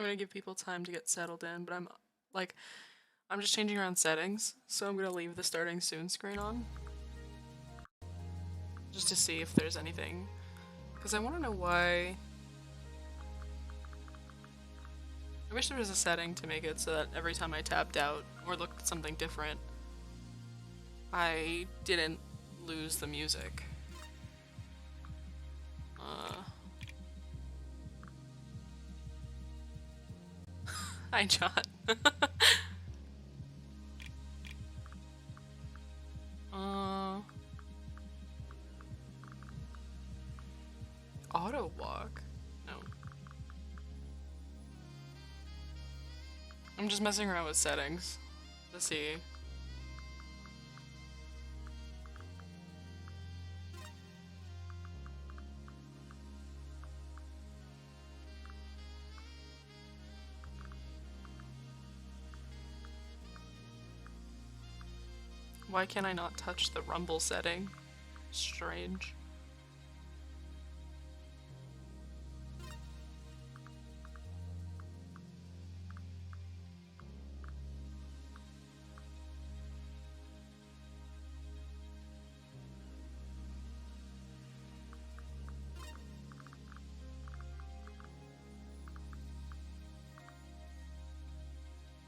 I'm gonna give people time to get settled in, but I'm just changing around settings, so I'm gonna leave the starting soon screen on. Just to see if there's anything. Because I want to know why. I wish there was a setting to make it so that every time I tapped out or looked at something different, I didn't lose the music. Hi, John. Auto walk? No. I'm just messing around with settings to see. Why can't I not touch the rumble setting? Strange.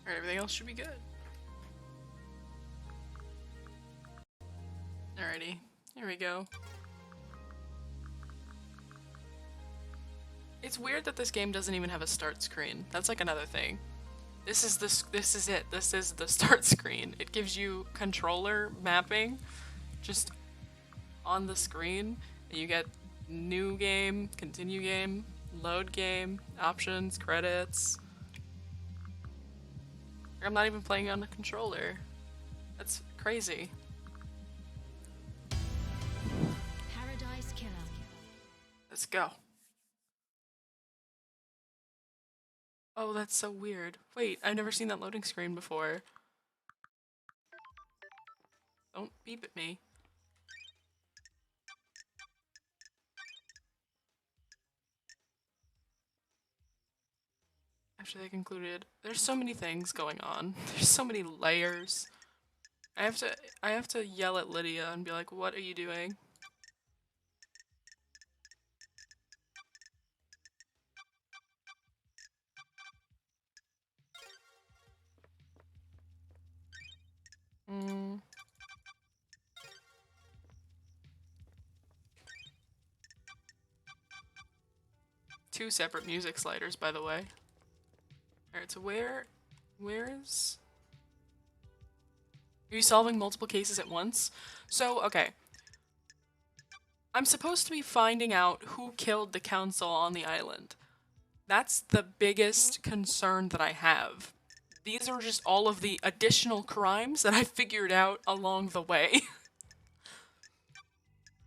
Alright, everything else should be good. Alrighty, here we go. It's weird that this game doesn't even have a start screen. That's like another thing. This is it. This is the start screen. It gives you controller mapping just on the screen. And you get new game, continue game, load game, options, credits. I'm not even playing on a controller. That's crazy. Paradise Killer. Let's go. Oh, that's so weird. Wait, I've never seen that loading screen before. Don't beep at me. After they concluded, there's so many things going on. There's so many layers. I have to yell at Lydia and be like, "What are you doing?" Two separate music sliders, by the way. Alright, so where is... Are you solving multiple cases at once? So, okay. I'm supposed to be finding out who killed the council on the island. That's the biggest concern that I have. These are just all of the additional crimes that I figured out along the way.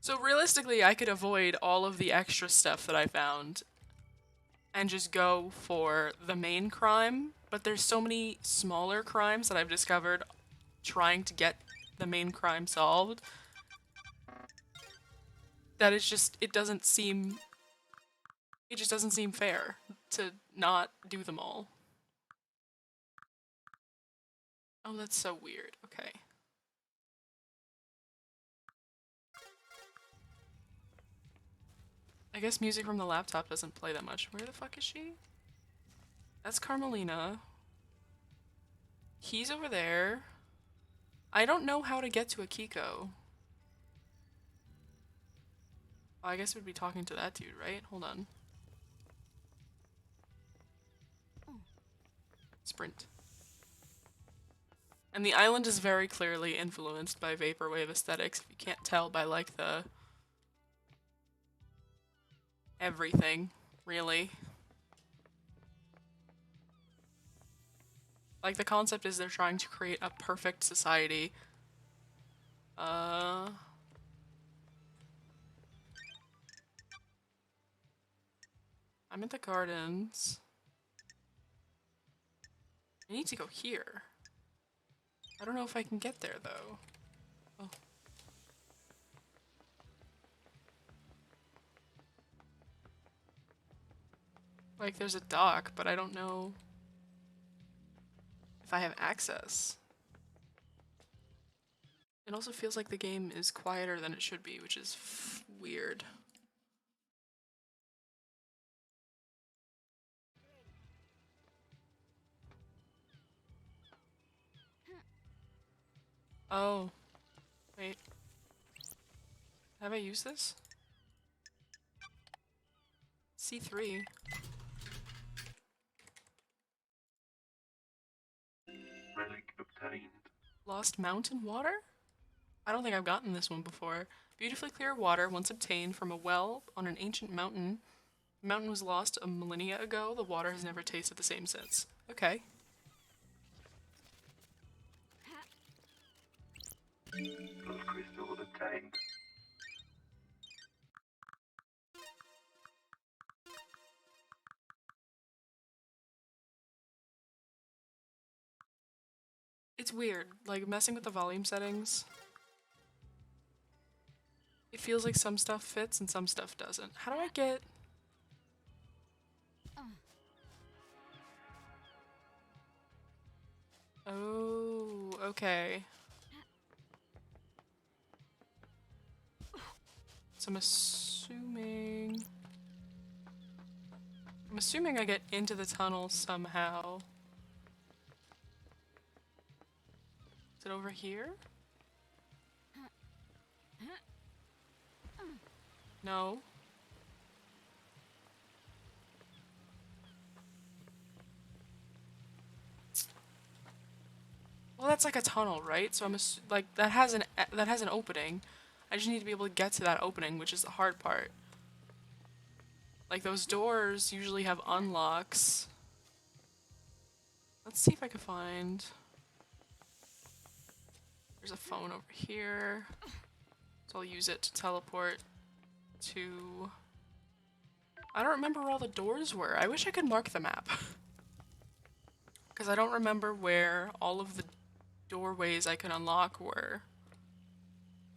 So realistically, I could avoid all of the extra stuff that I found and just go for the main crime, but there's so many smaller crimes that I've discovered trying to get the main crime solved that it just doesn't seem fair to not do them all. Oh, that's so weird. Okay. I guess music from the laptop doesn't play that much. Where the fuck is she? That's Carmelina. He's over there. I don't know how to get to Akiko. Oh, I guess we'd be talking to that dude, right? Hold on. Sprint. And the island is very clearly influenced by vaporwave aesthetics, if you can't tell by like the... everything, really. Like, the concept is they're trying to create a perfect society. I'm at the gardens. I need to go here. I don't know if I can get there, though. Oh. Like, there's a dock, but I don't know if I have access. It also feels like the game is quieter than it should be, which is weird. Oh, wait. Have I used this? C3. Relic obtained. Lost mountain water? I don't think I've gotten this one before. Beautifully clear water, once obtained from a well on an ancient mountain. The mountain was lost a millennia ago. The water has never tasted the same since. Okay. Blood crystal obtained. It's weird, like messing with the volume settings. It feels like some stuff fits and some stuff doesn't. How do I get... Oh, okay. So I'm assuming... I get into the tunnel somehow. Is it over here? No. Well, that's like a tunnel, right? So I'm like that has an opening. I just need to be able to get to that opening, which is the hard part. Like those doors usually have unlocks. Let's see if I can find... There's a phone over here. So I'll use it to teleport to... I don't remember where all the doors were. I wish I could mark the map. Because I don't remember where all of the doorways I can unlock were.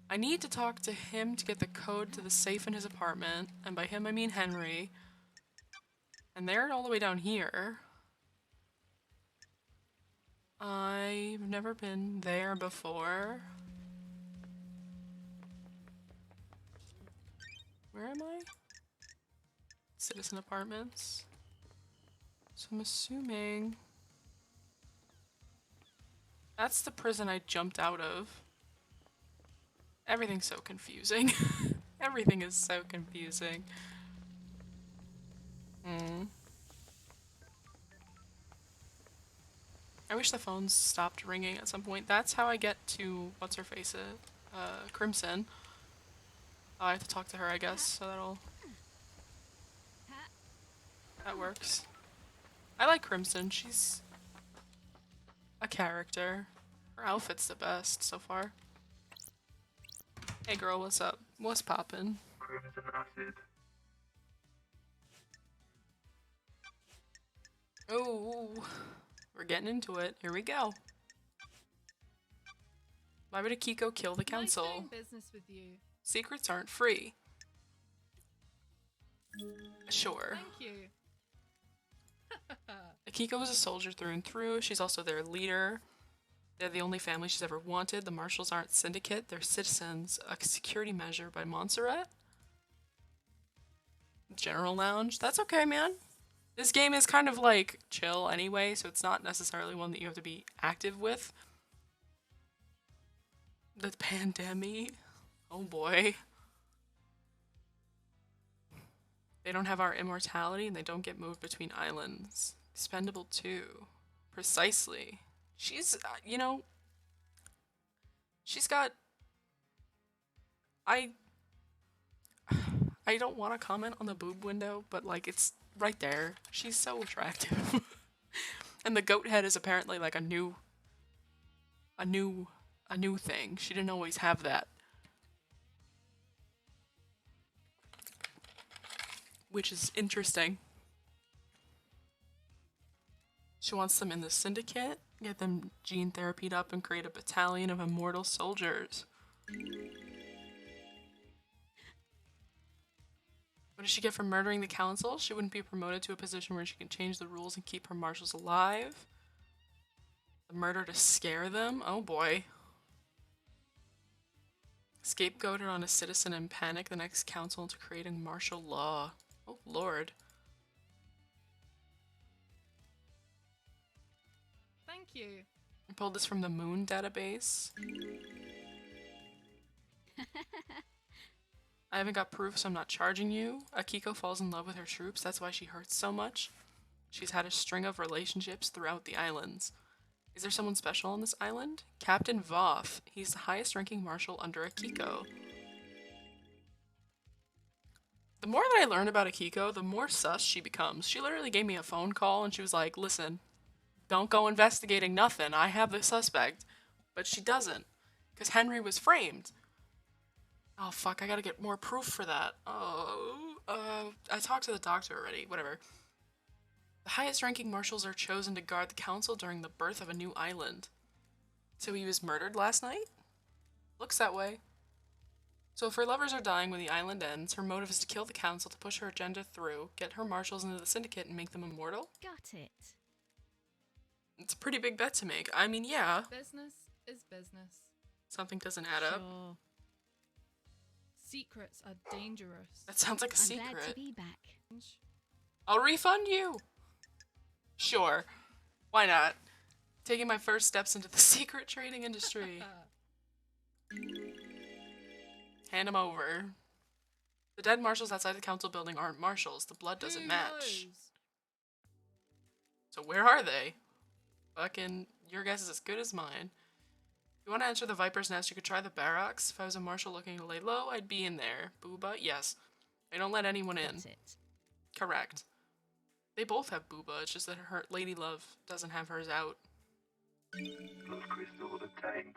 I need to talk to him to get the code to the safe in his apartment. And by him I mean Henry. And they're all the way down here. I've never been there before. Where am I? Citizen apartments. So I'm assuming... That's the prison I jumped out of. Everything's so confusing. Everything is so confusing. I wish the phones stopped ringing at some point. That's how I get to what's her face, Crimson. Oh, I have to talk to her, I guess. So that works. I like Crimson. She's a character. Her outfit's the best so far. Hey girl, what's up? What's poppin'? Crimson acid. Oh, we're getting into it. Here we go. Why would Akiko kill the council? Nice doing business with you. Secrets aren't free. Sure. Thank you. Akiko is a soldier through and through. She's also their leader. They're the only family she's ever wanted. The Marshals aren't syndicate. They're citizens. A security measure by Montserrat. General Lounge. That's okay, man. This game is kind of like chill anyway, so it's not necessarily one that you have to be active with. The pandemic. Oh boy. They don't have our immortality and they don't get moved between islands. Expendable 2. Precisely. She's, you know, she's got... I don't want to comment on the boob window, but like it's right there. She's so attractive. And the goat head is apparently like a new thing. She didn't always have that. Which is interesting. She wants them in the syndicate, get them gene therapied up and create a battalion of immortal soldiers. What does she get for murdering the council? She wouldn't be promoted to a position where she can change the rules and keep her marshals alive. The murder to scare them? Oh boy. Scapegoated on a citizen and panic the next council into creating martial law. Oh lord. Thank you. I pulled this from the Moon database. I haven't got proof, so I'm not charging you. Akiko falls in love with her troops, that's why she hurts so much. She's had a string of relationships throughout the islands. Is there someone special on this island? Captain Voth. He's the highest ranking marshal under Akiko. The more that I learn about Akiko, the more sus she becomes. She literally gave me a phone call and she was like, listen, don't go investigating nothing. I have the suspect. But she doesn't. Because Henry was framed. Oh fuck, I gotta get more proof for that. I talked to the doctor already. Whatever. The highest ranking marshals are chosen to guard the council during the birth of a new island. So he was murdered last night? Looks that way. So if her lovers are dying when the island ends, her motive is to kill the council to push her agenda through, get her marshals into the syndicate, and make them immortal? Got it. It's a pretty big bet to make. I mean, yeah. Business is business. Something doesn't add up. Sure. Secrets are dangerous. That sounds like a I'm secret. glad to be back. I'll refund you. Sure. Why not? Taking my first steps into the secret trading industry. Hand him over. The dead marshals outside the council building aren't marshals. The blood doesn't Who match. knows? So where are they? Fucking, your guess is as good as mine. If you want to enter the Viper's Nest, you could try the barracks. If I was a marshal looking to lay low, I'd be in there. Booba? Yes. They don't let anyone in. Got it. Correct. They both have Booba, it's just that her Lady Love doesn't have hers out. Blood crystal obtained.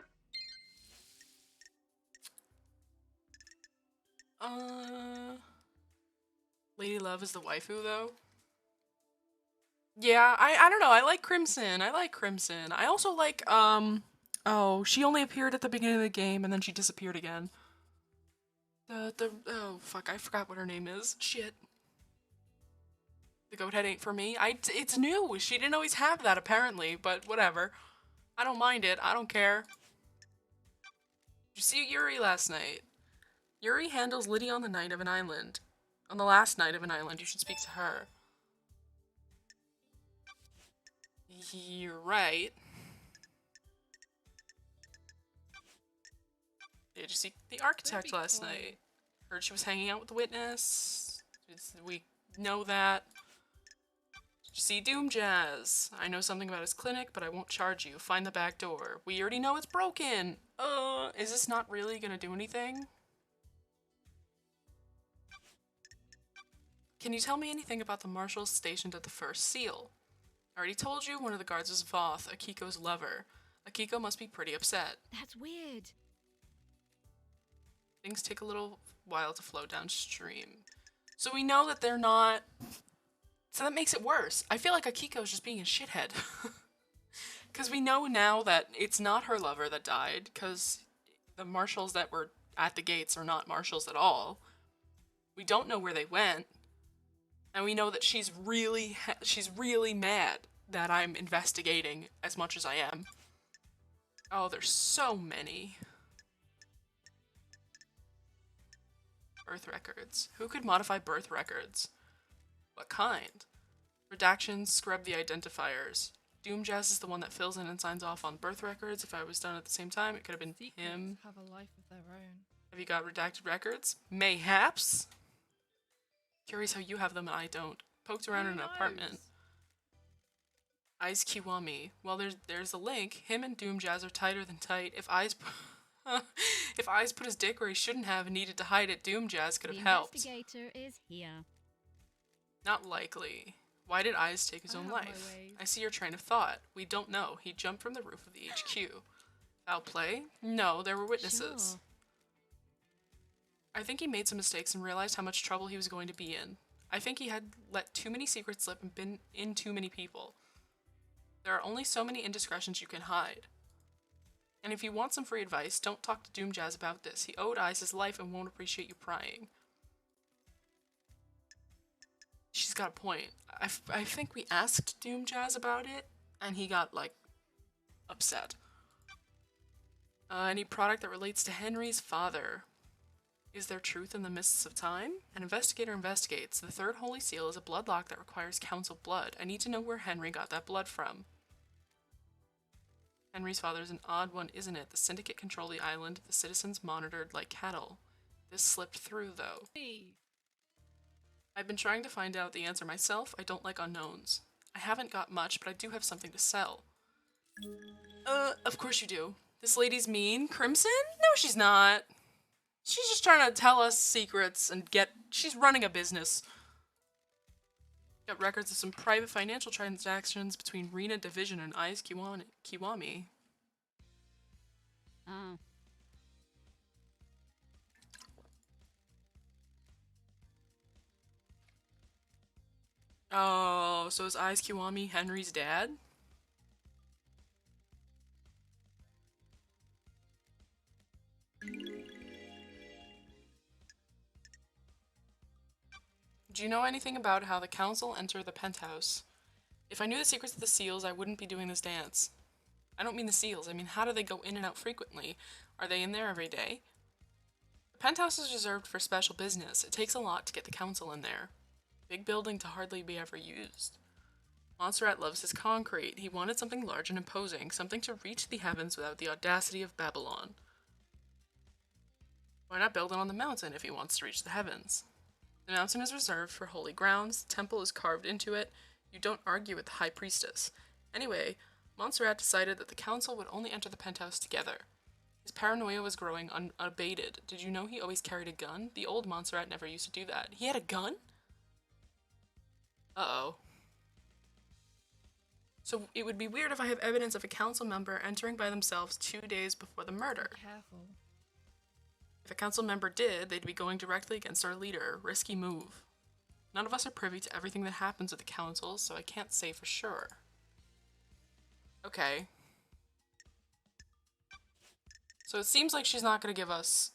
Lady Love is the waifu, though? Yeah, I don't know, I like Crimson. I also like, oh, she only appeared at the beginning of the game and then she disappeared again. Oh, fuck, I forgot what her name is. Shit. The goat head ain't for me. It's new. She didn't always have that, apparently, but whatever. I don't mind it. I don't care. Did you see Yuri last night? Yuri handles Liddy on the night of an island. On the last night of an island, you should speak to her. You're right. Did you see the architect last night? Heard she was hanging out with the witness. We know that. Did you see Doom Jazz? I know something about his clinic, but I won't charge you. Find the back door. We already know it's broken. Is this not really gonna do anything? Can you tell me anything about the marshals stationed at the first seal? I already told you one of the guards was Voth, Akiko's lover. Akiko must be pretty upset. That's weird. Things take a little while to flow downstream. So we know that they're not... So that makes it worse. I feel like Akiko's just being a shithead. Because we know now that it's not her lover that died, because the marshals that were at the gates are not marshals at all. We don't know where they went. And we know that she's really mad that I'm investigating as much as I am. Oh, there's so many. Birth records. Who could modify birth records? What kind? Redactions, scrub the identifiers. Doom Jazz is the one that fills in and signs off on birth records. If I was done at the same time, it could have been Secrets him. have a life of their own. Have you got redacted records? Mayhaps? Curious how you have them and I don't. Poked around in an apartment. Eyes Kiwami. Well, there's a link. Him and Doom Jazz are tighter than tight. If Eyes put his dick where he shouldn't have and needed to hide it, Doom Jazz could have helped. The investigator is here. Not likely. Why did Eyes take his I own have my life? ways. I see your train of thought. We don't know. He jumped from the roof of the HQ. Foul play? No, there were witnesses. Sure. I think he made some mistakes and realized how much trouble he was going to be in. I think he had let too many secrets slip and been in too many people. There are only so many indiscretions you can hide. And if you want some free advice, don't talk to Doom Jazz about this. He owed Eyes his life and won't appreciate you prying. he's got a point. I think we asked Doom Jazz about it, and he got, like, upset. Any product that relates to Henry's father. Is there truth in the mists of time? An investigator investigates. The third holy seal is a blood lock that requires council blood. I need to know where Henry got that blood from. Henry's father's an odd one, isn't it? The syndicate control the island, the citizens monitored like cattle. This slipped through, though. Hey. I've been trying to find out the answer myself. I don't like unknowns. I haven't got much, but I do have something to sell. Of course you do. This lady's mean. Crimson? No, she's not. She's just trying to tell us secrets and she's running a business. Got records of some private financial transactions between Rena Division and Eyes Kiwami. Oh. Oh, so is Eyes Kiwami Henry's dad? Do you know anything about how the council enter the penthouse? If I knew the secrets of the seals, I wouldn't be doing this dance. I don't mean the seals, I mean how do they go in and out frequently? Are they in there every day? The penthouse is reserved for special business. It takes a lot to get the council in there. Big building to hardly be ever used. Montserrat loves his concrete. He wanted something large and imposing, something to reach the heavens without the audacity of Babylon. Why not build it on the mountain if he wants to reach the heavens? The mountain is reserved for holy grounds, the temple is carved into it, you don't argue with the high priestess. Anyway, Montserrat decided that the council would only enter the penthouse together. His paranoia was growing unabated. Did you know he always carried a gun? The old Montserrat never used to do that. He had a gun? Uh-oh. So it would be weird if I have evidence of a council member entering by themselves 2 days before the murder. Careful. If a council member did, they'd be going directly against our leader. Risky move. None of us are privy to everything that happens at the council, so I can't say for sure. Okay. So it seems like she's not going to give us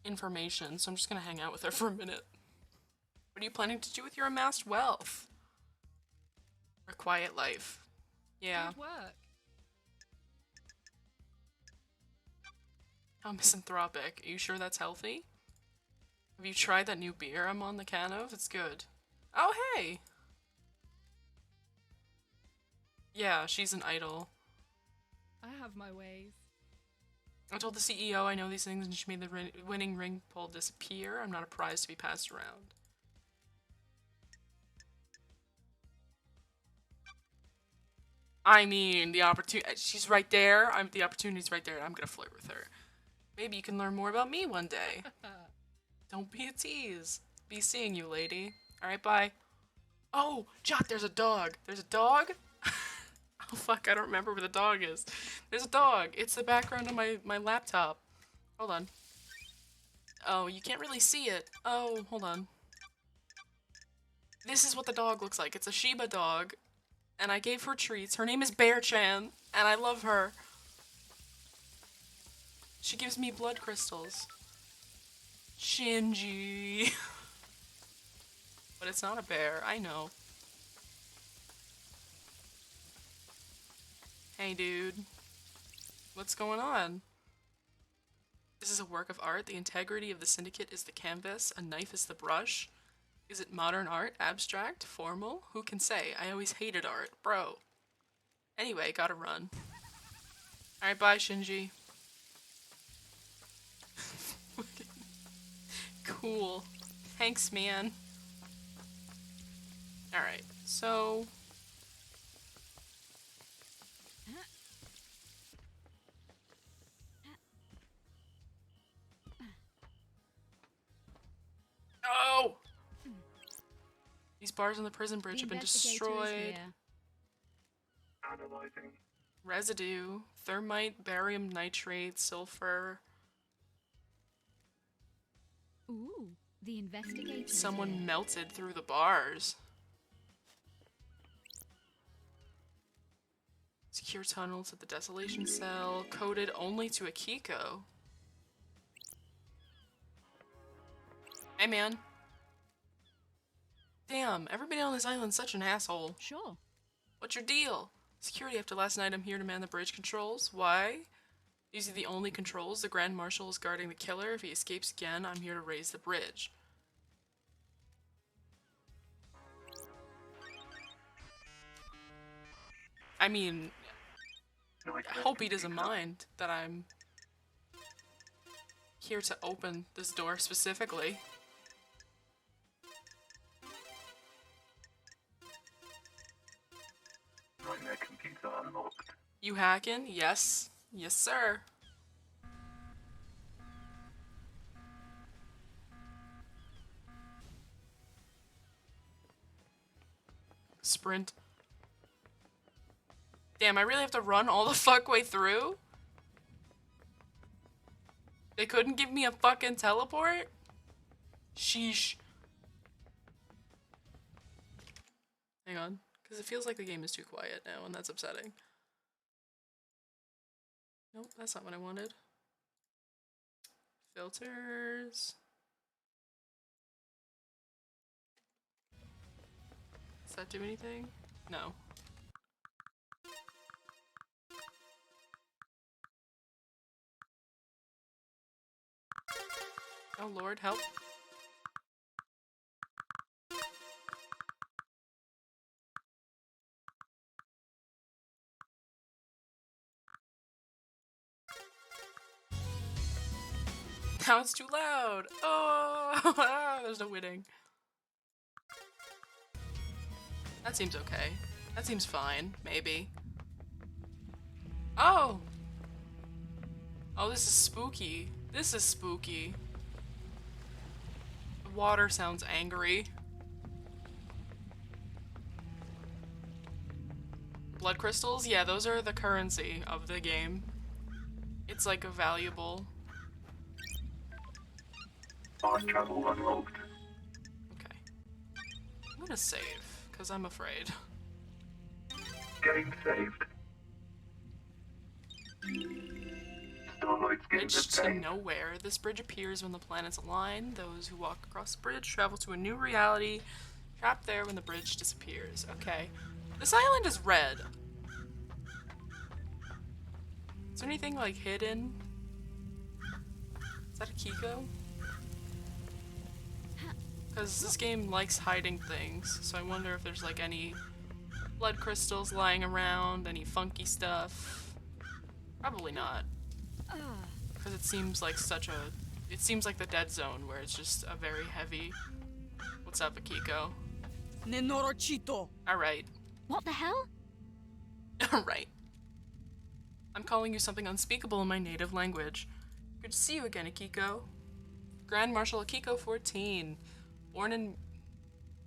information, so I'm just going to hang out with her for a minute. What are you planning to do with your amassed wealth? Or quiet life? Yeah. Good work. How misanthropic. Are you sure that's healthy? Have you tried that new beer I'm on the can of? It's good. Oh, hey! Yeah, she's an idol. I have my ways. I told the CEO I know these things and she made the winning ring pull disappear. I'm not a prize to be passed around. I mean, the opportunity. She's right there. The opportunity's right there. I'm gonna flirt with her. Maybe you can learn more about me one day. Don't be a tease. Be seeing you, lady. Alright, bye. Oh, Jot, there's a dog. There's a dog? Oh, fuck, I don't remember where the dog is. There's a dog. It's the background of my laptop. Hold on. Oh, you can't really see it. Oh, hold on. This is what the dog looks like. It's a Shiba dog. And I gave her treats. Her name is Bear-chan. And I love her. She gives me blood crystals. Shinji. But it's not a bear, I know. Hey dude. What's going on? This is a work of art. The integrity of the syndicate is the canvas. A knife is the brush. Is it modern art? Abstract? Formal? Who can say? I always hated art. Bro. Anyway, gotta run. Alright, bye Shinji. Cool. Thanks, man. Alright, so... Oh! These bars on the prison bridge have been destroyed. Analyzing. Residue. Thermite, barium nitrate, sulfur. Ooh, the investigator. is Someone here. melted through the bars. Secure tunnels at the desolation cell. Coded only to Akiko. Hey, man. Damn, everybody on this island's such an asshole. Sure. What's your deal? Security, after last night I'm here to man the bridge controls. Why? These are the only controls. The Grand Marshal is guarding the killer. If he escapes again, I'm here to raise the bridge. I mean, I hope he doesn't mind that I'm here to open this door specifically. Nightmare computer unlocked. You hacking? Yes. Yes, sir. Sprint. Damn, I really have to run all the fuck way through? They couldn't give me a fucking teleport? Sheesh. Hang on, because it feels like the game is too quiet now, and that's upsetting. Nope, that's not what I wanted. Filters. Does that do anything? No. Oh Lord, help. Now it's too loud. Oh, there's no winning. That seems okay. That seems fine, maybe. Oh! Oh, this is spooky. This is spooky. The water sounds angry. Blood crystals? Yeah, those are the currency of the game. It's like a valuable. Fast travel unlocked. Okay. I'm gonna save, because I'm afraid. Game saved. Starlight's getting Bridge the to pain. nowhere. This bridge appears when the planets align. Those who walk across the bridge travel to a new reality, trapped there when the bridge disappears. Okay. This island is red. Is there anything, like, hidden? Is that a Kiko? Because this game likes hiding things, so I wonder if there's, like, any blood crystals lying around, any funky stuff. Probably not. Because it seems like such a... It seems like the dead zone, where it's just a very heavy... What's up, Akiko? Nenorochito. Alright. What the hell? Alright. I'm calling you something unspeakable in my native language. Good to see you again, Akiko. Grand Marshal Akiko 14. Born in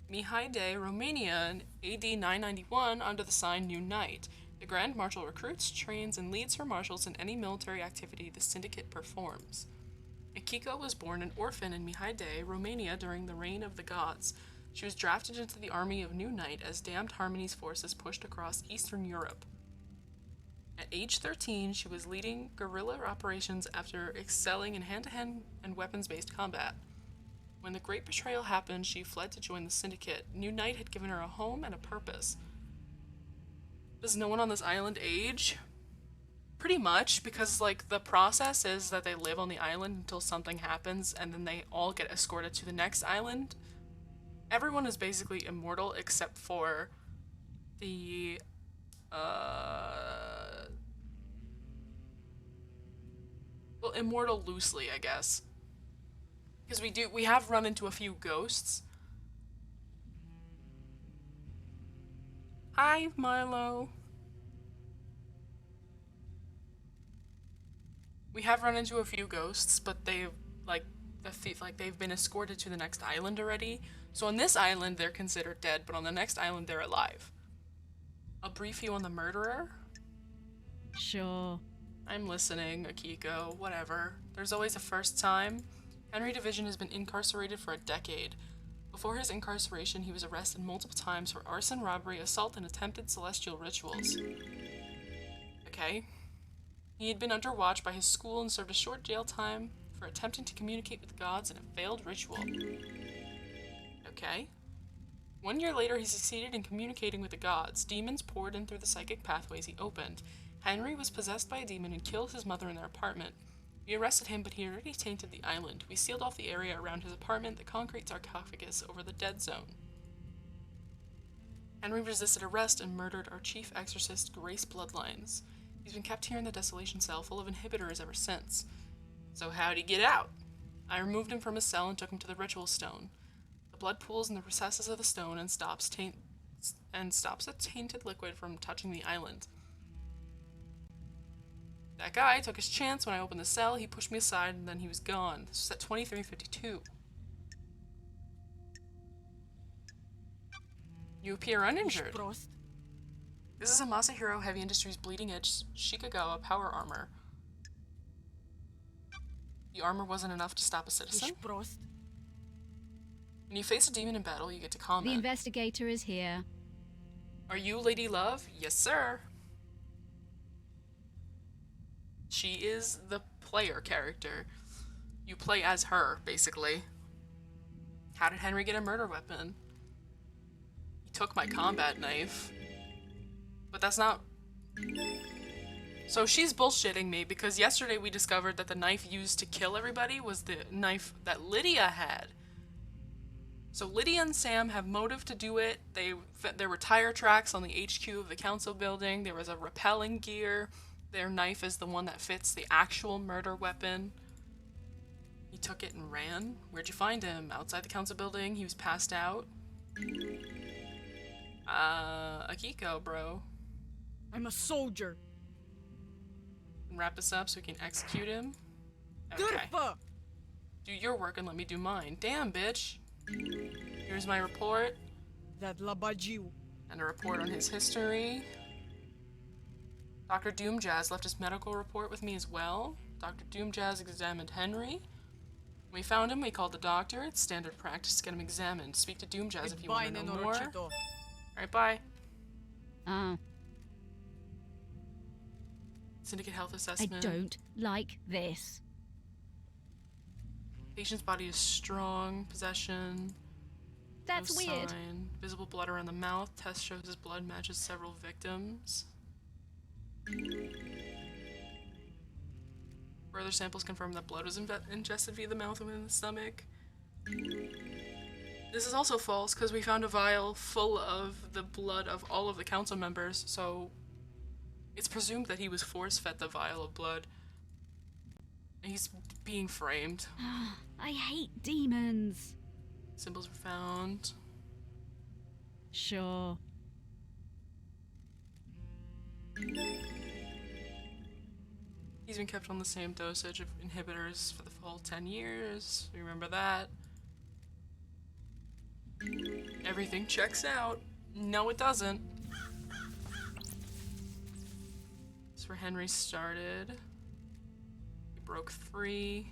Mihai, Romania in AD 991 under the sign New Knight. The Grand Marshal recruits, trains, and leads her marshals in any military activity the Syndicate performs. Akiko was born an orphan in Mihai, Romania during the reign of the gods. She was drafted into the army of New Knight as Damned Harmony's forces pushed across Eastern Europe. At age 13, she was leading guerrilla operations after excelling in hand-to-hand and weapons-based combat. When the Great Betrayal happened, she fled to join the Syndicate. New Knight had given her a home and a purpose. Does no one on this island age? Pretty much, because, like, the process is that they live on the island until something happens, and then they all get escorted to the next island. Everyone is basically immortal except for the, well, immortal loosely, I guess. Because we have run into a few ghosts. Hi, Milo. We have run into a few ghosts, but they've, like, they've been escorted to the next island already. So on this island, they're considered dead, but on the next island, they're alive. I'll brief you on the murderer. Sure. I'm listening, Akiko, whatever. There's always a first time. Henry Division has been incarcerated for a decade. Before his incarceration, he was arrested multiple times for arson, robbery, assault, and attempted celestial rituals. Okay. He had been under watch by his school and served a short jail time for attempting to communicate with the gods in a failed ritual. Okay. 1 year later, he succeeded in communicating with the gods. Demons poured in through the psychic pathways he opened. Henry was possessed by a demon and killed his mother in their apartment. We arrested him, but he had already tainted the island. We sealed off the area around his apartment, the concrete sarcophagus over the dead zone. Henry resisted arrest and murdered our chief exorcist, Grace Bloodlines. He's been kept here in the desolation cell full of inhibitors ever since. So how'd he get out? I removed him from his cell and took him to the ritual stone. The blood pools in the recesses of the stone and stops a tainted liquid from touching the island. That guy took his chance when I opened the cell. He pushed me aside and then he was gone. This was at 23:52. You appear uninjured. Prost. This is a Masahiro Heavy Industries Bleeding Edge Shikagawa power armor. The armor wasn't enough to stop a citizen. Prost. When you face a demon in battle, you get to The combat. investigator is here. Are you Lady Love? Yes, sir. She is the player character. You play as her, basically. How did Henry get a murder weapon? He took my combat knife. But that's not... So she's bullshitting me because yesterday we discovered that the knife used to kill everybody was the knife that Lydia had. So Lydia and Sam have motive to do it. There were tire tracks on the HQ of the council building. There was a rappelling gear. Their knife is the one that fits the actual murder weapon. He took it and ran. Where'd you find him? Outside the council building. He was passed out. Akiko, bro. I'm a soldier. Wrap this up so we can execute him. Okay. Gurfa. Do your work and let me do mine. Damn, bitch. Here's my report. That labajiu. And a report on his history. Dr. Doomjazz left his medical report with me as well. Dr. Doomjazz examined Henry. When we found him, we called the doctor. It's standard practice to get him examined. Speak to Doomjazz if you want to know more. Alright, bye. Ah, Syndicate health I assessment. don't like this. Patient's body is strong. Possession. That's No weird. sign. Visible blood around the mouth. Test shows his blood matches several victims. Further samples confirm that blood was ingested via the mouth and within the stomach. This is also false because we found a vial full of the blood of all of the council members, so it's presumed that he was force-fed the vial of blood. He's being framed. I hate demons. Symbols were found. Sure. He's been kept on the same dosage of inhibitors for the full 10 years. Remember that. Everything checks out. No, it doesn't. That's where Henry started. He broke free.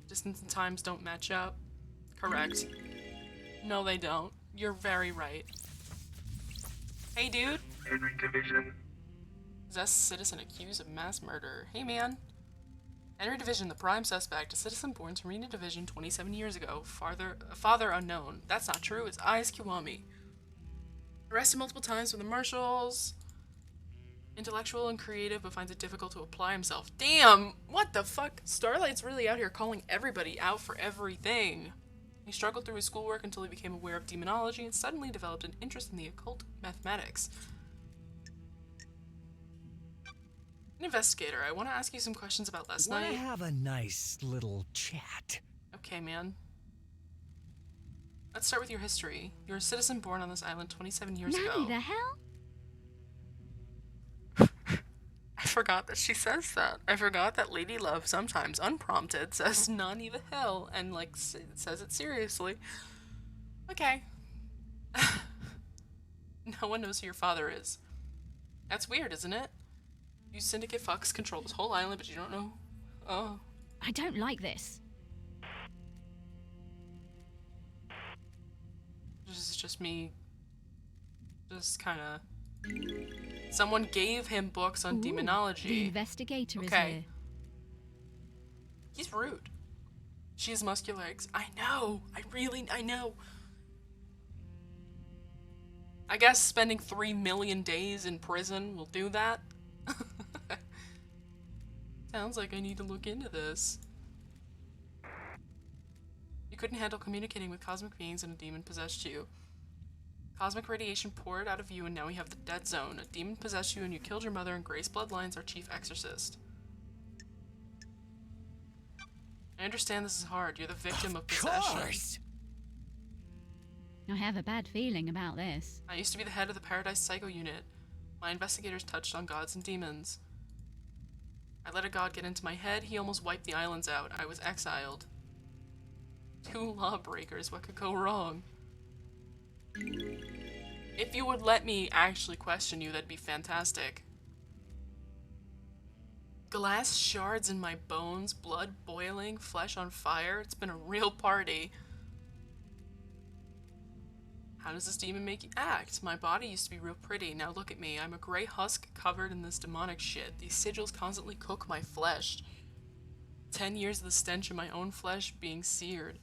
Distance and times don't match up. Correct. No, they don't. You're very right. Hey, dude. Henry Division. Possessed citizen accused of mass murder. Hey, man. Henry Division, the prime suspect, a citizen born to Rena Division 27 years ago. Father unknown. That's not true. It's Eyes Kiwami. Arrested multiple times from the marshals. Intellectual and creative, but finds it difficult to apply himself. Damn! What the fuck? Starlight's really out here calling everybody out for everything. He struggled through his schoolwork until he became aware of demonology and suddenly developed an interest in the occult mathematics. An investigator, I want to ask you some questions about last Wanna night. have a nice little chat? Okay, man. Let's start with your history. You're a citizen born on this island 27 years Nanny, ago. the hell? I forgot that she says that. I forgot that Lady Love sometimes, unprompted, says Nani the hell and, like, says it seriously. Okay. No one knows who your father is. That's weird, isn't it? You syndicate fucks control this whole island, but you don't know. Oh. I don't like this. This is just me. Just kinda. Someone gave him books on Ooh, The demonology. investigator is Okay. here. He's rude. She has muscular legs. I know. I know. I guess spending 3 million days in prison will do that. Sounds like I need to look into this. You couldn't handle communicating with cosmic beings and a demon possessed you. Cosmic radiation poured out of you and now we have the dead zone. A demon possessed you and you killed your mother and Grace Bloodline's our chief exorcist. I understand this is hard. You're the victim of possession. Course. I have a bad feeling about this. I used to be the head of the Paradise Psycho Unit. My investigators touched on gods and demons. I let a god get into my head, he almost wiped the islands out. I was exiled. 2 lawbreakers, what could go wrong? If you would let me actually question you, that'd be fantastic. Glass shards in my bones, blood boiling, flesh on fire. It's been a real party. How does this demon make you act? My body used to be real pretty. Now look at me. I'm a gray husk covered in this demonic shit. These sigils constantly cook my flesh. 10 years of the stench of my own flesh being seared.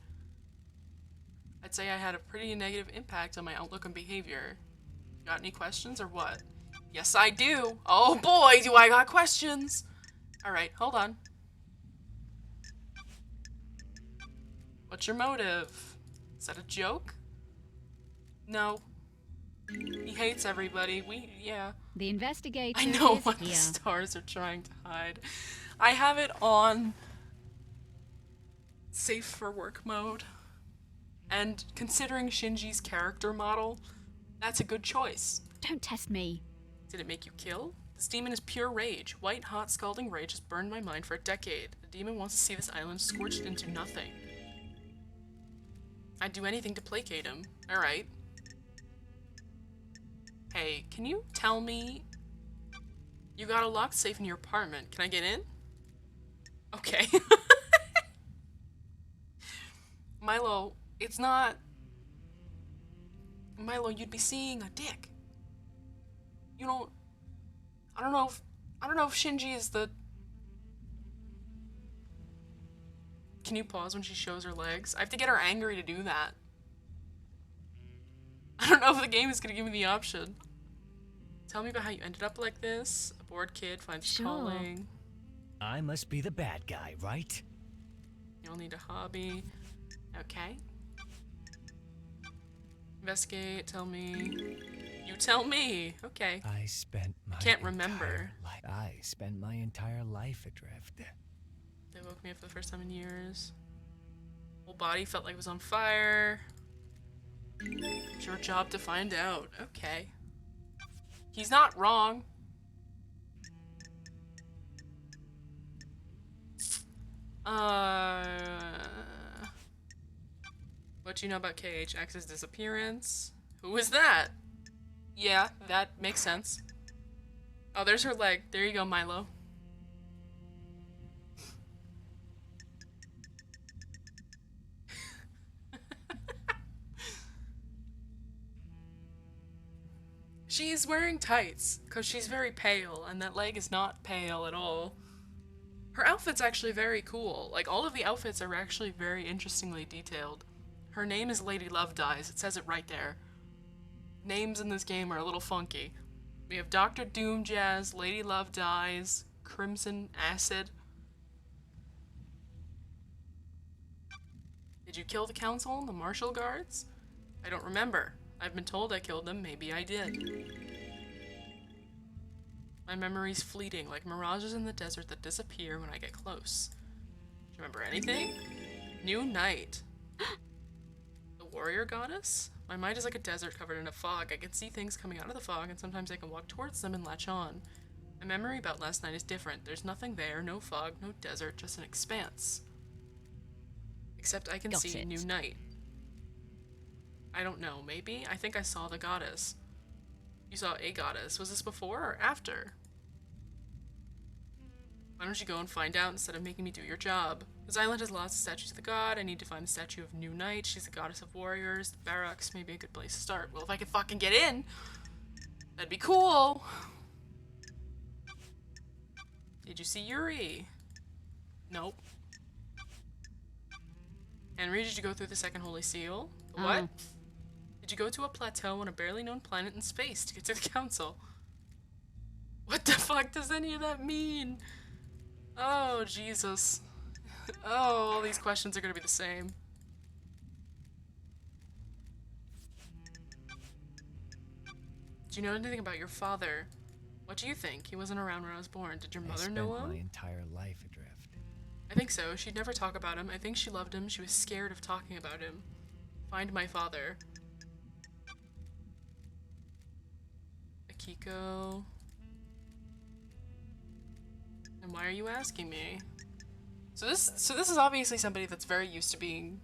I'd say I had a pretty negative impact on my outlook and behavior. Got any questions or what? Yes, I do. Oh boy, do I got questions. Alright, hold on. What's your motive? Is that a joke? No. He hates everybody. Yeah. The investigator I know is what the here. stars are trying to hide. I have it on safe for work mode. And considering Shinji's character model, that's a good choice. Don't test me. Did it make you kill? This demon is pure rage. White, hot, scalding rage has burned my mind for a decade. The demon wants to see this island scorched into nothing. I'd do anything to placate him. Alright. Hey, can you tell me... You got a locked safe in your apartment. Can I get in? Okay. Milo, it's not... Milo, you'd be seeing a dick. You don't... I don't know if Shinji is the... Can you pause when she shows her legs? I have to get her angry to do that. I don't know if the game is gonna give me the option. Tell me about how you ended up like this. A bored kid finds his Sure. calling. I must be the bad guy, right? You'll need a hobby. Okay. Investigate, tell me. You tell me. Okay. I spent my Can't remember. I spent my entire life adrift. They woke me up for the first time in years. Whole body felt like it was on fire. It's your job to find out. Okay. He's not wrong. What do you know about KHX's disappearance? Who is that? Yeah, that makes sense. Oh, there's her leg. There you go, Milo. She's wearing tights, because she's very pale, and that leg is not pale at all. Her outfit's actually very cool. Like, all of the outfits are actually very interestingly detailed. Her name is Lady Love Dies. It says it right there. Names in this game are a little funky. We have Dr. Doom Jazz, Lady Love Dies, Crimson Acid. Did you kill the council and the martial guards? I don't remember. I've been told I killed them. Maybe I did. My memory's fleeting, like mirages in the desert that disappear when I get close. Do you remember anything? New night. The warrior goddess? My mind is like a desert covered in a fog. I can see things coming out of the fog, and sometimes I can walk towards them and latch on. My memory about last night is different. There's nothing there, no fog, no desert, just an expanse. Except I can Got see it. new night. I don't know, maybe? I think I saw the goddess. You saw a goddess. Was this before or after? Why don't you go and find out instead of making me do your job? This island has lots of statues of the god. I need to find a statue of New Night. She's the goddess of warriors. The barracks may be a good place to start. Well, if I could fucking get in, that'd be cool. Did you see Yuri? Nope. Henry, did you go through the second holy seal? The what? Did you go to a plateau on a barely known planet in space to get to the council? What the fuck does any of that mean? Oh, Jesus. Oh, all these questions are gonna be the same. Do you know anything about your father? What do you think? He wasn't around when I was born. Did your I mother spent know my him? entire life adrift. I think so. She'd never talk about him. I think she loved him. She was scared of talking about him. Find my father. Akiko. And why are you asking me? So this is obviously somebody that's very used to being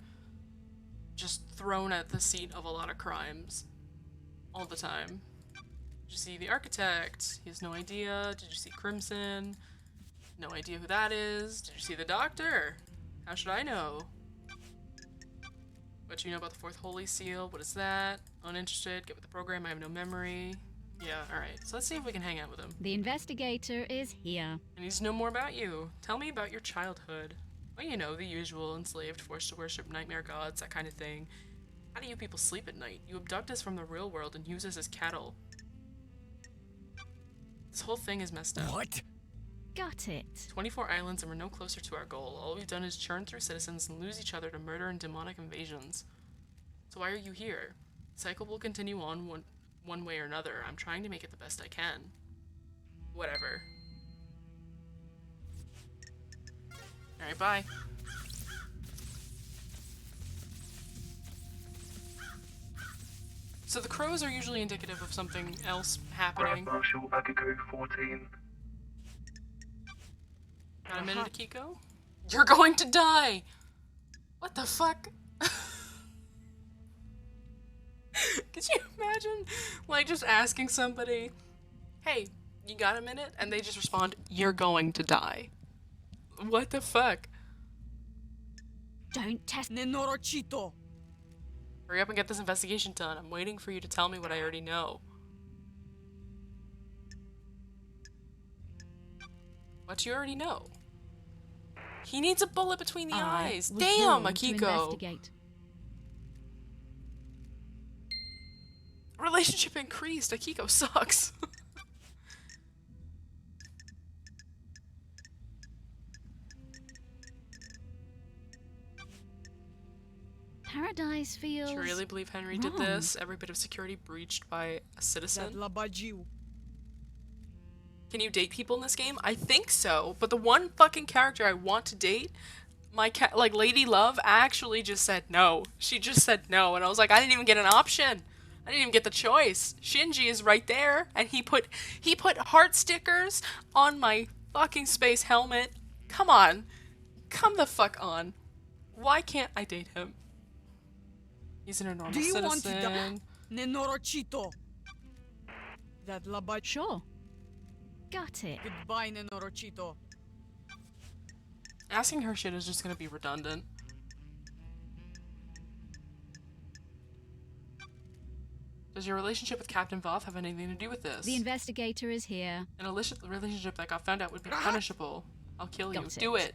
just thrown at the seat of a lot of crimes all the time. Did you see the architect? He has no idea. Did you see Crimson? No idea who that is. Did you see the doctor? How should I know? What do you know about the fourth holy seal? What is that? Uninterested. Get with the program. I have no memory. Yeah, alright. So let's see if we can hang out with him. The investigator is here. I need to know more about you. Tell me about your childhood. Well, you know, the usual, enslaved, forced to worship nightmare gods, that kind of thing. How do you people sleep at night? You abduct us from the real world and use us as cattle. This whole thing is messed up. What? Got it. 24 islands and we're no closer to our goal. All we've done is churn through citizens and lose each other to murder and demonic invasions. So why are you here? The cycle will continue on one way or another. I'm trying to make it the best I can. Whatever. Alright, bye. So the crows are usually indicative of something else happening. Grand Marshal Akiko 14. Got a minute, Akiko? You're going to die! What the fuck? Could you imagine, like, just asking somebody, hey, you got a minute? And they just respond, you're going to die. What the fuck? Don't test. Nenorochito. Hurry up and get this investigation done. I'm waiting for you to tell me what I already know. What do you already know? He needs a bullet between the eyes. Was Damn, born to Akiko. investigate. Relationship increased. Akiko sucks. Paradise feels. Do you really believe Henry did wrong. this? Every bit of security breached by a That citizen? labajiu. Can you date people in this game? I think so, but the one fucking character I want to date, like Lady Love, actually just said no. She just said no, and I was like, I didn't even get an option. I didn't even get the choice. Shinji is right there, and he put heart stickers on my fucking space helmet. Come on. Come the fuck on. Why can't I date him? He's an enormous Do you citizen. want to die? Nenorochito. That labajiu. Sure. Got it. Goodbye, Nenorochito. Asking her shit is just gonna be redundant. Does your relationship with Captain Voth have anything to do with this? The investigator is here. An illicit relationship that got found out would be punishable. I'll kill you. Got Do it. it.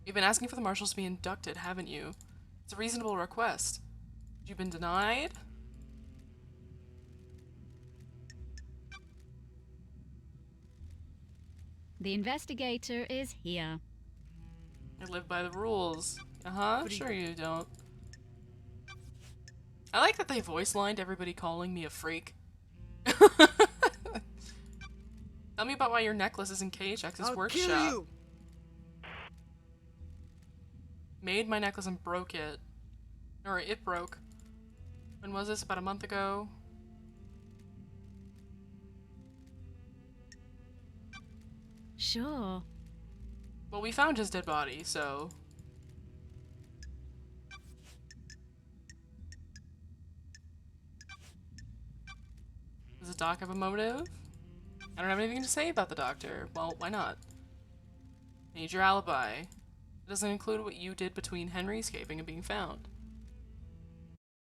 You've been asking for the marshals to be inducted, haven't you? It's a reasonable request. You've been denied? The investigator is here. I live by the rules. Uh-huh, sure you don't. I like that they voice lined everybody calling me a freak. Tell me about why your necklace is in KHX's I'll workshop. kill you. Made my necklace and broke it. Or it broke. When was this? About a month ago? Sure. Well, we found his dead body, so... Does the doc have a motive? I don't have anything to say about the doctor. Well, why not? I need your alibi. It doesn't include what you did between Henry escaping and being found.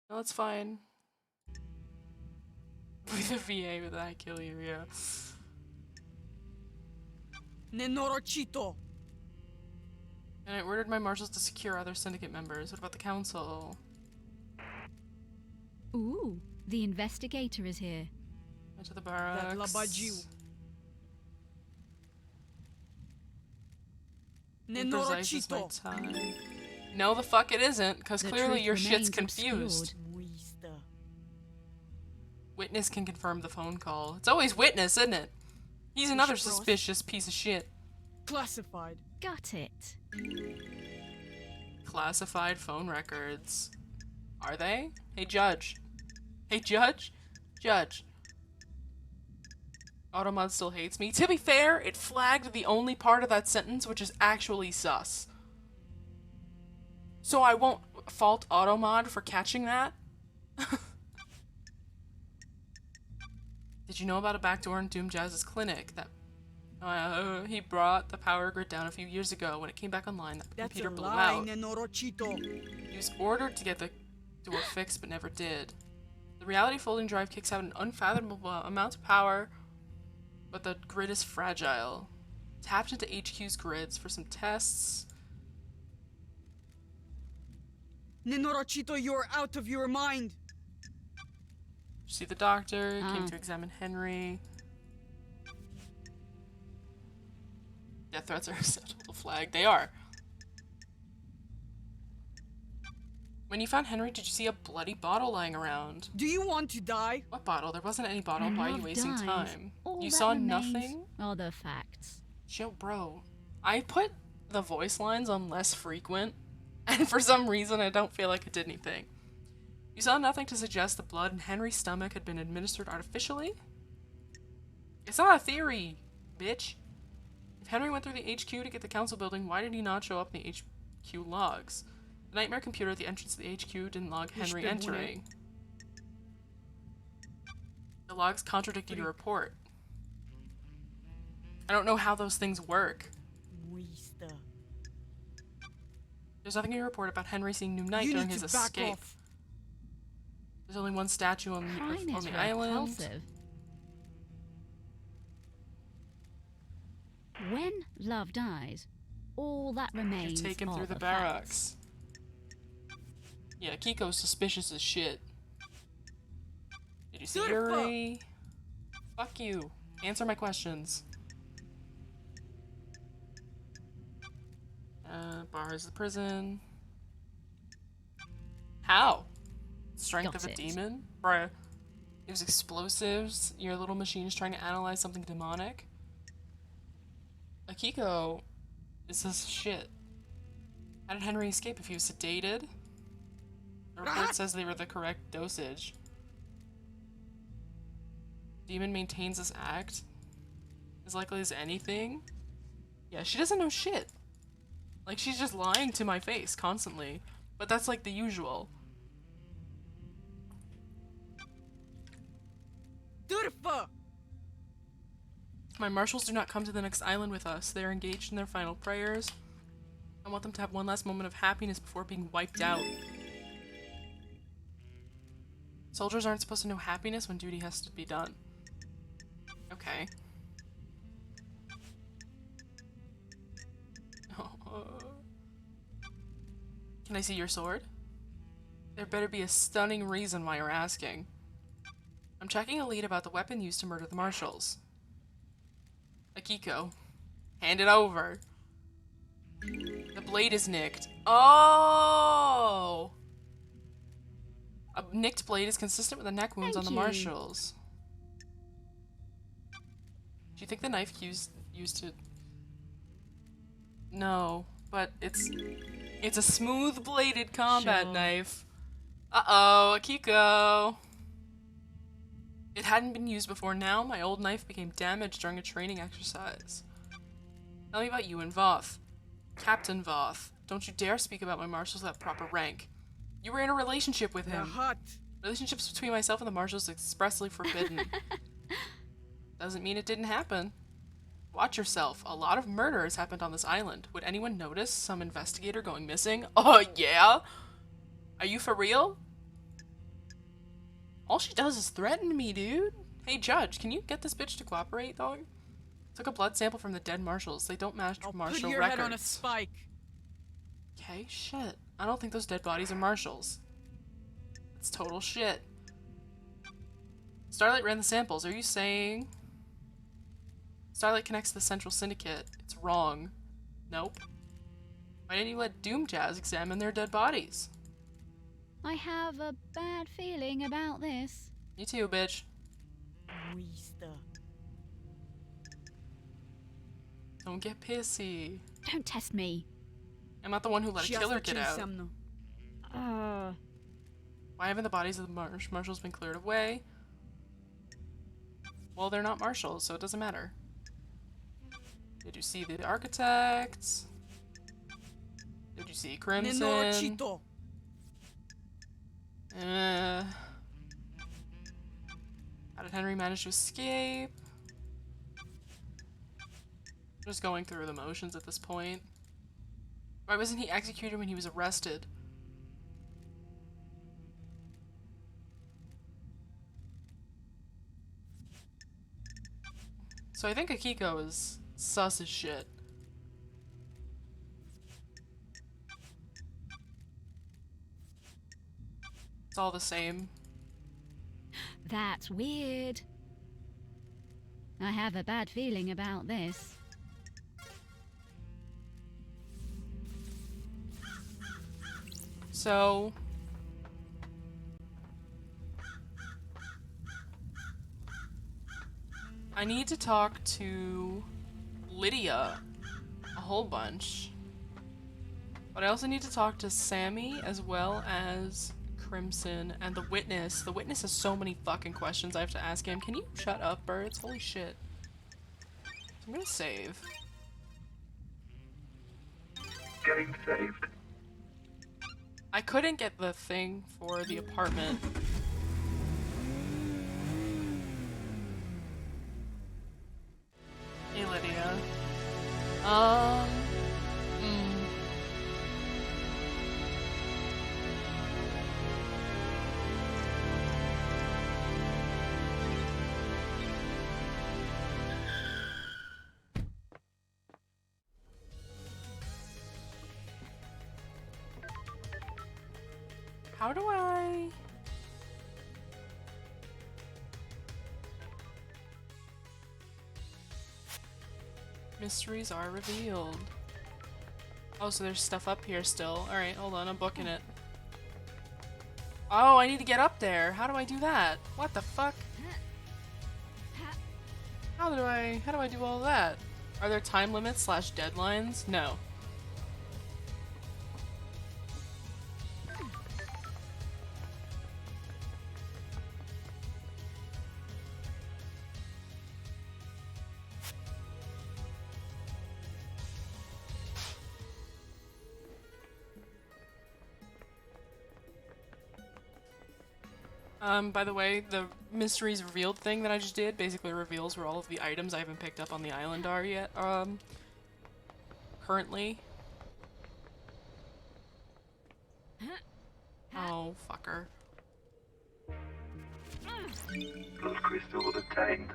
No, that's fine. With a VA, with I kill you, yeah. Nenorochito. And I ordered my marshals to secure other syndicate members. What about the council? Ooh, the investigator is here. Into the That barracks. labadziu. Imprecise is my Nenorochito. time. No, the fuck it isn't, because The clearly truth your shit's remains confused. obscured. Muista. Witness can confirm the phone call. It's always witness, isn't it? He's another Bishop Ross. suspicious piece of shit. Classified. Got it. Classified phone records. Are they? Hey, Judge. Hey, Judge? Judge. Automod still hates me. To be fair, it flagged the only part of that sentence which is actually sus. So I won't fault Automod for catching that. Did you know about a backdoor in Doom Jazz's clinic that he brought the power grid down a few years ago? When it came back online, the That's computer a blew lie, out. Nenorochito. He was ordered to get the door fixed, but never did. The reality folding drive kicks out an unfathomable amount of power, but the grid is fragile. Tapped into HQ's grids for some tests. Nenorochito, you're out of your mind. See the doctor, came to examine Henry. Death threats are acceptable flag. They are. When you found Henry, did you see a bloody bottle lying around? Do you want to die? What bottle? There wasn't any bottle. When Why are you love wasting dies, time? all You that saw remains nothing? are the facts. Yo, bro. I put the voice lines on less frequent, and for some reason I don't feel like it did anything. You saw nothing to suggest the blood in Henry's stomach had been administered artificially? It's not a theory, bitch. If Henry went through the HQ to get the council building, why did he not show up in the HQ logs? The nightmare computer at the entrance to the HQ didn't log Henry entering. The logs contradicted your report. I don't know how those things work. Muista. There's nothing in your report about Henry seeing New Night You during need his to back escape. off. There's only one statue on Fine the is island. repulsive. When love dies, all that You remains take him are through the facts. barracks. Yeah, Kiko's suspicious as shit. Did you see Dude, fuck. Yuri? Fuck you. Answer my questions. Bars the prison. How? Strength Got of a it. demon? Bruh. It was explosives. Your little machine is trying to analyze something demonic. Akiko is this shit. How did Henry escape if he was sedated? The report says they were the correct dosage. Demon maintains this act. As likely as anything. Yeah, she doesn't know shit. Like, she's just lying to my face constantly. But that's like the usual. Durfa! My marshals do not come to the next island with us. They are engaged in their final prayers. I want them to have one last moment of happiness before being wiped out. Soldiers aren't supposed to know happiness when duty has to be done. Okay. Can I see your sword? There better be a stunning reason why you're asking. I'm checking a lead about the weapon used to murder the marshals. Akiko. Hand it over. The blade is nicked. Oh! A nicked blade is consistent with the neck wounds on the Thank you. marshals. Do you think the knife used to... No, but it's a smooth-bladed combat Sure. knife. Uh-oh, Akiko. It hadn't been used before now. My old knife became damaged during a training exercise. Tell me about you and Voth. Captain Voth. Don't you dare speak about my marshals without proper rank. You were in a relationship with him. Rahat! Relationships between myself and the marshals is expressly forbidden. Doesn't mean it didn't happen. Watch yourself. A lot of murder has happened on this island. Would anyone notice some investigator going missing? Oh, yeah? Are you for real? All she does is threaten me, dude. Hey, Judge, can you get this bitch to cooperate, dog? Took a blood sample from the dead marshals. They don't match I'll put marshal your records. head on a spike. Okay, shit. I don't think those dead bodies are marshals. It's total shit. Starlight ran the samples. Are you saying Starlight connects to the Central Syndicate? It's wrong. Nope. Why didn't you let Doom Jazz examine their dead bodies? I have a bad feeling about this. Me too, bitch. Mister. Don't get pissy. Don't test me. I'm not the one who let a killer get out. Why haven't the bodies of the marshals been cleared away? Well, they're not marshals, so it doesn't matter. Did you see the architects? Did you see Crimson? How did Henry manage to escape? Just going through the motions at this point. Why wasn't he executed when he was arrested? So I think Akiko is sus as shit. It's all the same. That's weird. I have a bad feeling about this. So I need to talk to Lydia a whole bunch. But I also need to talk to Sammy as well as Crimson and the witness. The witness has so many fucking questions I have to ask him. Can you shut up, birds? Holy shit. I'm gonna save. Game saved. I couldn't get the thing for the apartment. Hey, Lydia. How do I... Mysteries are revealed. Oh, so there's stuff up here still. Alright, hold on, I'm booking it. Oh, I need to get up there. How do I do that? What the fuck? How do I do all that? Are there time limits / deadlines? No. By the way, the mysteries revealed thing that I just did basically reveals where all of the items I haven't picked up on the island are yet, currently. Oh, fucker. Those crystals obtained.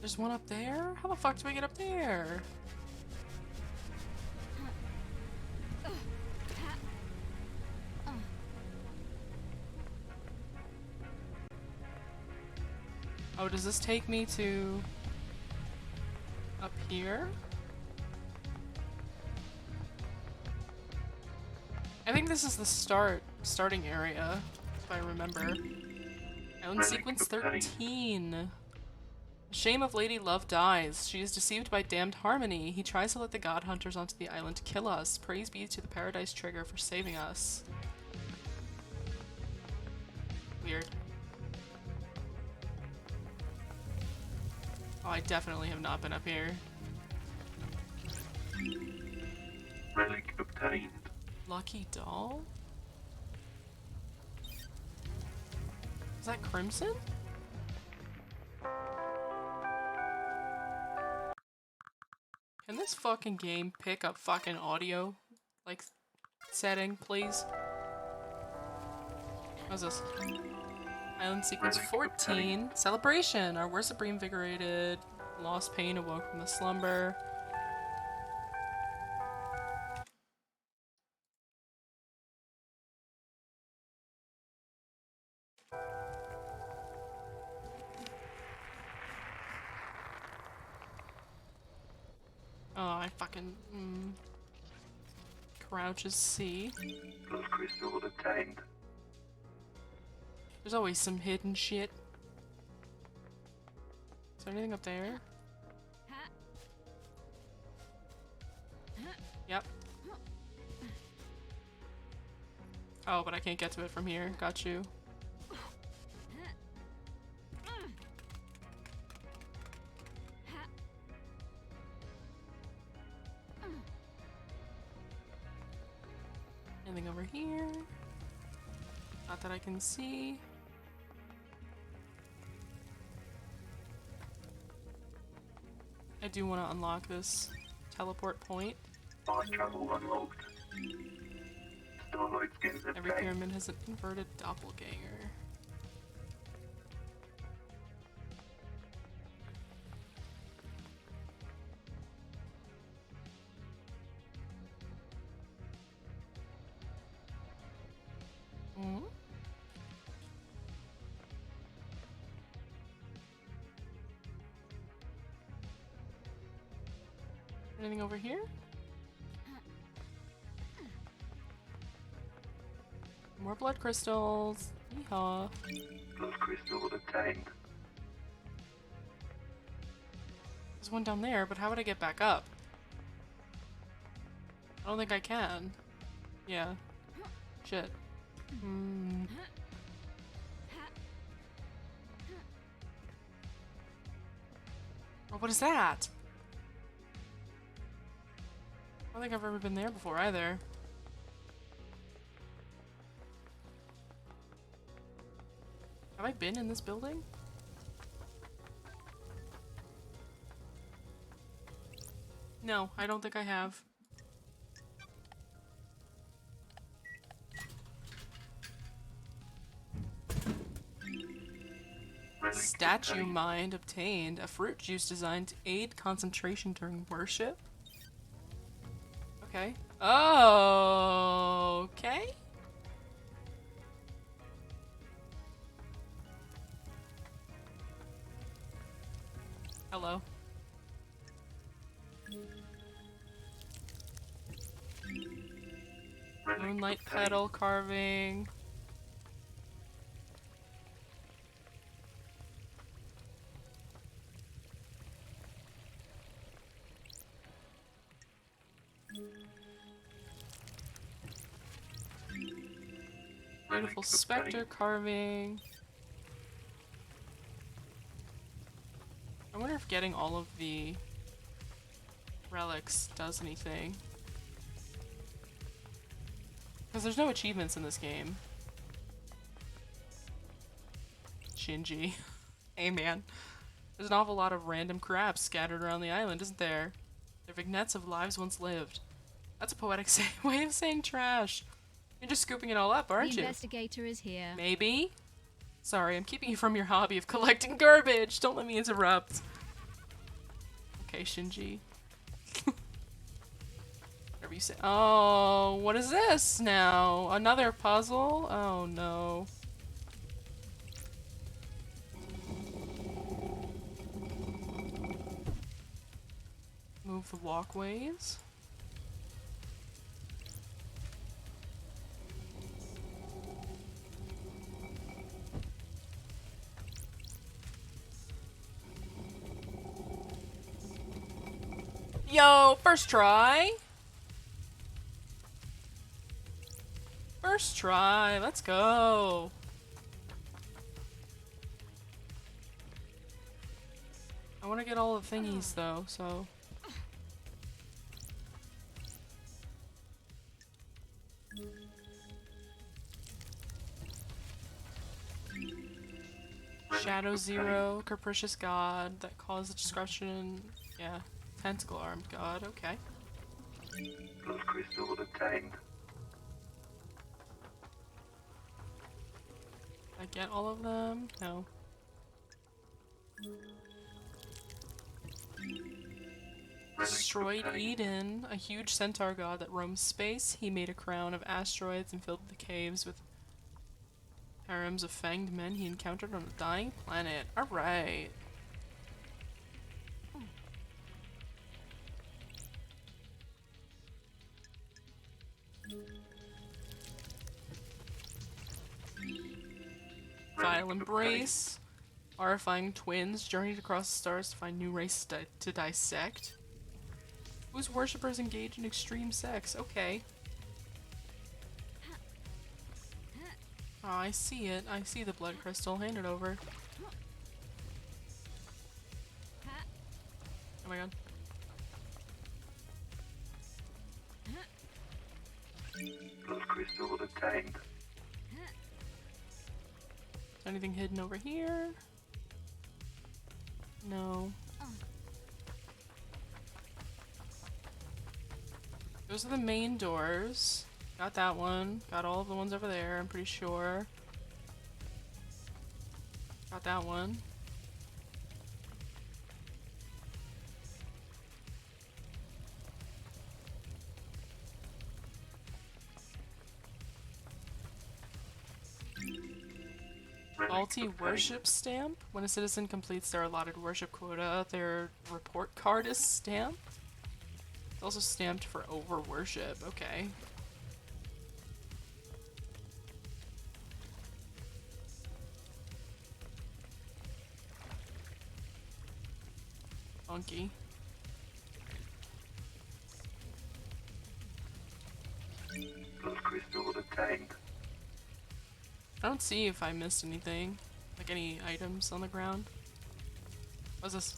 There's one up there? How the fuck do I get up there? Oh, does this take me to up here? I think this is the starting area, if I remember. Island sequence 13. Shame of Lady Love dies. She is deceived by damned Harmony. He tries to let the god hunters onto the island to kill us. Praise be to the Paradise Trigger for saving us. Weird. Oh, I definitely have not been up here. Relic obtained. Lucky doll? Is that Crimson? Can this fucking game pick up fucking audio, like, setting, please? What's this? Island sequence 14. Celebration! Our worship reinvigorated. Lost pain awoke from the slumber. Oh, I fucking crouches C. Plus crystal obtained. There's always some hidden shit. Is there anything up there? Yep. Oh, but I can't get to it from here. Got you. Anything over here? Not that I can see. I do want to unlock this teleport point. Mind travel unlocked. Starlight skins Every obtained. pyramid has an inverted doppelganger. Hmm? Anything over here? More blood crystals. Yeehaw. Plus crystal obtained. There's one down there, but how would I get back up? I don't think I can. Yeah. Shit. Hmm. Oh, what is that? I don't think I've ever been there before either. Have I been in this building? No, I don't think I have. Relic Statue obtained. mind obtained. A fruit juice designed to aid concentration during worship. Okay. Oh, okay. Hello. Relic Moonlight obtained. petal carving. Beautiful specter carving. I wonder if getting all of the relics does anything. Because there's no achievements in this game. Shinji. Hey man. There's an awful lot of random crabs scattered around the island, isn't there? They're vignettes of lives once lived. That's a poetic way of saying trash. You're just scooping it all up, aren't The you? investigator is here. Maybe? Sorry, I'm keeping you from your hobby of collecting garbage. Don't let me interrupt. Okay, Shinji. Whatever you say. Oh, what is this now? Another puzzle? Oh no. Move the walkways. Yo, first try. First try, let's go. I want to get all the thingies though, so. Shadow Zero, Capricious God that caused destruction. Yeah, Tentacle Armed God, okay. Plus crystal obtained. Did I get all of them? No. Destroyed Eden, a huge centaur god that roams space. He made a crown of asteroids and filled the caves with harems of fanged men he encountered on a dying planet. Alright. Vile embrace. Horrifying twins journeyed across the stars to find new races to dissect. Whose worshippers engage in extreme sex? Okay. Oh, I see it. I see the blood crystal. Hand it over. Oh my god. Blood crystal obtained. Is anything hidden over here? No. Those are the main doors. Got that one. Got all of the ones over there, I'm pretty sure. Got that one. Faulty worship stamp. When a citizen completes their allotted worship quota, their report card is stamped. It's also stamped for over worship. Okay. Funky. Blood crystal obtained. I don't see if I missed anything. Like any items on the ground. What's this?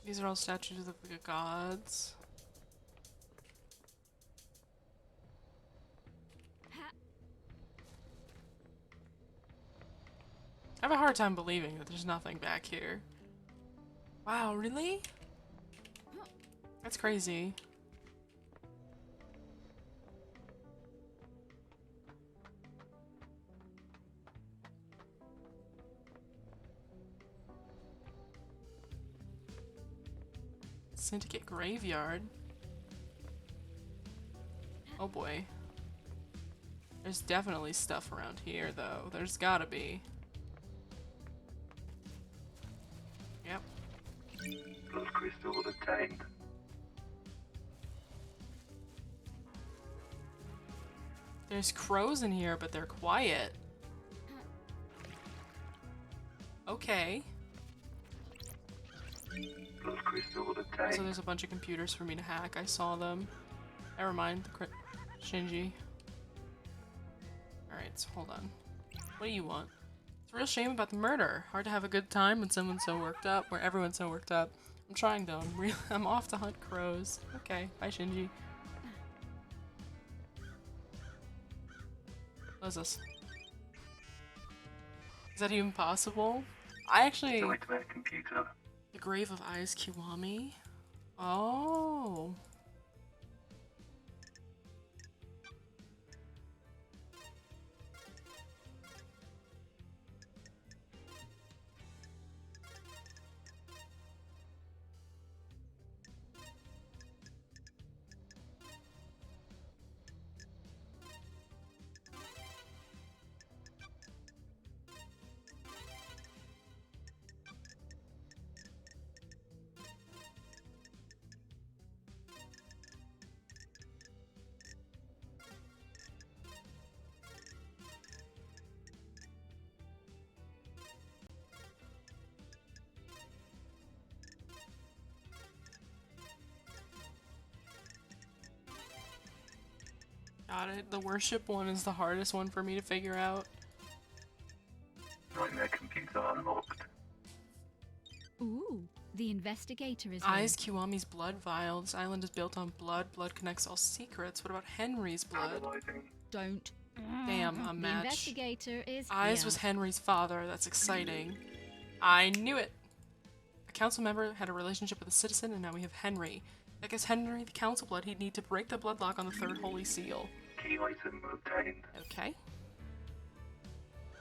These are all statues of the gods. I have a hard time believing that there's nothing back here. Wow, really? That's crazy. Syndicate graveyard. Oh boy. There's definitely stuff around here, though. There's gotta be. Yep. Blood crystal obtained. There's crows in here, but they're quiet. Okay. Blood crystal So obtained. there's a bunch of computers for me to hack. I saw them. Never mind. Shinji. Alright, so hold on. What do you want? It's a real shame about the murder. Hard to have a good time when someone's so worked up, where everyone's so worked up. I'm trying though. I'm off to hunt crows. Okay, bye Shinji. What is this? Is that even possible? I actually... Nightmare computer. The Grave of Eyes Kiwami? Oh. Got it. The worship one is the hardest one for me to figure out. Nightmare computer unlocked. Ooh, the investigator is Eyes Kiwami's blood vial. This island is built on blood. Blood connects all secrets. What about Henry's blood? Analyzing. Don't. Damn, a The match. investigator is Eyes here. was Henry's father. That's exciting. I knew it. A council member had a relationship with a citizen, and now we have Henry. I guess Henry, the council blood, he'd need to break the bloodlock on the third holy seal. Key item obtained. Okay.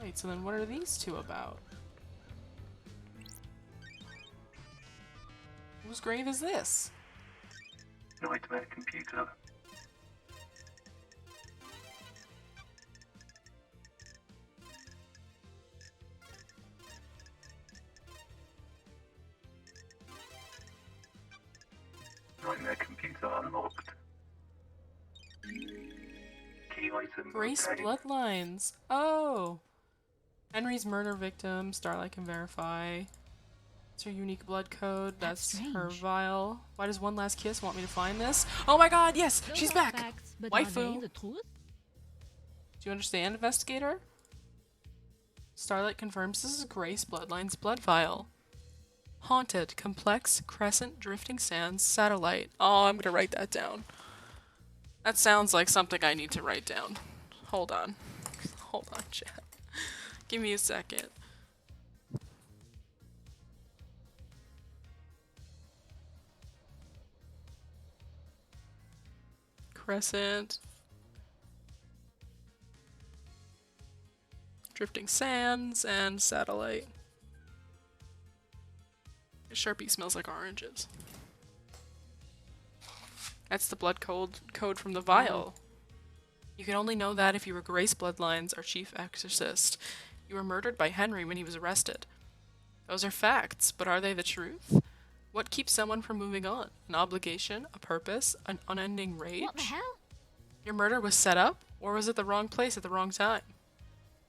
Wait, so then what are these two about? Whose grave is this? Nightmare computer. Nightmare computer unlocked. Key item Grace obtained. bloodlines. Oh. Henry's murder victim. Starlight can verify. It's her unique blood code. That's That's her strange. vial. Why does One Last Kiss want me to find this? Oh my god, yes! Those She's are back! facts, but are they Waifu! the truth? Do you understand, investigator? Starlight confirms this is Grace Bloodline's blood vial. Haunted, complex, crescent, drifting sands, satellite. Oh, I'm gonna write that down. That sounds like something I need to write down. Hold on. Hold on, chat. Give me a second. Crescent. Drifting sands and satellite. Sharpie smells like oranges. That's the blood code from the vial. You can only know that if you were Grace Bloodlines, our chief exorcist. You were murdered by Henry when he was arrested. Those are facts, but are they the truth? What keeps someone from moving on? An obligation, a purpose, an unending rage? What the hell? Your murder was set up, or was it the wrong place at the wrong time?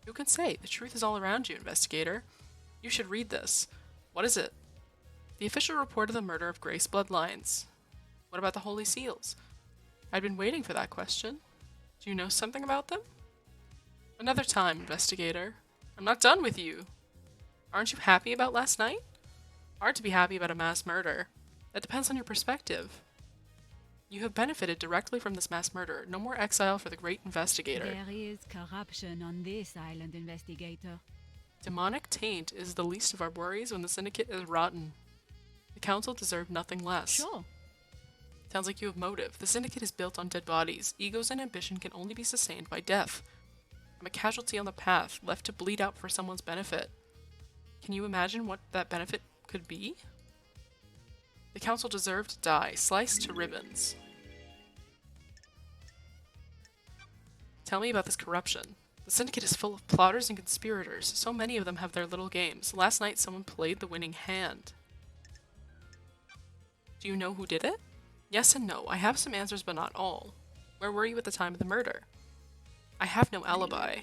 Who can say? The truth is all around you, investigator. You should read this. What is it? The official report of the murder of Grace Bloodlines. What about the Holy Seals? I'd been waiting for that question. Do you know something about them? Another time, investigator. I'm not done with you. Aren't you happy about last night? Hard to be happy about a mass murder. That depends on your perspective. You have benefited directly from this mass murder. No more exile for the great investigator. There is corruption on this island, investigator. Demonic taint is the least of our worries when the syndicate is rotten. The council deserved nothing less. Sure. Sounds like you have motive. The syndicate is built on dead bodies. Egos and ambition can only be sustained by death. I'm a casualty on the path, left to bleed out for someone's benefit. Can you imagine what that benefit could be? The council deserved to die, sliced to ribbons. Tell me about this corruption. The syndicate is full of plotters and conspirators. So many of them have their little games. Last night someone played the winning hand. Do you know who did it? Yes and no. I have some answers, but not all. Where were you at the time of the murder? I have no alibi.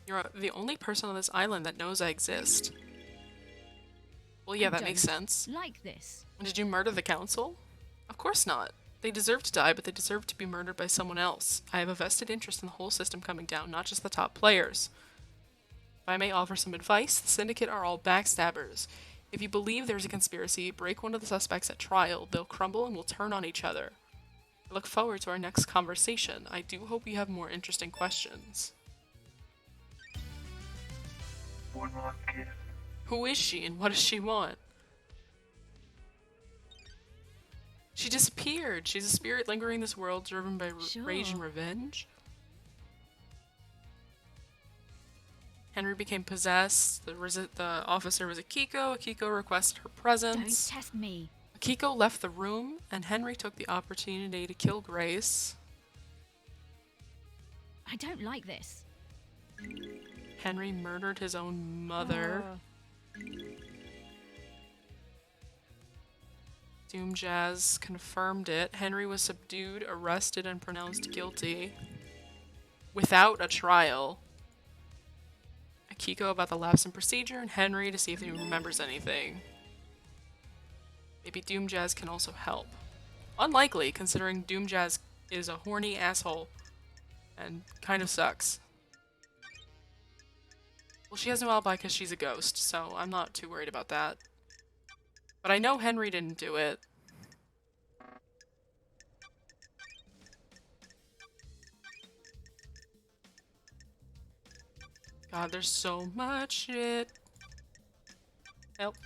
You're the only person on this island that knows I exist. Well, yeah, that makes sense. Like this. Did you murder the council? Of course not. They deserve to die, but they deserve to be murdered by someone else. I have a vested interest in the whole system coming down, not just the top players. If I may offer some advice, the syndicate are all backstabbers. If you believe there's a conspiracy, break one of the suspects at trial. They'll crumble and will turn on each other. I look forward to our next conversation. I do hope you have more interesting questions. One last kiss. Who is she and what does she want? She disappeared. She's a spirit lingering in this world, driven by rage and Sure. revenge. Henry became possessed. The officer was Akiko. Akiko requested her Don't presence. test me. Akiko left the room, and Henry took the opportunity to kill Grace. I don't like this. Henry murdered his own mother. Doom Jazz confirmed it. Henry was subdued, arrested, and pronounced guilty without a trial. Akiko about the lapse in procedure, and Henry to see if he remembers anything. Maybe Doom Jazz can also help. Unlikely, considering Doom Jazz is a horny asshole and kind of sucks. Well, she has no alibi because she's a ghost, so I'm not too worried about that. But I know Henry didn't do it. God, there's so much shit. Help.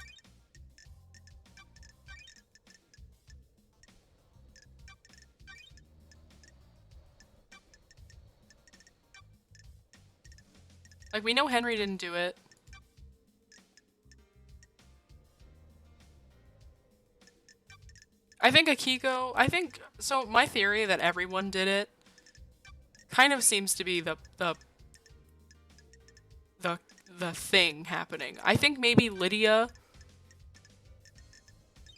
Like, we know Henry didn't do it. I think so my theory that everyone did it kind of seems to be the thing happening. I think maybe Lydia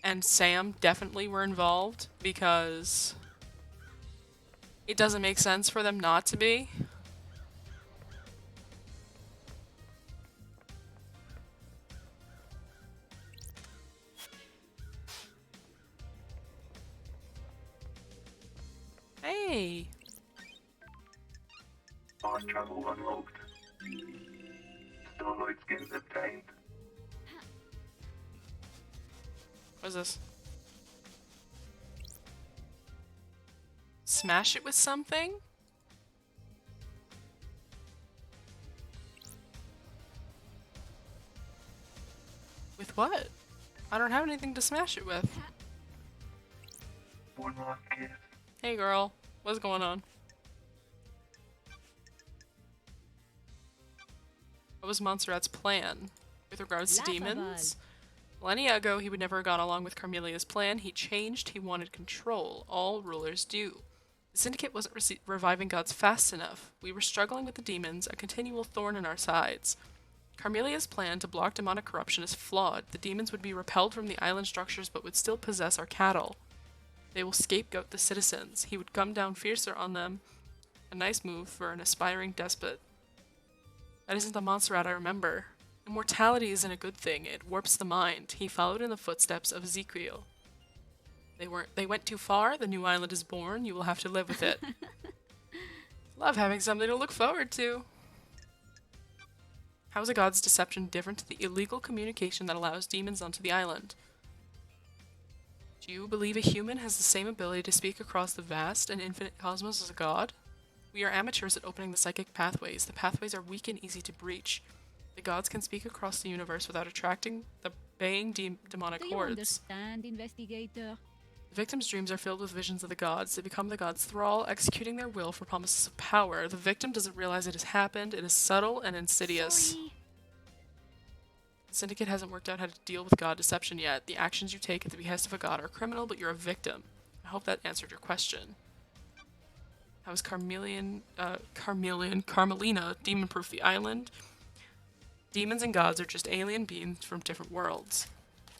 and Sam definitely were involved because it doesn't make sense for them not to be. Hey! Fast travel unlocked. Starlight skins obtained. What is this? Smash it with something? With what? I don't have anything to smash it with. One last gift. Hey girl, what's going on? What was Montserrat's plan with regards to demons? Millennia ago, he would never have gone along with Carmelia's plan. He changed. He wanted control. All rulers do. The Syndicate wasn't reviving gods fast enough. We were struggling with the demons, a continual thorn in our sides. Carmelia's plan to block demonic corruption is flawed. The demons would be repelled from the island structures but would still possess our cattle. They will scapegoat the citizens. He would come down fiercer on them. A nice move for an aspiring despot. That isn't the Montserrat I remember. Immortality isn't a good thing. It warps the mind. He followed in the footsteps of Ezekiel. They went too far. The new island is born. You will have to live with it. Love having something to look forward to. How is a god's deception different to the illegal communication that allows demons onto the island? Do you believe a human has the same ability to speak across the vast and infinite cosmos as a god? We are amateurs at opening the psychic pathways. The pathways are weak and easy to breach. The gods can speak across the universe without attracting the baying demonic Do you hordes. understand, investigator? The victim's dreams are filled with visions of the gods. They become the god's thrall, executing their will for promises of power. The victim doesn't realize it has happened. It is subtle and insidious. Sorry. The Syndicate hasn't worked out how to deal with god deception yet. The actions you take at the behest of a god are criminal, but you're a victim. I hope that answered your question. How is Carmelina demon-proof the island? Demons and gods are just alien beings from different worlds.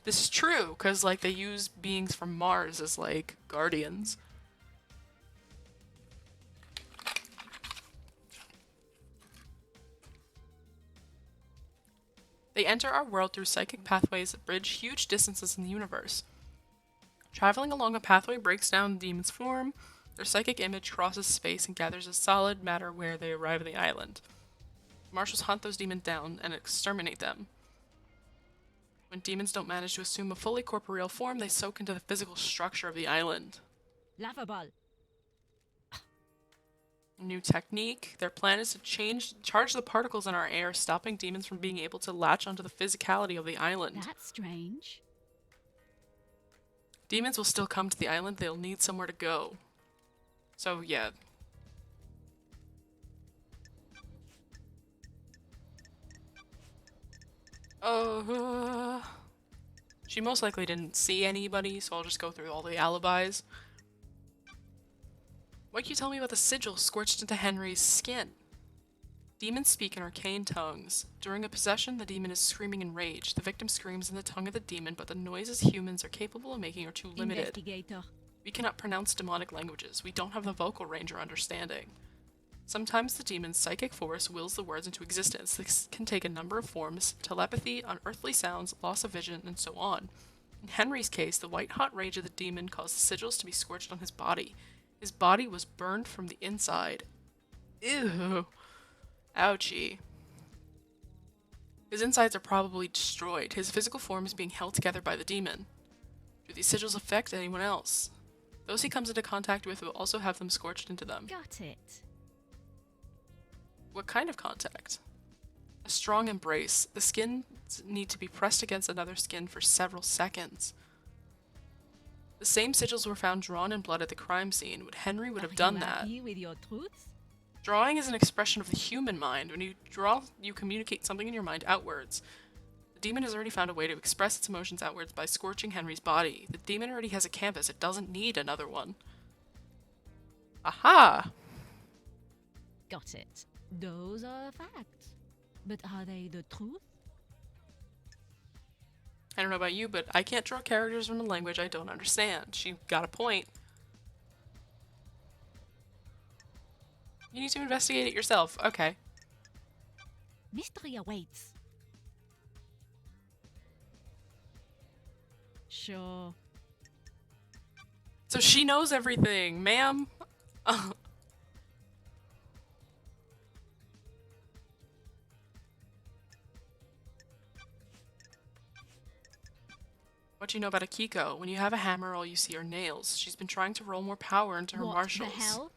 This is true, because, like, they use beings from Mars as, like, guardians. They enter our world through psychic pathways that bridge huge distances in the universe. Traveling along a pathway breaks down the demon's form. Their psychic image crosses space and gathers as solid matter where they arrive at the island. Marshals hunt those demons down and exterminate them. When demons don't manage to assume a fully corporeal form, they soak into the physical structure of the island. Laughable. New technique. Their plan is to charge the particles in our air, stopping demons from being able to latch onto the physicality of the island. That's strange. Demons will still come to the island. They'll need somewhere to go. So, yeah. She most likely didn't see anybody, so I'll just go through all the alibis. What can you tell me about the sigil scorched into Henry's skin? Demons speak in arcane tongues. During a possession, the demon is screaming in rage. The victim screams in the tongue of the demon, but the noises humans are capable of making are too limited. Investigator. We cannot pronounce demonic languages. We don't have the vocal range or understanding. Sometimes the demon's psychic force wills the words into existence. This can take a number of forms: telepathy, unearthly sounds, loss of vision, and so on. In Henry's case, the white-hot rage of the demon caused the sigils to be scorched on his body. His body was burned from the inside. Ew. Ouchie. His insides are probably destroyed. His physical form is being held together by the demon. Do these sigils affect anyone else? Those he comes into contact with will also have them scorched into them. Got it. What kind of contact? A strong embrace. The skins need to be pressed against another skin for several seconds. The same sigils were found drawn in blood at the crime scene. Henry would have done that. Are you happy with your truths? Drawing is an expression of the human mind. When you draw, you communicate something in your mind outwards. The demon has already found a way to express its emotions outwards by scorching Henry's body. The demon already has a canvas. It doesn't need another one. Aha! Got it. Those are facts. But are they the truth? I don't know about you, but I can't draw characters from a language I don't understand. She got a point. You need to investigate it yourself. Okay. Mystery awaits. Sure. So she knows everything, ma'am. What do you know about Akiko? When you have a hammer, all you see are nails. She's been trying to roll more power into her What marshals. the hell?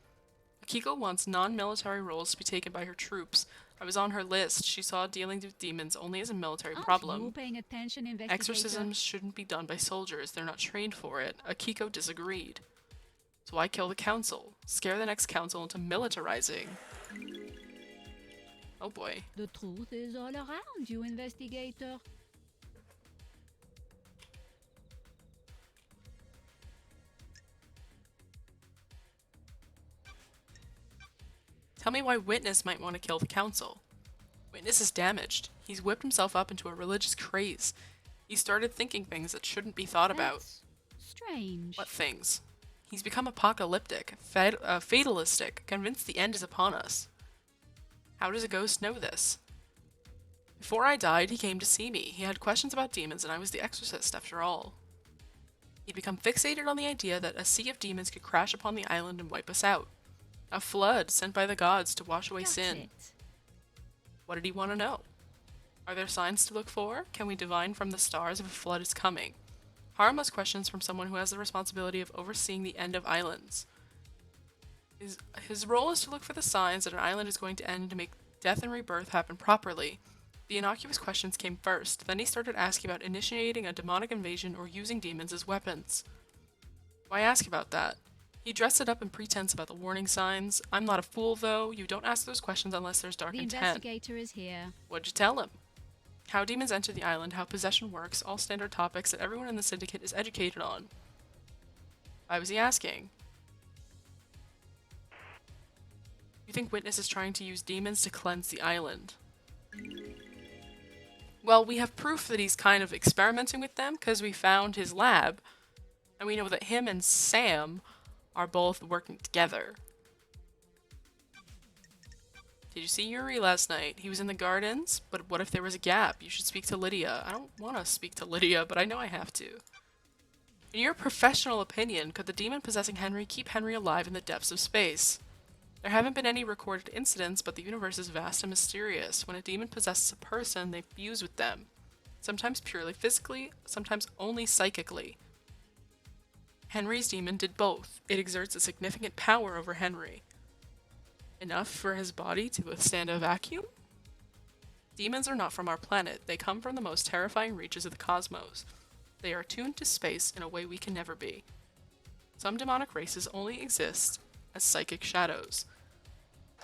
Akiko wants non-military roles to be taken by her troops. I was on her list. She saw dealing with demons only as a military Aren't problem. you paying attention, investigator? Exorcisms shouldn't be done by soldiers. They're not trained for it. Akiko disagreed. So why kill the council? Scare the next council into militarizing. Oh boy. The truth is all around you, investigator. Tell me why Witness might want to kill the council. Witness is damaged. He's whipped himself up into a religious craze. He started thinking things that shouldn't be thought about. That's strange. What things? He's become apocalyptic, fatalistic, convinced the end is upon us. How does a ghost know this? Before I died, he came to see me. He had questions about demons, and I was the exorcist after all. He'd become fixated on the idea that a sea of demons could crash upon the island and wipe us out. A flood sent by the gods to wash away Got sin. it. What did he want to know? Are there signs to look for? Can we divine from the stars if a flood is coming? Harmless questions from someone who has the responsibility of overseeing the end of islands. His role is to look for the signs that an island is going to end to make death and rebirth happen properly. The innocuous questions came first, then he started asking about initiating a demonic invasion or using demons as weapons. Why ask about that? He dressed it up in pretense about the warning signs. I'm not a fool, though. You don't ask those questions unless there's dark The intent. investigator is here. What'd you tell him? How demons enter the island, how possession works, all standard topics that everyone in the syndicate is educated on. Why was he asking? You think Witness is trying to use demons to cleanse the island? Well, we have proof that he's kind of experimenting with them because we found his lab, and we know that him and Sam are both working together. Did you see Yuri last night? He was in the gardens, but what if there was a gap? You should speak to Lydia. I don't want to speak to Lydia, but I know I have to. In your professional opinion, could the demon possessing Henry keep Henry alive in the depths of space? There haven't been any recorded incidents, but the universe is vast and mysterious. When a demon possesses a person, they fuse with them. Sometimes purely physically, sometimes only psychically. Henry's demon did both. It exerts a significant power over Henry. Enough for his body to withstand a vacuum? Demons are not from our planet. They come from the most terrifying reaches of the cosmos. They are tuned to space in a way we can never be. Some demonic races only exist as psychic shadows.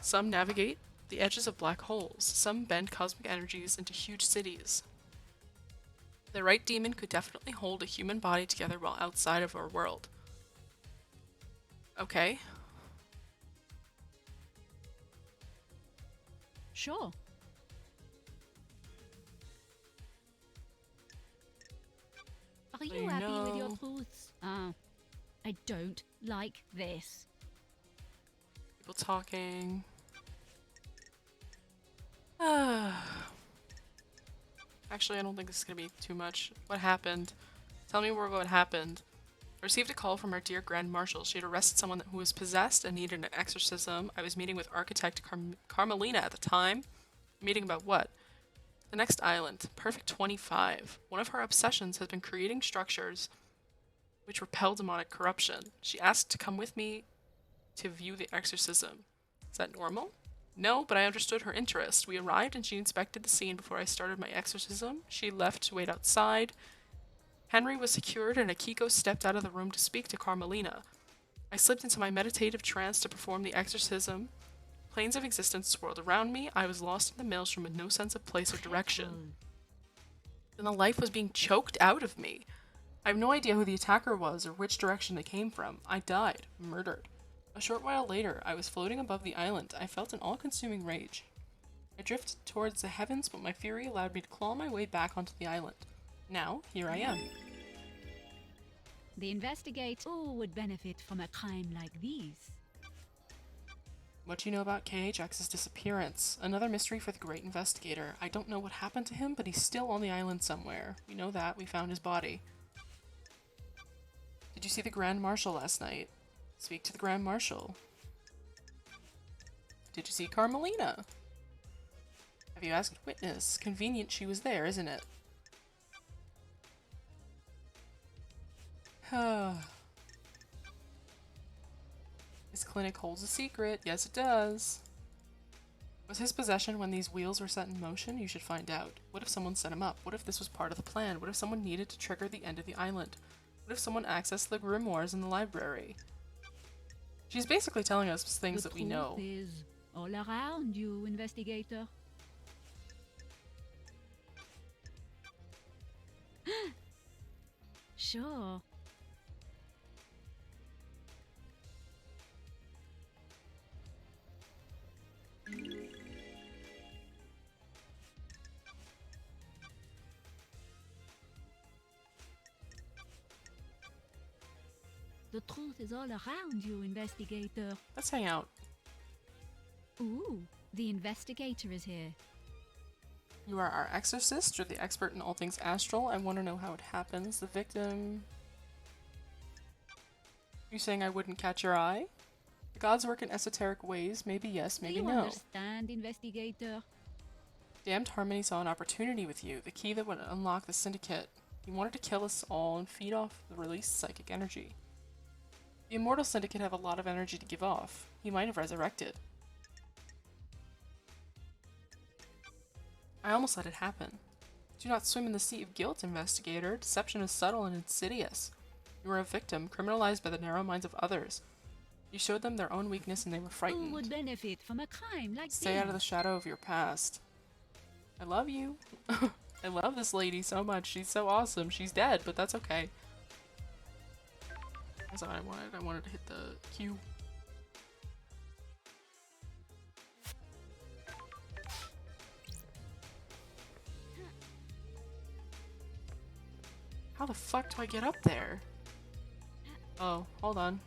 Some navigate the edges of black holes. Some bend cosmic energies into huge cities. The right demon could definitely hold a human body together while outside of our world. Okay. Sure. Are you happy with your know. truths? I don't like this. People talking. Actually, I don't think this is going to be too much. What happened? Tell me more about what happened. I received a call from our dear Grand Marshal. She had arrested someone who was possessed and needed an exorcism. I was meeting with architect Carmelina at the time. Meeting about what? The next island. Perfect 25. One of her obsessions has been creating structures which repel demonic corruption. She asked to come with me to view the exorcism. Is that normal? No, but I understood her interest. We arrived and she inspected the scene before I started my exorcism. She left to wait outside. Henry was secured and Akiko stepped out of the room to speak to Carmelina. I slipped into my meditative trance to perform the exorcism. Planes of existence swirled around me. I was lost in the maelstrom with no sense of place or direction. Then the life was being choked out of me. I have no idea who the attacker was or which direction they came from. I died. Murdered. A short while later, I was floating above the island. I felt an all-consuming rage. I drifted towards the heavens, but my fury allowed me to claw my way back onto the island. Now, here I am. The investigator would benefit from a crime like these. What do you know about KHX's disappearance? Another mystery for the great investigator. I don't know what happened to him, but he's still on the island somewhere. We know that. We found his body. Did you see the Grand Marshal last night? Speak to the Grand Marshal. Did you see Carmelina? Have you asked witness? Convenient she was there, isn't it? His clinic holds a secret. Yes, it does. Was his possession when these wheels were set in motion? You should find out. What if someone set him up? What if this was part of the plan? What if someone needed to trigger the end of the island? What if someone accessed the grimoires in the library? She's basically telling us things that we know. The truth is all around you, investigator. Sure. The truth is all around you, investigator. Let's hang out. Ooh, the investigator is here. You are our exorcist. You're the expert in all things astral. I want to know how it happens. The victim... You saying I wouldn't catch your eye? The gods work in esoteric ways. Maybe yes, maybe Do you no. understand, investigator? Damned Harmony saw an opportunity with you. The key that would unlock the syndicate. He wanted to kill us all and feed off the released psychic energy. The Immortal Syndicate have a lot of energy to give off. He might have resurrected. I almost let it happen. Do not swim in the sea of guilt, investigator. Deception is subtle and insidious. You were a victim, criminalized by the narrow minds of others. You showed them their own weakness and they were frightened. Who would benefit from a crime like Stay this? out of the shadow of your past. I love you. I love this lady so much. She's so awesome. She's dead, but that's okay. That's what I wanted. I wanted to hit the Q. How the fuck do I get up there? Oh, hold on.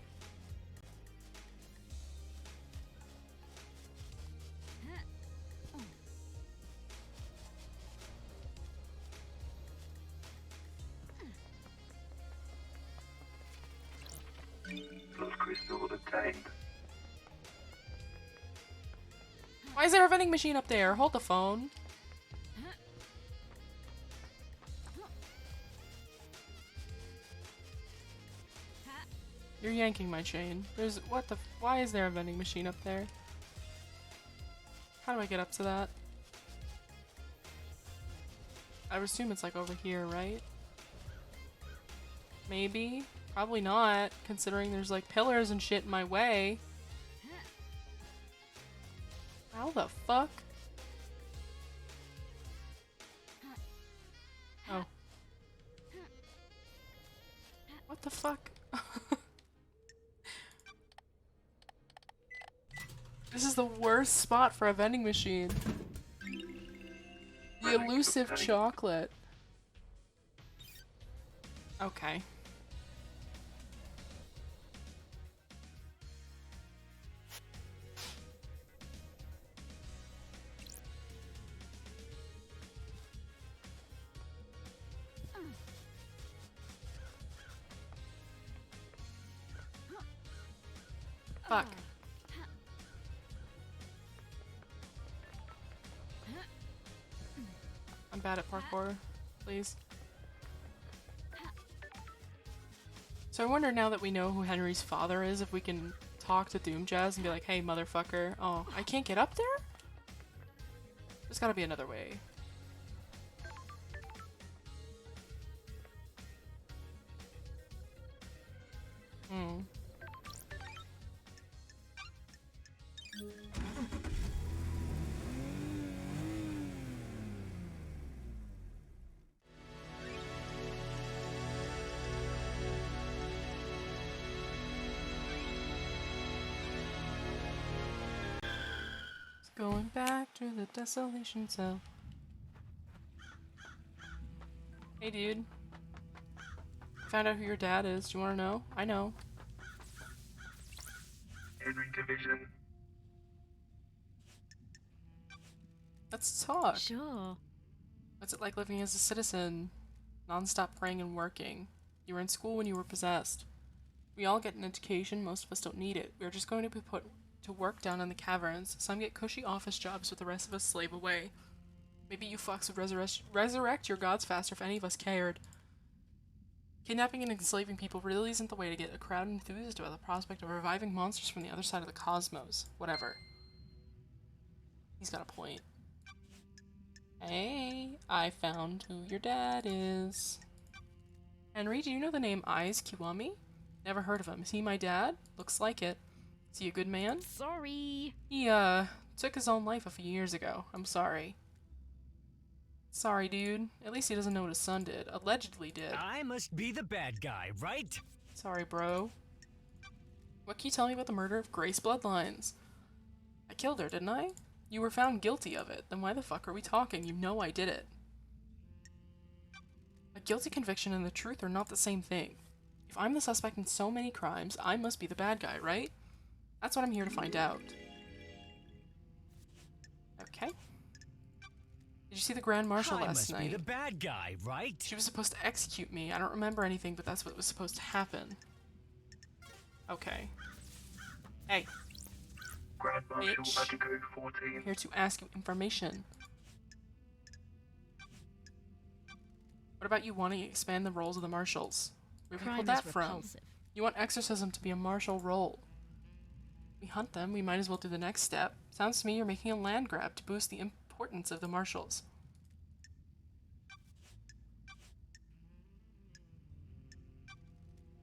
Plus crystal obtained. Why is there a vending machine up there? Hold the phone. You're yanking my chain. There's what the why is there a vending machine up there? How do I get up to that? I would assume it's like over here, right? Maybe. Probably not, considering there's like pillars and shit in my way. How the fuck? Oh. What the fuck? This is the worst spot for a vending machine. The elusive chocolate. Okay. Fuck. I'm bad at parkour, please. So I wonder now that we know who Henry's father is, if we can talk to Doom Jazz and be like, hey, motherfucker. Oh, I can't get up there? There's gotta be another way. Going back to the desolation cell. Hey, dude. Found out who your dad is. Do you want to know? I know. Henry Division. Let's talk. Sure. What's it like living as a citizen? Non-stop praying and working. You were in school when you were possessed. We all get an education, most of us don't need it. We're just going to be put to work down in the caverns. Some get cushy office jobs, but the rest of us slave away. Maybe you fucks would resurrect your gods faster if any of us cared. Kidnapping and enslaving people really isn't the way to get a crowd enthused about the prospect of reviving monsters from the other side of the cosmos. Whatever. He's got a point. Hey, I found who your dad is. Henry, do you know the name Eyes Kiwami? Never heard of him. Is he my dad? Looks like it. Is he a good man? Sorry. He, took his own life a few years ago. I'm sorry. Sorry, dude. At least he doesn't know what his son did. Allegedly did. I must be the bad guy, right? Sorry, bro. What can you tell me about the murder of Grace Bloodlines? I killed her, didn't I? You were found guilty of it. Then why the fuck are we talking? You know I did it. A guilty conviction and the truth are not the same thing. If I'm the suspect in so many crimes, I must be the bad guy, right? That's what I'm here to find out. Okay. Did you see the Grand Marshal I last must be night? the bad guy, right? She was supposed to execute me. I don't remember anything, but that's what was supposed to happen. Okay. Hey, Grand Marshal Bitch. Magico I'm 14. here to ask you information. What about you wanting to expand the roles of the marshals? Where have you Crime pulled that is from? repulsive. You want exorcism to be a martial role. We hunt them, we might as well do the next step. Sounds to me you're making a land grab to boost the importance of the marshals.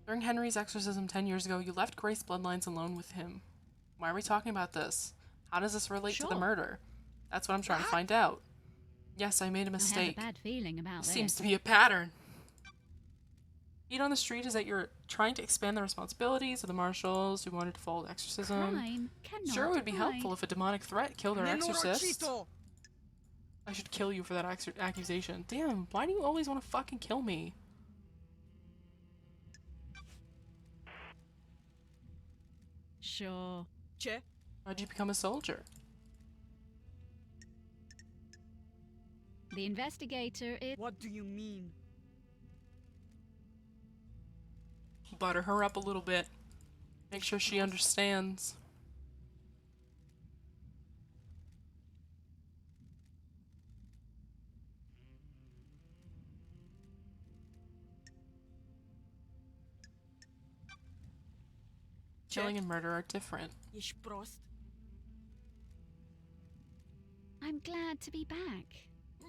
During Henry's exorcism 10 years ago, you left Grace Bloodlines alone with him. Why are we talking about this? How does this relate to the Sure. murder? That's what I'm trying to find out. Yes, I made a I have mistake. a bad feeling about this. Seems to be a pattern. Heat on the street is that you're trying to expand the responsibilities of the marshals who wanted to follow exorcism. Crime cannot Sure, it would be hide. helpful if a demonic threat killed our exorcist. Nenorachito! I should kill you for that accusation. Damn, why do you always want to fucking kill me? Sure. Che? Why'd you become a soldier? The investigator is... What do you mean? Butter her up a little bit. Make sure she understands. Killing and murder are different. Ich prost. I'm glad to be back.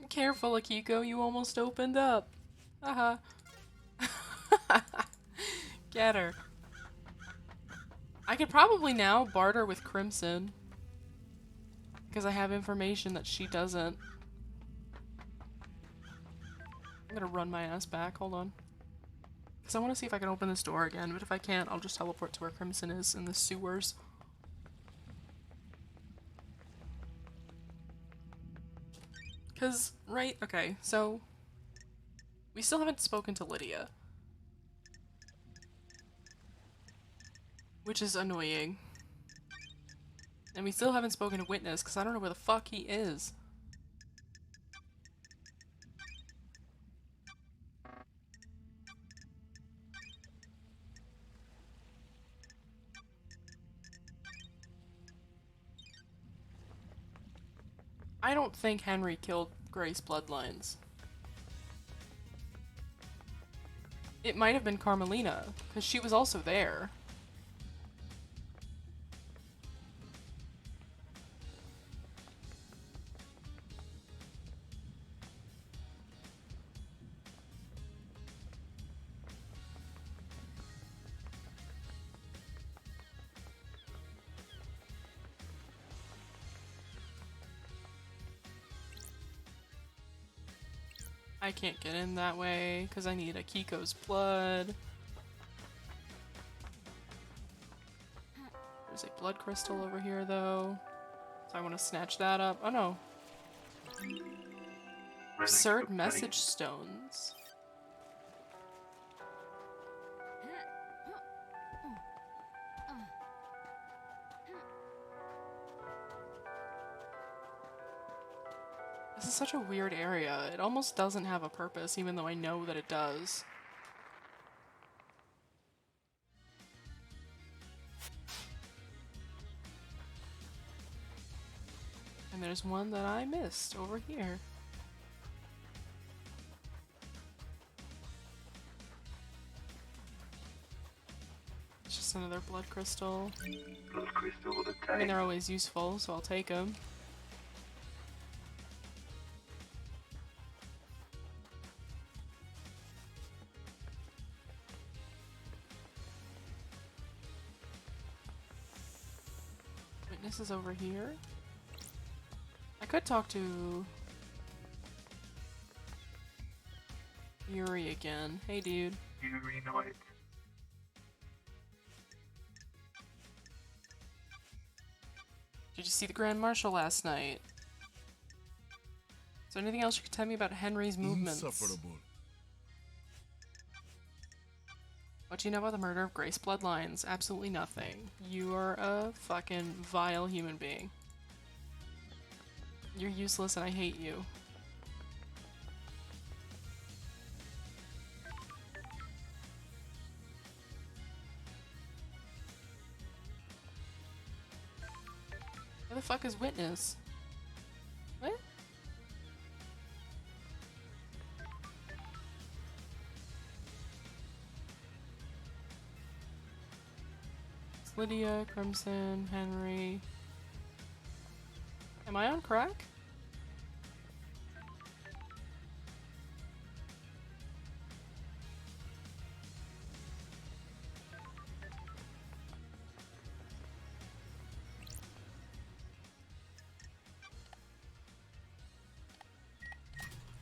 Careful, Akiko, you almost opened up. Haha. Get her. I could probably now barter with Crimson. Because I have information that she doesn't. I'm gonna run my ass back, hold on. Because I want to see if I can open this door again, but if I can't, I'll just teleport to where Crimson is in the sewers. Because, right, okay, so we still haven't spoken to Lydia. Which is annoying. And we still haven't spoken to Witness, because I don't know where the fuck he is. I don't think Henry killed Grace Bloodlines. It might have been Carmelina, because she was also there. I can't get in that way because I need Akiko's blood. There's a blood crystal over here though. So I want to snatch that up. Oh no. Absurd message stones. This is such a weird area. It almost doesn't have a purpose, even though I know that it does. And there's one that I missed over here. It's just another blood crystal. Blood crystal I mean, obtained. they're always useful, so I'll take them. Witness is over here. I could talk to Yuri again. Hey, dude. You reunite. Did you see the Grand Marshal last night? Is there anything else you could tell me about Henry's movements? Insufferable. What do you know about the murder of Grace Bloodlines? Absolutely nothing. You are a fucking vile human being. You're useless and I hate you. Where the fuck is Witness? What? It's Lydia, Crimson, Henry. Am I on crack?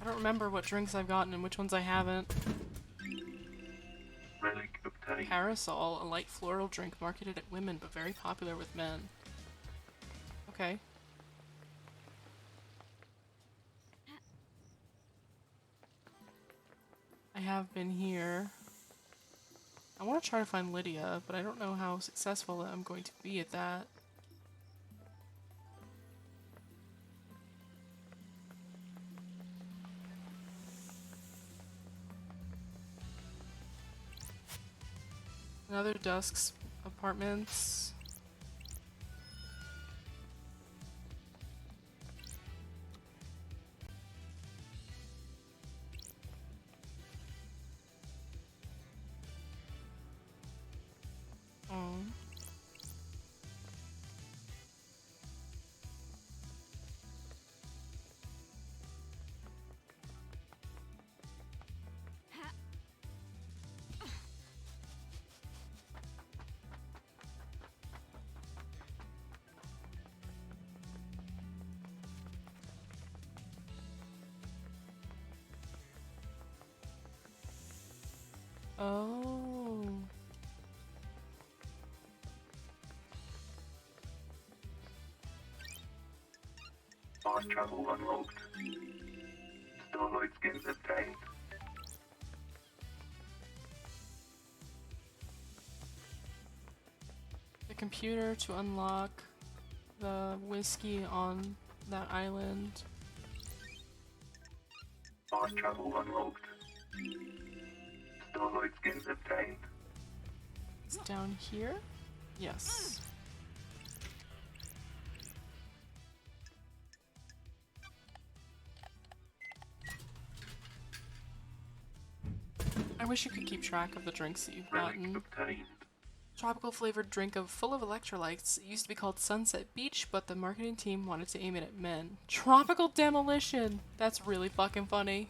I don't remember what drinks I've gotten and which ones I haven't. Relic obtained. Parasol, a light floral drink marketed at women but very popular with men. Okay. I have been here. I want to try to find Lydia, but I don't know how successful I'm going to be at that. Another Dusk's apartments. Oh. Oh. Fast travel unlocked. Starlight skins obtained. The computer to unlock the whiskey on that island. Fast travel unlocked. Starlight skins obtained. It's down here? Yes. I wish you could keep track of the drinks that you've Relic gotten. obtained. Tropical flavored drink full of electrolytes. It used to be called Sunset Beach, but the marketing team wanted to aim it at men. Tropical demolition! That's really fucking funny.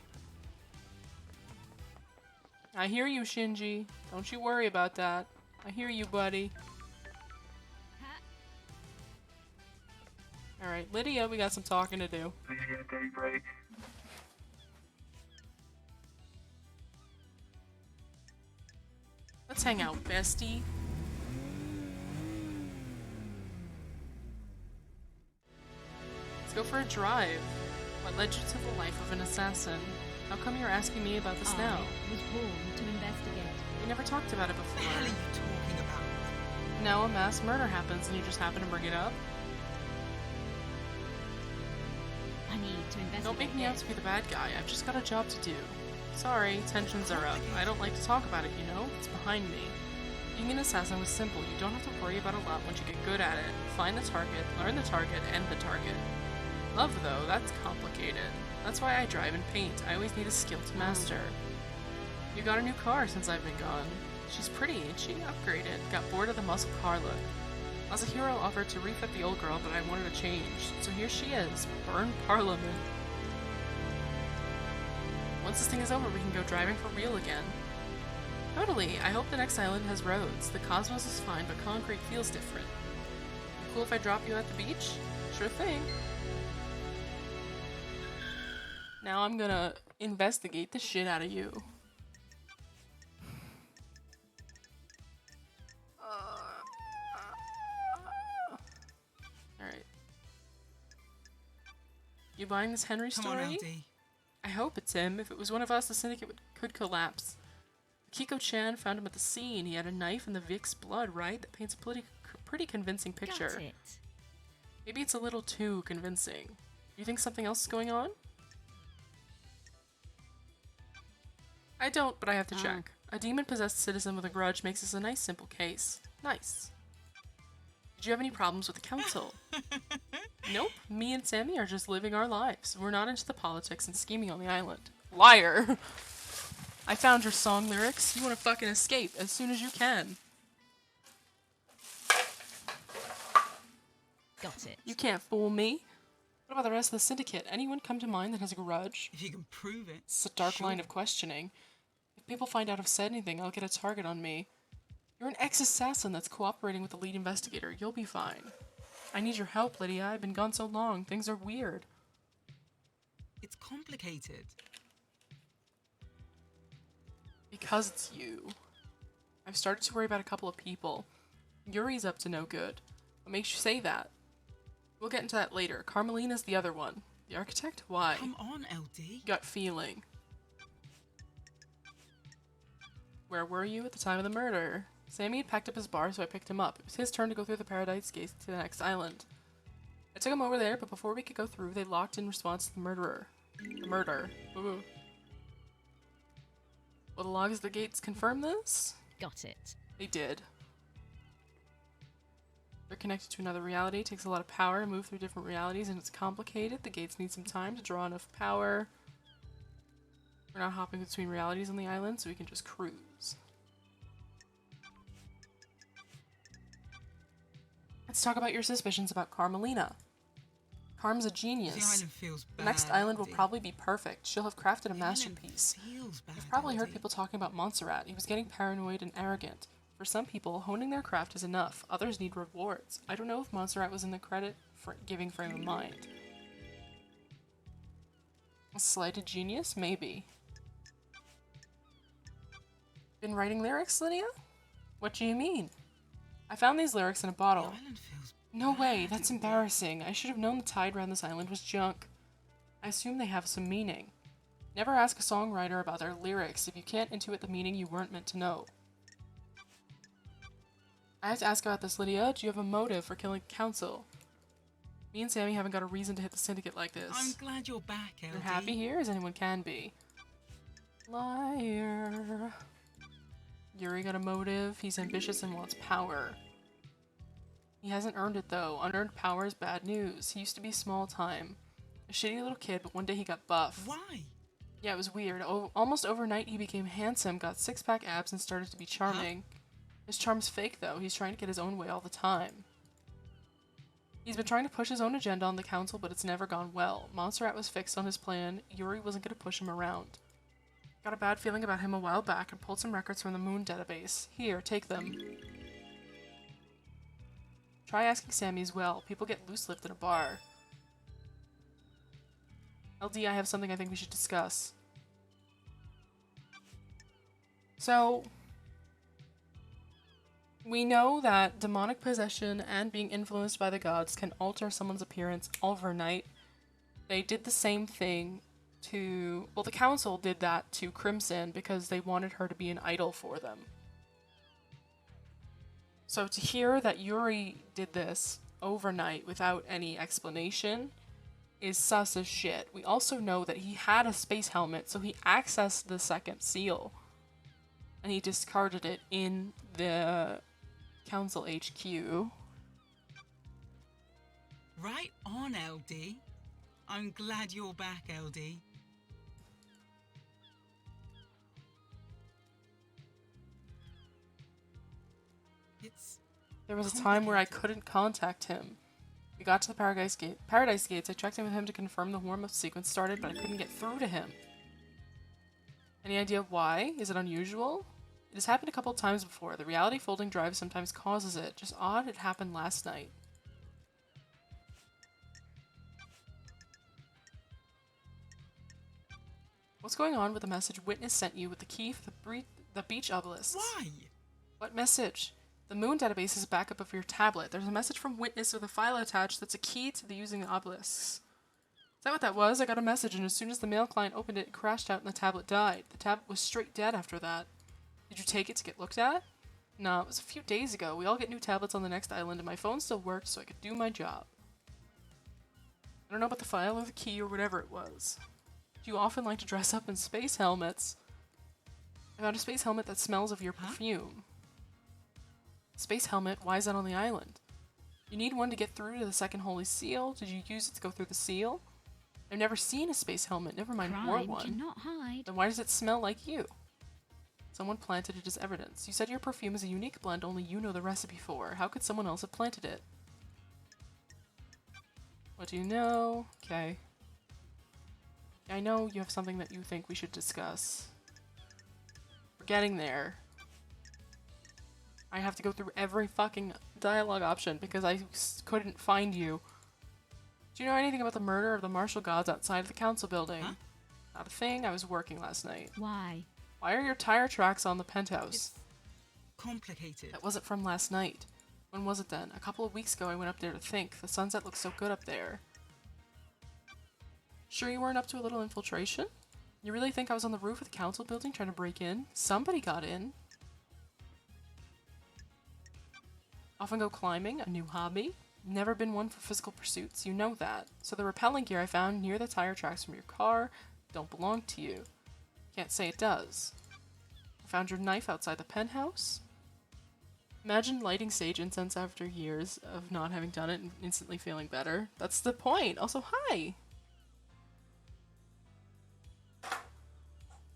I hear you, Shinji. Don't you worry about that. I hear you, buddy. Alright, Lydia, we got some talking to do. Lydia daybreak. Let's hang out, bestie. Let's go for a drive. What led you to the life of an assassin? How come you're asking me about this now? I was born to investigate. We never talked about it What the hell are before. you talking about? Now a mass murder happens and you just happen to bring it up? I need to investigate. Don't make me out this. to be the bad guy. I've just got a job to do. Sorry, tensions are up. I don't like to talk about it, you know? It's behind me. Being an assassin was simple. You don't have to worry about a lot once you get good at it. Find the target, learn the target, end the target. Love, though, that's complicated. That's why I drive and paint. I always need a skill to master. You got a new car since I've been gone. She's pretty, ain't she? Upgraded. Got bored of the muscle car look. As a hero offered to refit the old girl, but I wanted a change. So here she is. Burn Parliament. Once this thing is over, we can go driving for real again. Totally. I hope the next island has roads. The cosmos is fine, but concrete feels different. Cool if I drop you at the beach? Sure thing. Now I'm gonna investigate the shit out of you. Alright. You buying this Henry Come story? on, LD. I hope it's him. If it was one of us, the syndicate could collapse. Kiko-chan found him at the scene. He had a knife and the Vic's blood, right? That paints a pretty convincing picture. Got it. Maybe it's a little too convincing. You think something else is going on? I don't, but I have to check. A demon-possessed citizen with a grudge makes this a nice, simple case. Nice. Did you have any problems with the council? Nope. Me and Sammy are just living our lives. We're not into the politics and scheming on the island. Liar! I found your song lyrics. You want to fucking escape as soon as you can. Got it. You can't fool me. What about the rest of the syndicate? Anyone come to mind that has a grudge? If you can prove it. It's a dark sure. line of questioning. If people find out I've said anything, I'll get a target on me. You're an ex-assassin that's cooperating with the lead investigator. You'll be fine. I need your help, Lydia. I've been gone so long. Things are weird. It's complicated. Because it's you. I've started to worry about a couple of people. Yuri's up to no good. What makes you say that? We'll get into that later. Carmelina's the other one. The architect? Why? Come on, LD. Gut feeling. Where were you at the time of the murder? Sammy had packed up his bar, so I picked him up. It was his turn to go through the Paradise Gate to the next island. I took him over there, but before we could go through, they locked in response to the murderer. The murder. Ooh. Will the logs of the gates confirm this? Got it. They did. They're connected to another reality. It takes a lot of power to move through different realities, and it's complicated. The gates need some time to draw enough power. We're not hopping between realities on the island, so we can just cruise. Let's talk about your suspicions about Carmelina. Carm's a The genius. island feels bad. The next island will LD. probably be perfect. She'll have crafted a The island masterpiece. feels bad. You've probably heard LD. people talking about Montserrat. He was getting paranoid and arrogant. For some people, honing their craft is enough. Others need rewards. I don't know if Montserrat was in the credit for giving frame of mind. A slighted genius? Maybe. Been writing lyrics, Lydia? What do you mean? I found these lyrics in a The bottle. island feels No way, bad, that's LD. embarrassing. I should have known the tide around this island was junk. I assume they have some meaning. Never ask a songwriter about their lyrics. If you can't intuit the meaning, you weren't meant to know. I have to ask about this, Lydia. Do you have a motive for killing the council? Me and Sammy haven't got a reason to hit the syndicate like this. I'm glad you're back, LD. You're happy here, as anyone can be. Liar. Yuri got a motive. He's ambitious and wants power. He hasn't earned it, though. Unearned power is bad news. He used to be small time. A shitty little kid, but one day he got buff. Why? Yeah, it was weird. Almost overnight, he became handsome, got six-pack abs, and started to be charming. His charm's fake, though. He's trying to get his own way all the time. He's been trying to push his own agenda on the council, but it's never gone well. Montserrat was fixed on his plan. Yuri wasn't going to push him around. Got a bad feeling about him a while back and pulled some records from the Moon database. Here, take them. Try asking Sammy as well. People get loose-lipped in a bar. LD, I have something I think we should discuss. So, we know that demonic possession and being influenced by the gods can alter someone's appearance overnight. They did the same thing to... Well, the council did that to Crimson because they wanted her to be an idol for them. So to hear that Yuri did this overnight without any explanation is sus as shit. We also know that he had a space helmet, so he accessed the second seal. And he discarded it in the Council HQ. Right on, LD. I'm glad you're back, LD. It's There was a time where I couldn't contact him. We got to the Paradise Gates. I checked in with him to confirm the warm-up sequence started, but I couldn't get through to him. Any idea why? Is it unusual? It has happened a couple times before. The reality folding drive sometimes causes it. Just odd it happened last night. What's going on with the message Witness sent you with the key for the beach obelisks? why? What message? The Moon database is a backup of your tablet. There's a message from Witness with a file attached that's a key to the using the obelisks. Is that what that was? I got a message, and as soon as the mail client opened it, it crashed out and the tablet died. The tablet was straight dead after that. Did you take it to get looked at? No, it was a few days ago. We all get new tablets on the next island, and my phone still worked, so I could do my job. I don't know about the file or the key or whatever it was. Do you often like to dress up in space helmets? I found a space helmet that smells of your perfume. Space helmet? Why is that on the island? You need one to get through to the second holy seal. Did you use it to go through the seal? I've never seen a space helmet, never mind wore Crime one. cannot hide. Then why does it smell like you? Someone planted it as evidence. You said your perfume is a unique blend only you know the recipe for. How could someone else have planted it? What do you know? Okay. I know you have something that you think we should discuss. We're getting there. I have to go through every fucking dialogue option because I couldn't find you. Do you know anything about the murder of the martial gods outside of the council building? Huh? Not a thing. I was working last night. Why? Why are your tire tracks on the penthouse? It's complicated. That wasn't from last night. When was it then? A couple of weeks ago I went up there to think. The sunset looks so good up there. Sure you weren't up to a little infiltration? You really think I was on the roof of the council building trying to break in? Somebody got in. Often go climbing, a new hobby. Never been one for physical pursuits, you know that. So the rappelling gear I found near the tire tracks from your car don't belong to you. Can't say it does. I found your knife outside the penthouse. Imagine lighting sage incense after years of not having done it and instantly feeling better. That's the point. Also, hi!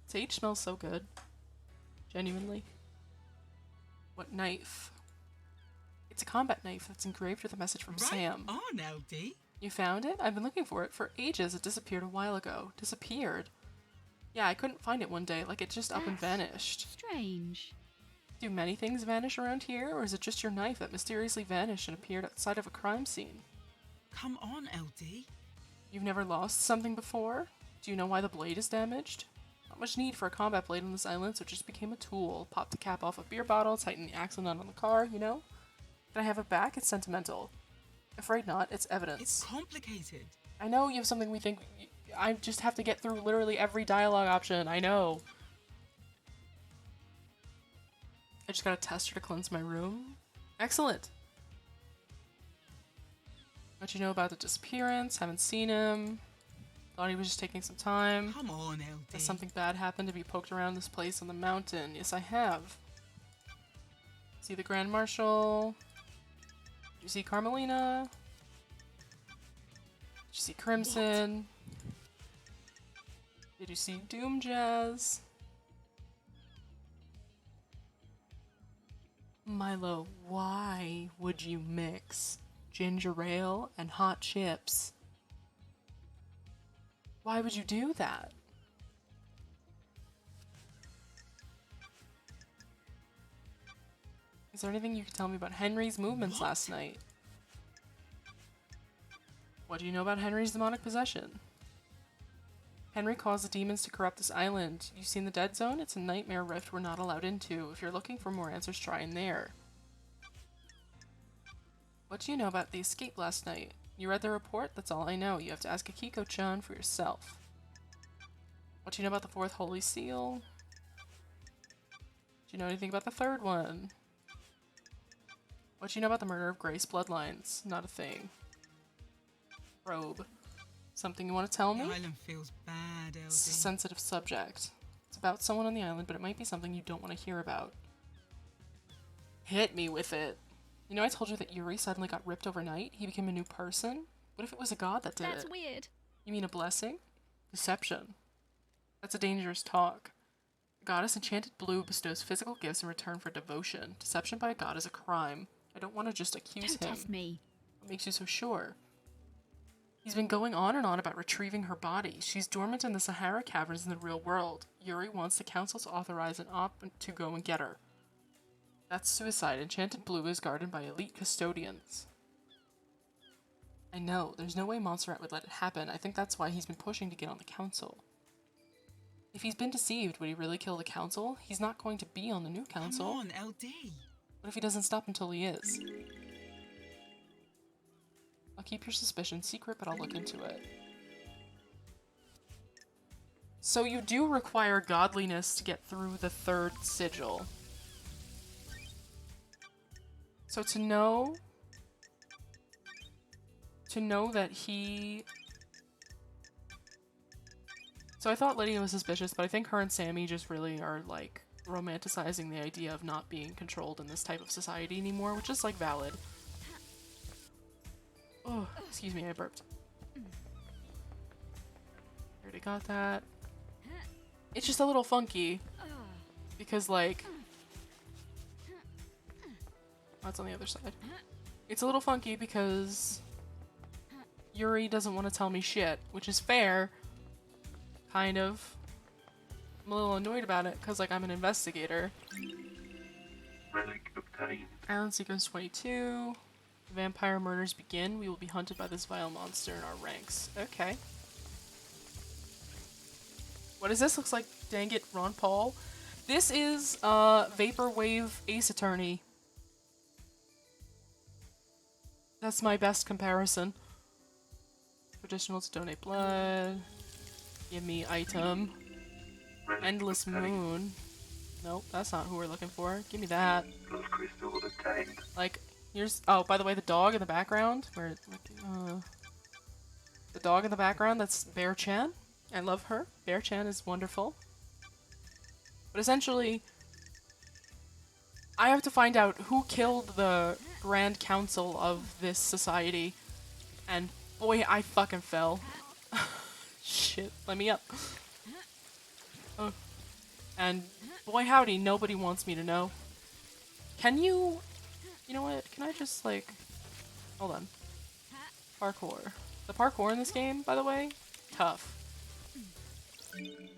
Sage smells so good. Genuinely. What knife? It's a combat knife that's engraved with a message from Sam. On, LD. You found it? I've been looking for it for ages. It disappeared a while ago. Disappeared? Yeah, I couldn't find it one day. Like, it just up and vanished. Strange. Do many things vanish around here, or is it just your knife that mysteriously vanished and appeared outside of a crime scene? Come on, LD. You've never lost something before? Do you know why the blade is damaged? Not much need for a combat blade on this island, so it just became a tool. Pop the cap off a beer bottle, tighten the axle nut on the car, you know? Can I have it back? It's sentimental. Afraid not. It's evidence. It's complicated. I know you have something we think... I just have to get through literally every dialogue option. I know. I just got a tester to cleanse my room. Excellent. What you know about the disappearance? Haven't seen him. Thought he was just taking some time. Come on, LD. Has something bad happened? Have you poked around this place on the mountain? Yes, I have. See the Grand Marshal. Did you see Carmelina? Did you see Crimson? Did you see Doom Jazz? Milo, why would you mix ginger ale and hot chips? Why would you do that? Is there anything you could tell me about Henry's movements last night? What do you know about Henry's demonic possession? Henry caused the demons to corrupt this island. You seen the Dead Zone? It's a nightmare rift we're not allowed into. If you're looking for more answers, try in there. What do you know about the escape last night? You read the report? That's all I know. You have to ask Akiko-chan for yourself. What do you know about the fourth holy seal? Do you know anything about the third one? What do you know about the murder of Grace bloodlines? Not a thing. Probe. Something you want to tell The me? island feels bad, It's a LD. sensitive subject. It's about someone on the island, but it might be something you don't want to hear about. Hit me with it. You know, I told you that Yuri suddenly got ripped overnight? He became a new person? What if it was a god that did That's it? weird. You mean a blessing? Deception. That's a dangerous talk. The goddess Enchanted Blue bestows physical gifts in return for devotion. Deception by a god is a crime. I don't want to just accuse Don't him. test me. What makes you so sure? He's been going on and on about retrieving her body. She's dormant in the Sahara caverns in the real world. Yuri wants the council to authorize an op to go and get her. That's suicide. Enchanted Blue is guarded by elite custodians. I know. There's no way Montserrat would let it happen. I think that's why he's been pushing to get on the council. If he's been deceived, would he really kill the council? He's not going to be on the new council. Come on, LD. What if he doesn't stop until he is? I'll keep your suspicions secret, but I'll look into it. So you do require godliness to get through the third sigil. So to know that he... So I thought Lydia was suspicious, but I think her and Sammy just really are, like, romanticizing the idea of not being controlled in this type of society anymore, which is, like, valid. Oh, excuse me, I burped. Already got that. It's just a little funky. Because, like... Oh, it's on the other side. It's a little funky because... Yuri doesn't want to tell me shit, which is fair. Kind of. I'm a little annoyed about it, because, like, I'm an investigator. Relic obtained. Island Sequence 22. Vampire murders begin. We will be hunted by this vile monster in our ranks. Okay. What is this? Looks like, dang it, Ron Paul. This is, Vaporwave Ace Attorney. That's my best comparison. Traditional to donate blood. Give me item. Relic Endless obtained. Moon. Nope, that's not who we're looking for. Give me that. Plus crystal obtained. Like, here's... Oh, by the way, the dog in the background, where... the dog in the background, that's Bear Chan. I love her. Bear Chan is wonderful. But essentially, I have to find out who killed the Grand Council of this society. And boy, I fucking fell. Shit, let me up. Oh. And boy howdy, nobody wants me to know. Can you... You know what? Can I just, like... Hold on. Parkour. The parkour in this game, by the way, tough.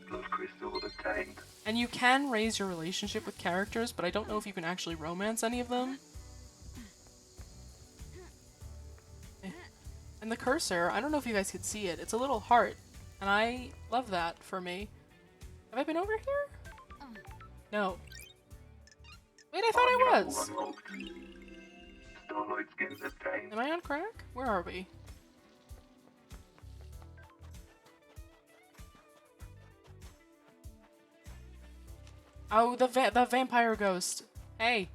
Plus crystal obtained. And you can raise your relationship with characters, but I don't know if you can actually romance any of them. And the cursor, I don't know if you guys could see it. It's a little heart. And I love that for me. Have I been over here? No. Wait, I thought I was! Unlocked. Starlight skins obtained. Am I on crack? Where are we? Oh, the vampire ghost. Hey.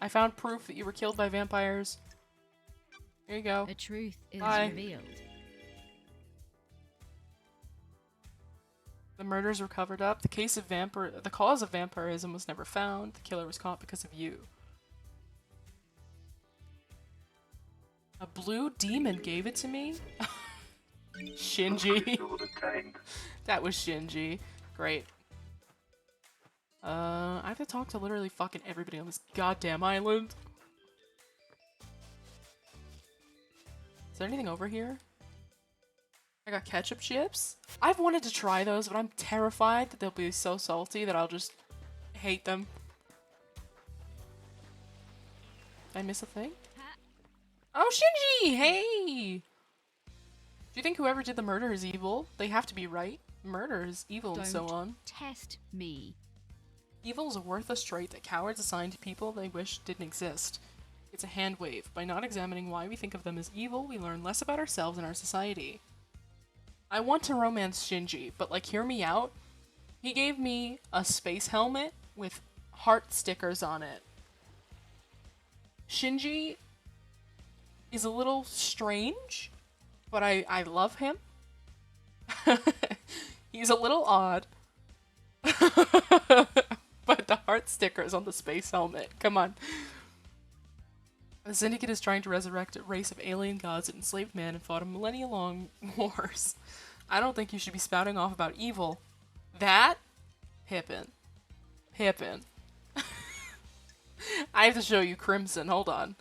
I found proof that you were killed by vampires. Here you go. The truth is Bye. revealed. The murders were covered up. The cause of vampirism was never found. The killer was caught because of you. A blue demon gave it to me? Shinji. Crystal obtained. That was Shinji. Great. I have to talk to literally fucking everybody on this goddamn island. Is there anything over here? I got ketchup chips. I've wanted to try those, but I'm terrified that they'll be so salty that I'll just hate them. Did I miss a thing? Oh, Shinji! Hey! Do you think whoever did the murder is evil? They have to be, right? Murder is evil and so Don't on. test me. Evil is a worthless trait that cowards assign to people they wish didn't exist. It's a hand wave. By not examining why we think of them as evil, we learn less about ourselves and our society. I want to romance Shinji, but like, hear me out. He gave me a space helmet with heart stickers on it. Shinji He's a little strange, but I love him. He's a little odd. But the heart stickers on the space helmet. Come on. The Syndicate is trying to resurrect a race of alien gods that enslaved man and fought a millennia-long wars. I don't think you should be spouting off about evil. That? Pippin. Pippin. I have to show you Crimson. Hold on.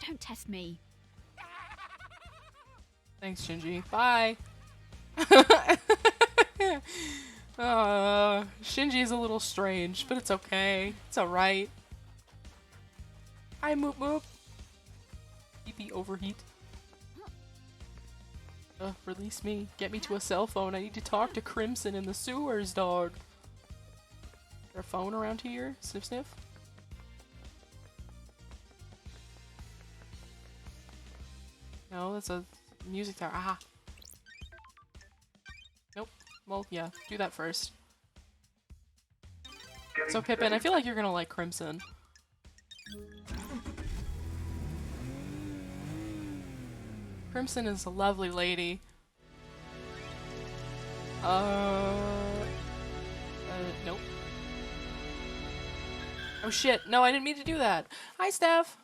Don't test me. Thanks, Shinji. Bye. Shinji is a little strange, but it's okay. It's alright. Hi, Moop Moop. PP overheat. Release me. Get me to a cell phone. I need to talk to Crimson in the sewers, dog. Is there a phone around here? Sniff sniff? No, that's a music tower. Aha. Nope. Well, yeah. Do that first. So, Pippin, I feel like you're gonna like Crimson. Crimson is a lovely lady. Nope. Oh shit, no, I didn't mean to do that. Hi, Steph!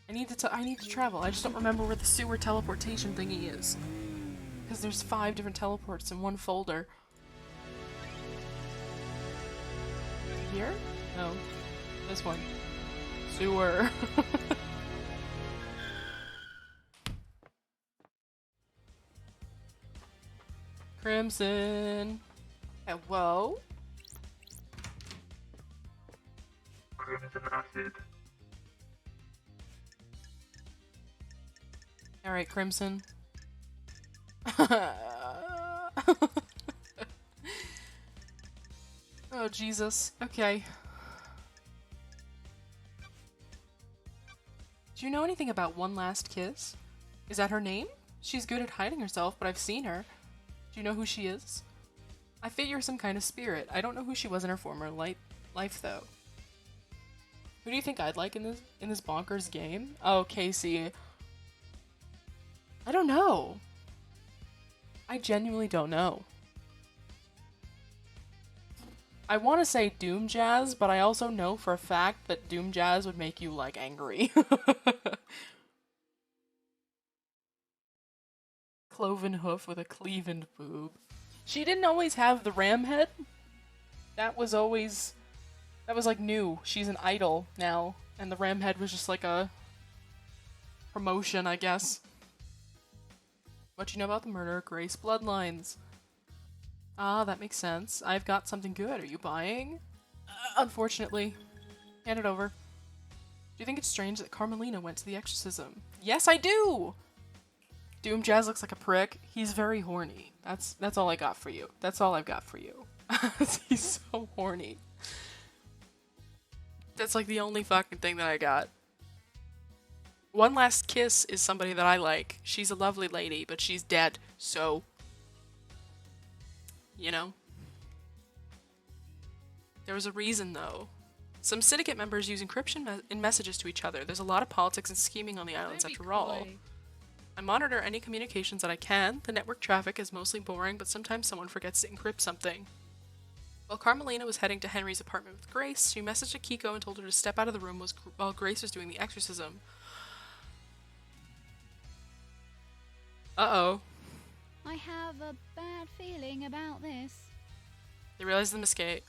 I need to travel. I just don't remember where the sewer teleportation thingy is. Because there's 5 different teleports in one folder. Here? No. This one. Sewer. Crimson. Hello? Crimson acid. Alright, Crimson. Oh, Jesus. Okay. Do you know anything about One Last Kiss? Is that her name? She's good at hiding herself, but I've seen her. Do you know who she is? I figure some kind of spirit. I don't know who she was in her former life, though. Who do you think I'd like in this bonkers game? Oh, Casey. I don't know. I genuinely don't know. I want to say Doom Jazz, but I also know for a fact that Doom Jazz would make you, like, angry. Cloven hoof with a cleaved boob. She didn't always have the ram head. That was like new. She's an idol now, and the ram head was just like a promotion, I guess. What do you know about the murder of Grace Bloodlines? Ah, that makes sense. I've got something good. Are you buying? Unfortunately. Hand it over. Do you think it's strange that Carmelina went to the exorcism? Yes, I do! Doom Jazz looks like a prick. He's very horny. That's all I got for you. That's all I've got for you. He's so horny. That's like the only fucking thing that I got. One Last Kiss is somebody that I like. She's a lovely lady, but she's dead, so... You know? There was a reason, though. Some syndicate members use encryption in messages to each other. There's a lot of politics and scheming on the islands after all. I monitor any communications that I can. The network traffic is mostly boring, but sometimes someone forgets to encrypt something. While Carmelina was heading to Henry's apartment with Grace, she messaged Akiko and told her to step out of the room while Grace was doing the exorcism. Uh-oh. I have a bad feeling about this. They realized the mistake.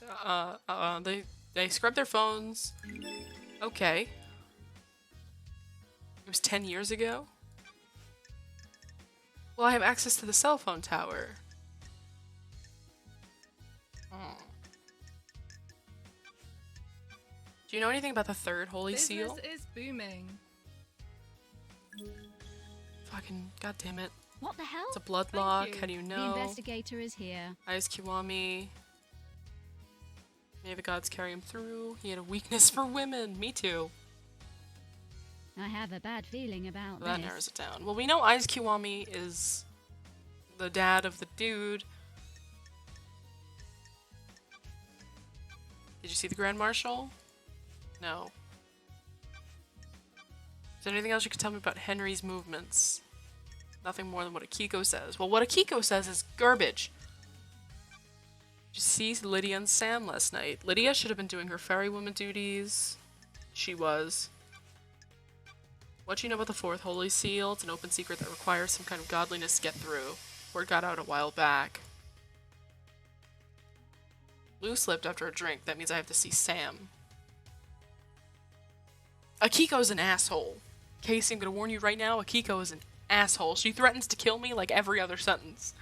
They scrubbed their phones. Okay. It was 10 years ago? Well, I have access to the cell phone tower. Do you know anything about the third Holy Seal? Business is booming. Fucking goddamn it. What the hell? It's a blood Thank lock. you. How do you The know? investigator is here. Eyes Kiwami. May the gods carry him through. He had a weakness for women. Me too. I have a bad feeling about That this. narrows it down. Well, we know Eyes Kiwami is the dad of the dude. Did you see the Grand Marshal? No. there anything else you could tell me about Henry's movements? Nothing more than what Akiko says. Well, what Akiko says is garbage. Did you see Lydia and Sam last night? Lydia should have been doing her ferrywoman duties. She was. What do you know about the fourth holy seal? It's an open secret that requires some kind of godliness to get through. Word got out a while back. Lou slipped after a drink. That means I have to see Sam. Akiko's an asshole. Casey, I'm gonna warn you right now, Akiko is an asshole. She threatens to kill me like every other sentence.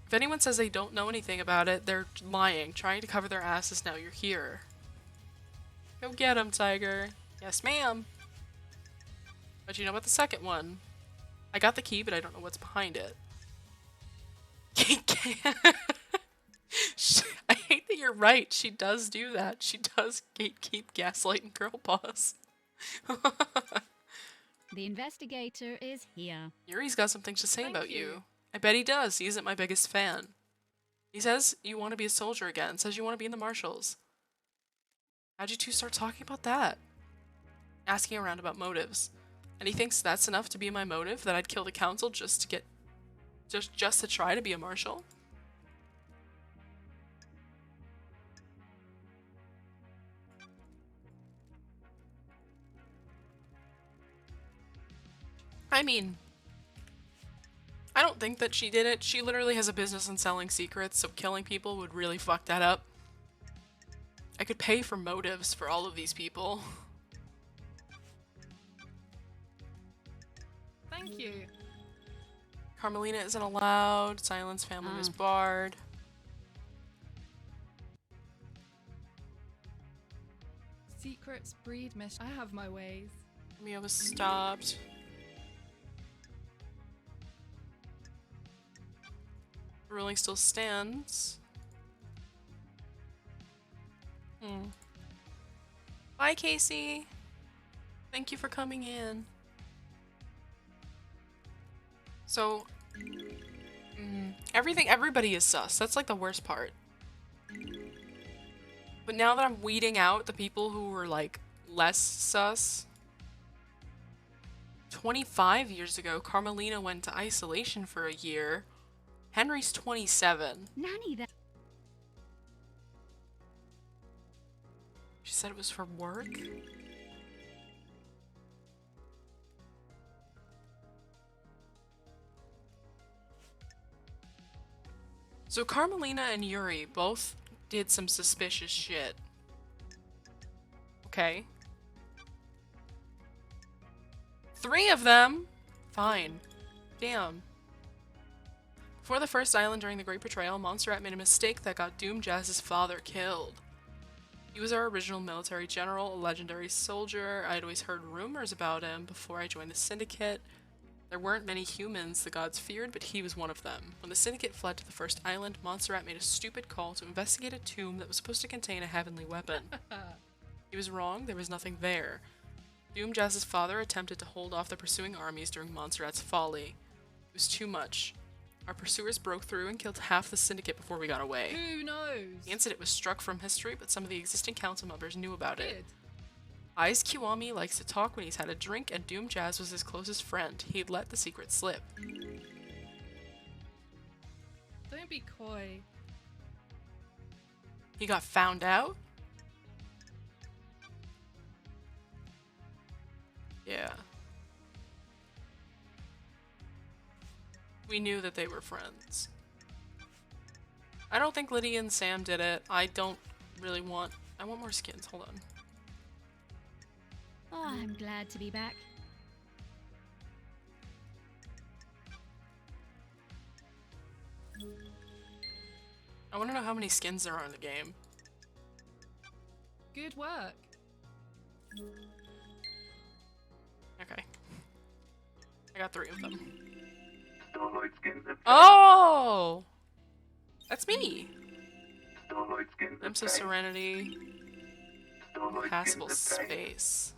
If anyone says they don't know anything about it, they're lying, trying to cover their asses now you're here. Go get him, Tiger. Yes, ma'am. What do you know about the second one? I got the key, but I don't know what's behind it. I hate that you're right. She does do that. She does gatekeep, gaslight, girl boss. The investigator is here. Yuri's got some things to say Thank about you. you. I bet he does. He isn't my biggest fan. He says you want to be a soldier again. Says you want to be in the marshals. How'd you two start talking about that? Asking around about motives. And he thinks that's enough to be my motive? That I'd kill the council just to get... Just to try to be a marshal? I mean... I don't think that she did it. She literally has a business in selling secrets, so killing people would really fuck that up. I could pay for motives for all of these people. Thank you. Carmelina isn't allowed. Silence family was barred. Secrets breed mission. I have my ways. Mia was stopped. The ruling still stands. Bye, Casey. Thank you for coming in. So, everybody is sus. That's like the worst part. But now that I'm weeding out the people who were like less sus, 25 years ago, Carmelina went to isolation for a year. Henry's 27. Nanny, that. She said it was for work? So Carmelina and Yuri both did some suspicious shit. Okay. 3 of them? Fine. Damn. Before the first island during the Great Betrayal, Montserrat made a mistake that got Doom Jazz's father killed. He was our original military general, a legendary soldier. I'd always heard rumors about him before I joined the Syndicate. There weren't many humans the gods feared, but he was one of them. When the Syndicate fled to the first island, Montserrat made a stupid call to investigate a tomb that was supposed to contain a heavenly weapon. He was wrong, there was nothing there. Doom Jazz's father attempted to hold off the pursuing armies during Montserrat's folly. It was too much. Our pursuers broke through and killed half the Syndicate before we got away. Who knows? The incident was struck from history, but some of the existing council members knew about it. Good. Aiz Kiwami likes to talk when he's had a drink, and Doom Jazz was his closest friend. He'd let the secret slip. Don't be coy. He got found out? Yeah. We knew that they were friends. I don't think Lydia and Sam did it. I don't really want... I want more skins. Hold on. Oh, I'm glad to be back. I want to know how many skins there are in the game. Good work. Okay. I got 3 of them. Starlight skins and Oh! That's me! Starlight skins and Glimpse of Serenity. Starlight Passable skins and space.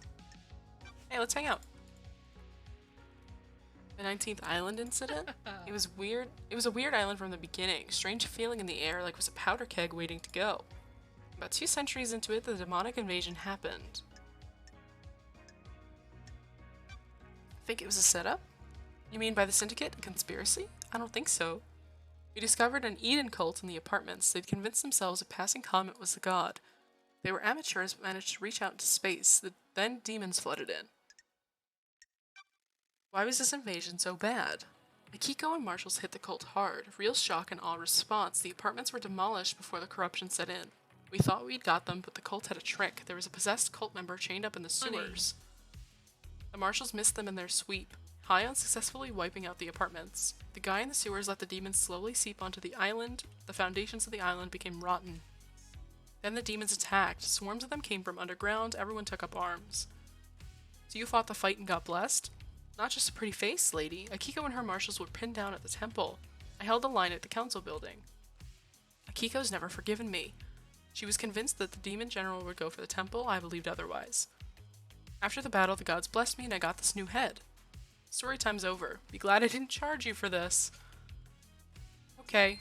Hey, let's hang out. The 19th Island incident? It was weird. It was a weird island from the beginning. Strange feeling in the air, like it was a powder keg waiting to go. About 2 centuries into it, the demonic invasion happened. think it was a setup? You mean by the Syndicate? A conspiracy? I don't think so. We discovered an Eden cult in the apartments. They'd convinced themselves a passing comet was the god. They were amateurs but managed to reach out into space. Then demons flooded in. Why was this invasion so bad? Akiko and Marshals hit the cult hard. Real shock and awe response. The apartments were demolished before the corruption set in. We thought we'd got them, but the cult had a trick. There was a possessed cult member chained up in the sewers. The Marshals missed them in their sweep, high on successfully wiping out the apartments. The guy in the sewers let the demons slowly seep onto the island. The foundations of the island became rotten. Then the demons attacked. Swarms of them came from underground. Everyone took up arms. So you fought the fight and got blessed? Not just a pretty face, lady. Akiko and her marshals were pinned down at the temple. I held the line at the council building. Akiko's never forgiven me. She was convinced that the demon general would go for the temple. I believed otherwise. After the battle, the gods blessed me and I got this new head. Story time's over. Be glad I didn't charge you for this. Okay.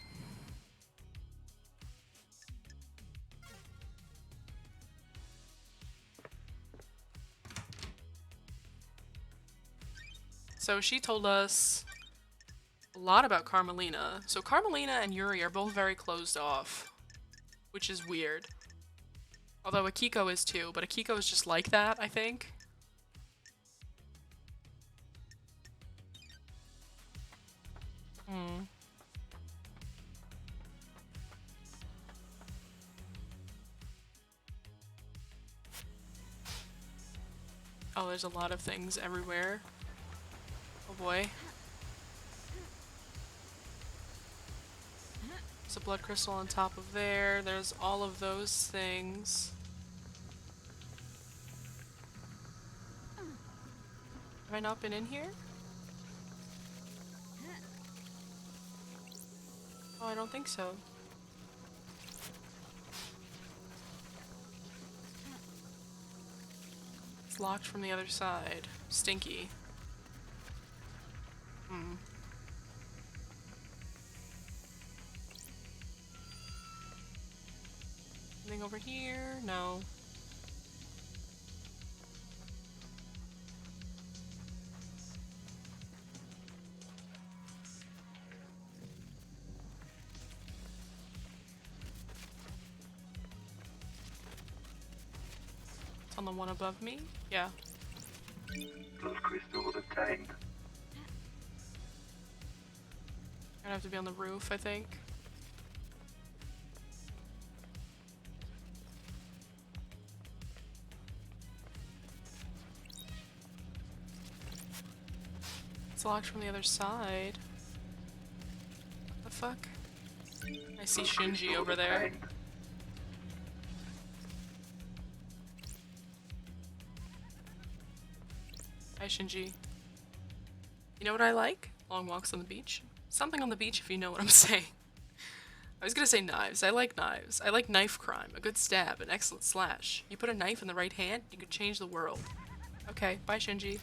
So she told us a lot about Carmelina. So Carmelina and Yuri are both very closed off, which is weird. Although Akiko is too, but Akiko is just like that, I think. Oh, there's a lot of things everywhere. Oh boy. There's a blood crystal on top of there. There's all of those things. Have I not been in here? Oh, I don't think so. It's locked from the other side. Stinky. Anything over here? No. It's on the one above me? Yeah. Those crystals obtained. Gonna have to be on the roof, I think. It's locked from the other side. What the fuck? I see Shinji over there. Hi, Shinji. You know what I like? Long walks on the beach. Something on the beach, if you know what I'm saying. I was gonna say knives. I like knives. I like knife crime. A good stab. An excellent slash. You put a knife in the right hand, you could change the world. Okay, bye, Shinji.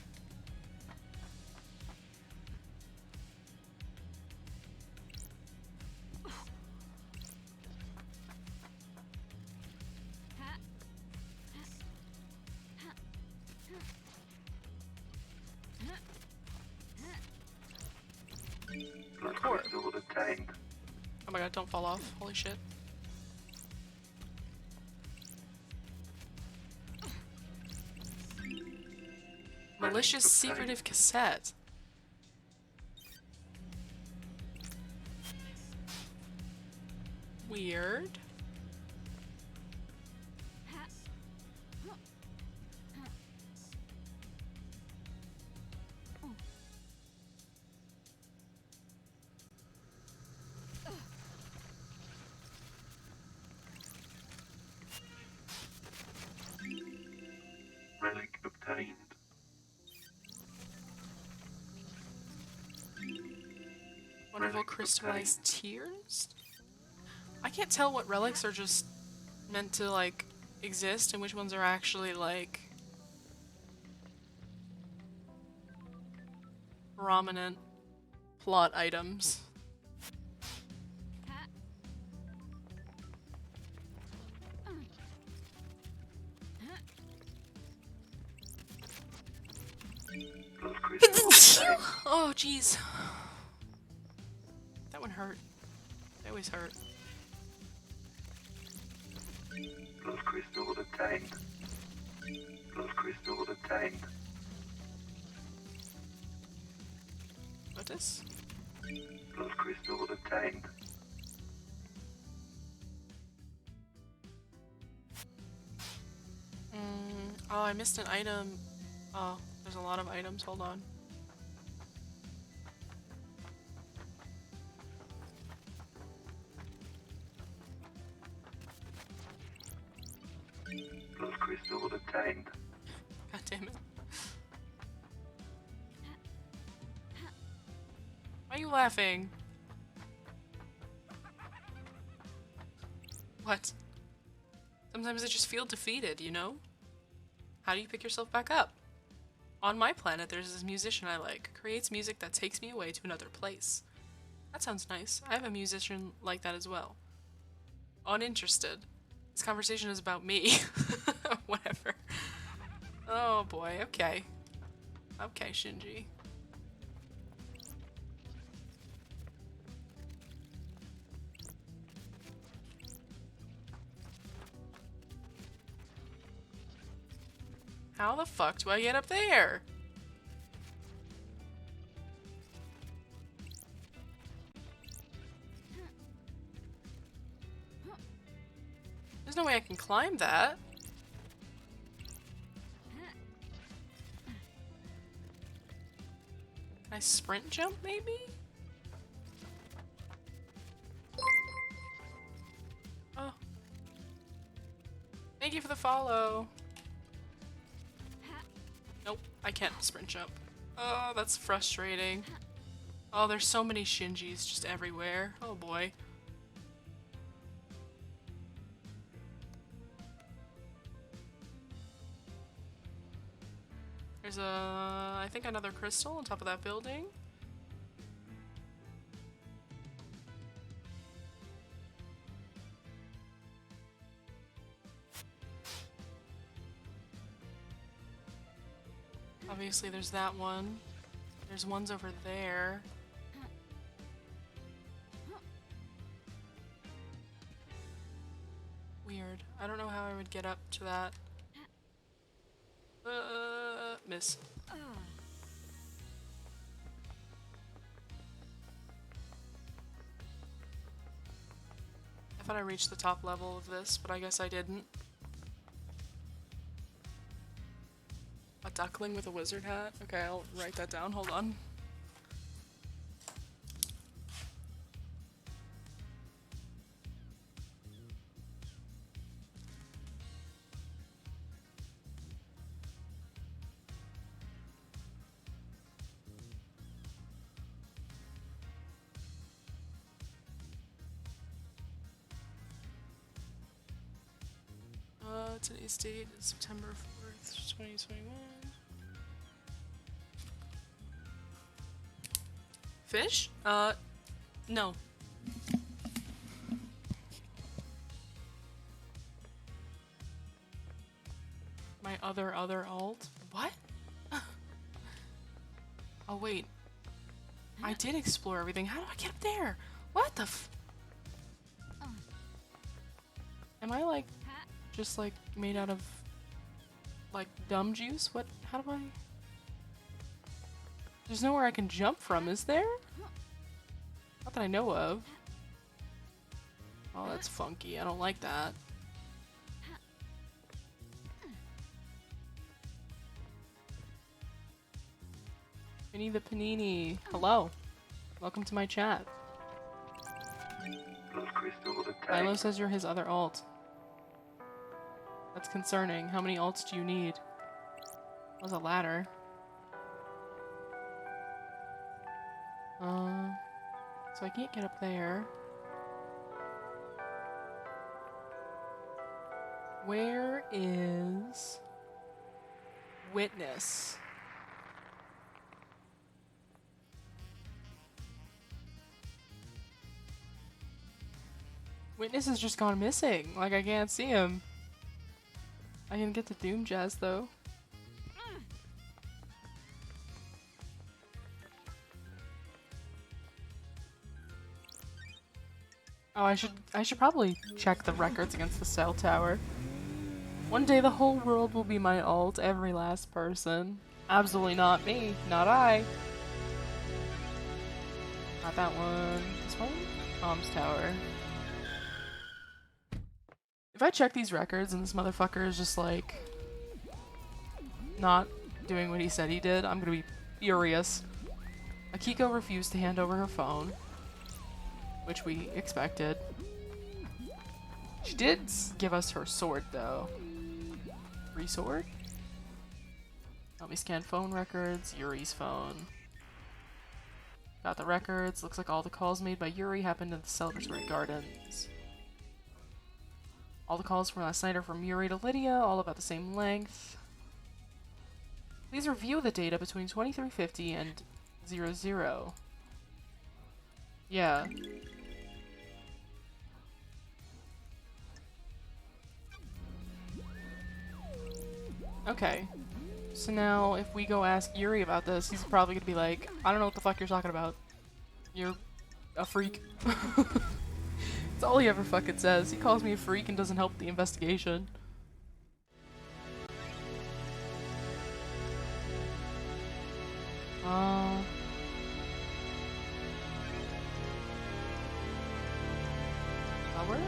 Those crystals obtained. Oh my god, don't fall off. Holy shit. Malicious secretive cassette. Weird. Relic obtained. Wonderful crystallized tears? I can't tell what relics are just meant to, like, exist and which ones are actually, like, prominent plot items. Those crystals obtained. Oh, jeez. That one hurt. They always hurt. Blood crystal obtained. Blood crystal obtained. Lotus? Blood crystal obtained. Oh, I missed an item. Oh, there's a lot of items. Hold on. Blood crystal obtained. God damn it. Why are you laughing? What? Sometimes I just feel defeated, you know? How do you pick yourself back up? On my planet, there's this musician I like. Creates music that takes me away to another place. That sounds nice. I have a musician like that as well. Uninterested. This conversation is about me. Whatever. Oh boy, okay. Okay, Shinji. How the fuck do I get up there? There's no way I can climb that. Can I sprint jump, maybe? Oh. Thank you for the follow. Nope, I can't sprint jump. Oh, that's frustrating. Oh, there's so many Shinjis just everywhere. Oh boy. There's I think another crystal on top of that building. Obviously there's that one. There's ones over there. Weird. I don't know how I would get up to that. Miss. I thought I reached the top level of this, but I guess I didn't. A duckling with a wizard hat? Okay, I'll write that down. Hold on. Today's date is September 4th, 2021. Fish? No. My other alt? What? Oh wait. I did explore everything. How do I get up there? What the f- Am I like just like made out of like dumb juice? What? How do I? There's nowhere I can jump from, is there? Not that I know of. Oh, that's funky. I don't like that. Vinny the Panini. Hello. Welcome to my chat. Milo says you're his other alt. That's concerning. How many alts do you need? That was a ladder. So I can't get up there. Where is Witness? Witness has just gone missing. Like, I can't see him. I can get the Doom Jazz though. Oh, I should probably check the records against the cell tower. One day the whole world will be my alt, every last person. Absolutely not me. Not I. Not that one. This one? Comms tower. If I check these records and this motherfucker is just like not doing what he said he did, I'm gonna be furious. Akiko refused to hand over her phone, which we expected. She did give us her sword though. Free sword? Let me scan phone records. Yuri's phone. Got the records. Looks like all the calls made by Yuri happened in the celebratory gardens. All the calls from last night are from Yuri to Lydia, all about the same length. Please review the data between 2350 and 00. Yeah. Okay. So now, if we go ask Yuri about this, he's probably gonna be like, I don't know what the fuck you're talking about. You're a freak. That's all he ever fucking says. He calls me a freak and doesn't help the investigation. Power?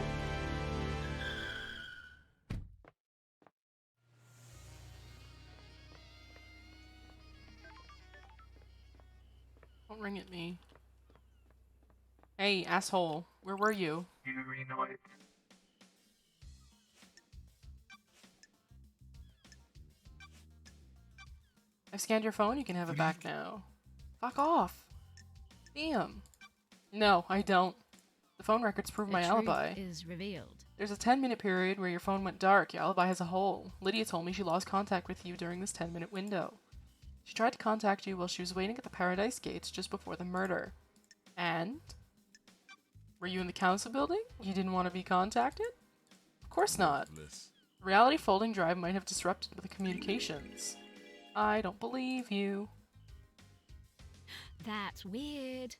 Don't ring at me. Hey, asshole. Where were you? Yuri Knight. I've scanned your phone, you can have it back now. Fuck off. Damn. No, I don't. The phone records prove my alibi. Is revealed. There's a 10-minute period where your phone went dark. Your alibi has a hole. Lydia told me she lost contact with you during this 10-minute window. She tried to contact you while she was waiting at the Paradise Gates just before the murder. And? Were you in the council building? You didn't want to be contacted? Of course not. The reality folding drive might have disrupted the communications. I don't believe you. That's weird.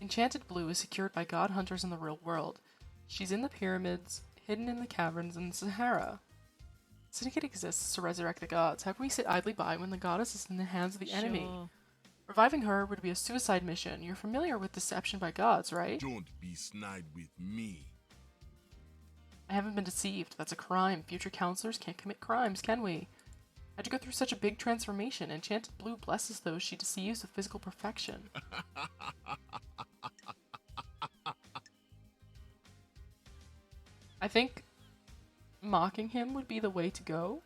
Enchanted Blue is secured by god hunters in the real world. She's in the pyramids, hidden in the caverns in the Sahara. Syndicate exists to resurrect the gods. How can we sit idly by when the goddess is in the hands of the enemy? Reviving her would be a suicide mission. You're familiar with deception by gods, right? Don't be snide with me. I haven't been deceived. That's a crime. Future counselors can't commit crimes, can we? How'd you go through such a big transformation? Enchanted Blue blesses those she deceives with physical perfection. I think mocking him would be the way to go.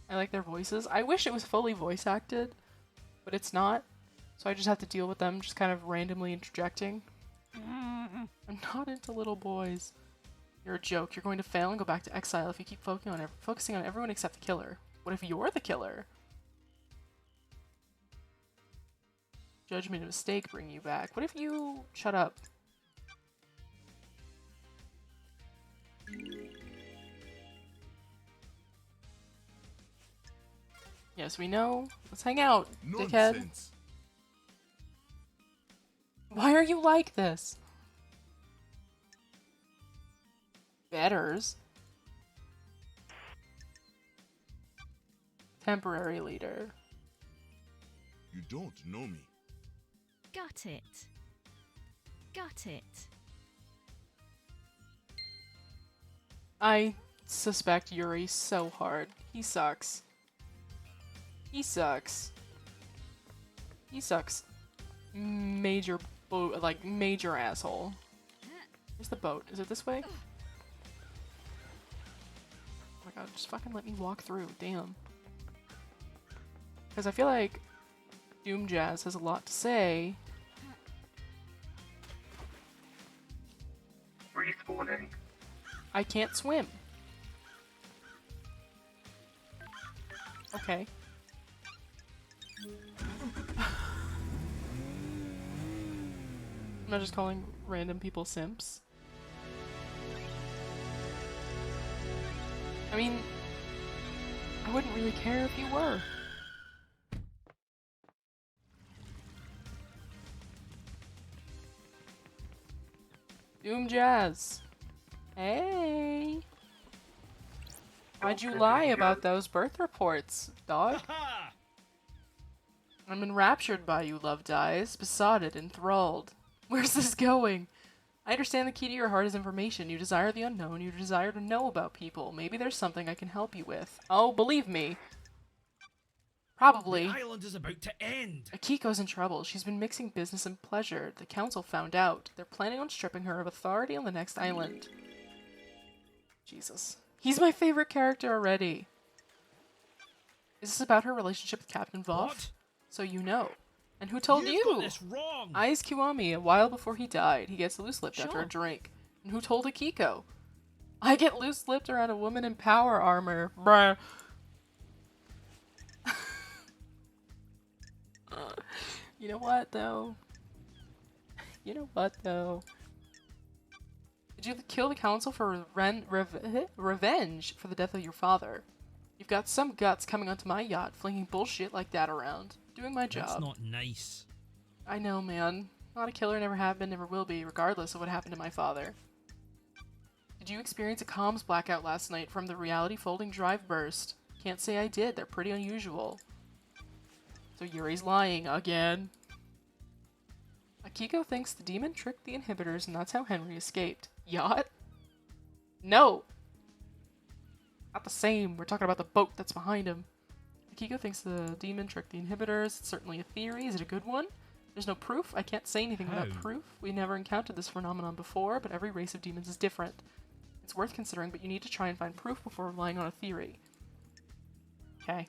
I like their voices. I wish it was fully voice acted, but it's not. So I just have to deal with them just kind of randomly interjecting. I'm not into little boys. You're a joke. You're going to fail and go back to exile if you keep focusing on everyone except the killer. What if you're the killer? Judgment and mistake bring you back. What if you... Shut up. Yes, we know. Let's hang out, dickhead. Nonsense. Why are you like this? Betters. Temporary leader. You don't know me. Got it. Got it. I suspect Yuri so hard. He sucks. He sucks. He sucks. Major major asshole. Where's the boat? Is it this way? Oh my god, just fucking let me walk through. Damn. Because I feel like Doom Jazz has a lot to say. Respawning. I can't swim. Okay. I'm not just calling random people simps. I mean, I wouldn't really care if you were. Doom Jazz. Hey. Why'd you lie about those birth reports, dog? Ha! I'm enraptured by you, Love Dies, besotted, enthralled. Where's this going? I understand the key to your heart is information. You desire the unknown. You desire to know about people. Maybe there's something I can help you with. Oh, believe me. Probably. The island is about to end. Akiko's in trouble. She's been mixing business and pleasure. The council found out. They're planning on stripping her of authority on the next island. Jesus. He's my favorite character already. Is this about her relationship with Captain Voff? What? So you know. And who told You've you? got this wrong. Ai's Kiwami, a while before he died. He gets loose-lipped after Sure. a drink. And who told Akiko? I get loose-lipped around a woman in power armor. Bruh. You know what, though? You know what, though? Did you kill the council for revenge for the death of your father? You've got some guts coming onto my yacht, flinging bullshit like that around. Doing my job. That's not nice. I know, man. Not a killer, never have been, never will be, regardless of what happened to my father. Did you experience a comms blackout last night from the reality folding drive burst? Can't say I did, they're pretty unusual. So Yuri's lying again. Akiko thinks the demon tricked the inhibitors and that's how Henry escaped. Yacht? No! Not the same, we're talking about the boat that's behind him. Akiko thinks the demon tricked the inhibitors. It's certainly a theory. Is it a good one? There's no proof. I can't say anything without How? proof. We never encountered this phenomenon before, but every race of demons is different. It's worth considering, but you need to try and find proof before relying on a theory. Okay.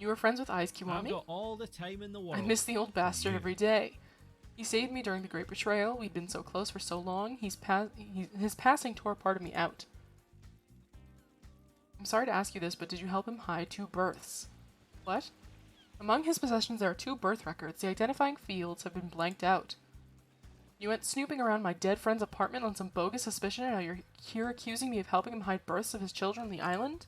You were friends with Ai's I've Kiwami? got all the time in the world. I miss the old bastard You. every day. He saved me during the Great Betrayal. We'd been so close for so long. His passing tore part of me out. I'm sorry to ask you this, but did you help him hide 2 births? What? Among his possessions there are 2 birth records. The identifying fields have been blanked out. You went snooping around my dead friend's apartment on some bogus suspicion and now you're here accusing me of helping him hide births of his children on the island?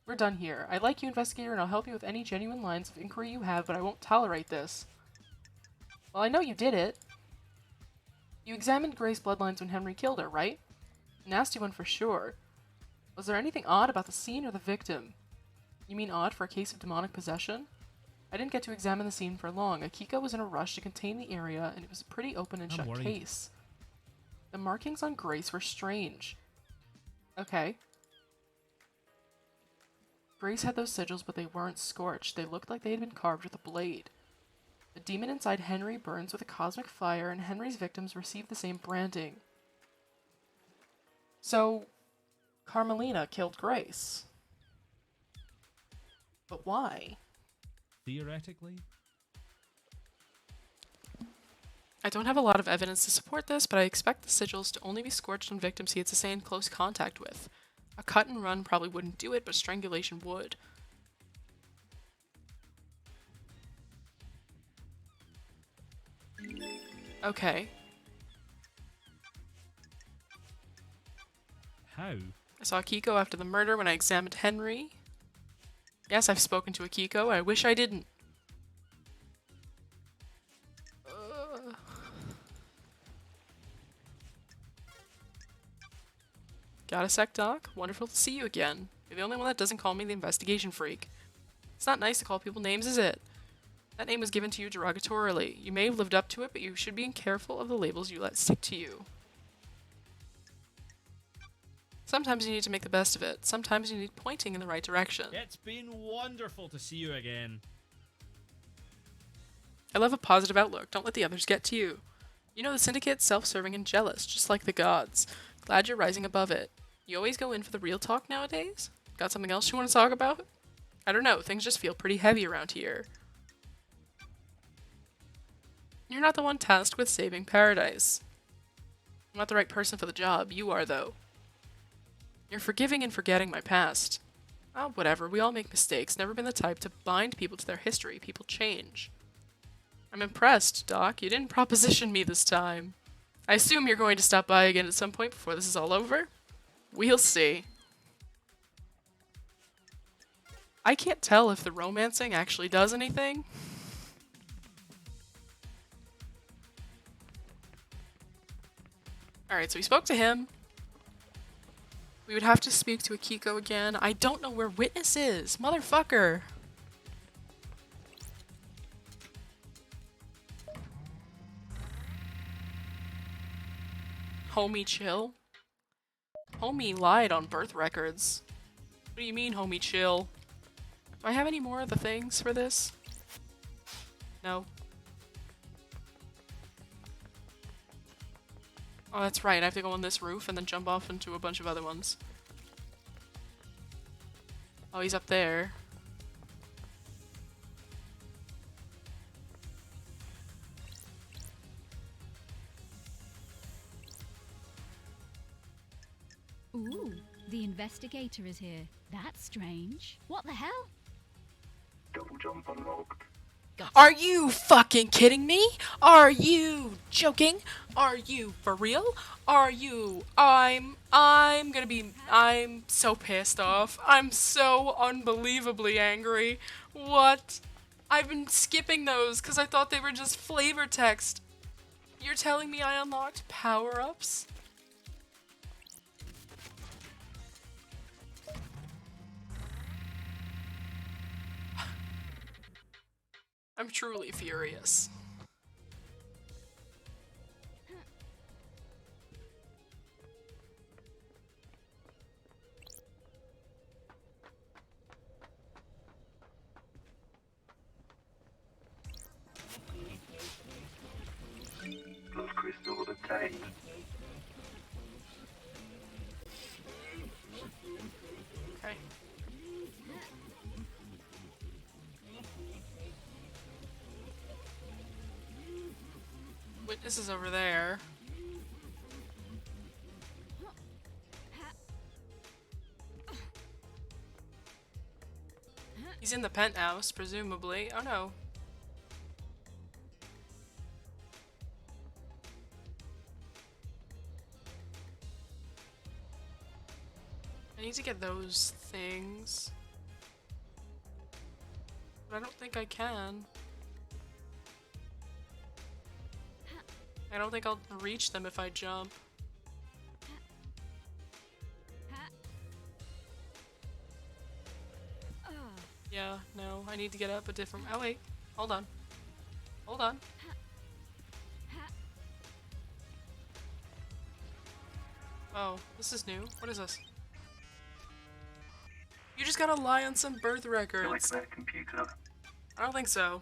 We're done here. I like you, investigator, and I'll help you with any genuine lines of inquiry you have, but I won't tolerate this. Well, I know you did it. You examined Grace's bloodlines when Henry killed her, right? A nasty one for sure. Was there anything odd about the scene or the victim? You mean odd for a case of demonic possession? I didn't get to examine the scene for long. Akiko was in a rush to contain the area, and it was a pretty open and I'm shut worried. case. The markings on Grace were strange. Okay. Grace had those sigils, but they weren't scorched. They looked like they had been carved with a blade. The demon inside Henry burns with a cosmic fire, and Henry's victims receive the same branding. So, Carmelina killed Grace. But why? Theoretically. I don't have a lot of evidence to support this, but I expect the sigils to only be scorched on victims he had to stay in close contact with. A cut and run probably wouldn't do it, but strangulation would. Okay. How? I saw Akiko after the murder when I examined Henry. Yes, I've spoken to Akiko. I wish I didn't. Got a sec, Doc? Wonderful to see you again. You're the only one that doesn't call me the investigation freak. It's not nice to call people names, is it? That name was given to you derogatorily. You may have lived up to it, but you should be careful of the labels you let stick to you. Sometimes you need to make the best of it. Sometimes you need pointing in the right direction. It's been wonderful to see you again. I love a positive outlook. Don't let the others get to you. You know the Syndicate's self-serving and jealous, just like the gods. Glad you're rising above it. You always go in for the real talk nowadays? Got something else you want to talk about? I don't know, things just feel pretty heavy around here. You're not the one tasked with saving paradise. I'm not the right person for the job. You are, though. You're forgiving and forgetting my past. Oh, whatever. We all make mistakes. Never been the type to bind people to their history. People change. I'm impressed, Doc. You didn't proposition me this time. I assume you're going to stop by again at some point before this is all over? We'll see. I can't tell if the romancing actually does anything. Alright, so we spoke to him. We would have to speak to Akiko again. I don't know where Witness is. Motherfucker. Homie, chill. Homie lied on birth records. What do you mean, homie, chill? Do I have any more of the things for this? No. Oh, that's right. I have to go on this roof and then jump off into a bunch of other ones. Oh, he's up there. Ooh, the investigator is here. That's strange. What the hell? Double jump unlocked. Are you fucking kidding me? Are you joking? Are you for real? Are you? I'm so pissed off. I'm so unbelievably angry. What? I've been skipping those because I thought they were just flavor text. You're telling me I unlocked power-ups? I'm truly furious. Blood crystal obtained. Okay. Witness is over there. He's in the penthouse, presumably. Oh no. I need to get those things. But I don't think I can. I don't think I'll reach them if I jump. Yeah, no, I need to get up a different— oh wait, hold on. Hold on. Oh, this is new. What is this? You just gotta lie on some birth Like records. that computer. I don't think so.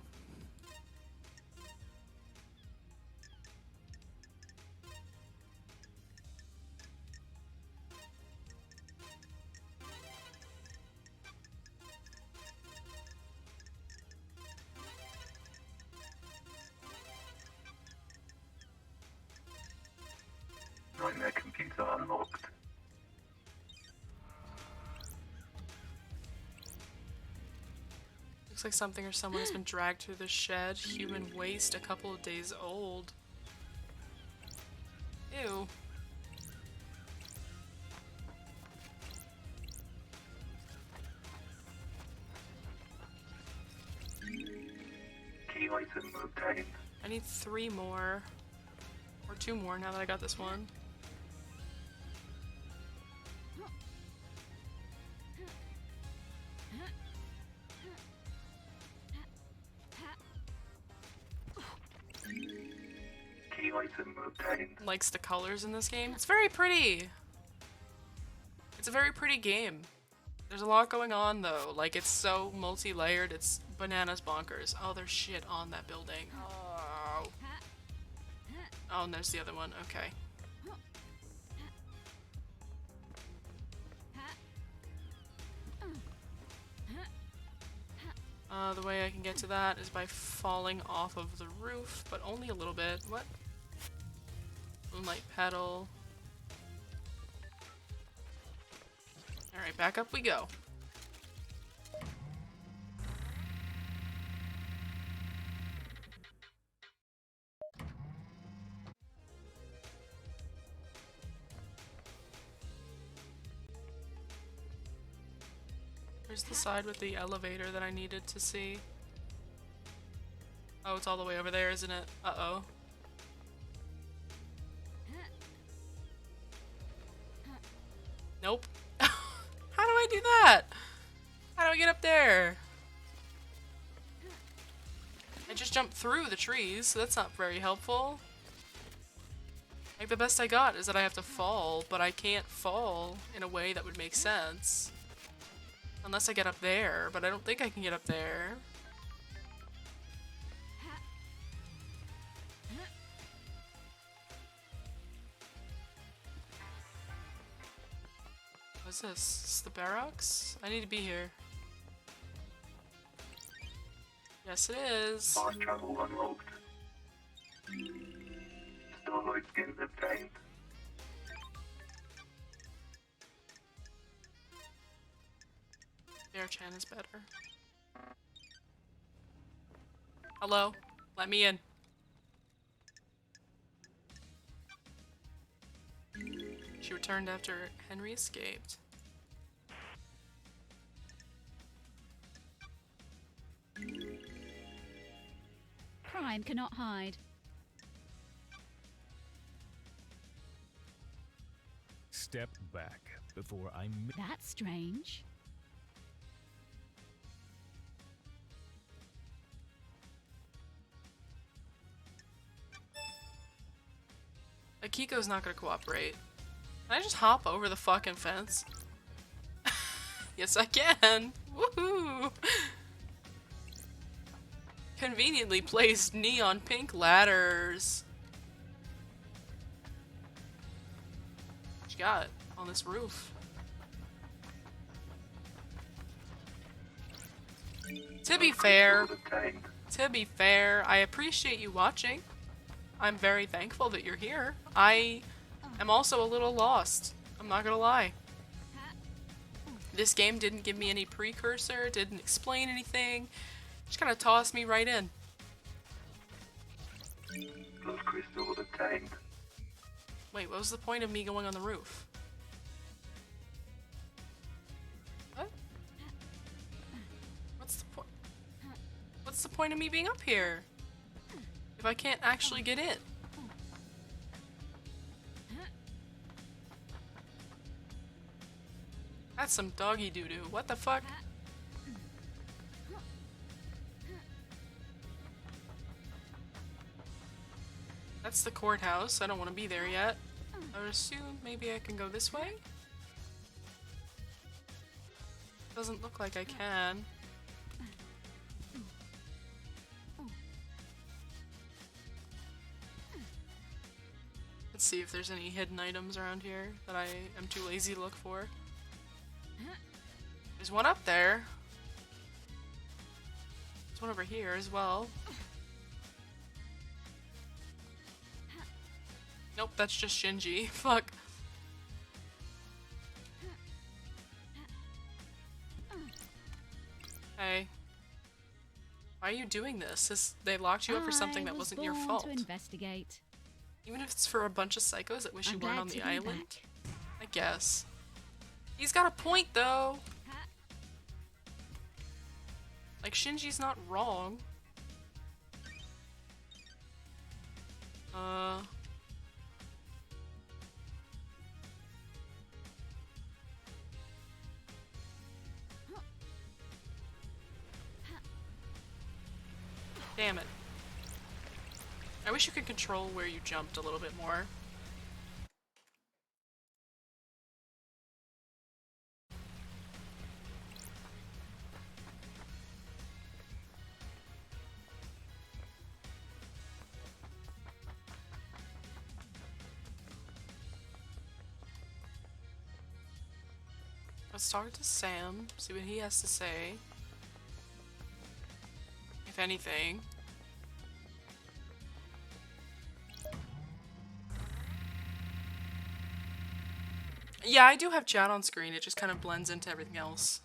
Nightmare computer unlocked. Looks like something or someone has been dragged through the shed. Human waste, a couple of days old. Ew. Key item obtained. I need 3 more. Or 2 more now that I got this one. Key item obtained. Likes the colors in this game. It's very pretty. It's a very pretty game. There's a lot going on though. Like, it's so multi-layered, it's bananas bonkers. Oh, there's shit on that building. Oh. Oh, and there's the other one. Okay. The way I can get to that is by falling off of the roof, but only a little bit. What? Moonlight petal. Alright, back up we go. Where's the side with the elevator that I needed to see? Oh, it's all the way over there, isn't it? Uh-oh. Nope. How do I do that? How do I get up there? I just jumped through the trees, so that's not very helpful. Like, the best I got is that I have to fall, but I can't fall in a way that would make sense. Unless I get up there, but I don't think I can get up there. What's this? Is this the barracks? I need to be here. Yes, it is. Fast travel unlocked. Starlight skins obtained. Bear-chan is better. Hello? Let me in. She returned after Henry escaped. Crime cannot hide. Step back before I That's strange. Akiko's not gonna cooperate. Can I just hop over the fucking fence? Yes, I can! Woohoo! Conveniently placed neon pink ladders. What you got on this roof? To be fair, I appreciate you watching. I'm very thankful that you're here. I am also a little lost. I'm not gonna lie. This game didn't give me any precursor, didn't explain anything. Just kind of tossed me right in. Those crystals obtained. Wait, what was the point of me going on the roof? What? What's the point? What's the point of me being up here? If I can't actually get in? That's some doggy doo-doo. What the fuck? That's the courthouse. I don't want to be there yet. I would assume maybe I can go this way? Doesn't look like I can. Let's see if there's any hidden items around here that I am too lazy to look for. There's one up there. There's one over here as well. Nope, that's just Shinji. Fuck. Hey. Why are you doing this? They locked you up for something that wasn't your fault. To investigate. Even if it's for a bunch of psychos that wish you weren't glad on to the be island? back. I guess. He's got a point though! Like, Shinji's not wrong. Damn it. I wish you could control where you jumped a little bit more. Let's talk to Sam, see what he has to say. If anything. Yeah, I do have chat on screen, it just kind of blends into everything else.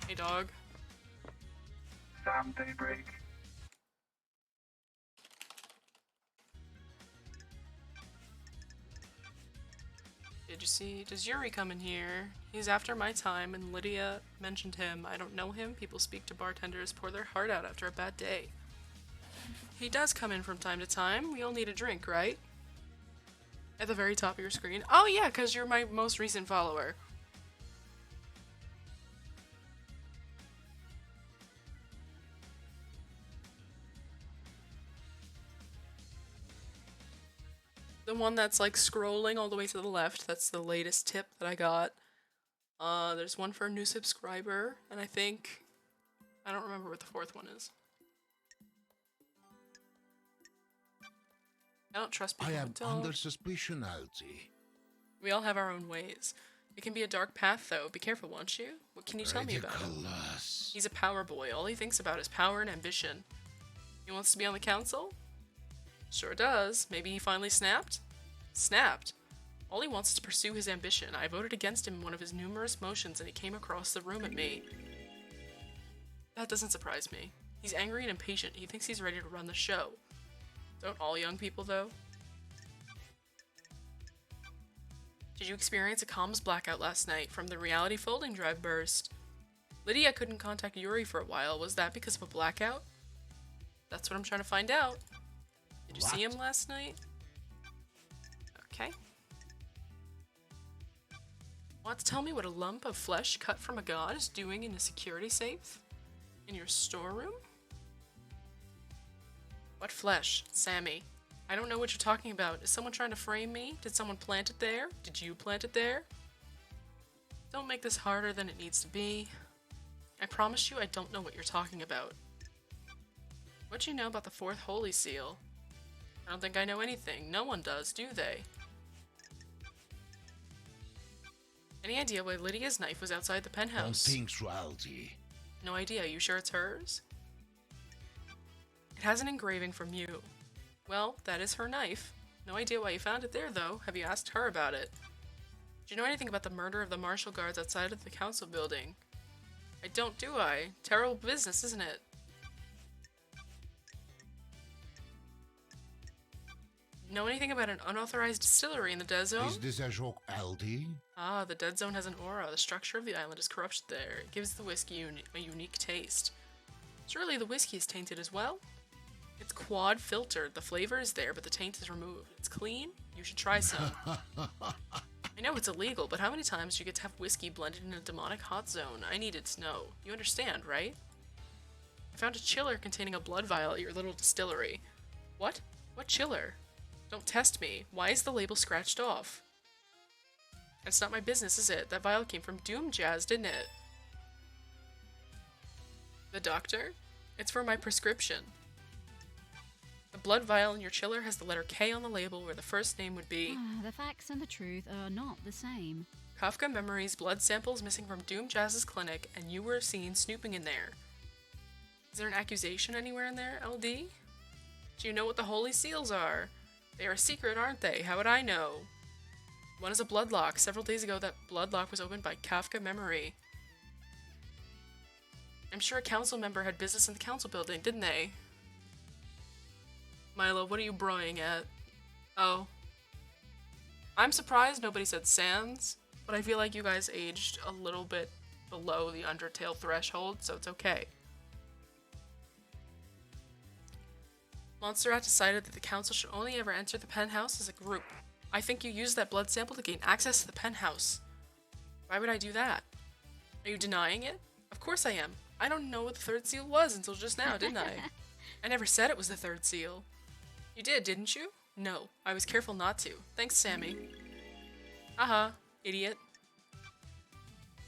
Hey dog. Sam Daybreak. Did you see? Does Yuri come in here? He's after my time and Lydia mentioned him. I don't know him. People speak to bartenders, pour their heart out after a bad day. He does come in from time to time. We all need a drink, right? At the very top of your screen. Oh yeah, because you're my most recent follower. The one that's like scrolling all the way to the left, that's the latest tip that I got. There's one for a new subscriber, and I don't remember what the fourth one is. I don't trust people. I am who don't. under suspicion, Alti. We all have our own ways. It can be a dark path, though. Be careful, won't you? What can you tell me about him? Ridiculous. He's a power boy. All he thinks about is power and ambition. He wants to be on the council? Sure does. Maybe he finally snapped? Snapped. All he wants is to pursue his ambition. I voted against him in one of his numerous motions, and he came across the room at me. That doesn't surprise me. He's angry and impatient. He thinks he's ready to run the show. Don't all young people, though? Did you experience a comms blackout last night from the reality folding drive burst? Lydia couldn't contact Yuri for a while. Was that because of a blackout? That's what I'm trying to find out. Did you see him last night? Okay. Want to tell me what a lump of flesh cut from a god is doing in a security safe? In your storeroom? What flesh? Sammy. I don't know what you're talking about. Is someone trying to frame me? Did someone plant it there? Did you plant it there? Don't make this harder than it needs to be. I promise you I don't know what you're talking about. What do you know about the fourth holy seal? I don't think I know anything. No one does, do they? Any idea why Lydia's knife was outside the penthouse? Don't think so, Alti. No idea. You sure it's hers? It has an engraving from you. Well, that is her knife. No idea why you found it there, though. Have you asked her about it? Do you know anything about the murder of the marshal guards outside of the council building? I don't, do I? Terrible business, isn't it? Know anything about an unauthorized distillery in the dead zone? Is this a joke, Alti? Ah, the dead zone has an aura. The structure of the island is corrupted there. It gives the whiskey a unique taste. Surely the whiskey is tainted as well? It's quad filtered. The flavor is there, but the taint is removed. It's clean? You should try some. I know it's illegal, but how many times do you get to have whiskey blended in a demonic hot zone? I needed to know. You understand, right? I found a chiller containing a blood vial at your little distillery. What? What chiller? Don't test me. Why is the label scratched off? It's not my business, is it? That vial came from Doom Jazz, didn't it? The doctor? It's for my prescription. The blood vial in your chiller has the letter K on the label where the first name would be. The facts and the truth are not the same. Kafka Memories blood samples missing from Doom Jazz's clinic, and you were seen snooping in there. Is there an accusation anywhere in there, LD? Do you know what the holy seals are? They are a secret, aren't they? How would I know? One is a bloodlock. Several days ago, that bloodlock was opened by Kafka Memory. I'm sure a council member had business in the council building, didn't they? Milo, what are you broying at? Oh. I'm surprised nobody said Sans, but I feel like you guys aged a little bit below the Undertale threshold, so it's okay. Monsterrat decided that the council should only ever enter the penthouse as a group. I think you used that blood sample to gain access to the penthouse. Why would I do that? Are you denying it? Of course I am. I don't know what the third seal was until just now, didn't I? I never said it was the third seal. You did, didn't you? No, I was careful not to. Thanks, Sammy. Haha, idiot.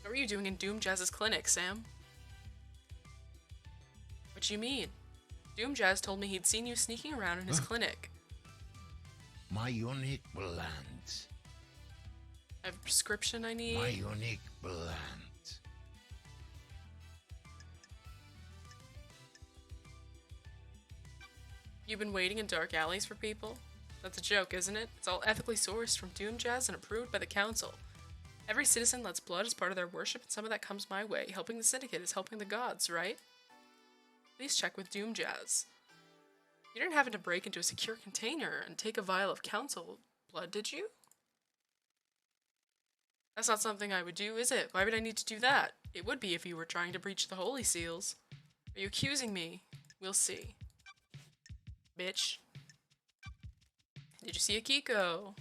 What were you doing in Doom Jazz's clinic, Sam? What do you mean? Doom Jazz told me he'd seen you sneaking around in his clinic. My unique blend. I have a prescription I need. My unique blend. You've been waiting in dark alleys for people? That's a joke, isn't it? It's all ethically sourced from Doom Jazz and approved by the council. Every citizen lets blood as part of their worship, and some of that comes my way. Helping the syndicate is helping the gods, right? Please check with Doom Jazz. You didn't happen to break into a secure container and take a vial of council blood, did you? That's not something I would do, is it? Why would I need to do that? It would be if you were trying to breach the holy seals. Are you accusing me? We'll see. Bitch. Did you see Akiko?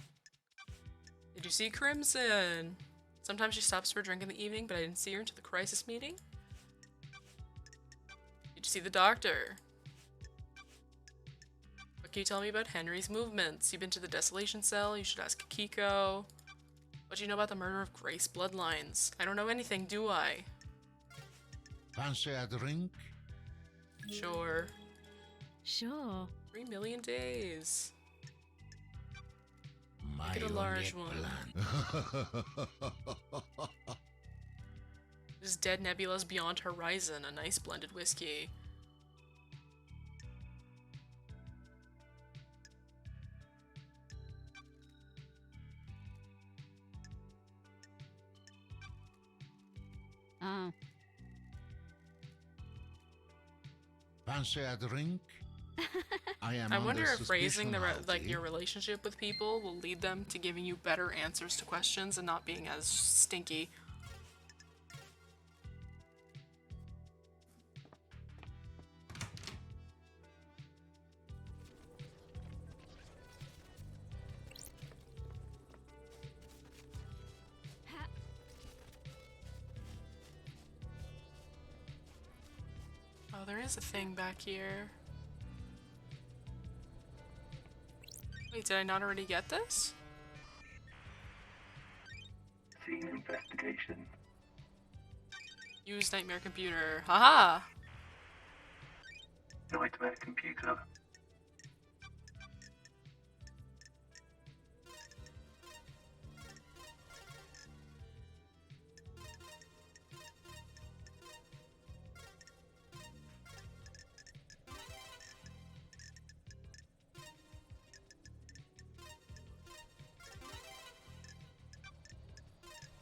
Did you see Crimson? Sometimes she stops for a drink in the evening, but I didn't see her until the crisis meeting. Did you see the doctor? What can you tell me about Henry's movements? You've been to the desolation cell, you should ask Akiko. What do you know about the murder of Grace bloodlines? I don't know anything, do I? Fancy a drink? Sure. Sure. 3 million days. My Get a large unique one. blend. This is Dead Nebula's Beyond Horizon, a nice blended whiskey. Ah. Fancy a drink? I wonder under if raising suspicion, like Aldi. your relationship with people will lead them to giving you better answers to questions and not being as stinky. Oh, there is a thing back here. Wait, did I not already get this? Scene investigation. Use nightmare computer. Haha! Nightmare computer.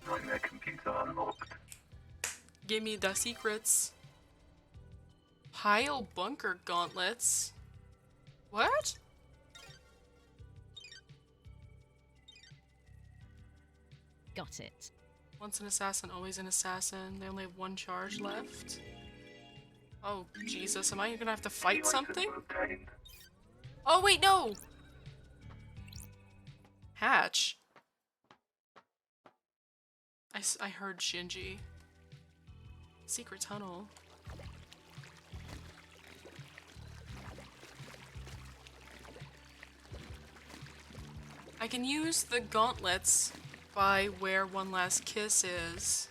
Nightmare computer unlocked. Give me the secrets. Pile bunker gauntlets. What? Got it. Once an assassin, always an assassin. They only have one charge left. Oh, Jesus. Am I gonna have to fight Key something? items obtained. Oh, wait, no! Hatch. I heard Shinji. Secret tunnel. I can use the gauntlets by where One Last Kiss is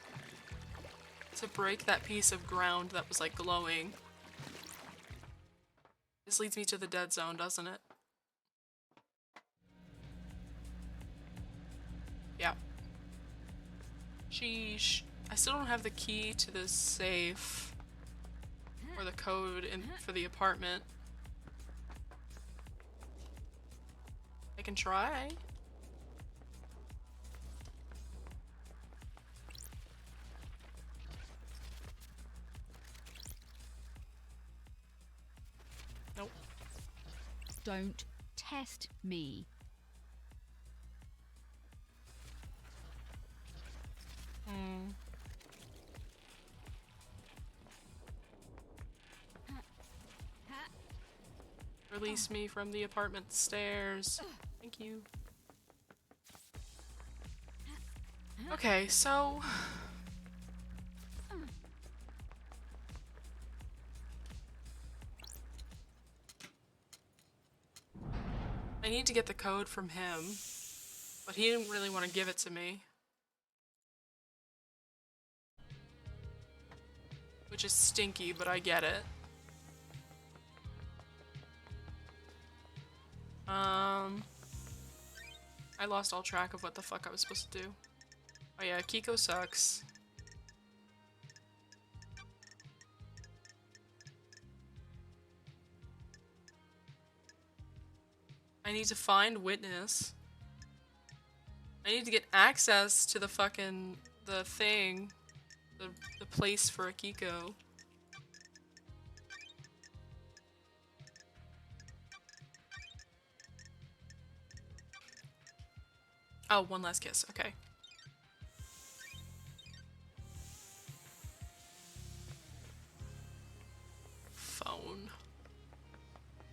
to break that piece of ground that was like glowing. This leads me to the dead zone, doesn't it? Yeah. Sheesh. I still don't have the key to the safe or the code for the apartment. I can try. Nope. Don't test me. Hmm. Release me from the apartment stairs. Thank you. Okay, so... I need to get the code from him, but he didn't really want to give it to me. Which is stinky, but I get it. I lost all track of what the fuck I was supposed to do. Oh yeah, Kiko sucks. I need to find witness. I need to get access to the fucking, the thing. The place for Akiko. Oh, One Last Kiss, okay. Phone.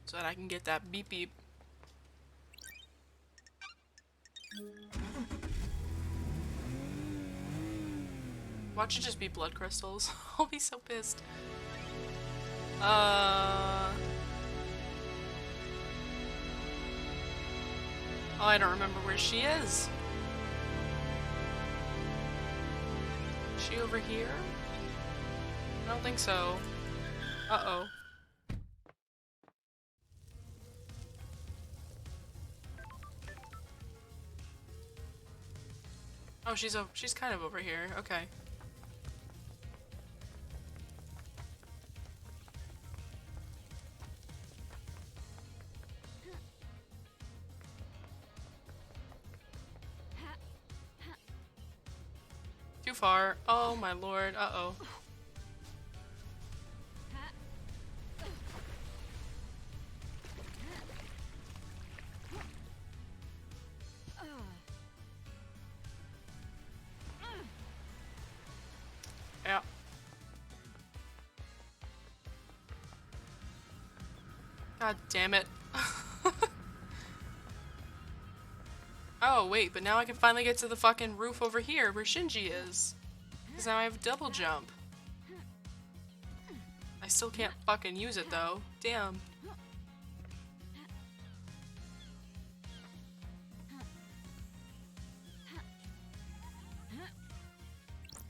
So that I can get that beep beep. Watch it just be blood crystals. I'll be so pissed. Oh, I don't remember where she is. Is she over here? I don't think so. Uh-oh. Oh, she's kind of over here. Okay. Too far. Oh my lord. Uh-oh. Yeah. God damn it. Oh, wait, but now I can finally get to the fucking roof over here where Shinji is. Because now I have double jump. I still can't fucking use it though. Damn.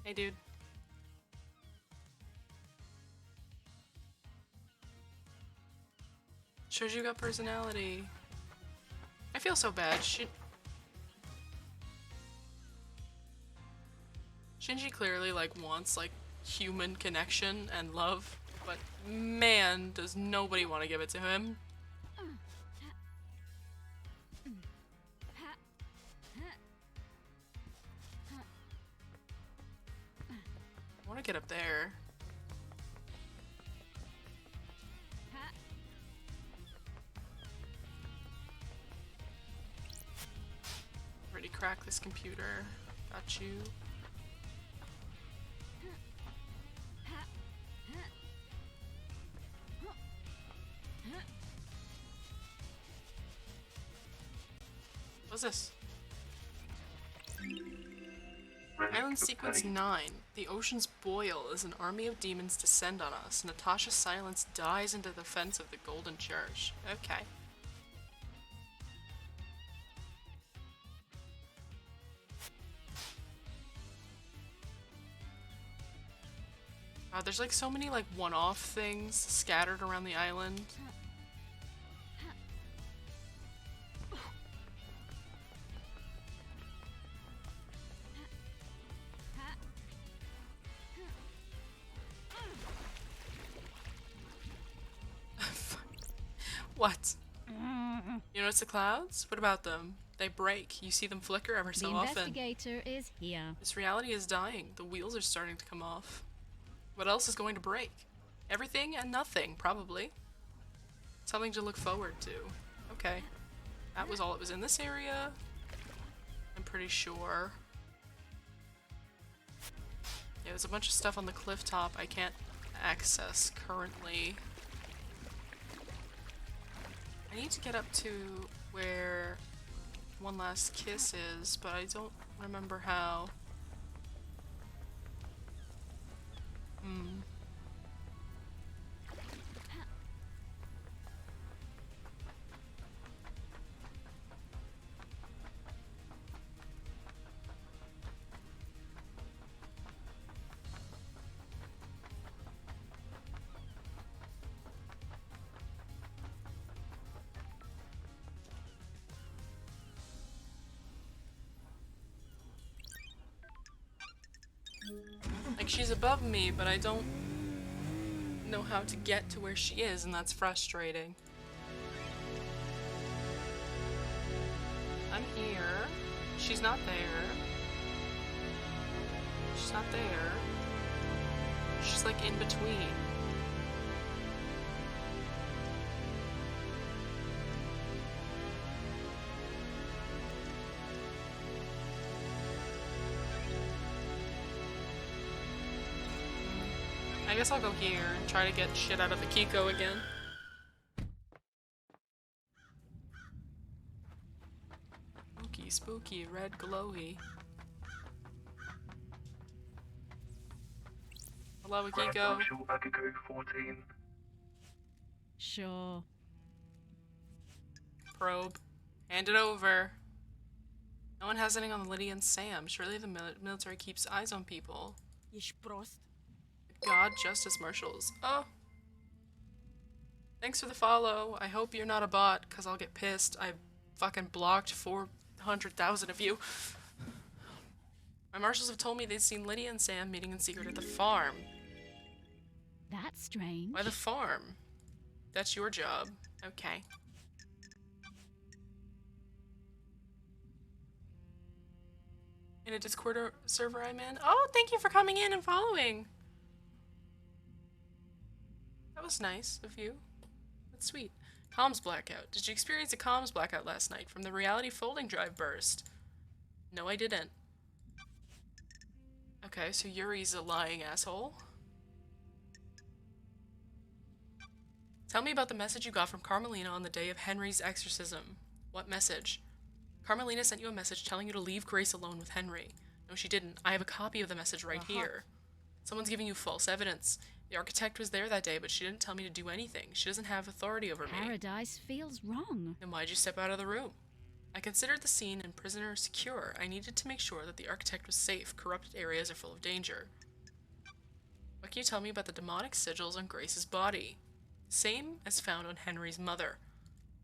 Hey, dude. Shows you got personality. I feel so bad. Shinji clearly, like, wants, like, human connection and love, but man, does nobody want to give it to him. I want to get up there. Already cracked this computer. Got you. What's this? Island Sequence 9. The oceans boil as an army of demons descend on us. Natasha Silence dies into the fence of the Golden Church. Okay. There's like so many like one-off things scattered around the island. What? You notice the clouds? What about them? They break. You see them flicker ever so often. The investigator is here. This reality is dying. The wheels are starting to come off. What else is going to break? Everything and nothing, probably. Something to look forward to. Okay. That was all it was in this area. I'm pretty sure. Yeah, there's a bunch of stuff on the cliff top I can't access currently. I need to get up to where One Last Kiss is, but I don't remember how. Like, she's above me, but I don't know how to get to where she is, and that's frustrating. I'm here. She's not there. She's not there. She's like in between. I guess I'll go here and try to get shit out of Akiko again. spooky, red glowy. Hello, Akiko. Short Akiko 14. Sure. Probe. Hand it over. No one has anything on Lydia and Sam. Surely the military keeps eyes on people. Ich prost. God, Justice Marshals. Oh. Thanks for the follow. I hope you're not a bot, because I'll get pissed. I fucking blocked 400,000 of you. My marshals have told me they've seen Lydia and Sam meeting in secret at the farm. That's strange. Why the farm? That's your job. Okay. In a Discord server I'm in. Oh, thank you for coming in and following. That was nice of you. That's sweet. Comms blackout. Did you experience a comms blackout last night from the reality folding drive burst? No, I didn't. Okay, so Yuri's a lying asshole. Tell me about the message you got from Carmelina on the day of Henry's exorcism. What message? Carmelina sent you a message telling you to leave Grace alone with Henry. No, she didn't. I have a copy of the message right here. Someone's giving you false evidence. The architect was there that day, but she didn't tell me to do anything. She doesn't have authority over me. Paradise feels wrong. Then why'd you step out of the room? I considered the scene and prisoner secure. I needed to make sure that the architect was safe. Corrupted areas are full of danger. What can you tell me about the demonic sigils on Grace's body? Same as found on Henry's mother.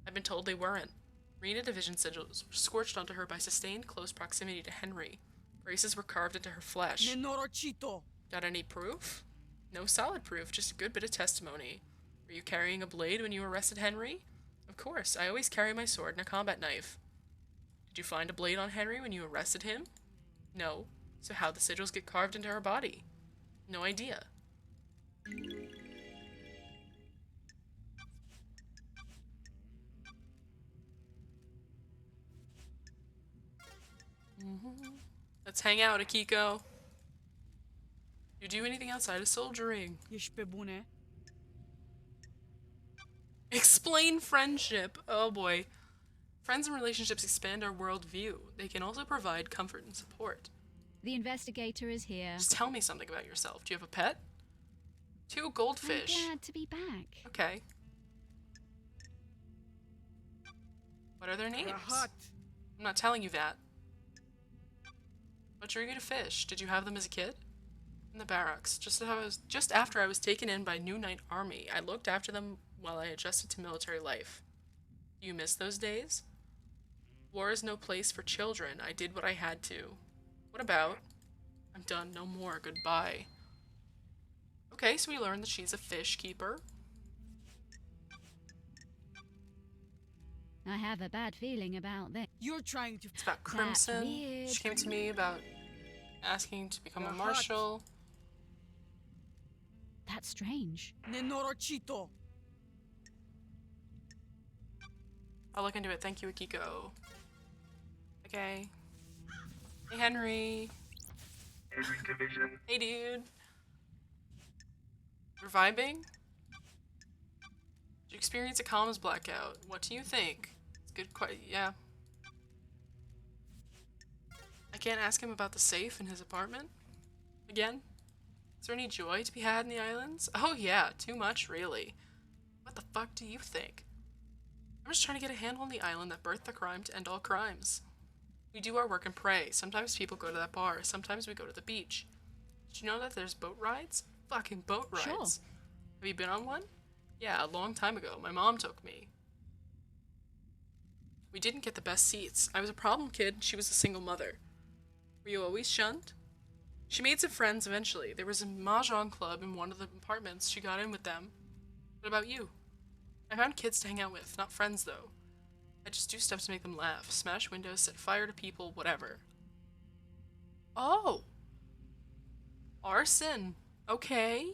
I've been told they weren't. Rena Division sigils were scorched onto her by sustained close proximity to Henry. Grace's were carved into her flesh. Nenorochito. Got any proof? No solid proof, just a good bit of testimony. Were you carrying a blade when you arrested Henry? Of course, I always carry my sword and a combat knife. Did you find a blade on Henry when you arrested him? No. So how'd the sigils get carved into her body? No idea. Let's hang out, Akiko. You do anything outside of soldiering? Ești pe bune? Explain friendship. Oh boy. Friends and relationships expand our worldview. They can also provide comfort and support. The investigator is here. Just tell me something about yourself. Do you have a pet? 2 goldfish. I'm glad to be back. Okay. What are their names? Rahat. I'm not telling you that. What drew you to fish? Did you have them as a kid? In the barracks. Just after I was taken in by New Knight Army, I looked after them while I adjusted to military life. Do you miss those days? War is no place for children. I did what I had to. What about? I'm done. No more. Goodbye. Okay, so we learned that she's a fish keeper. I have a bad feeling about this. You're trying to... It's about Crimson. weird. She came to me about asking to become a You're hot. marshal. That's strange. Nenorochito. I'll look into it. Thank you, Akiko. Okay. Hey, Henry. Henry's Division. Hey, dude. We're vibing? Did you experience a comms blackout? What do you think? It's good, yeah. I can't ask him about the safe in his apartment? Again? Is there any joy to be had in the islands? Oh yeah, too much, really. What the fuck do you think? I'm just trying to get a handle on the island that birthed the crime to end all crimes. We do our work and pray. Sometimes people go to that bar. Sometimes we go to the beach. Did you know that there's boat rides? Fucking boat rides. Sure. Have you been on one? Yeah, a long time ago. My mom took me. We didn't get the best seats. I was a problem kid. She was a single mother. Were you always shunned? She made some friends eventually. There was a mahjong club in one of the apartments. She got in with them. What about you? I found kids to hang out with, not friends though. I just do stuff to make them laugh. Smash windows, set fire to people, whatever. Oh! Arson. Okay.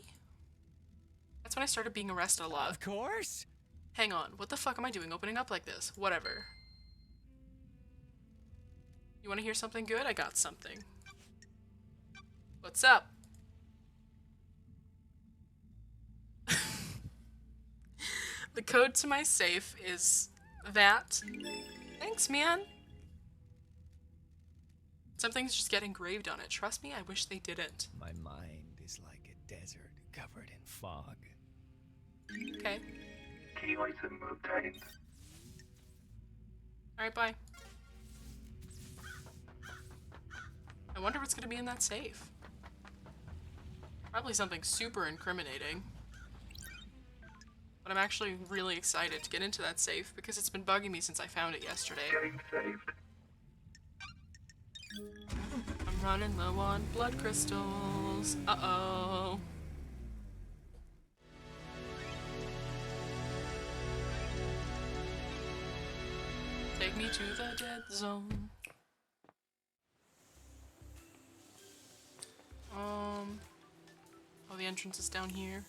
That's when I started being arrested a lot. Of course. Hang on, what the fuck am I doing opening up like this? Whatever. You wanna hear something good? I got something. What's up? The code to my safe is that. Thanks, man. Some things just get engraved on it. Trust me, I wish they didn't. My mind is like a desert covered in fog. Okay. Key item obtained. Alright, bye. I wonder what's gonna be in that safe. Probably something super incriminating. But I'm actually really excited to get into that safe because it's been bugging me since I found it yesterday. Game saved. I'm running low on blood crystals. Uh-oh. Take me to the dead zone. Oh, the entrance is down here.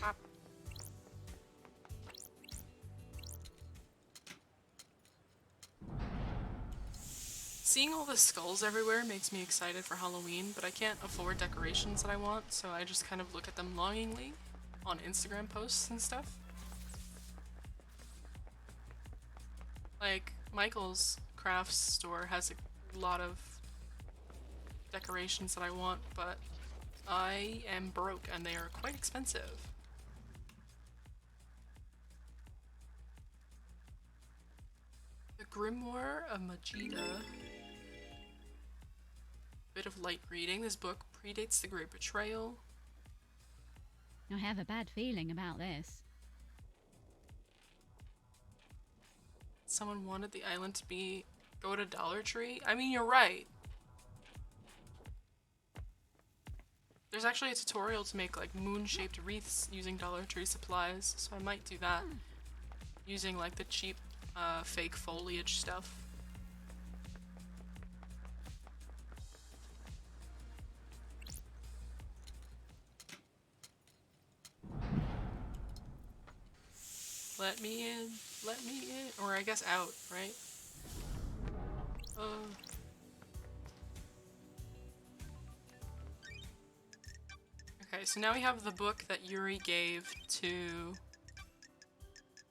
Ah. Seeing all the skulls everywhere makes me excited for Halloween, but I can't afford decorations that I want, so I just kind of look at them longingly on Instagram posts and stuff. Like, Michael's crafts store has a lot of decorations that I want, but I am broke and they are quite expensive. The Grimoire of Majida. Bit of light reading. This book predates the Great Betrayal. I have a bad feeling about this. Someone wanted the island to go to Dollar Tree. I mean, you're right. There's actually a tutorial to make like moon-shaped wreaths using Dollar Tree supplies, so I might do that. Using like the cheap fake foliage stuff. Let me in, let me in. Or I guess out, right? Okay, so now we have the book that Yuri gave to...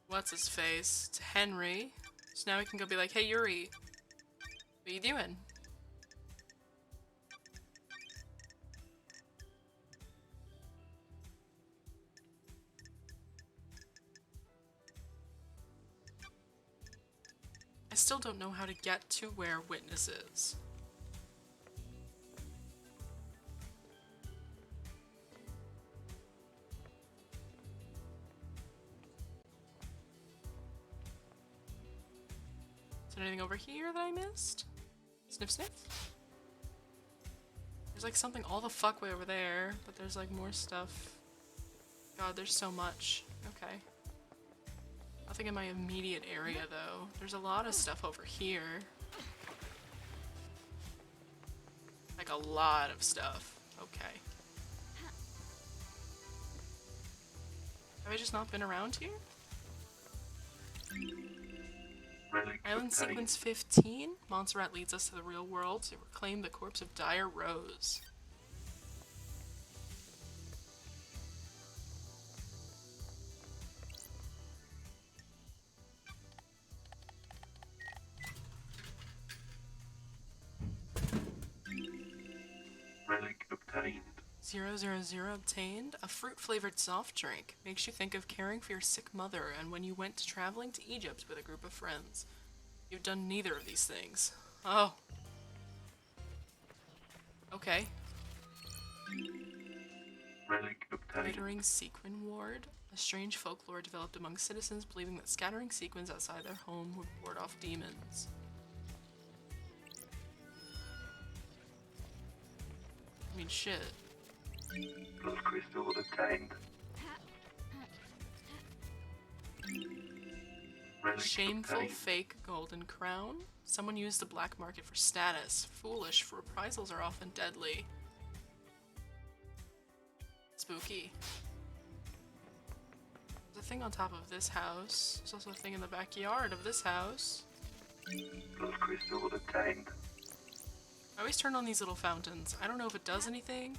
what's his face? To Henry. So now we can go be like, hey Yuri, what you doing? I still don't know how to get to where Witness is. Is there anything over here that I missed? Sniff sniff? There's like something all the fuck way over there, but there's like more stuff. God, there's so much. Okay. Nothing in my immediate area though. There's a lot of stuff over here. Like a lot of stuff. Okay. Have I just not been around here? Relic Island obtained. Sequence 15. Montserrat leads us to the real world to reclaim the corpse of Dire Rose. Relic obtained. 000 obtained. A fruit-flavored soft drink. Makes you think of caring for your sick mother and when you went traveling to Egypt with a group of friends. You've done neither of these things. Oh. Okay. Relic obtained. Glittering sequin ward. A strange folklore developed among citizens believing that scattering sequins outside their home would ward off demons. I mean, shit. Blood crystal obtained. Relic Shameful obtained. fake golden crown. Someone used the black market for status. Foolish, for reprisals are often deadly. Spooky. There's a thing on top of this house. There's also a thing in the backyard of this house. Blood crystal obtained. I always turn on these little fountains. I don't know if it does anything.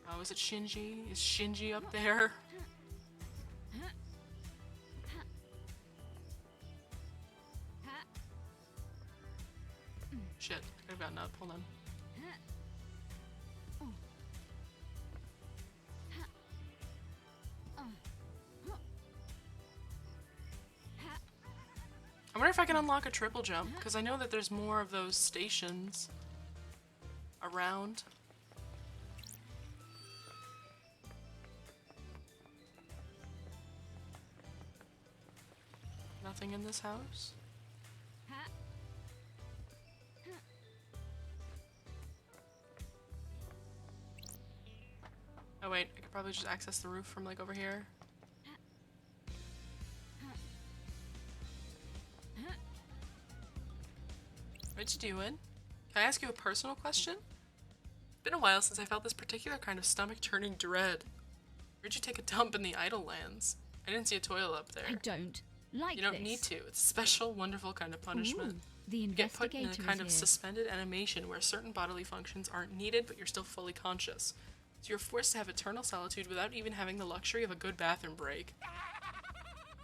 Oh, is it Shinji? Is Shinji up there? Shit, I could've gotten up. Hold on. I wonder if I can unlock a triple jump, because I know that there's more of those stations around. Nothing in this house? Oh wait, I could probably just access the roof from like over here. What you doing? Can I ask you a personal question? It's been a while since I felt this particular kind of stomach-churning dread. Where'd you take a dump in the Idle Lands? I didn't see a toilet up there. I don't like You don't this. need to. It's a special, wonderful kind of punishment. Ooh, the You get put in a investigator kind is of here. suspended animation where certain bodily functions aren't needed, but you're still fully conscious. So you're forced to have eternal solitude without even having the luxury of a good bathroom break.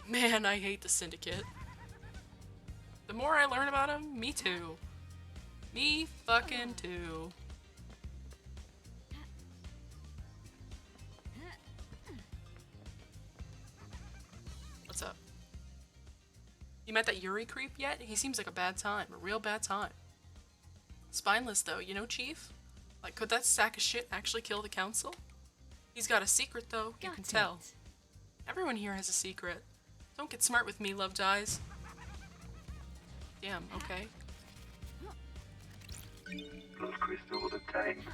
Man, I hate the Syndicate. The more I learn about him, me too. Me fucking too. What's up? You met that Yuri creep yet? He seems like a bad time, a real bad time. Spineless though, you know, Chief? Like, could that sack of shit actually kill the council? He's got a secret though, you can Got tell. it. Everyone here has a secret. Don't get smart with me, Love Dies. Damn, okay. Blood crystal obtained.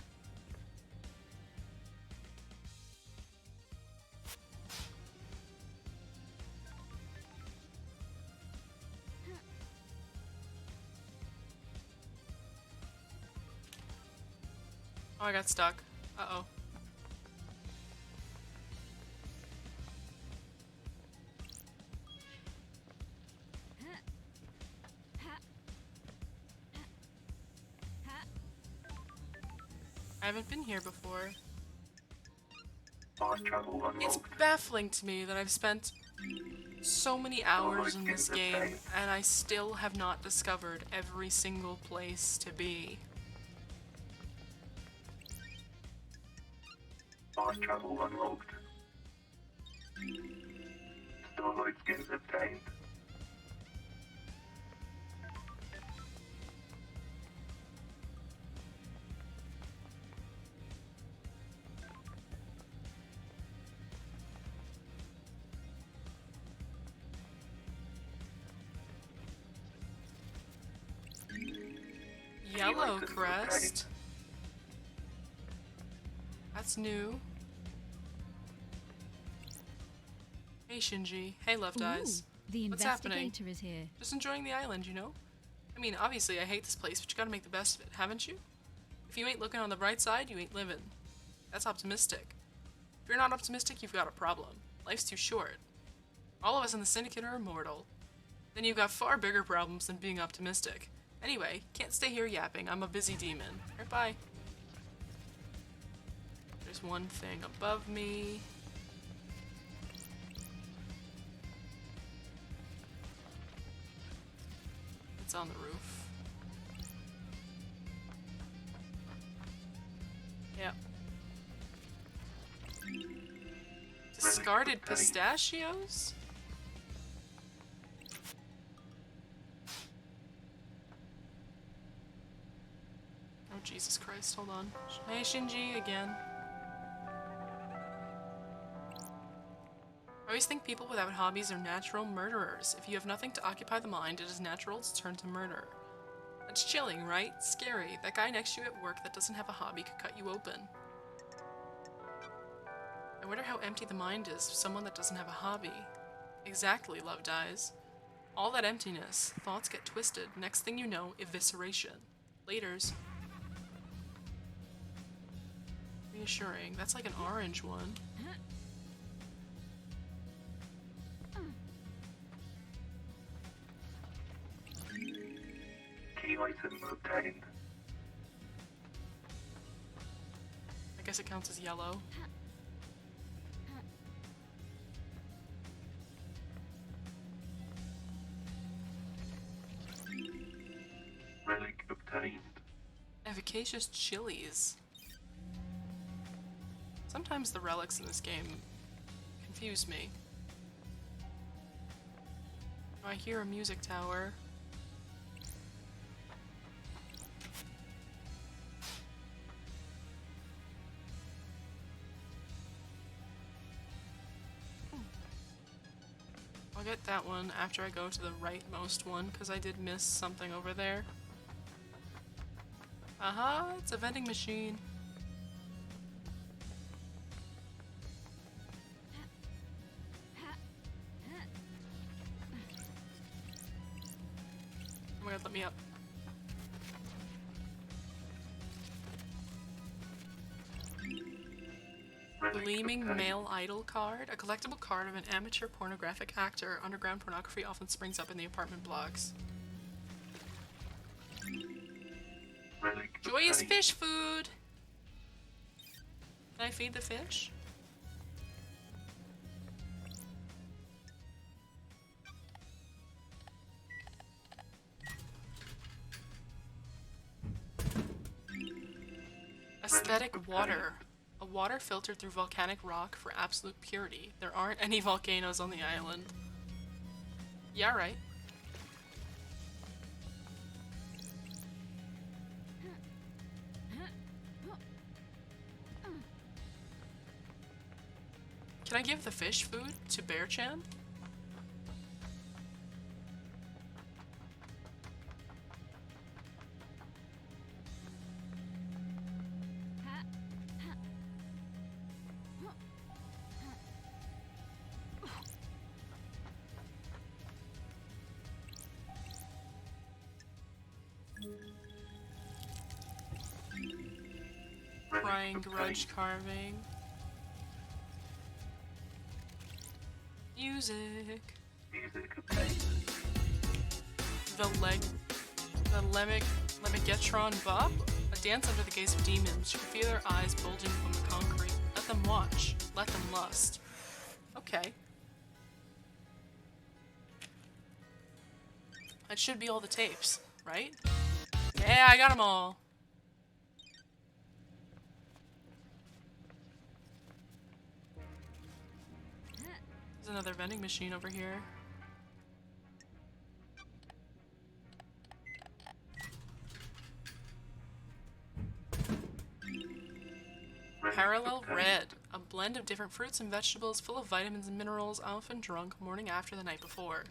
Oh, I got stuck. Uh-oh. I haven't been here before. Fast travel It's unlocked. baffling to me that I've spent so many hours in this game and I still have not discovered every single place to be. Fast travel unlocked. Starlight skins obtained. Yellow crest. That's new. Hey Shinji. Hey Left Eyes. Ooh, the What's happening? investigator is here. Just enjoying the island, you know? I mean, obviously I hate this place, but you gotta make the best of it, haven't you? If you ain't looking on the bright side, you ain't living. That's optimistic. If you're not optimistic, you've got a problem. Life's too short. All of us in the Syndicate are immortal. Then you've got far bigger problems than being optimistic. Anyway, can't stay here yapping. I'm a busy demon. Alright, bye. There's one thing above me. It's on the roof. Yep. Discarded pistachios? Oh, Jesus Christ, hold on. Hey, Shinji, again. I always think people without hobbies are natural murderers. If you have nothing to occupy the mind, it is natural to turn to murder. That's chilling, right? Scary. That guy next to you at work that doesn't have a hobby could cut you open. I wonder how empty the mind is of someone that doesn't have a hobby. Exactly, Love Dies. All that emptiness. Thoughts get twisted. Next thing you know, evisceration. Laters. Reassuring. That's like an orange one. Key item obtained. I guess it counts as yellow. Relic obtained. Efficacious chilies. Sometimes the relics in this game confuse me. I hear a music tower. I'll get that one after I go to the rightmost one, because I did miss something over there. Aha, it's a vending machine. Oh my god, let me up. Gleaming male idol card. A collectible card of an amateur pornographic actor. Underground pornography often springs up in the apartment blocks. Relic Joy is obtained. fish food! Can I feed the fish? Aesthetic water. A water filtered through volcanic rock for absolute purity. There aren't any volcanoes on the island. Yeah, right. Can I give the fish food to Bear-chan? Crying grudge carving. Music. Music obtained. Lemigetron Bop? A dance under the gaze of demons. You can feel their eyes bulging from the concrete. Let them watch. Let them lust. Okay. That should be all the tapes, right? Yeah, I got them all. There's another vending machine over here. Parallel Red. A blend of different fruits and vegetables full of vitamins and minerals, often drunk morning after the night before.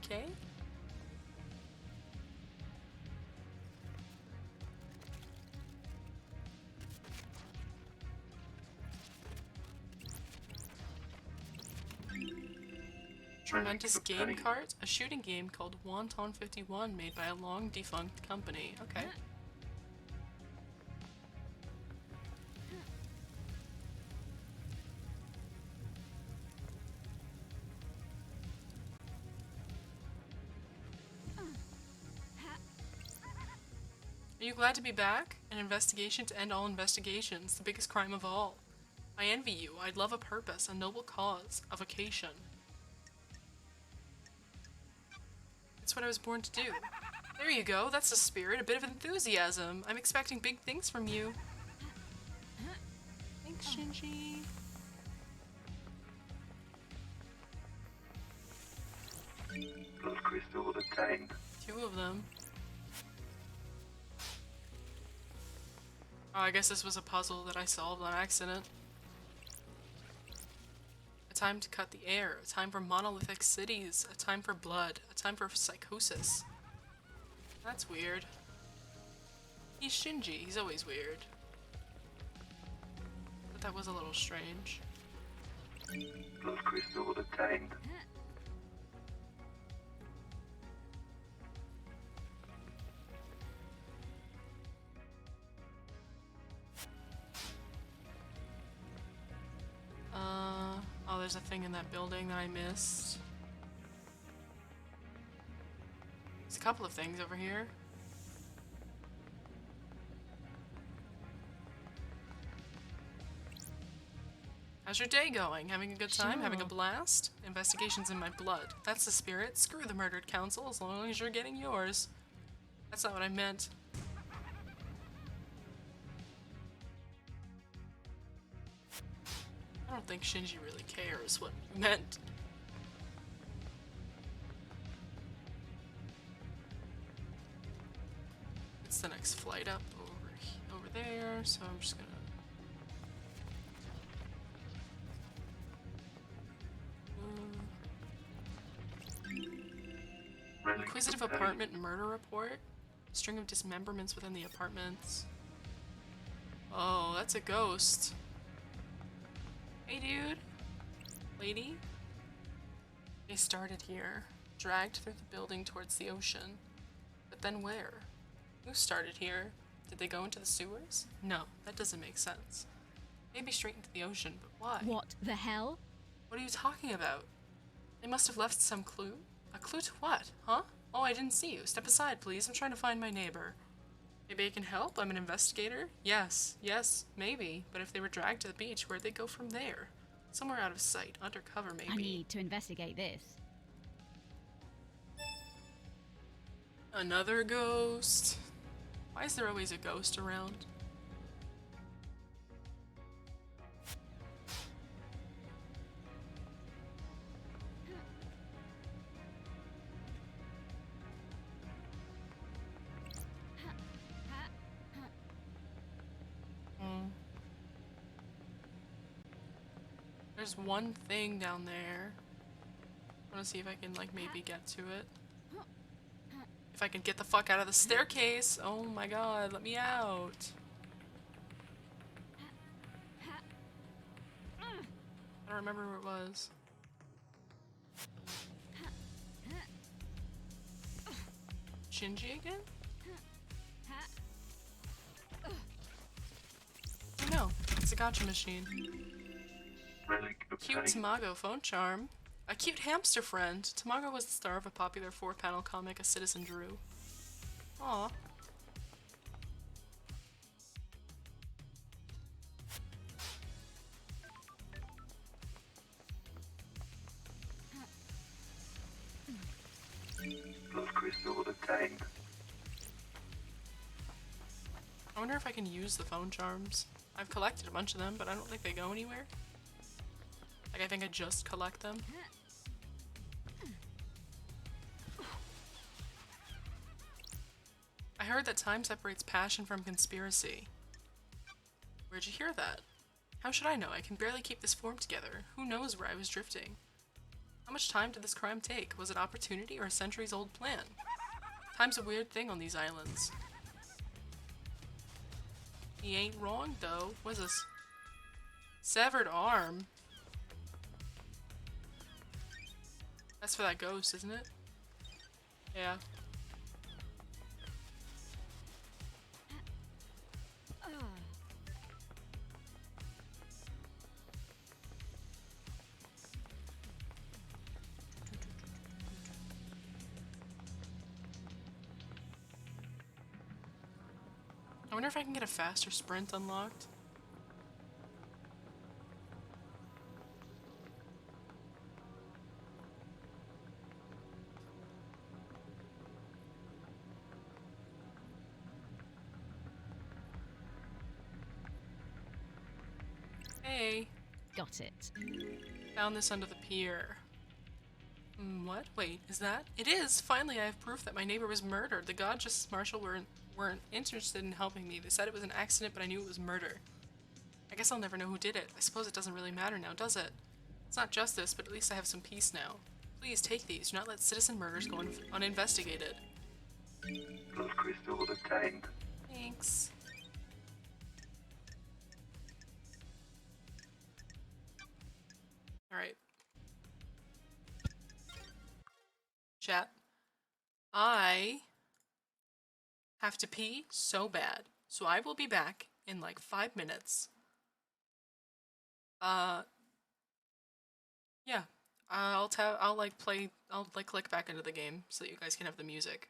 Okay. Tremendous game cards? A shooting game called Wonton 51 made by a long defunct company. Okay. Are you glad to be back? An investigation to end all investigations, the biggest crime of all. I envy you. I'd love a purpose, a noble cause, a vocation. It's what I was born to do. There you go, that's the spirit, a bit of enthusiasm. I'm expecting big things from you. Thanks, Shinji. Blood crystal obtained. 2 of them. Oh, I guess this was a puzzle that I solved on accident. A time to cut the air, a time for monolithic cities, a time for blood, a time for psychosis. That's weird. He's Shinji, he's always weird. But that was a little strange. Blood crystal obtained. Oh, there's a thing in that building that I missed. There's a couple of things over here. How's your day going? Having a good time? Having a blast? Investigation's in my blood. That's the spirit. Screw the murdered council as long as you're getting yours. That's not what I meant. I don't think Shinji really cares what you meant. It's the next flight up over there, so I'm just gonna. Inquisitive apartment murder report. String of dismemberments within the apartments. Oh, that's a ghost. Hey, dude. Lady. They started here, dragged through the building towards the ocean. But then where? Who started here? Did they go into the sewers? No, that doesn't make sense. Maybe straight into the ocean, but why? What the hell? What are you talking about? They must have left some clue? A clue to what? Huh? Oh, I didn't see you. Step aside, please. I'm trying to find my neighbor. Maybe I can help? I'm an investigator? Yes, maybe. But if they were dragged to the beach, where'd they go from there? Somewhere out of sight. Undercover, maybe. I need to investigate this. Another ghost. Why is there always a ghost around? There's one thing down there. I want to see if I can, like, maybe get to it. If I can get the fuck out of the staircase! Oh my god, let me out! I don't remember where it was. Shinji again? Oh no, it's a gotcha machine. Relic Cute obtained. Tamago phone charm. A cute hamster friend. Tamago was the star of a popular 4-panel comic A Citizen Drew. Aw. Blood crystal obtained. I wonder if I can use the phone charms. I've collected a bunch of them, but I don't think they go anywhere. Like, I think I just collect them. I heard that time separates passion from conspiracy. Where'd you hear that? How should I know? I can barely keep this form together. Who knows where I was drifting? How much time did this crime take? Was it opportunity or a centuries-old plan? Time's a weird thing on these islands. He ain't wrong, though. What's this? Severed arm? That's for that ghost, isn't it? Yeah. I wonder if I can get a faster sprint unlocked. Hey, Got it. found this under the pier. What? Wait, is that? It is! Finally, I have proof that my neighbor was murdered. The God Justice Marshal weren't interested in helping me. They said it was an accident, but I knew it was murder. I guess I'll never know who did it. I suppose it doesn't really matter now, does it? It's not justice, but at least I have some peace now. Please take these. Do not let citizen murders go uninvestigated. Blood crystal obtained. Thanks. Alright. Chat. I have to pee so bad. So I will be back in like 5 minutes. Yeah. I'll click back into the game so that you guys can have the music.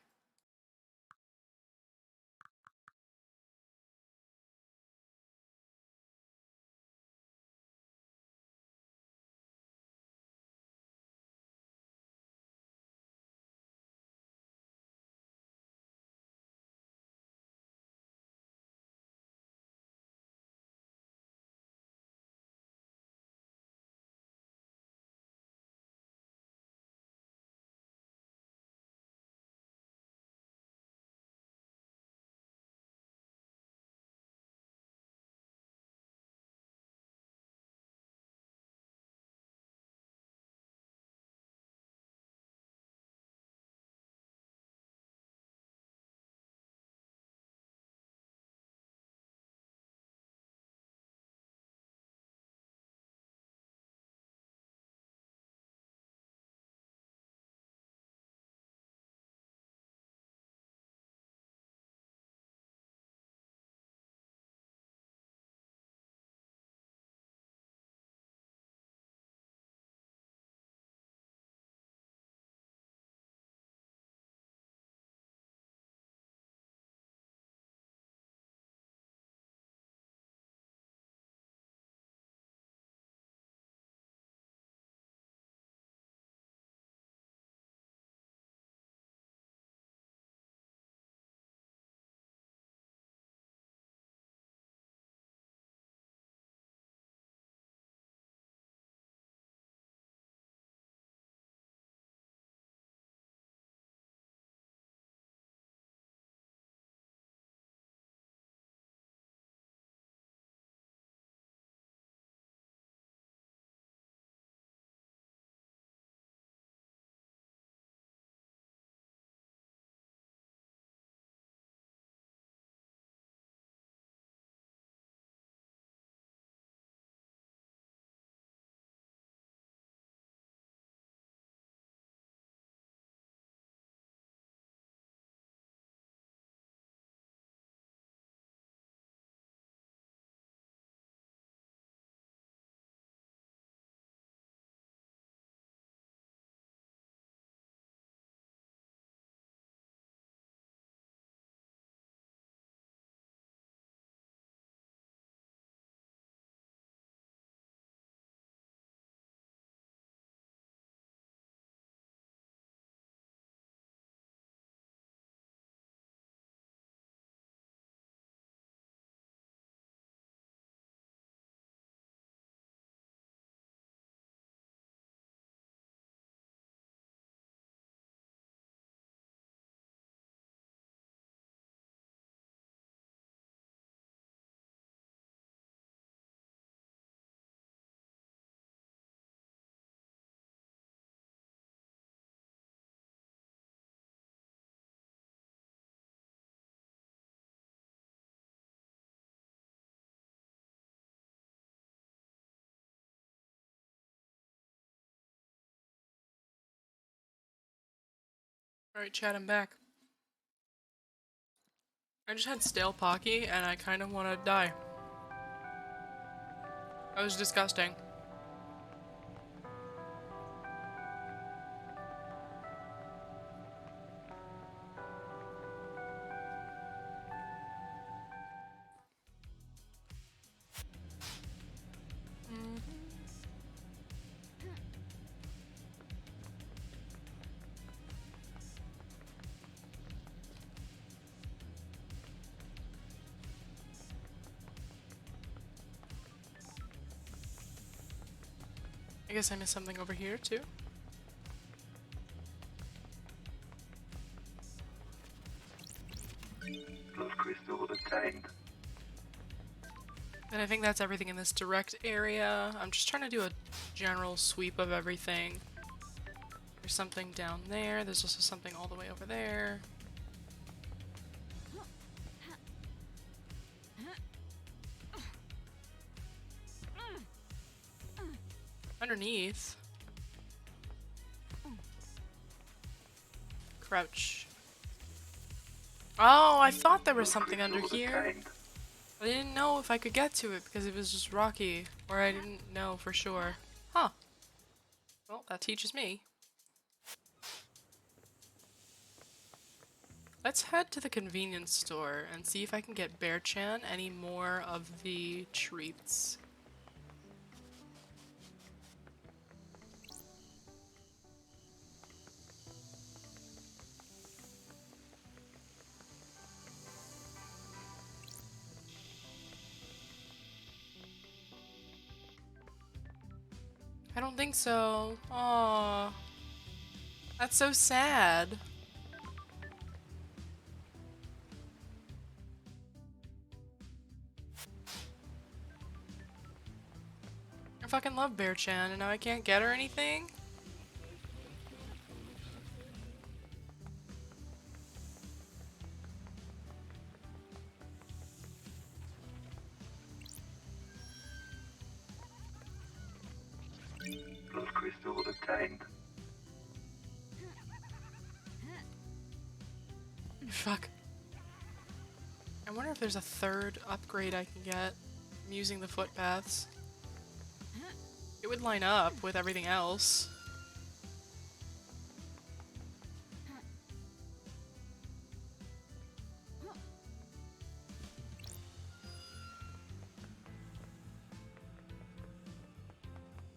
Alright, chat, I'm back. I just had stale Pocky and I kind of want to die. That was disgusting. I guess I missed something over here too. Plus crystal obtained. And I think that's everything in this direct area. I'm just trying to do a general sweep of everything. There's something down there. There's also something all the way over there. Underneath. Crouch. Oh, I thought there was something under here. I didn't know if I could get to it because it was just rocky. Or I didn't know for sure. Huh. Well, that teaches me. Let's head to the convenience store and see if I can get Bear-chan any more of the treats. I don't think so. Aww. That's so sad. I fucking love Bear-chan and now I can't get her anything? Plus crystal obtained. Fuck. I wonder if there's a third upgrade I can get from using the footpaths. It would line up with everything else.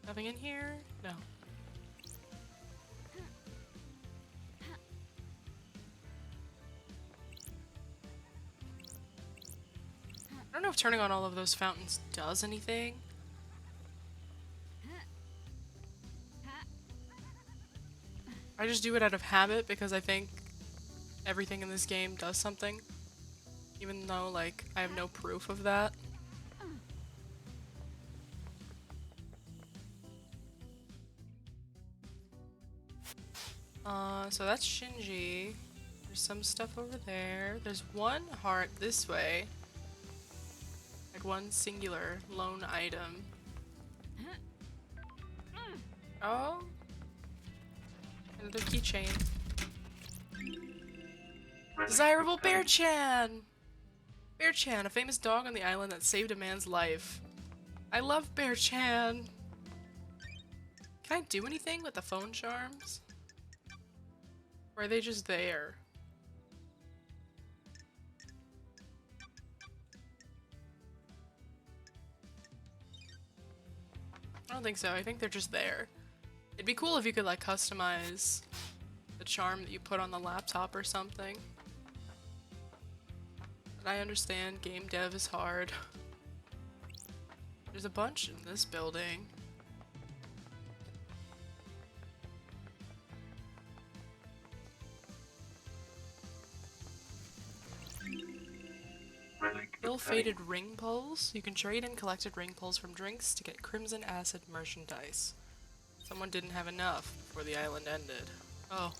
Nothing in here? No. I don't know if turning on all of those fountains does anything. I just do it out of habit because I think everything in this game does something. Even though, like, I have no proof of that. So that's Shinji. There's some stuff over there. There's one heart this way. Like one singular lone item. Oh. Another keychain. Desirable Bear-chan! Bear-chan, a famous dog on the island that saved a man's life. I love Bear-chan! Can I do anything with the phone charms? Or are they just there? I don't think so. I think they're just there. It'd be cool if you could like customize the charm that you put on the laptop or something. But I understand game dev is hard. There's a bunch in this building. Ill-fated ring pulls. You can trade in collected ring pulls from drinks to get crimson acid merchandise. Someone didn't have enough before the island ended. Oh.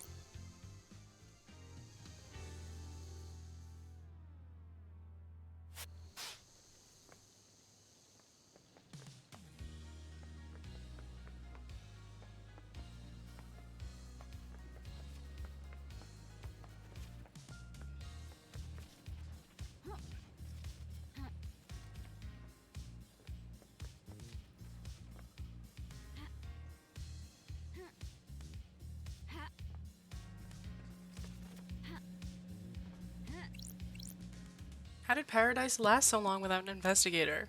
How did paradise last so long without an investigator?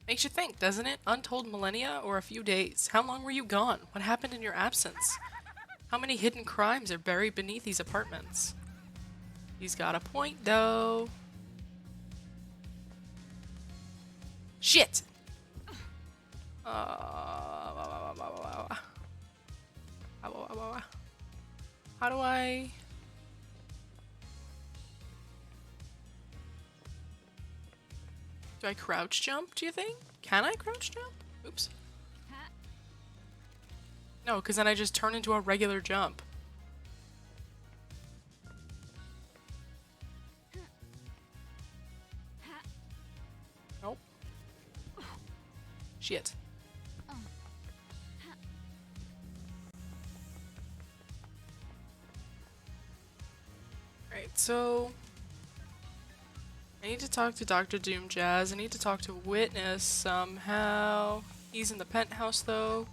Makes you think, doesn't it? Untold millennia or a few days? How long were you gone? What happened in your absence? How many hidden crimes are buried beneath these apartments? He's got a point, though. Shit! How do I... Do I crouch jump, do you think? Can I crouch jump? Oops. No, because then I just turn into a regular jump. Nope. Shit. Alright, so... I need to talk to Dr. Doom Jazz. I need to talk to Witness somehow. He's in the penthouse, though.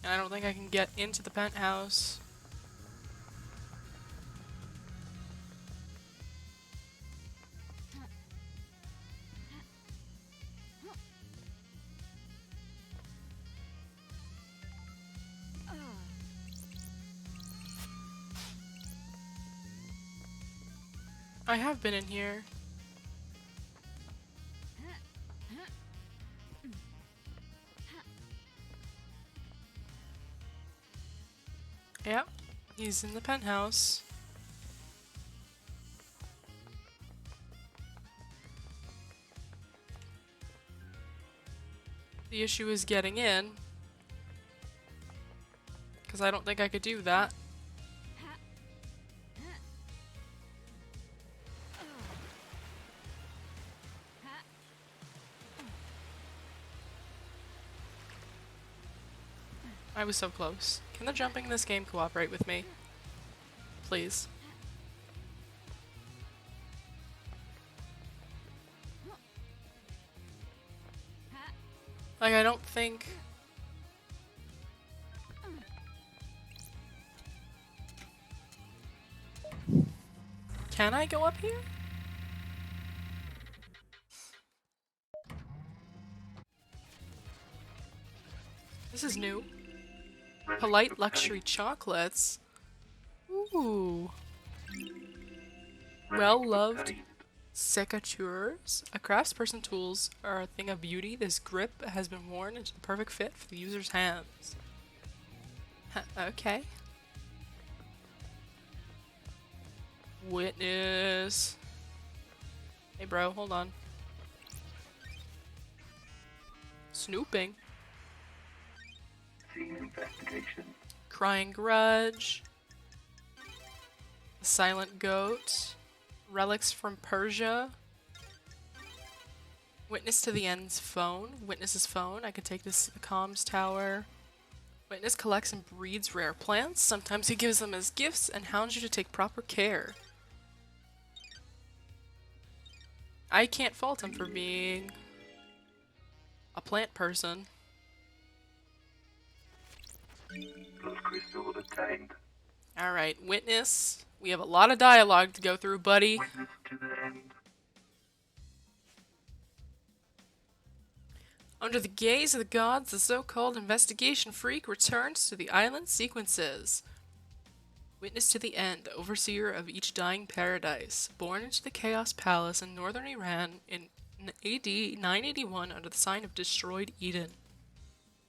And I don't think I can get into the penthouse. I have been in here. Yep, he's in the penthouse. The issue is getting in, because I don't think I could do that. I was so close. Can the jumping in this game cooperate with me? Please. Like, I don't think... Can I go up here? This is new. Polite luxury chocolates. Ooh. Well-loved secateurs. A craftsperson tools are a thing of beauty. This grip has been worn into the perfect fit for the user's hands. Okay. Witness. Hey bro, hold on. Snooping. Investigation. Crying grudge. The silent goat. Relics from Persia. Witness to the end's phone. Witness's phone. I can take this to the comms tower. Witness collects and breeds rare plants. Sometimes he gives them as gifts and hounds you to take proper care. I can't fault him for being a plant person. Those crystals obtained. Alright, Witness. We have a lot of dialogue to go through, buddy. Witness to the end. Under the gaze of the gods, the so-called investigation freak returns to the island sequences. Witness to the end, overseer of each dying paradise, born into the Chaos Palace in northern Iran in AD 981 under the sign of Destroyed Eden.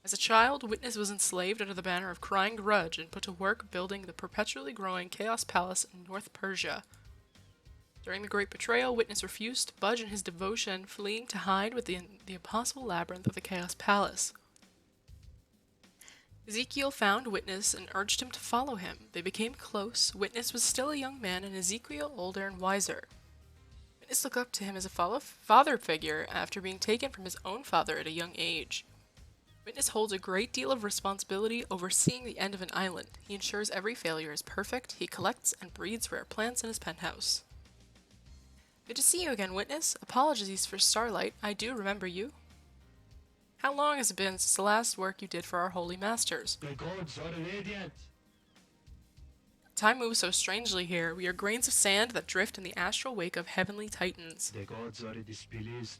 As a child, Witness was enslaved under the banner of Crying Grudge and put to work building the perpetually growing Chaos Palace in North Persia. During the Great Betrayal, Witness refused to budge in his devotion, fleeing to hide within the impossible labyrinth of the Chaos Palace. Ezekiel found Witness and urged him to follow him. They became close. Witness was still a young man and Ezekiel older and wiser. Witness looked up to him as a father figure after being taken from his own father at a young age. Witness holds a great deal of responsibility overseeing the end of an island. He ensures every failure is perfect. He collects and breeds rare plants in his penthouse. Good to see you again, Witness. Apologies for Starlight. I do remember you. How long has it been since the last work you did for our holy masters? The gods are radiant. Time moves so strangely here. We are grains of sand that drift in the astral wake of heavenly titans. The gods are displeased.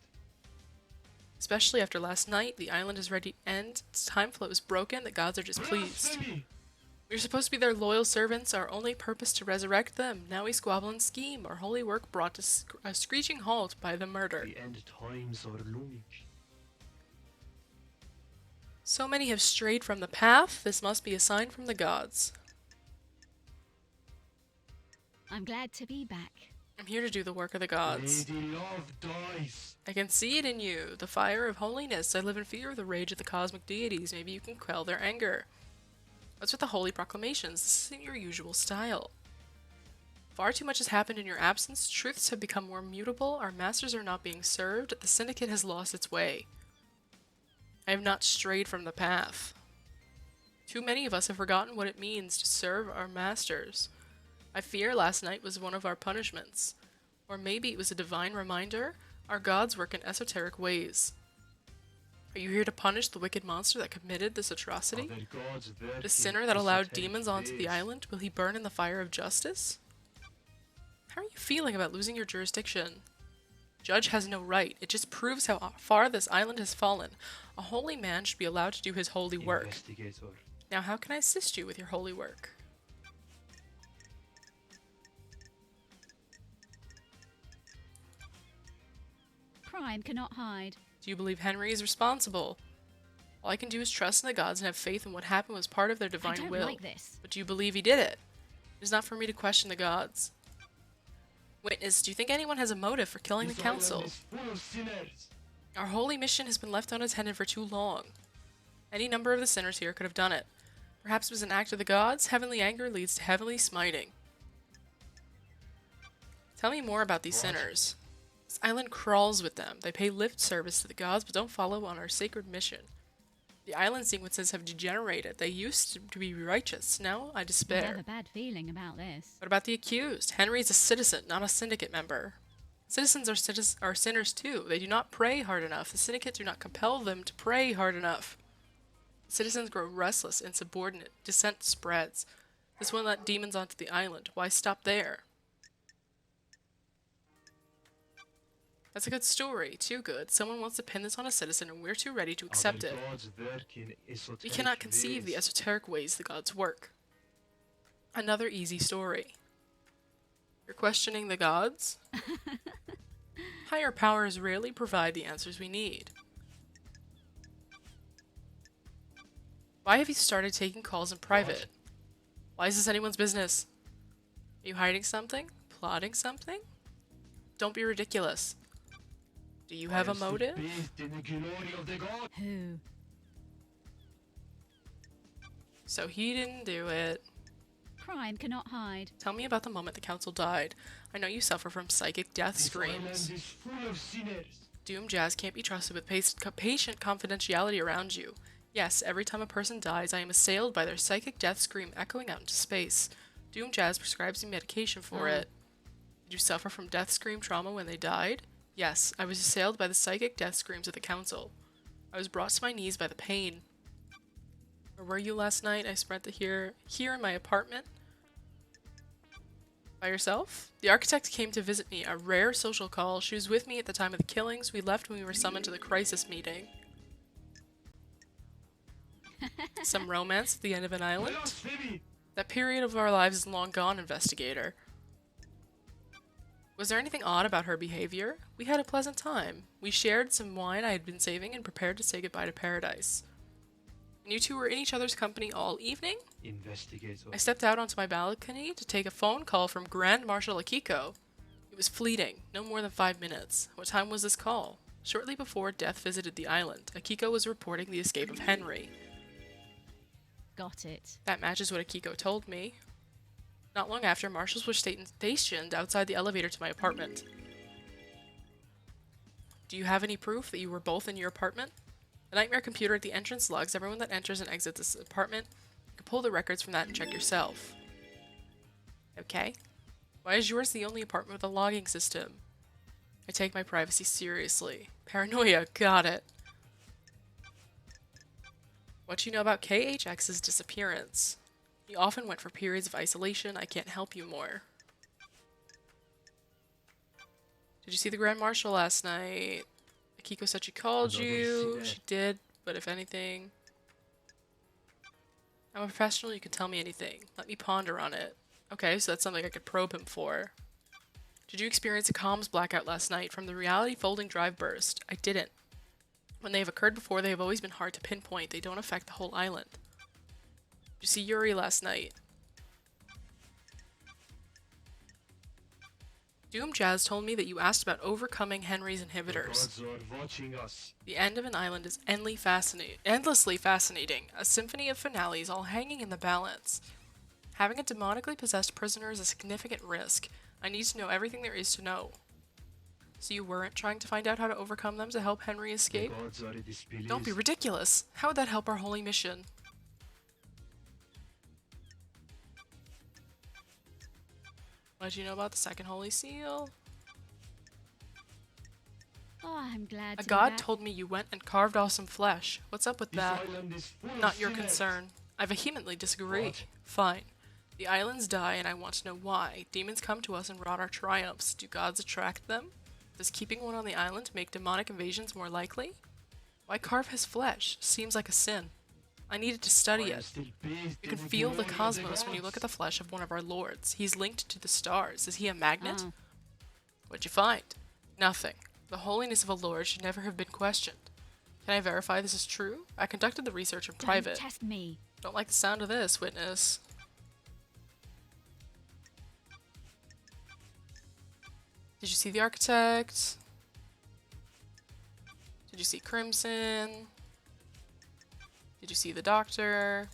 Especially after last night, the island is ready to end. Its time flow is broken. The gods are displeased. We are supposed to be their loyal servants, our only purpose to resurrect them. Now we squabble and scheme. Our holy work brought to a screeching halt by the murder. The end times are looming. So many have strayed from the path. This must be a sign from the gods. I'm glad to be back. I'm here to do the work of the gods. Lady Love dies. I can see it in you, the fire of holiness. I live in fear of the rage of the cosmic deities. Maybe you can quell their anger. What's with the holy proclamations? This isn't your usual style. Far too much has happened in your absence. Truths have become more mutable. Our masters are not being served. The syndicate has lost its way. I have not strayed from the path. Too many of us have forgotten what it means to serve our masters. I fear last night was one of our punishments. Or maybe it was a divine reminder. Our gods work in esoteric ways. Are you here to punish the wicked monster that committed this atrocity? The sinner that allowed demons onto the island? Will he burn in the fire of justice? How are you feeling about losing your jurisdiction? Judge has no right. It just proves how far this island has fallen. A holy man should be allowed to do his holy work. Investigator. Now how can I assist you with your holy work? Crime cannot hide. Do you believe Henry is responsible? All I can do is trust in the gods and have faith in what happened was part of their I divine don't will. like this. But do you believe he did it? It is not for me to question the gods. Witness, do you think anyone has a motive for killing the council? Full of sinners. Our holy mission has been left unattended for too long. Any number of the sinners here could have done it. Perhaps it was an act of the gods. Heavenly anger leads to heavenly smiting. Tell me more about these sinners. This island crawls with them. They pay lip service to the gods but don't follow on our sacred mission. The island sequences have degenerated. They used to be righteous. Now I I despair. have a bad feeling about this. What about the accused? Henry's a citizen, not a syndicate member. Citizens are sinners too. They do not pray hard enough. The syndicate do not compel them to pray hard enough. Citizens grow restless, insubordinate. Dissent spreads. This one let demons onto the island. Why stop there? That's a good story. Too good. Someone wants to pin this on a citizen and we're too ready to accept it. We cannot conceive the esoteric ways the gods work. Another easy story. You're questioning the gods? Higher powers rarely provide the answers we need. Why have you started taking calls in private? Why is this anyone's business? Are you hiding something? Plotting something? Don't be ridiculous. Do you have a motive? Who? So he didn't do it. Crime cannot hide. Tell me about the moment the council died. I know you suffer from psychic death screams. Doom Jazz can't be trusted with patient confidentiality around you. Yes, every time a person dies, I am assailed by their psychic death scream echoing out into space. Doom Jazz prescribes me medication for it. Did you suffer from death scream trauma when they died? Yes, I was assailed by the psychic death screams of the council. I was brought to my knees by the pain. Where were you last night? I spent the here in my apartment. By yourself? The architect came to visit me, a rare social call. She was with me at the time of the killings. We left when we were summoned to the crisis meeting. Some romance at the end of an island? That period of our lives is long gone, investigator. Was there anything odd about her behavior? We had a pleasant time. We shared some wine I had been saving and prepared to say goodbye to paradise. And you two were in each other's company all evening? Investigator. I stepped out onto my balcony to take a phone call from Grand Marshal Akiko. It was fleeting, no more than 5 minutes. What time was this call? Shortly before death visited the island, Akiko was reporting the escape of Henry. Got it. That matches what Akiko told me. Not long after, marshals were stationed outside the elevator to my apartment. Do you have any proof that you were both in your apartment? The nightmare computer at the entrance logs everyone that enters and exits this apartment. You can pull the records from that and check yourself. Okay. Why is yours the only apartment with a logging system? I take my privacy seriously. Paranoia, got it. What do you know about KHX's disappearance? You often went for periods of isolation. I can't help you more. Did you see the Grand Marshal last night? Akiko said she called you. She did, but if anything... I'm a professional, you can tell me anything. Let me ponder on it. Okay, so that's something I could probe him for. Did you experience a comms blackout last night from the reality folding drive burst? I didn't. When they have occurred before, they have always been hard to pinpoint. They don't affect the whole island. Did you see Yuri last night? Doom Jazz told me that you asked about overcoming Henry's inhibitors. The end of an island is endlessly fascinating. A symphony of finales all hanging in the balance. Having a demonically possessed prisoner is a significant risk. I need to know everything there is to know. So you weren't trying to find out how to overcome them to help Henry escape? Don't be ridiculous. How would that help our holy mission? What did you know about the second holy seal? Oh, I'm glad A to be god back. told me you went and carved off some flesh. What's up with that? Not your concern. I vehemently disagree. Fine. The islands die and I want to know why. Demons come to us and rot our triumphs. Do gods attract them? Does keeping one on the island make demonic invasions more likely? Why carve his flesh? Seems like a sin. I needed to study it. You can feel the cosmos when you look at the flesh of one of our lords. He's linked to the stars. Is he a magnet? Oh. What'd you find? Nothing. The holiness of a lord should never have been questioned. Can I verify this is true? I conducted the research in private. Don't test me. Don't like the sound of this, witness. Did you see the architect? Did you see Crimson? Did you see the doctor?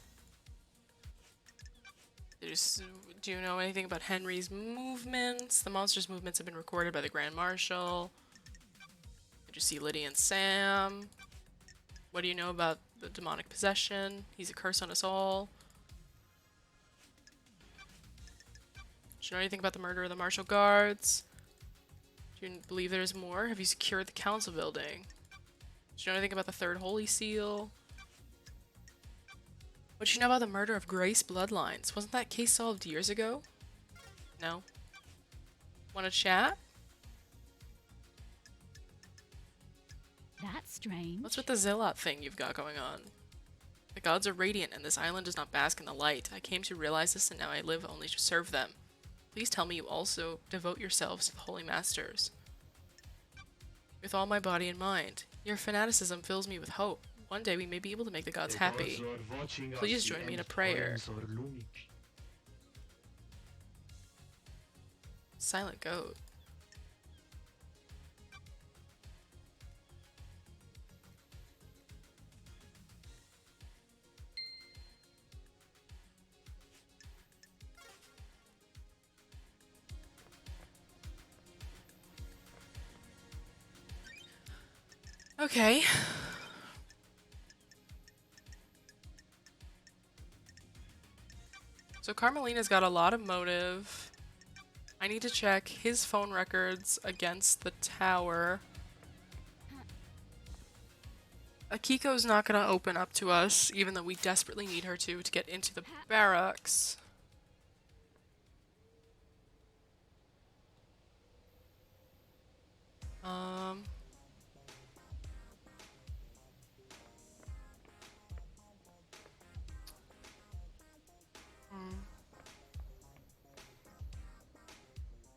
Do you know anything about Henry's movements? The monster's movements have been recorded by the Grand Marshal. Did you see Lydia and Sam? What do you know about the demonic possession? He's a curse on us all. Do you know anything about the murder of the Marshal Guards? Do you believe there's more? Have you secured the council building? Do you know anything about the third holy seal? What do you know about the murder of Grace Bloodlines? Wasn't that case solved years ago? No? Wanna chat? That's strange. What's with the Zilot thing you've got going on? The gods are radiant and this island does not bask in the light. I came to realize this and now I live only to serve them. Please tell me you also devote yourselves to the Holy Masters. With all my body and mind. Your fanaticism fills me with hope. One day we may be able to make the gods happy. Please join me in a prayer. Silent goat. Okay. So Carmelina's got a lot of motive. I need to check his phone records against the tower. Akiko's not gonna open up to us, even though we desperately need her to get into the barracks.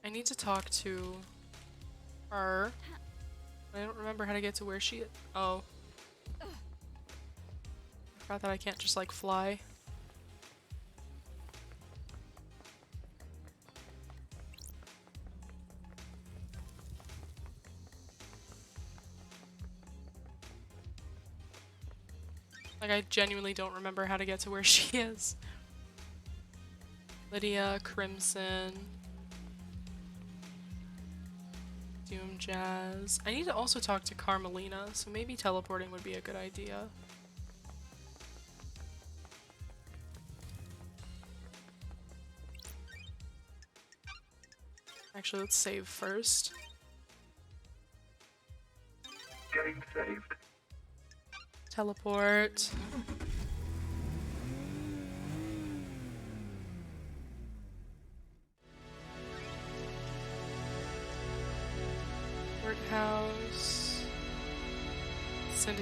I need to talk to her. I don't remember how to get to where she is. Oh. I forgot that I can't just like fly. Like I genuinely don't remember how to get to where she is. Lydia, Crimson. Doom Jazz. I need to also talk to Carmelina, so maybe teleporting would be a good idea. Actually, let's save first. Game saved. Teleport.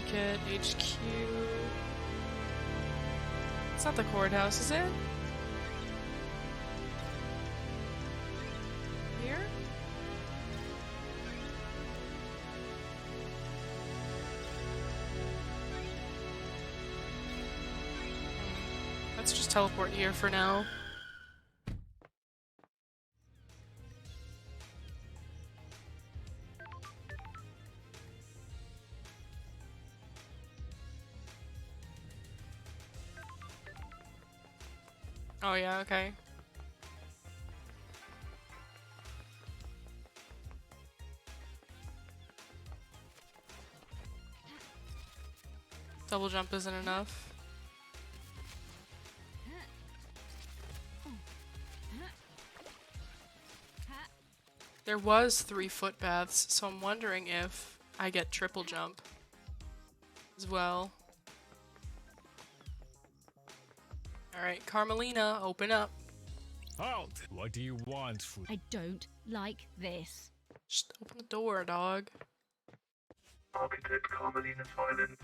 Syndicate, HQ. It's not the courthouse, is it? Here? Let's just teleport here for now. Oh yeah, okay. Double jump isn't enough. There was 3 foot baths, so I'm wondering if I get triple jump as well. Alright, Carmelina, open up. Halt! What do you want, I don't like this. Just open the door, dog. Architect Carmelina Silence.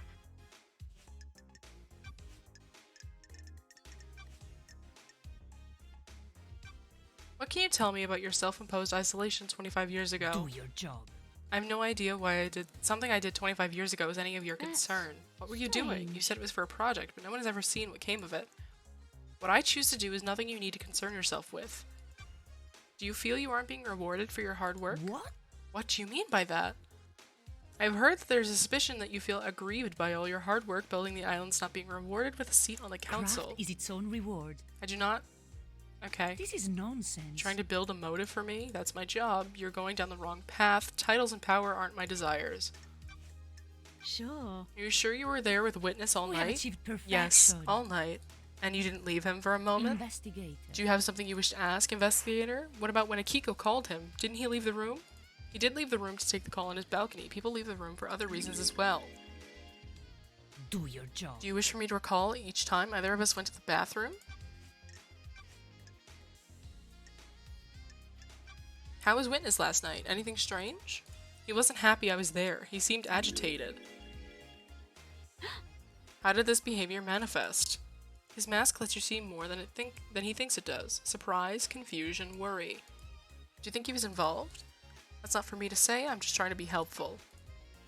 What can you tell me about your self-imposed isolation 25 years ago? Do your job. I have no idea why I did something I did 25 years ago is any of your concern. What were you doing? You said it was for a project, but no one has ever seen what came of it. What I choose to do is nothing you need to concern yourself with. Do you feel you aren't being rewarded for your hard work? What? What do you mean by that? I've heard that there's a suspicion that you feel aggrieved by all your hard work building the islands not being rewarded with a seat on the council. Craft is its own reward. I do not... Okay. This is nonsense. Trying to build a motive for me? That's my job. You're going down the wrong path. Titles and power aren't my desires. Sure. Are you sure you were there with Witness all We have night? achieved perfection. Yes, all night. And you didn't leave him for a moment? Investigator. Do you have something you wish to ask, Investigator? What about when Akiko called him? Didn't he leave the room? He did leave the room to take the call on his balcony. People leave the room for other reasons as well. Do your job. Do you wish for me to recall each time either of us went to the bathroom? How was Witness last night? Anything strange? He wasn't happy I was there. He seemed agitated. How did this behavior manifest? His mask lets you see more than he thinks it does. Surprise, confusion, worry. Do you think he was involved? That's not for me to say, I'm just trying to be helpful.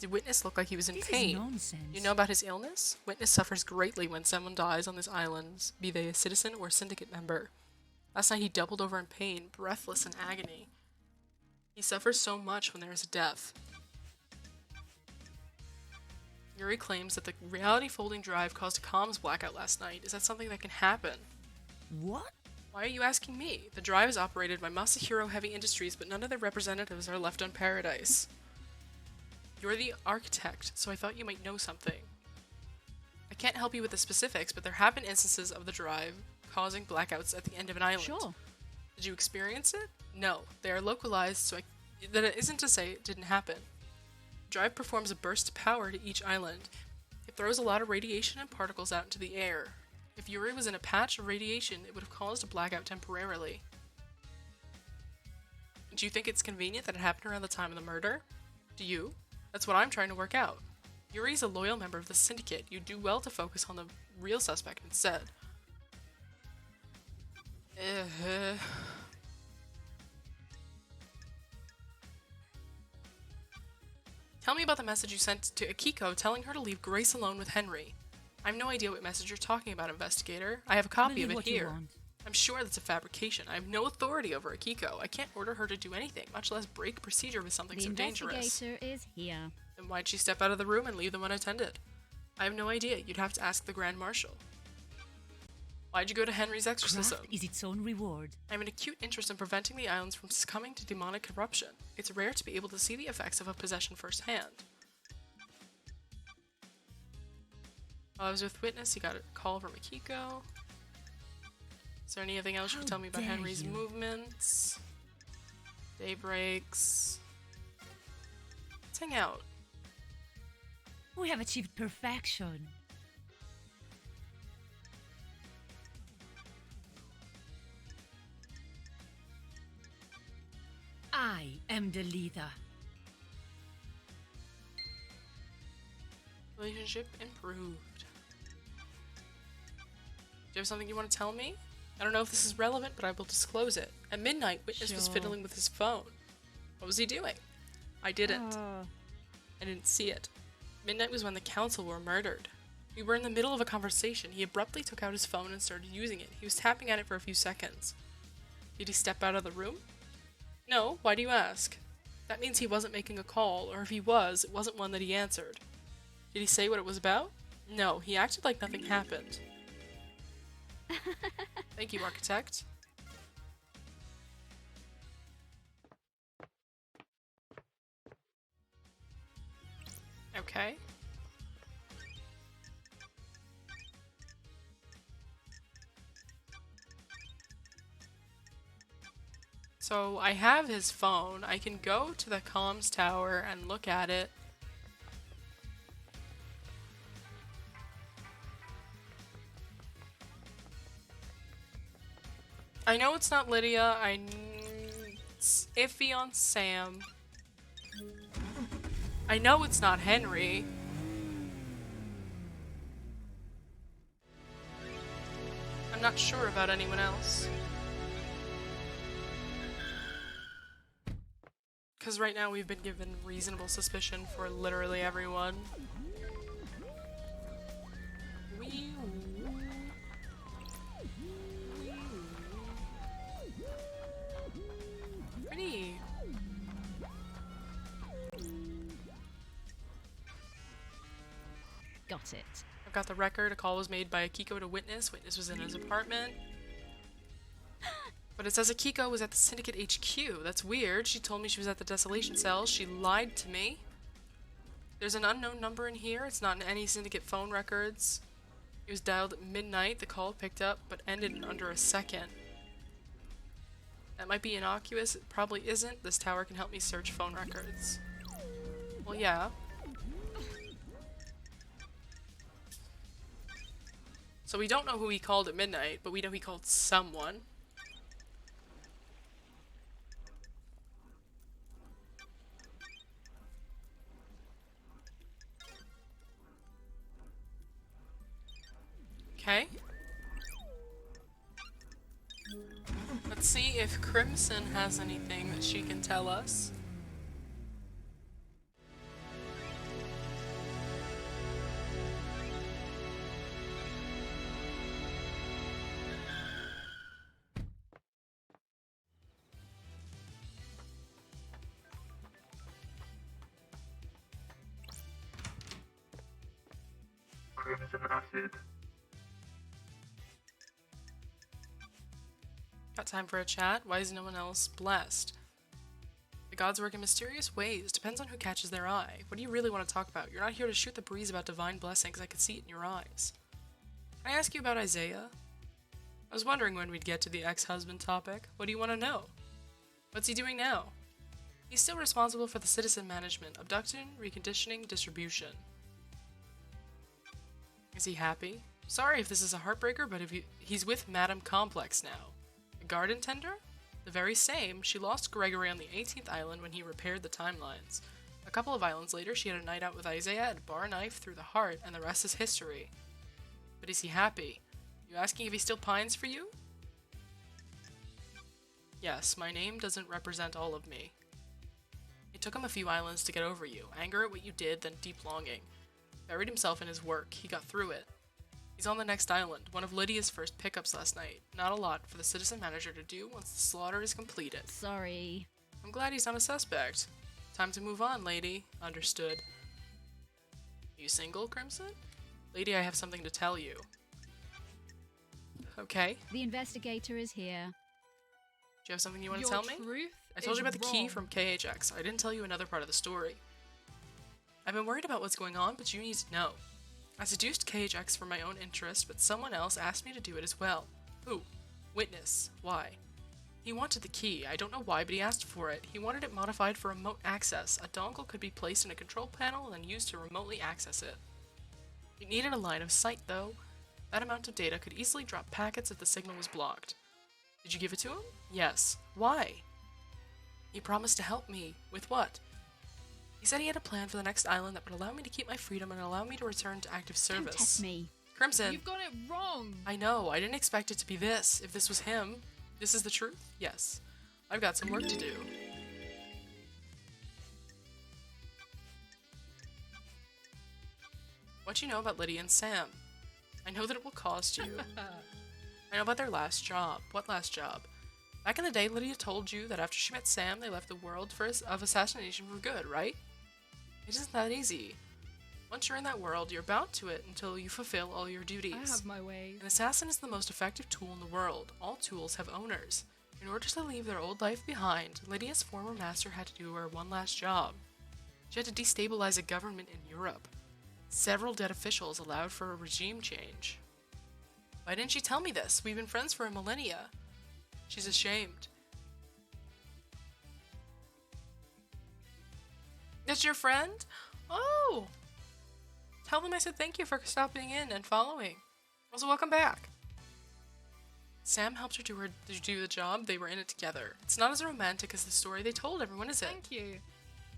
Did Witness look like he was in This pain? is nonsense. You know about his illness? Witness suffers greatly when someone dies on this island, be they a citizen or syndicate member. Last night he doubled over in pain, breathless in agony. He suffers so much when there is a death. Yuri claims that the reality folding drive caused a comms blackout last night. Is that something that can happen? What? Why are you asking me? The drive is operated by Masahiro Heavy Industries, but none of their representatives are left on Paradise. You're the architect, so I thought you might know something. I can't help you with the specifics, but there have been instances of the drive causing blackouts at the end of an island. Sure. Did you experience it? No. They are localized, so that it isn't to say it didn't happen. The drive performs a burst of power to each island. It throws a lot of radiation and particles out into the air. If Yuri was in a patch of radiation, it would have caused a blackout temporarily. Do you think it's convenient that it happened around the time of the murder? Do you? That's what I'm trying to work out. Yuri's a loyal member of the Syndicate. You'd do well to focus on the real suspect instead. Tell me about the message you sent to Akiko telling her to leave Grace alone with Henry. I have no idea what message you're talking about, Investigator. I have a copy Believe of it what you here. want. I'm sure that's a fabrication. I have no authority over Akiko. I can't order her to do anything, much less break procedure with something The so dangerous. investigator is here. Then why'd she step out of the room and leave them unattended? I have no idea. You'd have to ask the Grand Marshal. Why'd you go to Henry's exorcism? Craft is its own reward. I have an acute interest in preventing the islands from succumbing to demonic corruption. It's rare to be able to see the effects of a possession firsthand. While I was with Witness, he got a call from Akiko. Is there anything else you can tell me about dare Henry's you. movements? Daybreaks. Let's hang out. We have achieved perfection. I am the leader. Relationship improved. Do you have something you want to tell me? I don't know if this is relevant, but I will disclose it. At midnight, Witness was Sure. fiddling with his phone. What was he doing? I didn't. Oh. I didn't see it. Midnight was when the council were murdered. We were in the middle of a conversation. He abruptly took out his phone and started using it. He was tapping at it for a few seconds. Did he step out of the room? No, why do you ask? That means he wasn't making a call, or if he was, it wasn't one that he answered. Did he say what it was about? No, he acted like nothing happened. Thank you, Architect. Okay. So I have his phone. I can go to the comms tower and look at it. I know it's not Lydia. It's iffy on Sam. I know it's not Henry. I'm not sure about anyone else. Because right now we've been given reasonable suspicion for literally everyone. Pretty. Got it. I've got the record. A call was made by Akiko to Witness. Witness was in his apartment. But it says Akiko was at the Syndicate HQ. That's weird. She told me she was at the Desolation Cells. She lied to me. There's an unknown number in here. It's not in any Syndicate phone records. It was dialed at midnight. The call picked up, but ended in under a second. That might be innocuous. It probably isn't. This tower can help me search phone records. Well, yeah. So we don't know who he called at midnight, but we know he called someone. Okay. Let's see if Crimson has anything that she can tell us. Crimson acid. Got time for a chat? Why is no one else blessed? The gods work in mysterious ways. Depends on who catches their eye. What do you really want to talk about? You're not here to shoot the breeze about divine blessings. I can see it in your eyes. Can I ask you about Isaiah? I was wondering when we'd get to the ex-husband topic. What do you want to know? What's he doing now? He's still responsible for the citizen management, abduction, reconditioning, distribution. Is he happy? Sorry if this is a heartbreaker, but he's with Madame Complex now. A garden tender? The very same. She lost Gregory on the 18th island when he repaired the timelines. A couple of islands later, she had a night out with Isaiah at bar knife through the heart, and the rest is history. But is he happy? You asking if he still pines for you? Yes, my name doesn't represent all of me. It took him a few islands to get over you. Anger at what you did, then deep longing. Buried himself in his work. He got through it. He's on the next island, one of Lydia's first pickups last night. Not a lot for the citizen manager to do once the slaughter is completed. Sorry. I'm glad he's not a suspect. Time to move on, lady. Understood. You single, Crimson? Lady, I have something to tell you. Okay. The investigator is here. Do you have something you want to Your tell me? truth I told is you about the key wrong. from KHX. I didn't tell you another part of the story. I've been worried about what's going on, but you need to know. I seduced KHX for my own interest, but someone else asked me to do it as well. Who? Witness. Why? He wanted the key. I don't know why, but he asked for it. He wanted it modified for remote access. A dongle could be placed in a control panel and then used to remotely access it. It needed a line of sight, though. That amount of data could easily drop packets if the signal was blocked. Did you give it to him? Yes. Why? He promised to help me. With what? He said he had a plan for the next island that would allow me to keep my freedom and allow me to return to active Don't service. test me. Crimson. You've got it wrong. I know, I didn't expect it to be this. If this was him, this is the truth? Yes. I've got some work to do. What do you know about Lydia and Sam? I know that it will cost you. I know about their last job. What last job? Back in the day, Lydia told you that after she met Sam, they left the world of assassination for good, right? It isn't that easy. Once you're in that world, you're bound to it until you fulfill all your duties. I have my ways. An assassin is the most effective tool in the world. All tools have owners. In order to leave their old life behind, Lydia's former master had to do her one last job. She had to destabilize a government in Europe. Several dead officials allowed for a regime change. Why didn't she tell me this? We've been friends for a millennia. She's ashamed. That's your friend? Oh! Tell them I said thank you for stopping in and following. Also, welcome back. Sam helped her do the job. They were in it together. It's not as romantic as the story they told everyone, is it? Thank you.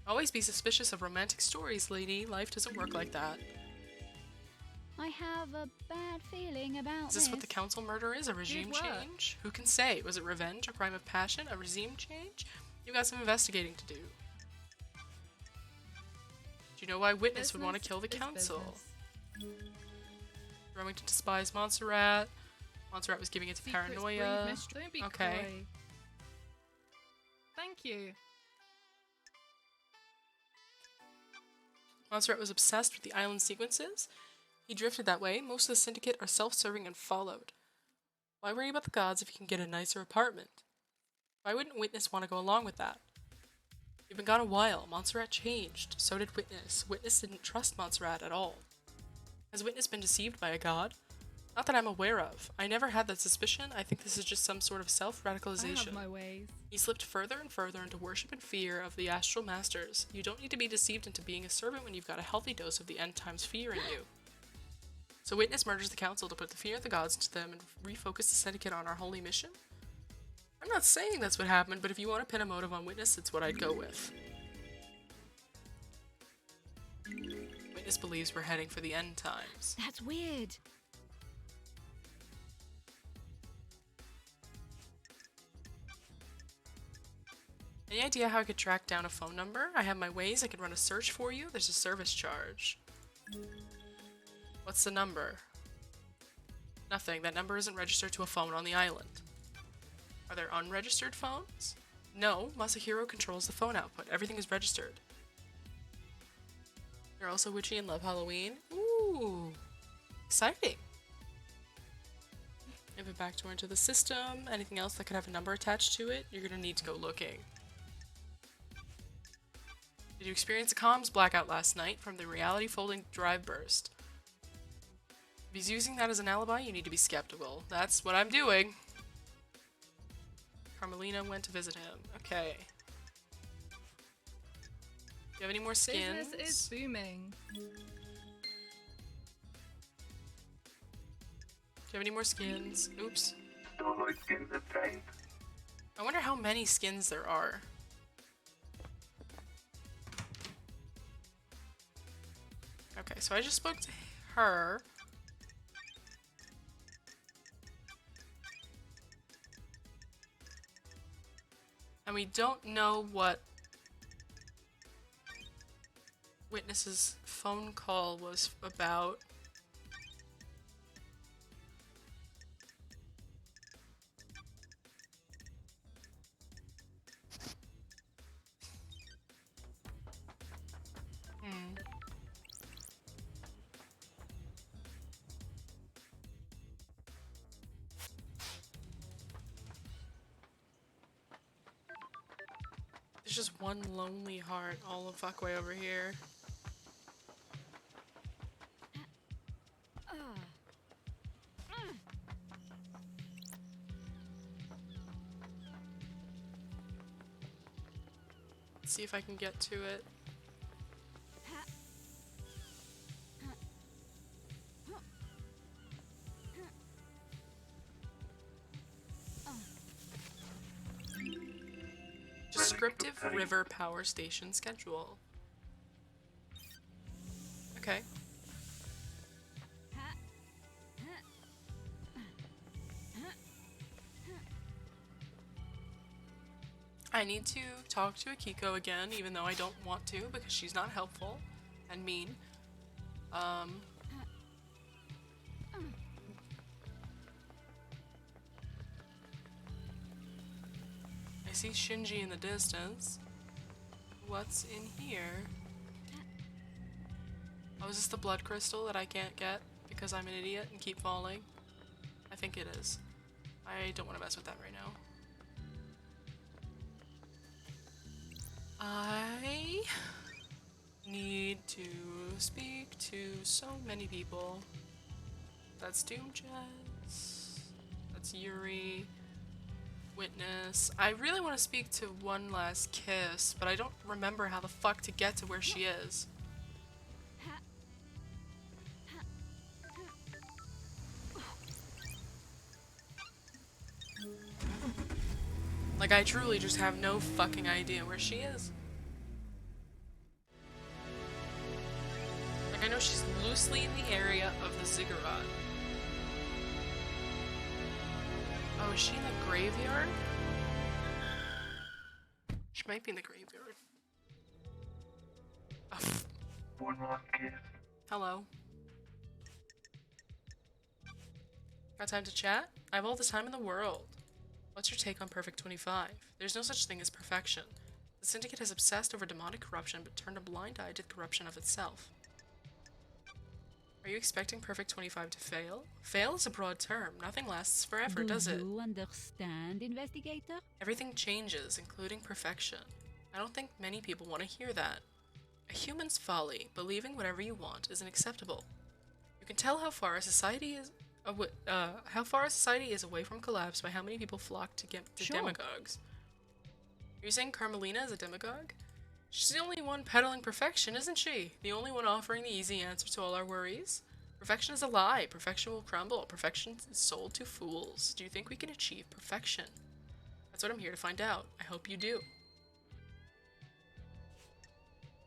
Always be suspicious of romantic stories, lady. Life doesn't work like that. I have a bad feeling about Is this what the council murder is? A regime Good work. change? Who can say? Was it revenge? A crime of passion? A regime change? You've got some investigating to do. Do you know why Witness would want to kill the Business is council? business. Growing to despise Montserrat. Montserrat was giving it to Secrets breed paranoia. mystery. Don't be Okay. coy. Thank you. Montserrat was obsessed with the island sequences. He drifted that way. Most of the syndicate are self-serving and followed. Why worry about the gods if you can get a nicer apartment? Why wouldn't Witness want to go along with that? You've been gone a while. Montserrat changed. So did Witness. Witness didn't trust Montserrat at all. Has Witness been deceived by a god? Not that I'm aware of. I never had that suspicion. I think this is just some sort of I self-radicalization. have my ways. He slipped further and further into worship and fear of the astral masters. You don't need to be deceived into being a servant when you've got a healthy dose of the end times fear in you. So Witness murders the council to put the fear of the gods into them and refocus the syndicate on our holy mission? I'm not saying that's what happened, but if you want to pin a motive on Witness, it's what I'd go with. Witness believes we're heading for the end times. That's weird. Any idea how I could track down a phone number? I have my ways. I could run a search for you. There's a service charge. What's the number? Nothing. That number isn't registered to a phone on the island. Are there unregistered phones? No. Masahiro controls the phone output. Everything is registered. You're also witchy and love Halloween? Ooh. Exciting. If it backdoor into the system, anything else that could have a number attached to it, you're gonna need to go looking. Did you experience a comms blackout last night from the reality folding drive burst? If he's using that as an alibi, you need to be skeptical. That's what I'm doing. Carmelina went to visit him. Okay. Do you have any more skins? Business is booming. Do you have any more skins? Oops. All my skins obtained. I wonder how many skins there are. Okay, so I just spoke to her. And we don't know what Witness's phone call was about. There's just one lonely heart all the fuck way over here. Let's see if I can get to it. Descriptive river power station schedule. Okay. I need to talk to Akiko again, even though I don't want to because she's not helpful and mean. I see Shinji in the distance. What's in here? Oh, is this the blood crystal that I can't get because I'm an idiot and keep falling? I think it is. I don't want to mess with that right now. I need to speak to so many people. That's Doom Jess. That's Yuri. Witness. I really want to speak to One Last Kiss, but I don't remember how the fuck to get to where she is. Like, I truly just have no fucking idea where she is. Like, I know she's loosely in the area of the ziggurat. Oh, is she in the graveyard? She might be in the graveyard. Oh. One last kiss. Hello. Got time to chat? I have all the time in the world. What's your take on Perfect 25? There's no such thing as perfection. The Syndicate has obsessed over demonic corruption but turned a blind eye to the corruption of itself. Are you expecting Perfect 25 to fail? Fail is a broad term. Nothing lasts forever, does it? Do you understand, investigator? Everything changes, including perfection. I don't think many people want to hear that. A human's folly, believing whatever you want, isn't acceptable. You can tell how far a society is away from collapse by how many people flock to Sure. demagogues. Are you saying Carmelina is a demagogue? She's the only one peddling perfection, isn't she? The only one offering the easy answer to all our worries? Perfection is a lie. Perfection will crumble. Perfection is sold to fools. Do you think we can achieve perfection? That's what I'm here to find out. I hope you do.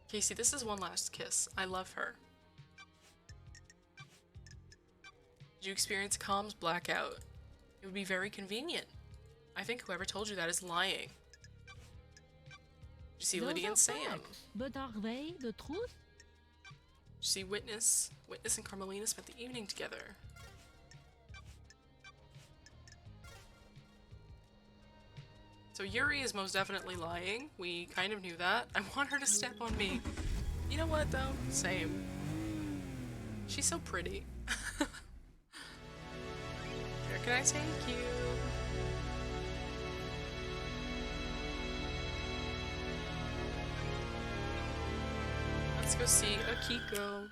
Casey, this is One Last Kiss. I love her. Did you experience a comms blackout? It would be very convenient. I think whoever told you that is lying. Did you see Those Lydia are and Sam? facts, but are they the truth? Did you see Witness? Witness and Carmelina spent the evening together. So Yuri is most definitely lying. We kind of knew that. I want her to step on me. You know what though? Same. She's so pretty. Where can I take you? Let's go see Akiko.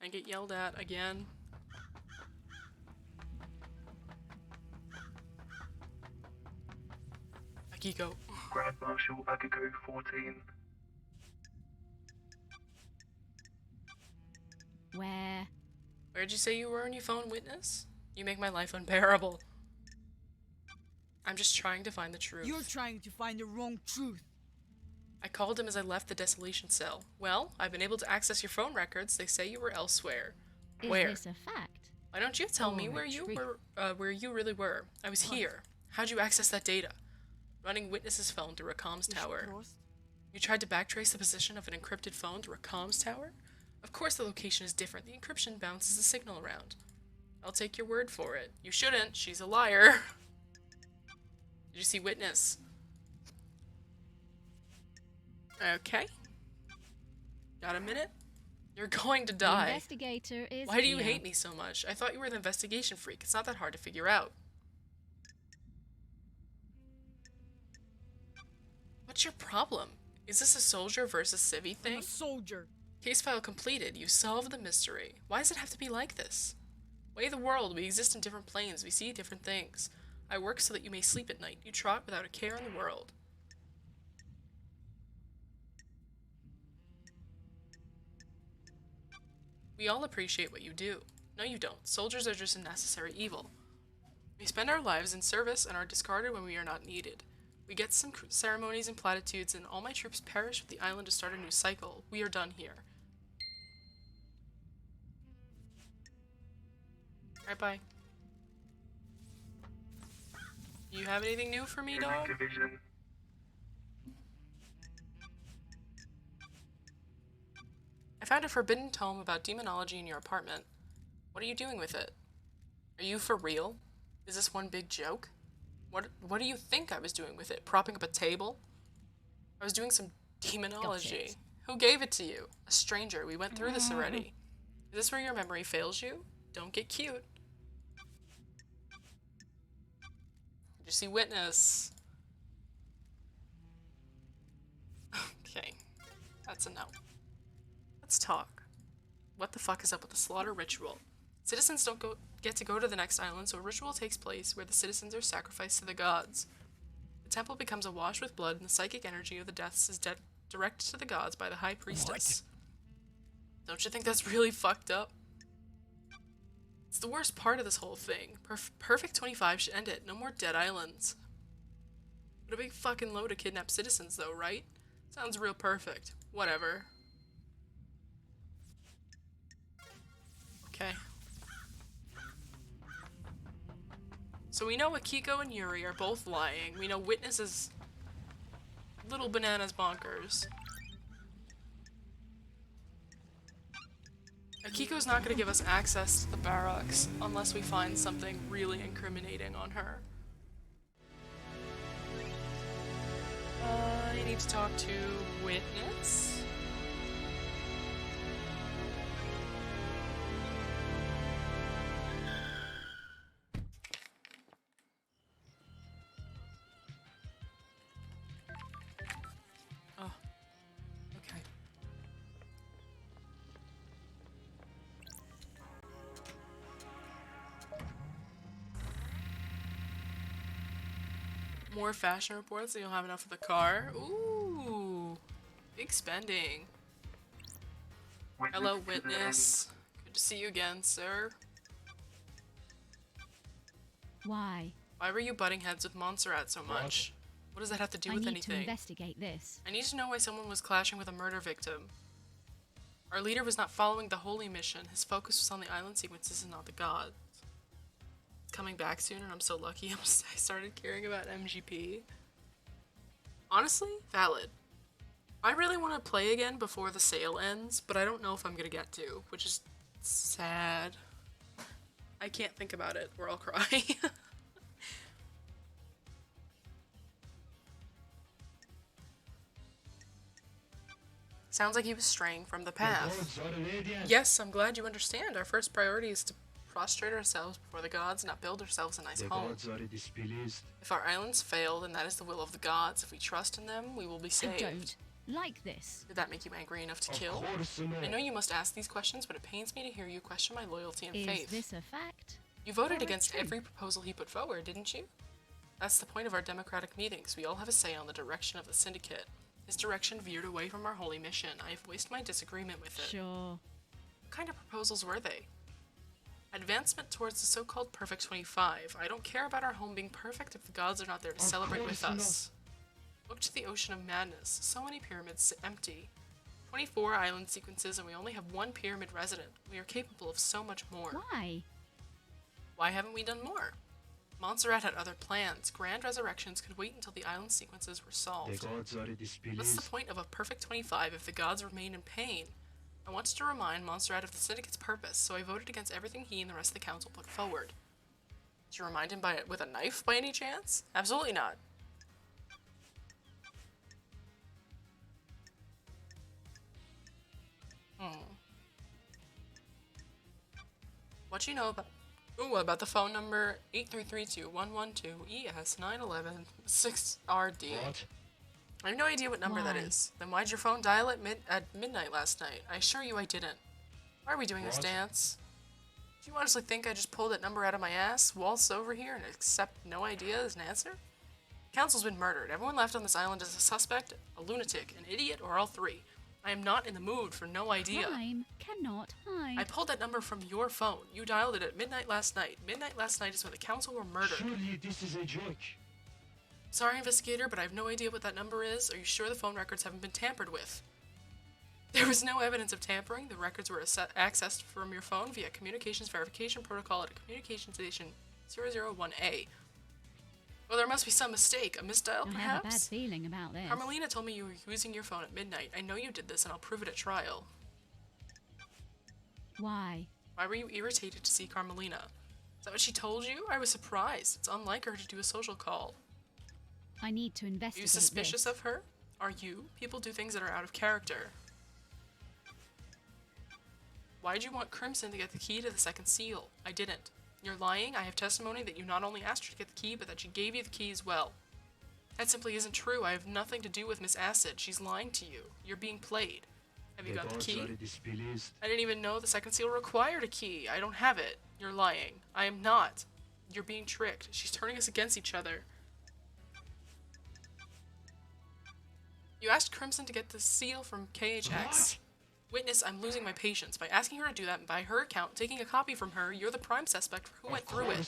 And get yelled at again. Akiko. Grand Marshal Akiko 14. Where? Where'd you say you were when you phoned Witness? You make my life unbearable. I'm just trying to find the truth. You're trying to find the wrong truth. I called him as I left the desolation cell. Well, I've been able to access your phone records. They say you were elsewhere. Is Where? this a fact? Why don't you tell me Or where a you trick? were, where you really were? I was here. How'd you access that data? Running Witness's phone through a comms tower. You tried to backtrace the position of an encrypted phone through a comms tower? Of course the location is different. The encryption bounces the signal around. I'll take your word for it. You shouldn't. She's a liar. Did you see Witness? Okay. Got a minute? You're going to The die. investigator is Why do you here. hate me so much? I thought you were the investigation freak. It's not that hard to figure out. What's your problem? Is this a soldier versus civvy I'm thing? a soldier. Case file completed. You solved the mystery. Why does it have to be like this? Way of the world. We exist in different planes. We see different things. I work so that you may sleep at night. You trot without a care in the world. We all appreciate what you do. No, you don't. Soldiers are just a necessary evil. We spend our lives in service and are discarded when we are not needed. We get some ceremonies and platitudes, and all my troops perish with the island to start a new cycle. We are done here. Right, bye. You have anything new for me, Every dog? division. I found a forbidden tome about demonology in your apartment. What are you doing with it? Are you for real? Is this one big joke? What do you think I was doing with it? Propping up a table? I was doing some demonology. Who gave it to you? A stranger. We went through this already. Is this where your memory fails you? Don't get cute. Did you see Witness? Okay. That's a no. Let's talk. What the fuck is up with the slaughter ritual? Citizens don't get to go to the next island, so a ritual takes place where the citizens are sacrificed to the gods. The temple becomes awash with blood, and the psychic energy of the deaths is directed to the gods by the high priestess. What? Don't you think that's really fucked up? It's the worst part of this whole thing. Perfect 25 should end it. No more dead islands. What a big fucking load of kidnapped citizens, though, right? Sounds real perfect. Whatever. Okay. So we know Akiko and Yuri are both lying. We know Witness is little bananas bonkers. Akiko's not going to give us access to the barracks unless we find something really incriminating on her. I need to talk to Witness. Oh, okay. More fashion reports, so you'll have enough of the car. Ooh, big spending. Hello, Witness. Good to see you again, sir. Why? Why were you butting heads with Montserrat so much? What does that have to do with I need anything? to investigate this. I need to know why someone was clashing with a murder victim. Our leader was not following the holy mission. His focus was on the island sequences and not the gods. It's coming back soon, and I'm so lucky I started caring about MGP. Honestly, valid. I really want to play again before the sale ends, but I don't know if I'm gonna get to, which is sad. I can't think about it, or I'll cry. Sounds like he was straying from the path. Yes, I'm glad you understand. Our first priority is to prostrate ourselves before the gods and not build ourselves a nice home. If our islands fail, then that is the will of the gods. If we trust in them, we will be I saved. don't like this. Did that make you angry enough to kill? I know you must ask these questions, but it pains me to hear you question my loyalty and Is faith. this a fact? You voted or a against truth? every proposal he put forward, didn't you? That's the point of our democratic meetings. We all have a say on the direction of the syndicate. His direction veered away from our holy mission. I have voiced my disagreement with it. Sure. What kind of proposals were they? Advancement towards the so-called perfect 25. I don't care about our home being perfect if the gods are not there to celebrate with us. Look to the ocean of madness. So many pyramids sit empty. 24 island sequences and we only have one pyramid resident. We are capable of so much more. Why? Why haven't we done more? Montserrat had other plans. Grand resurrections could wait until the island sequences were solved. What's the point of a perfect 25 if the gods remain in pain? I wanted to remind Montserrat of the syndicate's purpose, so I voted against everything he and the rest of the council put forward. Did you remind him with a knife by any chance? Absolutely not. What you know about the phone number 8332112ES9116RD? What? I have no idea what number that Why? is. Then why'd your phone dial at midnight last night? I assure you I didn't. Why are we doing this What? dance? Do you honestly think I just pulled that number out of my ass, waltz over here, and accept no idea as an answer? The council's been murdered. Everyone left on this island is a suspect, a lunatic, an idiot, or all three. I am not in the mood for no idea. Crime cannot hide. I pulled that number from your phone. You dialed it at midnight last night. Midnight last night is when the council were murdered. Surely this is a joke. Sorry, investigator, but I have no idea what that number is. Are you sure the phone records haven't been tampered with? There was no evidence of tampering. The records were accessed from your phone via communications verification protocol at a communication station 001A. Well, there must be some mistake. A misdial, I have a bad perhaps? feeling about this. Carmelina told me you were using your phone at midnight. I know you did this, and I'll prove it at trial. Why? Why were you irritated to see Carmelina? Is that what she told you? I was surprised. It's unlike her to do a social call. I need to Are investigate you suspicious this. of her? Are you? People do things that are out of character. Why'd you want Crimson to get the key to the second seal? I didn't. You're lying. I have testimony that you not only asked her to get the key, but that she gave you the key as well. That simply isn't true. I have nothing to do with Miss Acid. She's lying to you. You're being played. Have you got the key? I didn't even know the second seal required a key. I don't have it. You're lying. I am not. You're being tricked. She's turning us against each other. You asked Crimson to get the seal from KHX. Witness, I'm losing my patience. By asking her to do that and by her account, taking a copy from her, you're the prime suspect for who went through it.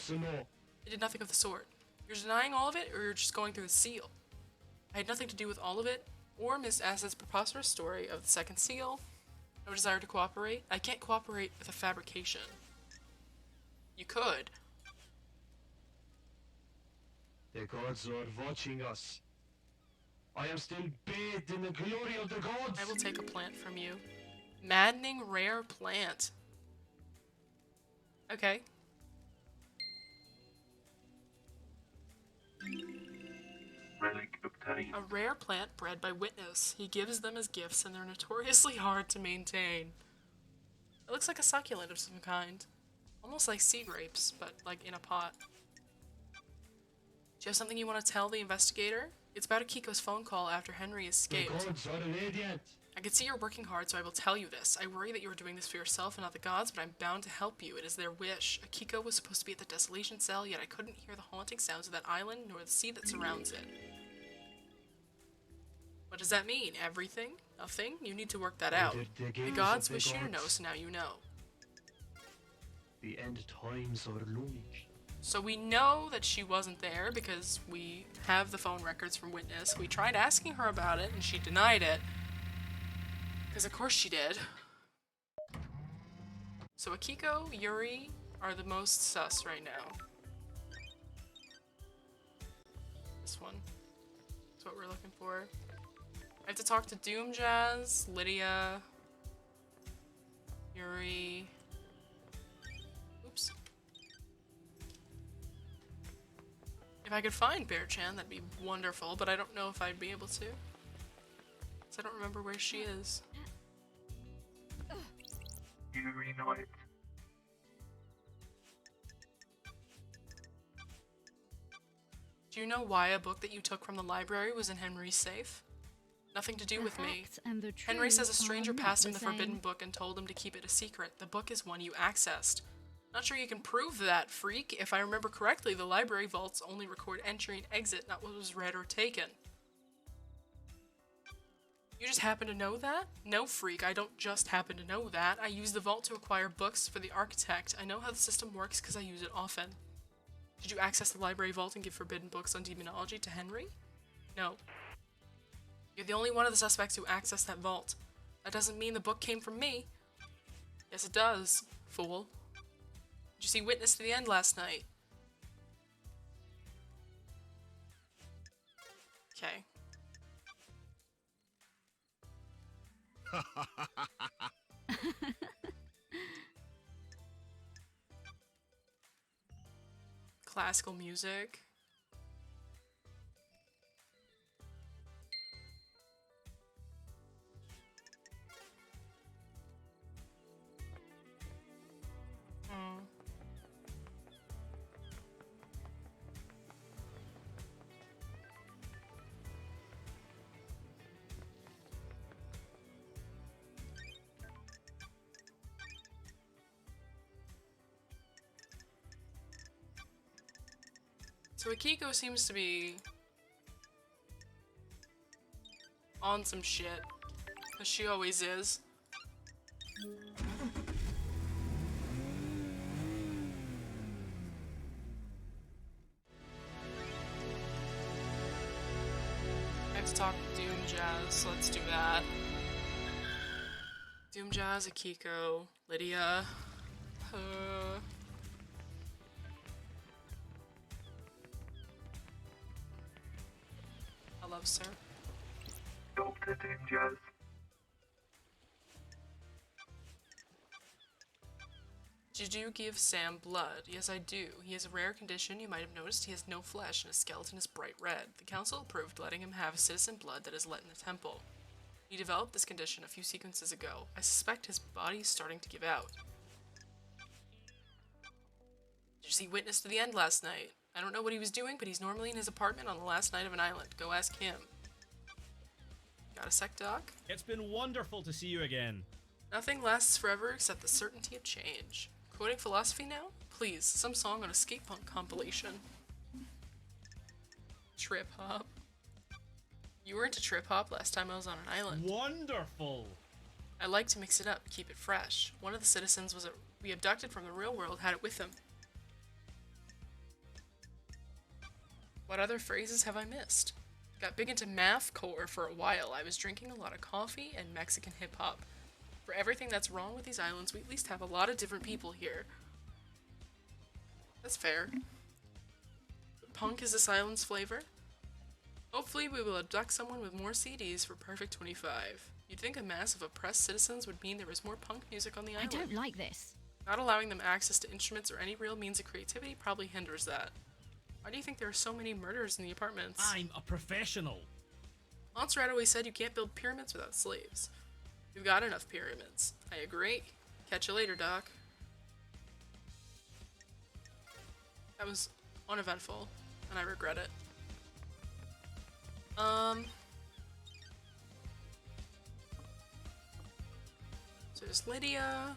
I did nothing of the sort. You're denying all of it, or you're just going through the seal. I had nothing to do with all of it, or Miss Acid's preposterous story of the second seal. No desire to cooperate. I can't cooperate with a fabrication. You could. The gods are watching us. I am still bathed in the glory of the gods. I will take a plant from you. Maddening rare plant. Okay. Relic obtained. A rare plant bred by Witness. He gives them as gifts and they're notoriously hard to maintain. It looks like a succulent of some kind. Almost like sea grapes, but like in a pot. Do you have something you want to tell the investigator? It's about Akiko's phone call after Henry escaped. The gods are radiant. I can see you're working hard, so I will tell you this. I worry that you are doing this for yourself and not the gods, but I'm bound to help you. It is their wish. Akiko was supposed to be at the desolation cell, yet I couldn't hear the haunting sounds of that island nor the sea that surrounds it. What does that mean? Everything? Nothing? You need to work that out. The gods wish you to know, so now you know. The end times are looming. So we know that she wasn't there because we have the phone records from Witness. We tried asking her about it and she denied it. Because of course she did. So Akiko, Yuri are the most sus right now. This one. That's what we're looking for. I have to talk to Doom Jazz, Lydia, Yuri. Oops. If I could find Bear-chan, that'd be wonderful, but I don't know if I'd be able to. Because I don't remember where she is. Yuri Knight. Do you know why a book that you took from the library was in Henry's safe? Nothing to do with me. Henry says a stranger passed him the forbidden book and told him to keep it a secret. The book is one you accessed. Not sure you can prove that, freak. If I remember correctly, the library vaults only record entry and exit, not what was read or taken. You just happen to know that? No, freak, I don't just happen to know that. I use the vault to acquire books for the architect. I know how the system works because I use it often. Did you access the library vault and give forbidden books on demonology to Henry? No. You're the only one of the suspects who accessed that vault. That doesn't mean the book came from me. Yes, it does, fool. Did you see Witness to the End last night? Okay. Classical music. So Akiko seems to be on some shit, as she always is. I have to talk to Doom Jazz, so let's do that. Doom Jazz, Akiko, Lydia. Hello, sir. Dr. Doom Jazz. Did you give Sam blood? Yes, I do. He has a rare condition. You might have noticed he has no flesh and his skeleton is bright red. The council approved letting him have citizen blood that is let in the temple. He developed this condition a few sequences ago. I suspect his body is starting to give out. Did you see Witness to the End last night? I don't know what he was doing, but he's normally in his apartment on the last night of an island. Go ask him. Got a sec, Doc? It's been wonderful to see you again. Nothing lasts forever except the certainty of change. Quoting philosophy now? Please, some song on a skate punk compilation. Trip hop. You were into trip hop last time I was on an island. Wonderful! I like to mix it up, keep it fresh. One of the citizens we abducted from the real world had it with him. What other phrases have I missed? Got big into mathcore for a while. I was drinking a lot of coffee and Mexican hip hop. For everything that's wrong with these islands, we at least have a lot of different people here. That's fair. But punk is this island's flavor? Hopefully we will abduct someone with more CDs for Perfect 25. You'd think a mass of oppressed citizens would mean there was more punk music on the I island. don't like this. Not allowing them access to instruments or any real means of creativity probably hinders that. Why do you think there are so many murders in the apartments? I'm a professional. Monster Rat always said you can't build pyramids without slaves. We've got enough pyramids. I agree. Catch you later, Doc. That was uneventful, and I regret it. So there's Lydia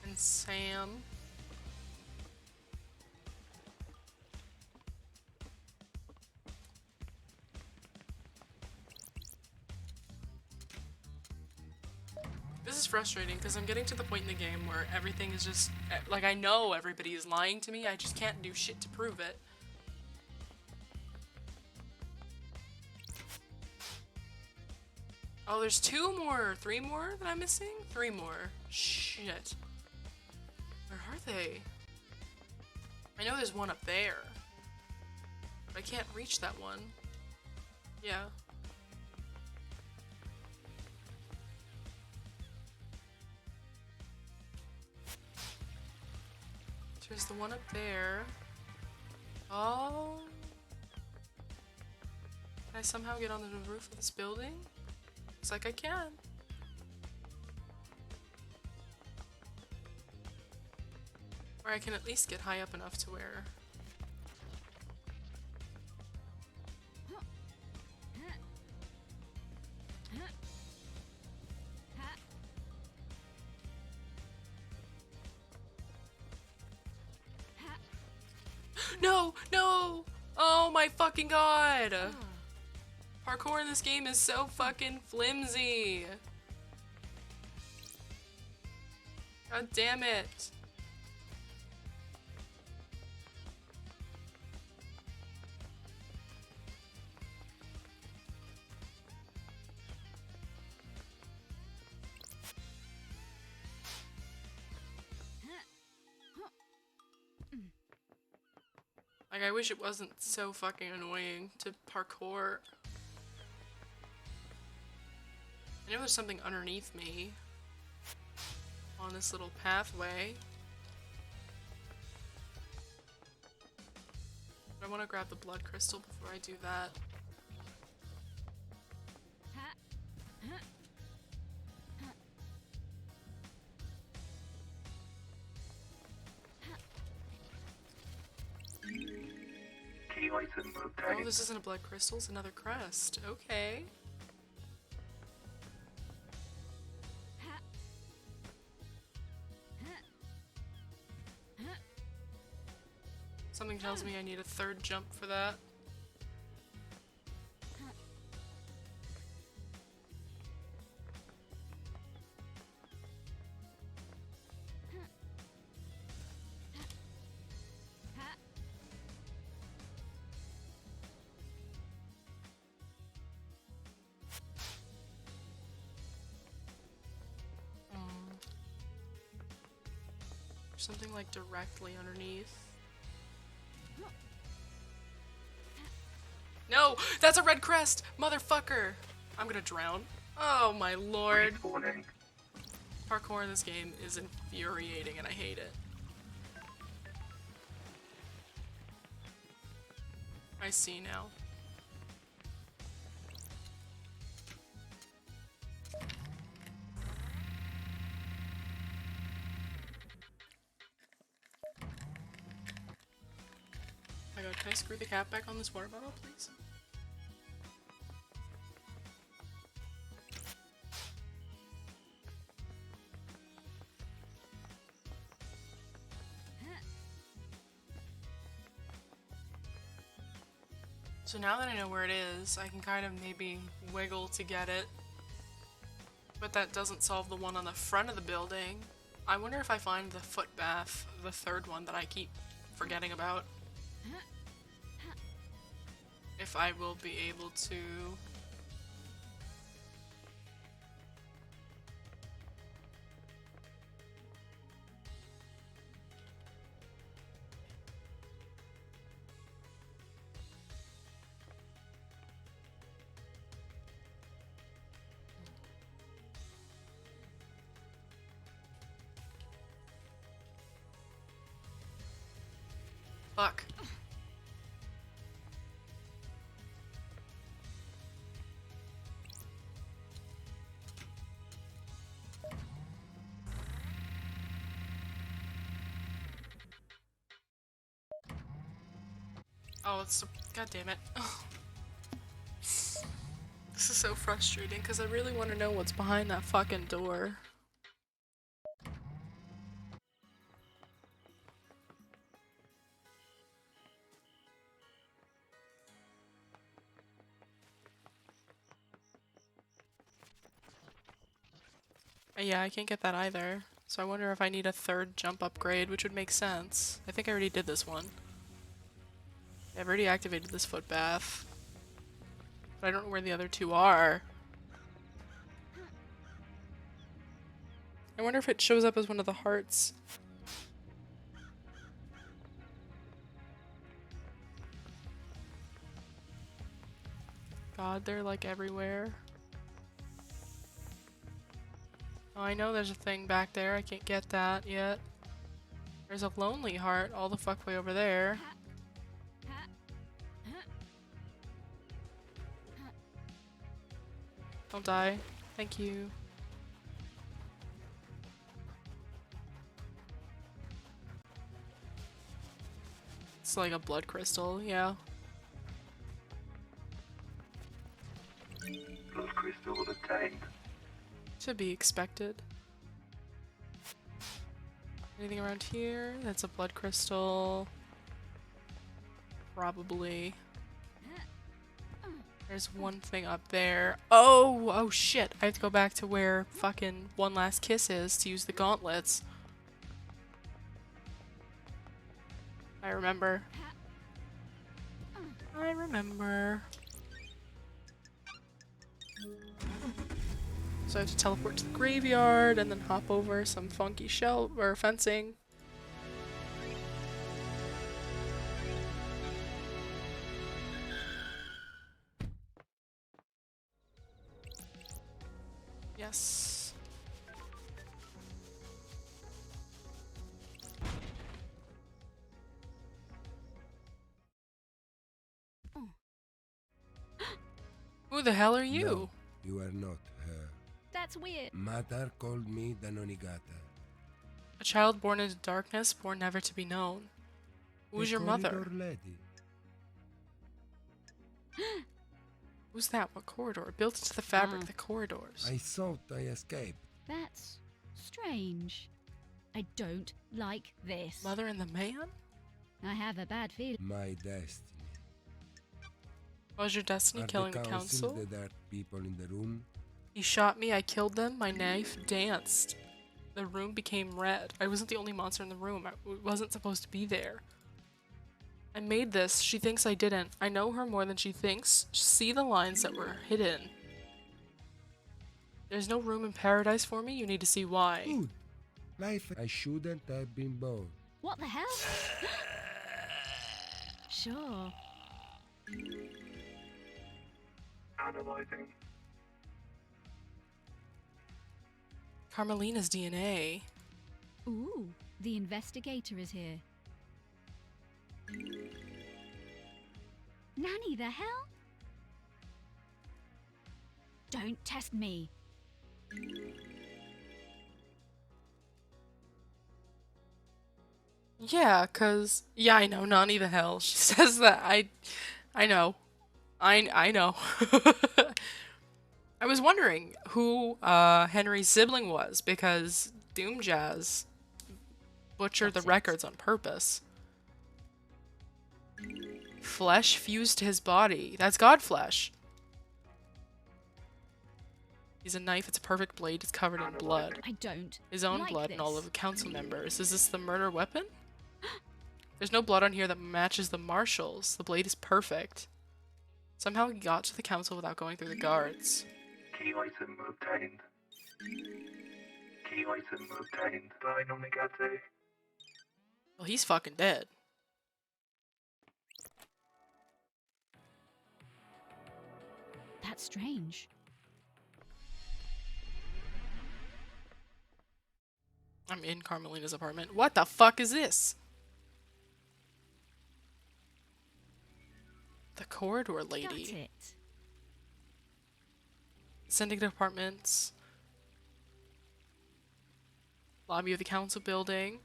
and Sam. This is frustrating because I'm getting to the point in the game where everything is just, like, I know everybody is lying to me, I just can't do shit to prove it. Oh, there's 2 more, 3 more that I'm missing? 3 more. Shit. Where are they? I know there's one up there, but I can't reach that one. Yeah. There's the one up there. Oh. Can I somehow get onto the roof of this building? Looks like I can. Or I can at least get high up enough to where... No! No! Oh my fucking god! Parkour in this game is so fucking flimsy! God damn it! Like, I wish it wasn't so fucking annoying to parkour. I know there's something underneath me on this little pathway. But I want to grab the blood crystal before I do that. Key item Oh, obtained. this isn't a blood crystal, it's another crest. Okay. Something tells me I need a 3rd jump for that. Something like directly underneath. No! That's a red crest! Motherfucker! I'm gonna drown. Oh my lord. Respawning. Parkour in this game is infuriating and I hate it. I see now. Oh my god, can I screw the cap back on this water bottle, please? So now that I know where it is, I can kind of maybe wiggle to get it. But that doesn't solve the one on the front of the building. I wonder if I find the foot bath, the third one that I keep forgetting about. If I will be able to... Fuck. Oh, it's so, god damn it. Oh. This is so frustrating because I really want to know what's behind that fucking door. Yeah, I can't get that either. So I wonder if I need a third jump upgrade, which would make sense. I think I already did this one. Yeah, I've already activated this foot bath. But I don't know where the other two are. I wonder if it shows up as one of the hearts. God, they're like everywhere. Oh, I know there's a thing back there. I can't get that yet. There's a lonely heart all the fuck way over there. Don't die. Thank you. It's like a blood crystal, yeah. Blood crystal obtained. To be expected. Anything around here? That's a blood crystal. Probably. There's one thing up there. Oh! Oh shit! I have to go back to where fucking One Last Kiss is to use the gauntlets. I remember. I remember. So I have to teleport to the graveyard and then hop over some funky shell or fencing. Yes. Who the hell are you? No, you are not her. That's weird. Matar called me the Nonigata. A child born into darkness, born never to be known. Who's your mother? Corridor lady. Who's that? What corridor? Built into the fabric, the corridors. I thought I escaped. That's strange. I don't like this. Mother and the man? I have a bad feeling. My destiny. What was your destiny? Killing the council? The dark people in the room. He shot me, I killed them, my knife danced. The room became red. I wasn't the only monster in the room. I wasn't supposed to be there. I made this. She thinks I didn't. I know her more than she thinks. See the lines that were hidden. There's no room in paradise for me. You need to see why. Good. Life I shouldn't have been born. What the hell? Sure. Analyzing. Carmelina's DNA. Ooh, the investigator is here. Nanny, the hell? Don't test me. Yeah, yeah, I know, Nani the hell. She says that. I know. I know. I was wondering who Henry's sibling was because Doom Jazz butchered the records on purpose. Flesh fused to his body. That's God flesh. He's a knife. It's a perfect blade. It's covered in blood. I don't. His own like blood and all this. of the council members. Is this the murder weapon? There's no blood on here that matches the marshals. The blade is perfect. Somehow he got to the council without going through the guards. Key item obtained. Key item obtained by Nomigate. Well, he's fucking dead. That's strange. I'm in Carmelina's apartment. What the fuck is this? The corridor lady. Got it. Syndicate apartments. Lobby of the council building.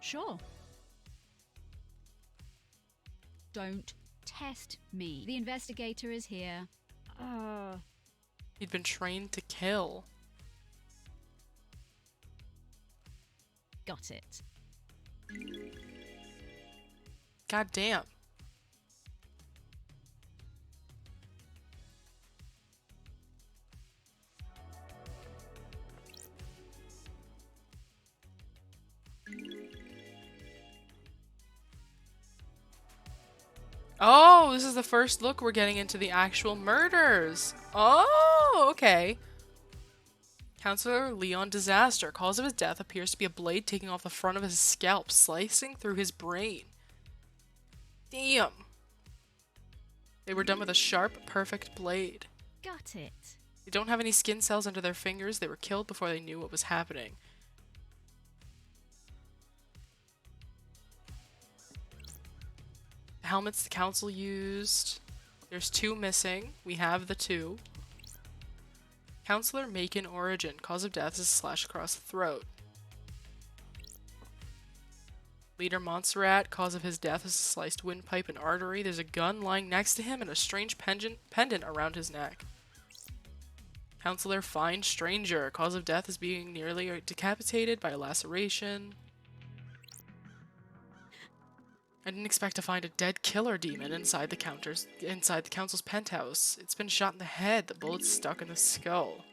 Sure. Don't test me. The investigator is here. He'd been trained to kill. Got it. God damn. Oh, this is the first look we're getting into the actual murders. Oh, okay. Counselor Leon Disaster. Cause of his death appears to be a blade taking off the front of his scalp, slicing through his brain. Damn. They were done with a sharp, perfect blade. Got it. They don't have any skin cells under their fingers. They were killed before they knew what was happening. The helmets the council used. There's 2 missing. We have the 2. Counselor Macon origin. Cause of death is a slash across the throat. Leader Montserrat. Cause of his death is a sliced windpipe and artery. There's a gun lying next to him and a strange pendant around his neck. Counselor Fine Stranger. Cause of death is being nearly decapitated by a laceration. I didn't expect to find a dead killer demon inside the council's penthouse. It's been shot in the head. The bullet's stuck in the skull.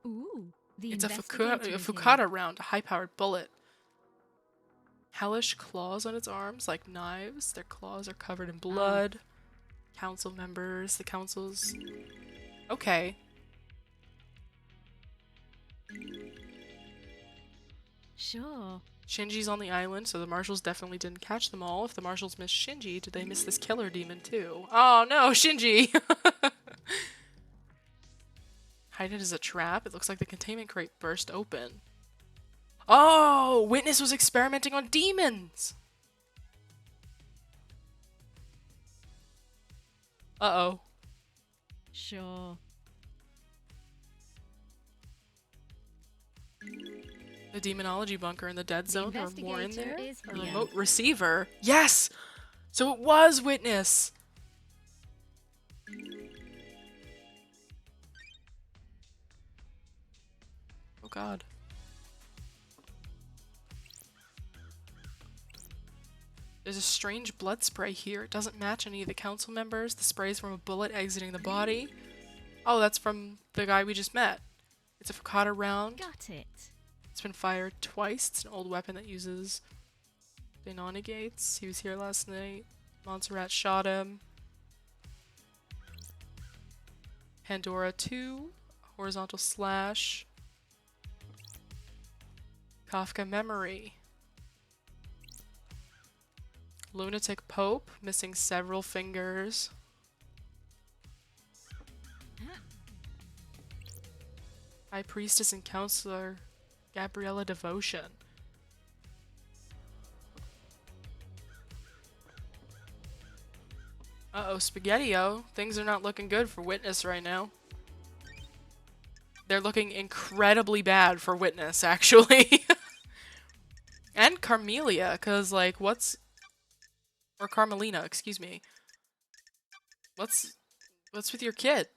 Ooh, the It's a investigator is here. Fukata round, a high-powered bullet. Hellish claws on its arms, like knives. Their claws are covered in blood. Council members, the council's... Okay. Sure. Shinji's on the island, so the marshals definitely didn't catch them all. If the marshals missed Shinji, did they miss this killer demon too? Oh no, Shinji! Hide it as a trap. It looks like the containment crate burst open. Oh! Witness was experimenting on demons! Uh-oh. Sure. The demonology bunker in the dead zone, or more in there? investigator is A here. remote receiver. Yes! So it was Witness! Oh god. There's a strange blood spray here. It doesn't match any of the council members. The spray's from a bullet exiting the body. Oh, that's from the guy we just met. It's a Fukata round. Got it. It's been fired twice. It's an old weapon that uses Benoni gates. He was here last night. Montserrat shot him. Pandora 2. Horizontal slash. Kafka memory. Lunatic Pope, missing several fingers. High Priestess and Counselor, Gabriella Devotion. Uh-oh, Spaghetti-O. Things are not looking good for Witness right now. They're looking incredibly bad for Witness, actually. And Carmelia, because, like, what's... Or Carmelina, excuse me. What's with your kid?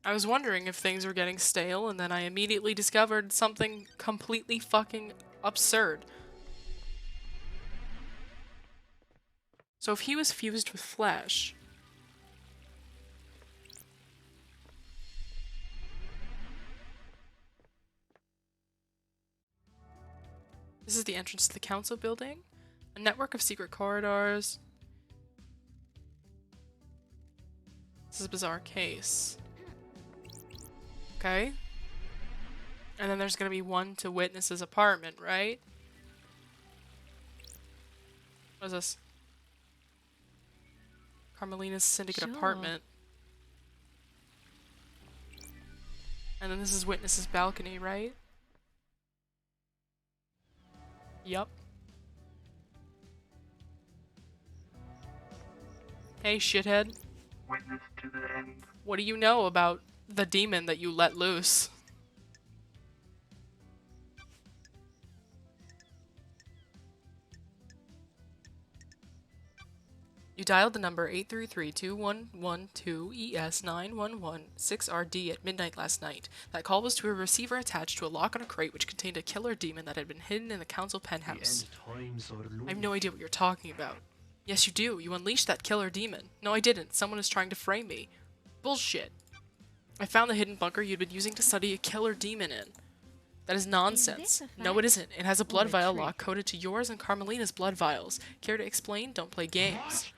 I was wondering if things were getting stale, and then I immediately discovered something completely fucking absurd. So if he was fused with flesh... This is the entrance to the council building. A network of secret corridors. This is a bizarre case. Okay. And then there's gonna be one to Witness's apartment, right? What is this? Carmelina's Syndicate apartment. And then this is Witness's balcony, right? Yup. Hey, shithead. Witness to the end. What do you know about the demon that you let loose? You dialed the number 833-2112-ES9116RD at midnight last night. That call was to a receiver attached to a lock on a crate which contained a killer demon that had been hidden in the council penthouse. I have no idea what you're talking about. Yes, you do. You unleashed that killer demon. No, I didn't. Someone is trying to frame me. Bullshit. I found the hidden bunker you'd been using to study a killer demon in. That is nonsense. No, it isn't. It has a blood vial lock coded to yours and Carmelina's blood vials. Care to explain? Don't play games.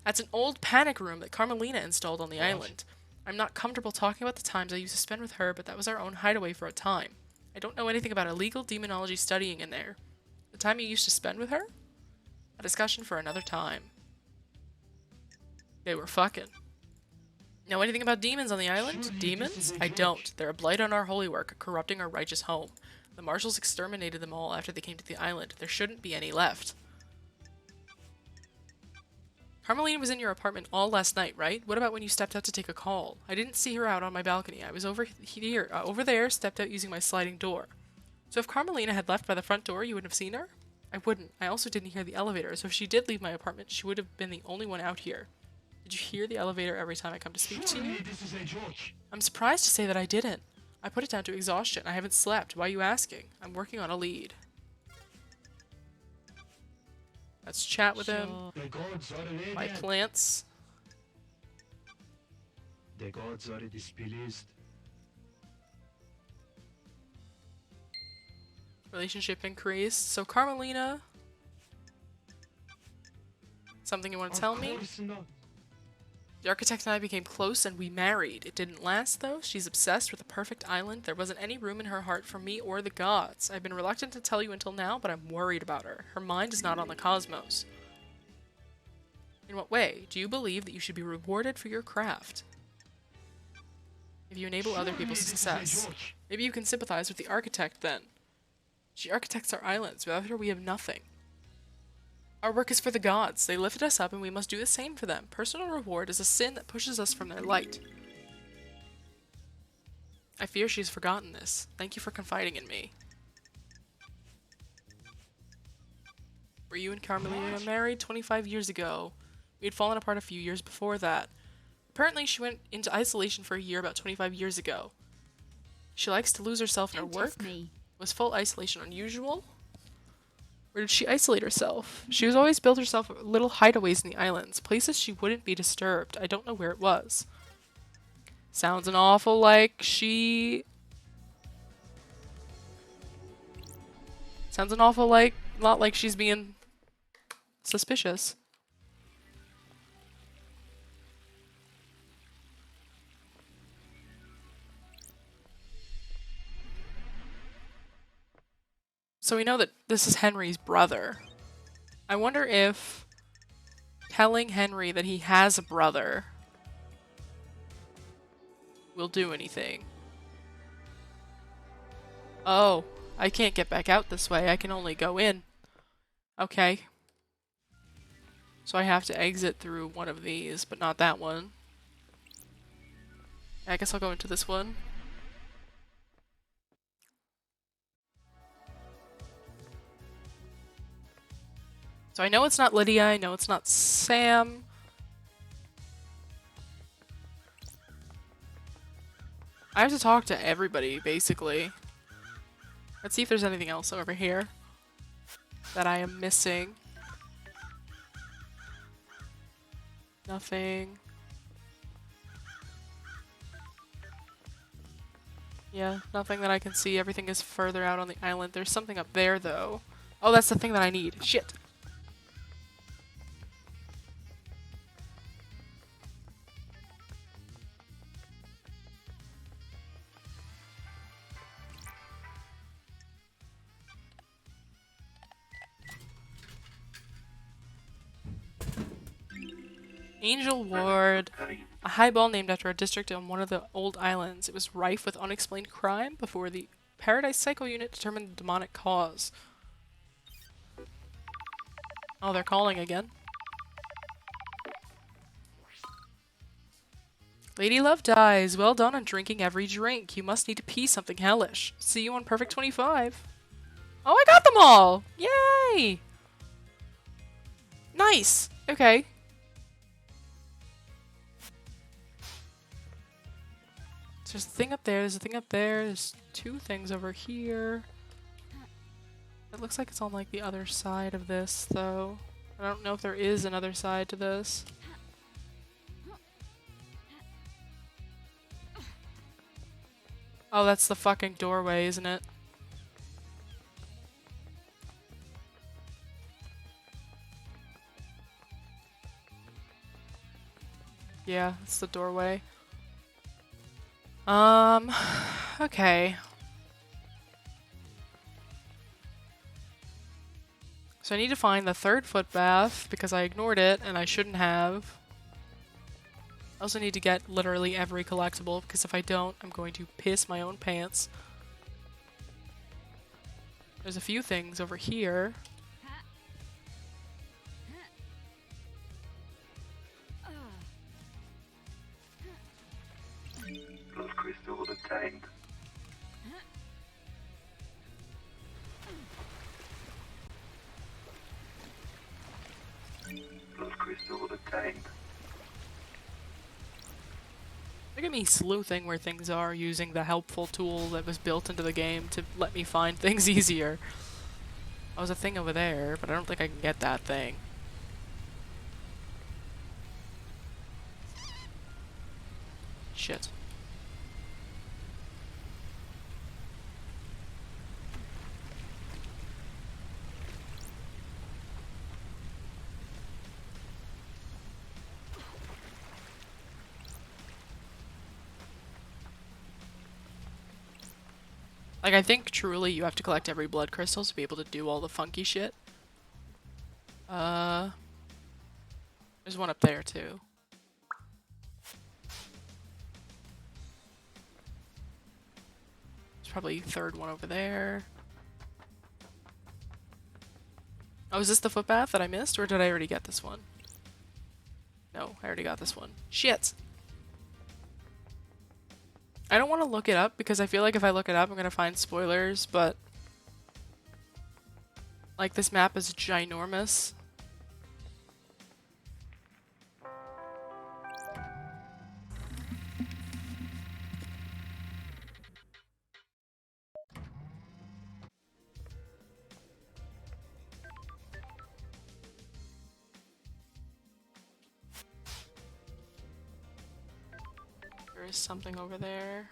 That's an old panic room that Carmelina installed on the island. I'm not comfortable talking about the times I used to spend with her, but that was our own hideaway for a time. I don't know anything about illegal demonology studying in there. The time you used to spend with her? A discussion for another time. They were fucking. Know anything about demons on the island? Demons? I don't. They're a blight on our holy work, corrupting our righteous home. The marshals exterminated them all after they came to the island. There shouldn't be any left. Carmelina was in your apartment all last night, right? What about when you stepped out to take a call? I didn't see her out on my balcony. I was over there, stepped out using my sliding door. So if Carmelina had left by the front door, you wouldn't have seen her? I wouldn't. I also didn't hear the elevator, so if she did leave my apartment, she would have been the only one out here. Did you hear the elevator every time I come to speak to you? I'm surprised to say that I didn't. I put it down to exhaustion. I haven't slept. Why are you asking? I'm working on a lead. Let's chat with him. My plants. The gods are displeased. Relationship increased. So Carmelina. Something you want to tell me? The architect and I became close and we married. It didn't last though. She's obsessed with a perfect island. There wasn't any room in her heart for me or the gods. I've been reluctant to tell you until now, but I'm worried about her. Her mind is not on the cosmos. In what way? Do you believe that you should be rewarded for your craft? If you enable other people's success. Maybe you can sympathize with the architect then. She architects our islands. Without her we have nothing. Our work is for the gods. They lifted us up and we must do the same for them. Personal reward is a sin that pushes us from their light. I fear she's forgotten this. Thank you for confiding in me. Were you and Carmelina married 25 years ago? We had fallen apart a few years before that. Apparently she went into isolation for a year about 25 years ago. She likes to lose herself in her work. Was full isolation unusual? Or did she isolate herself? She was always built herself little hideaways in the islands, places she wouldn't be disturbed. I don't know where it was. Sounds an awful like she... Sounds an awful lot like she's being suspicious. So we know that this is Henry's brother. I wonder if telling Henry that he has a brother will do anything. Oh, I can't get back out this way. I can only go in. Okay. So I have to exit through one of these, but not that one. I guess I'll go into this one. So I know it's not Lydia, I know it's not Sam. I have to talk to everybody, basically. Let's see if there's anything else over here that I am missing. Nothing. Yeah, nothing that I can see. Everything is further out on the island. There's something up there, though. Oh, that's the thing that I need. Shit. Angel Ward. A highball named after a district on one of the old islands. It was rife with unexplained crime before the Paradise Cycle Unit determined the demonic cause. Oh, they're calling again. Lady Love dies. Well done on drinking every drink. You must need to pee something hellish. See you on Perfect 25. Oh, I got them all! Yay! Nice! Okay. So there's a thing up there, there's a thing up there, there's two things over here. It looks like it's on like the other side of this, though. I don't know if there is another side to this. Oh, that's the fucking doorway, isn't it? Yeah, it's the doorway. Okay. So I need to find the third foot bath because I ignored it and I shouldn't have. I also need to get literally every collectible because if I don't, I'm going to piss my own pants. There's a few things over here. Blood crystal obtained. Blood crystal obtained. Look at me sleuthing where things are using the helpful tool that was built into the game to let me find things easier. Oh, there's a thing over there, but I don't think I can get that thing. Shit. Like, I think truly you have to collect every blood crystal to be able to do all the funky shit. There's one up there, too. There's probably a third one over there. Oh, is this the footbath that I missed, or did I already get this one? No, I already got this one. Shit! I don't want to look it up because I feel like if I look it up I'm gonna find spoilers, but like this map is ginormous. is something over there.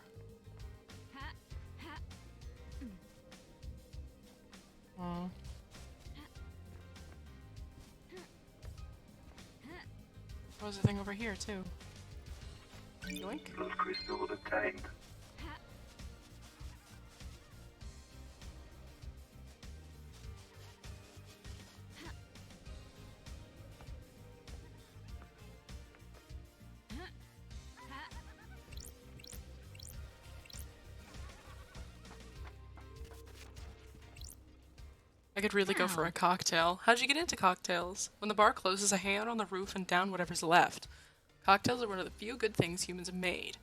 Oh. There was a thing over here too. Yoink. Those crystals obtained. I could really go for a cocktail. How'd you get into cocktails? When the bar closes, I hang out on the roof and down whatever's left. Cocktails are one of the few good things humans have made.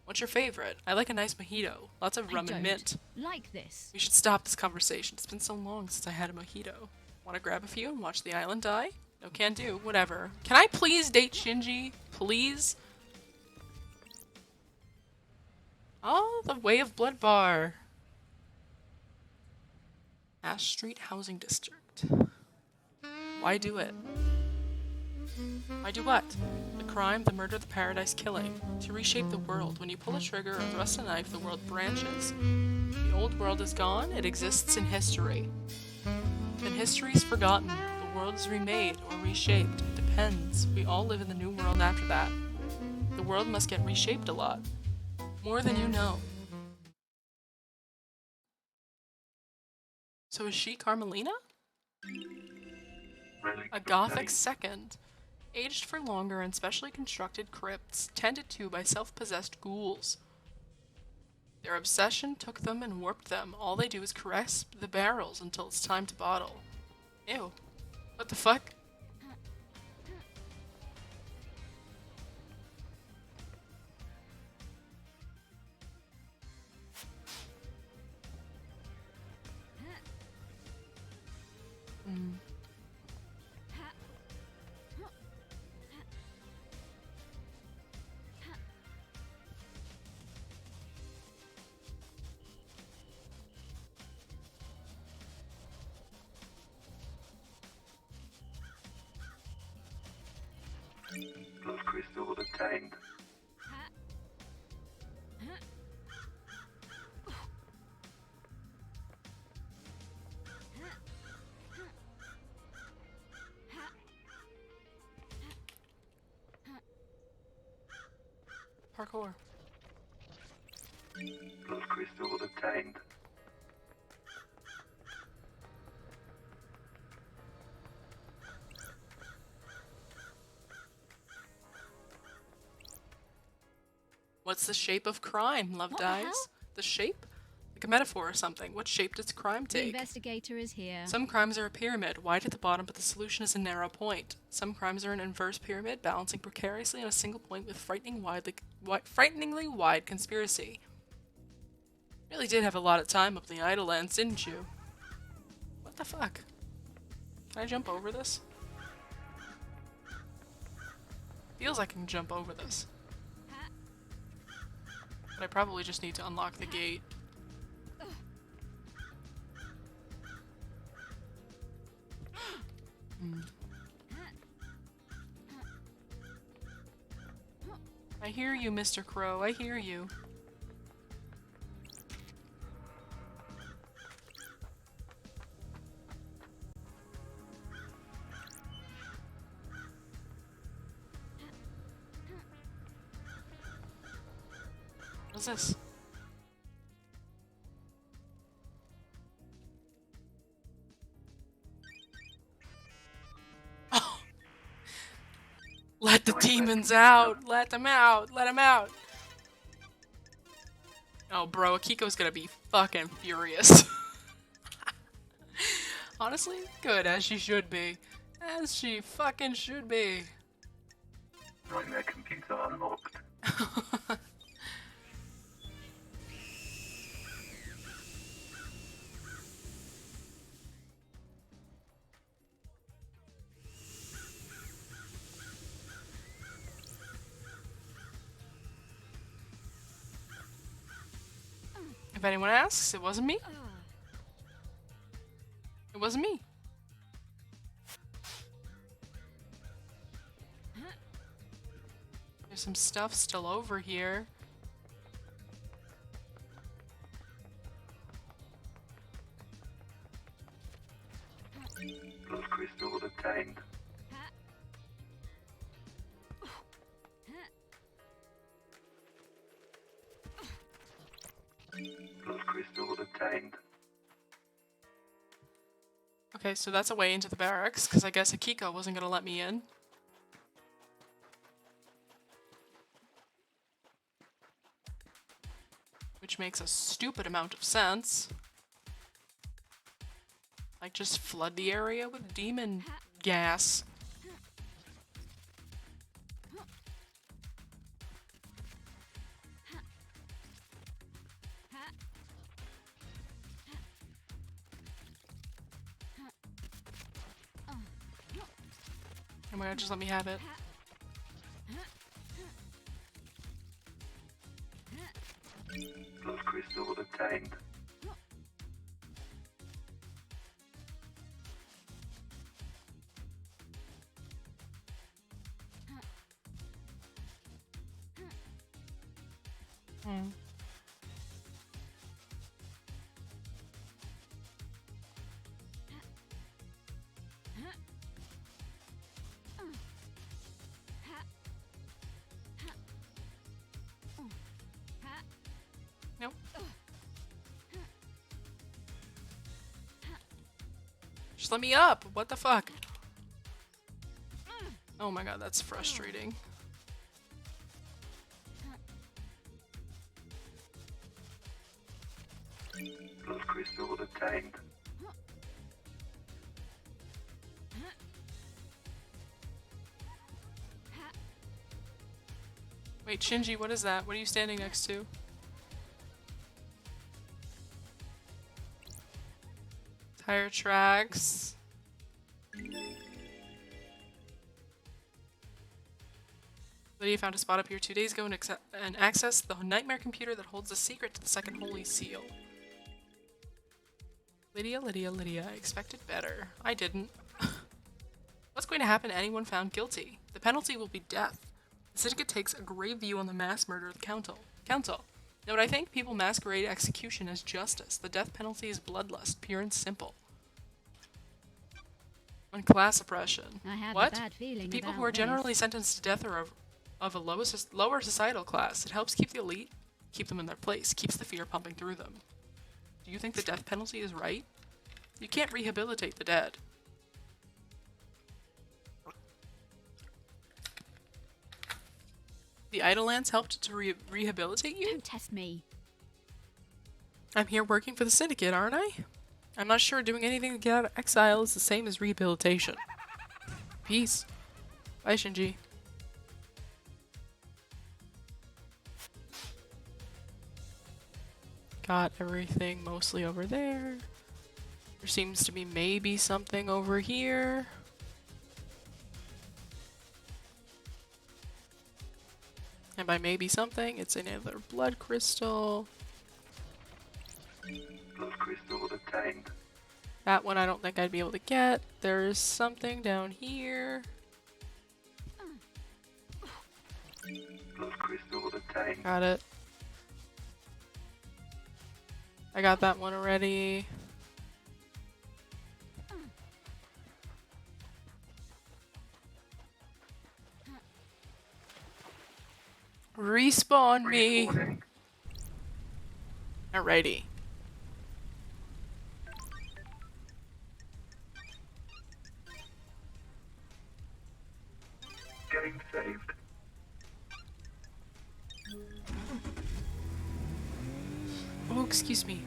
What's your favorite? I like a nice mojito. Lots of rum and mint. Like this. We should stop this conversation. It's been so long since I had a mojito. Want to grab a few and watch the island die? No, can do. Whatever. Can I please date Shinji? Please? Oh, the Way of Blood bar. Ash Street Housing District. Why do it? Why do what? The crime, the murder, the paradise killing. To reshape the world. When you pull a trigger or thrust a knife, the world branches. The old world is gone, it exists in history. Then history is forgotten. The world is remade or reshaped. It depends. We all live in the new world after that. The world must get reshaped a lot. More than you know. So is she Carmelina? A Gothic second. Aged for longer in specially constructed crypts, tended to by self-possessed ghouls. Their obsession took them and warped them. All they do is caress the barrels until it's time to bottle. Ew. What the fuck? Those crystals obtained. Parkour. Those crystals obtained. What's the shape of crime, Love What the Dies? hell? The shape? Like a metaphor or something. What shape does crime The take? investigator is here. Some crimes are a pyramid, wide at the bottom, but the solution is a narrow point. Some crimes are an inverse pyramid, balancing precariously on a single point with frighteningly wide conspiracy. Really did have a lot of time up the Idlelands, didn't you? What the fuck? Can I jump over this? Feels like I can jump over this. But I probably just need to unlock the gate. I hear you, Mr. Crow. I hear you. What's this? Oh. Let the demons out! Let them out! Let them out! Oh, bro, Akiko's gonna be fucking furious. Honestly, good, as she should be. As she fucking should be. Nightmare computer unlocked. If anyone asks, it wasn't me. It wasn't me. There's some stuff still over here. Blood crystal obtained. Okay, so that's a way into the barracks, because I guess Akiko wasn't gonna let me in. Which makes a stupid amount of sense. Like, just flood the area with demon gas. Oh my god, just let me have it. Blood crystal obtained. Hmm. Nope. Just let me up! What the fuck? Oh my god, that's frustrating. Blood crystal obtained. Wait, Shinji, what is that? What are you standing next to? Tire tracks. Lydia found a spot up here 2 days ago and accessed the nightmare computer that holds the secret to the second holy seal. Lydia, I expected better. I didn't. What's going to happen to anyone found guilty? The penalty will be death. The syndicate takes a grave view on the mass murder of the council. Note, I think people masquerade execution as justice. The death penalty is bloodlust, pure and simple. On class oppression. I have What? a bad feeling People about who are generally this. sentenced to death are of a lower societal class. It helps keep the elite, keep them in their place, keeps the fear pumping through them. Do you think the death penalty is right? You can't rehabilitate the dead. The Idollands helped to rehabilitate you? Don't test me. I'm here working for the syndicate, aren't I? I'm not sure doing anything to get out of exile is the same as rehabilitation. Peace. Bye, Shinji. Got everything mostly over there. There seems to be maybe something over here. And by maybe something, it's another blood crystal. Blood crystal obtained. That one I don't think I'd be able to get. There's something down here. Blood crystal obtained. Got it. I got that one already. Respawn me. Respawning. Alrighty. Game saved. Oh, excuse me.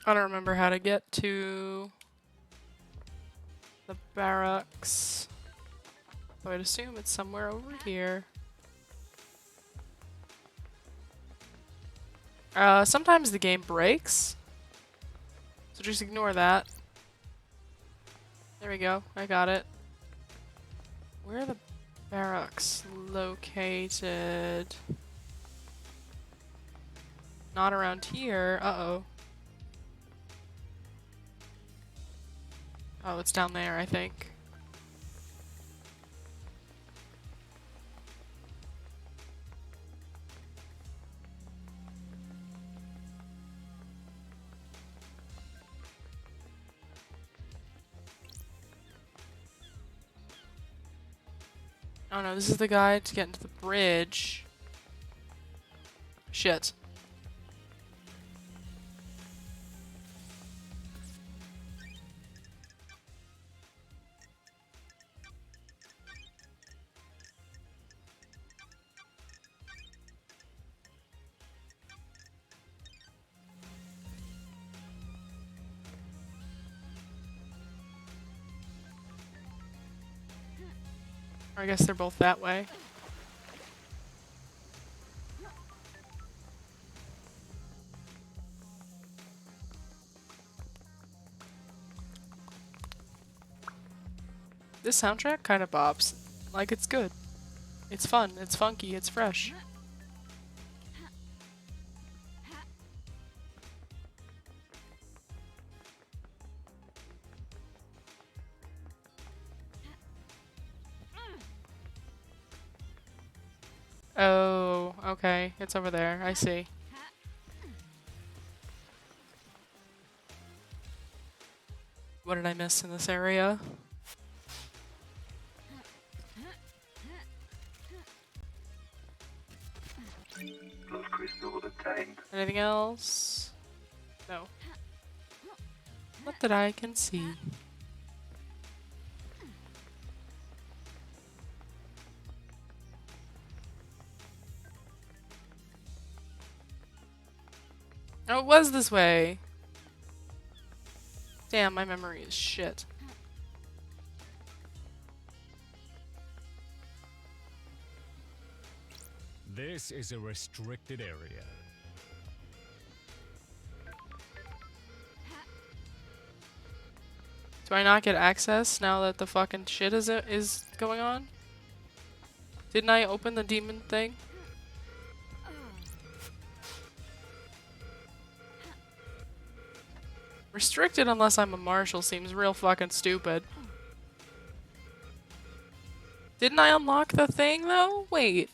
I don't remember how to get to the barracks. So I'd assume it's somewhere over here. Sometimes the game breaks. So just ignore that. There we go. I got it. Where the Barracks located. Not around here. Uh-oh. Oh, it's down there, I think. Oh no, this is the guide to get into the bridge. Shit. Or I guess they're both that way. This soundtrack kind of bops. Like, it's good. It's fun, it's funky, it's fresh. Oh, okay. It's over there. I see. What did I miss in this area? Blood crystal obtained. Anything else? No. Not that I can see. Oh, it was this way. Damn, my memory is shit. This is a restricted area. Do I not get access now that the fucking shit is going on? Didn't I open the demon thing? Restricted unless I'm a marshal seems real fucking stupid. Didn't I unlock the thing though? Wait.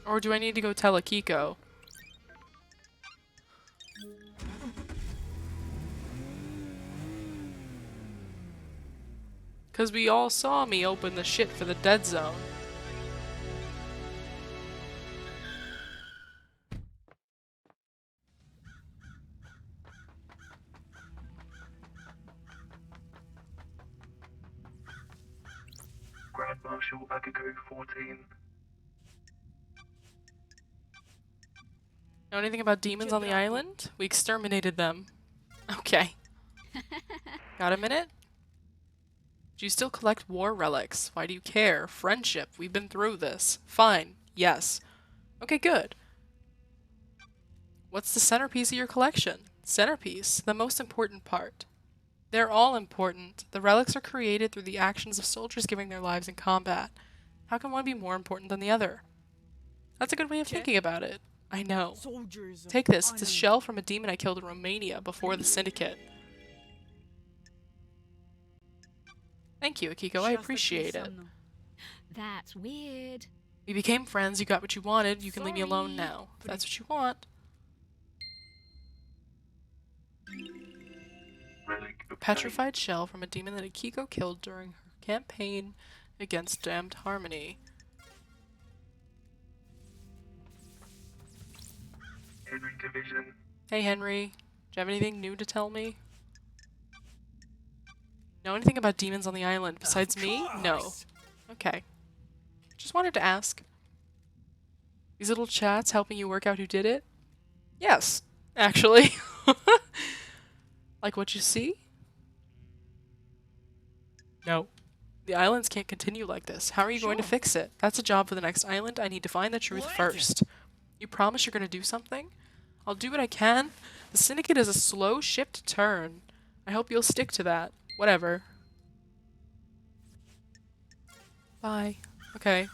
Or do I need to go tell Akiko? Cause we all saw me open the shit for the dead zone. Grand Marshal Akiko 14. Know anything about demons on the island? We exterminated them. Okay. Got a minute? Do you still collect war relics? Why do you care? Friendship. We've been through this. Fine. Yes. Okay, good. What's the centerpiece of your collection? Centerpiece. The most important part. They're all important. The relics are created through the actions of soldiers giving their lives in combat. How can one be more important than the other? That's a good way of thinking about it. I know. Soldiers. Take this. It's a shell from a demon I killed in Romania before the Syndicate. Thank you, Akiko. I appreciate it. That's weird. We became friends. You got what you wanted. You can leave me alone now. If that's what you want. Relic obtained. Petrified shell from a demon that Akiko killed during her campaign against Damned Harmony. Henry Division. Hey, Henry. Do you have anything new to tell me? Know anything about demons on the island besides me? No. Okay. Just wanted to ask. These little chats helping you work out who did it? Yes, actually. Like what you see? No. The islands can't continue like this. How are you going to fix it? That's a job for the next island. I need to find the truth first. You promise you're going to do something? I'll do what I can, The Syndicate is a slow ship to turn. I hope you'll stick to that. Whatever. Bye. Okay.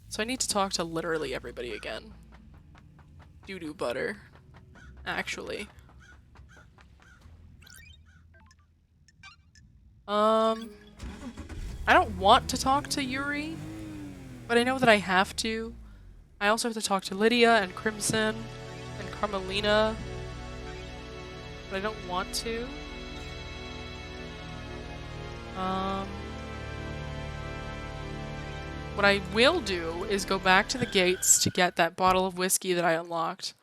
So I need to talk to literally everybody again. Doo-doo butter. Actually. I don't want to talk to Yuri, but I know that I have to. I also have to talk to Lydia and Crimson and Carmelina, but I don't want to. What I will do is go back to the gates to get that bottle of whiskey that I unlocked.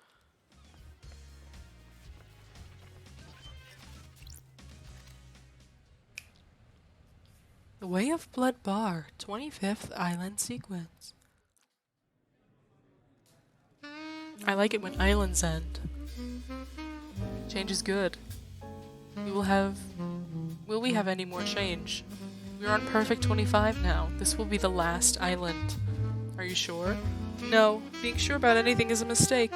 The Way of Blood Bar, 25th Island Sequence. I like it when islands end. Change is good. Will we have any more change? We're on perfect 25 now. This will be the last island. Are you sure? No, being sure about anything is a mistake.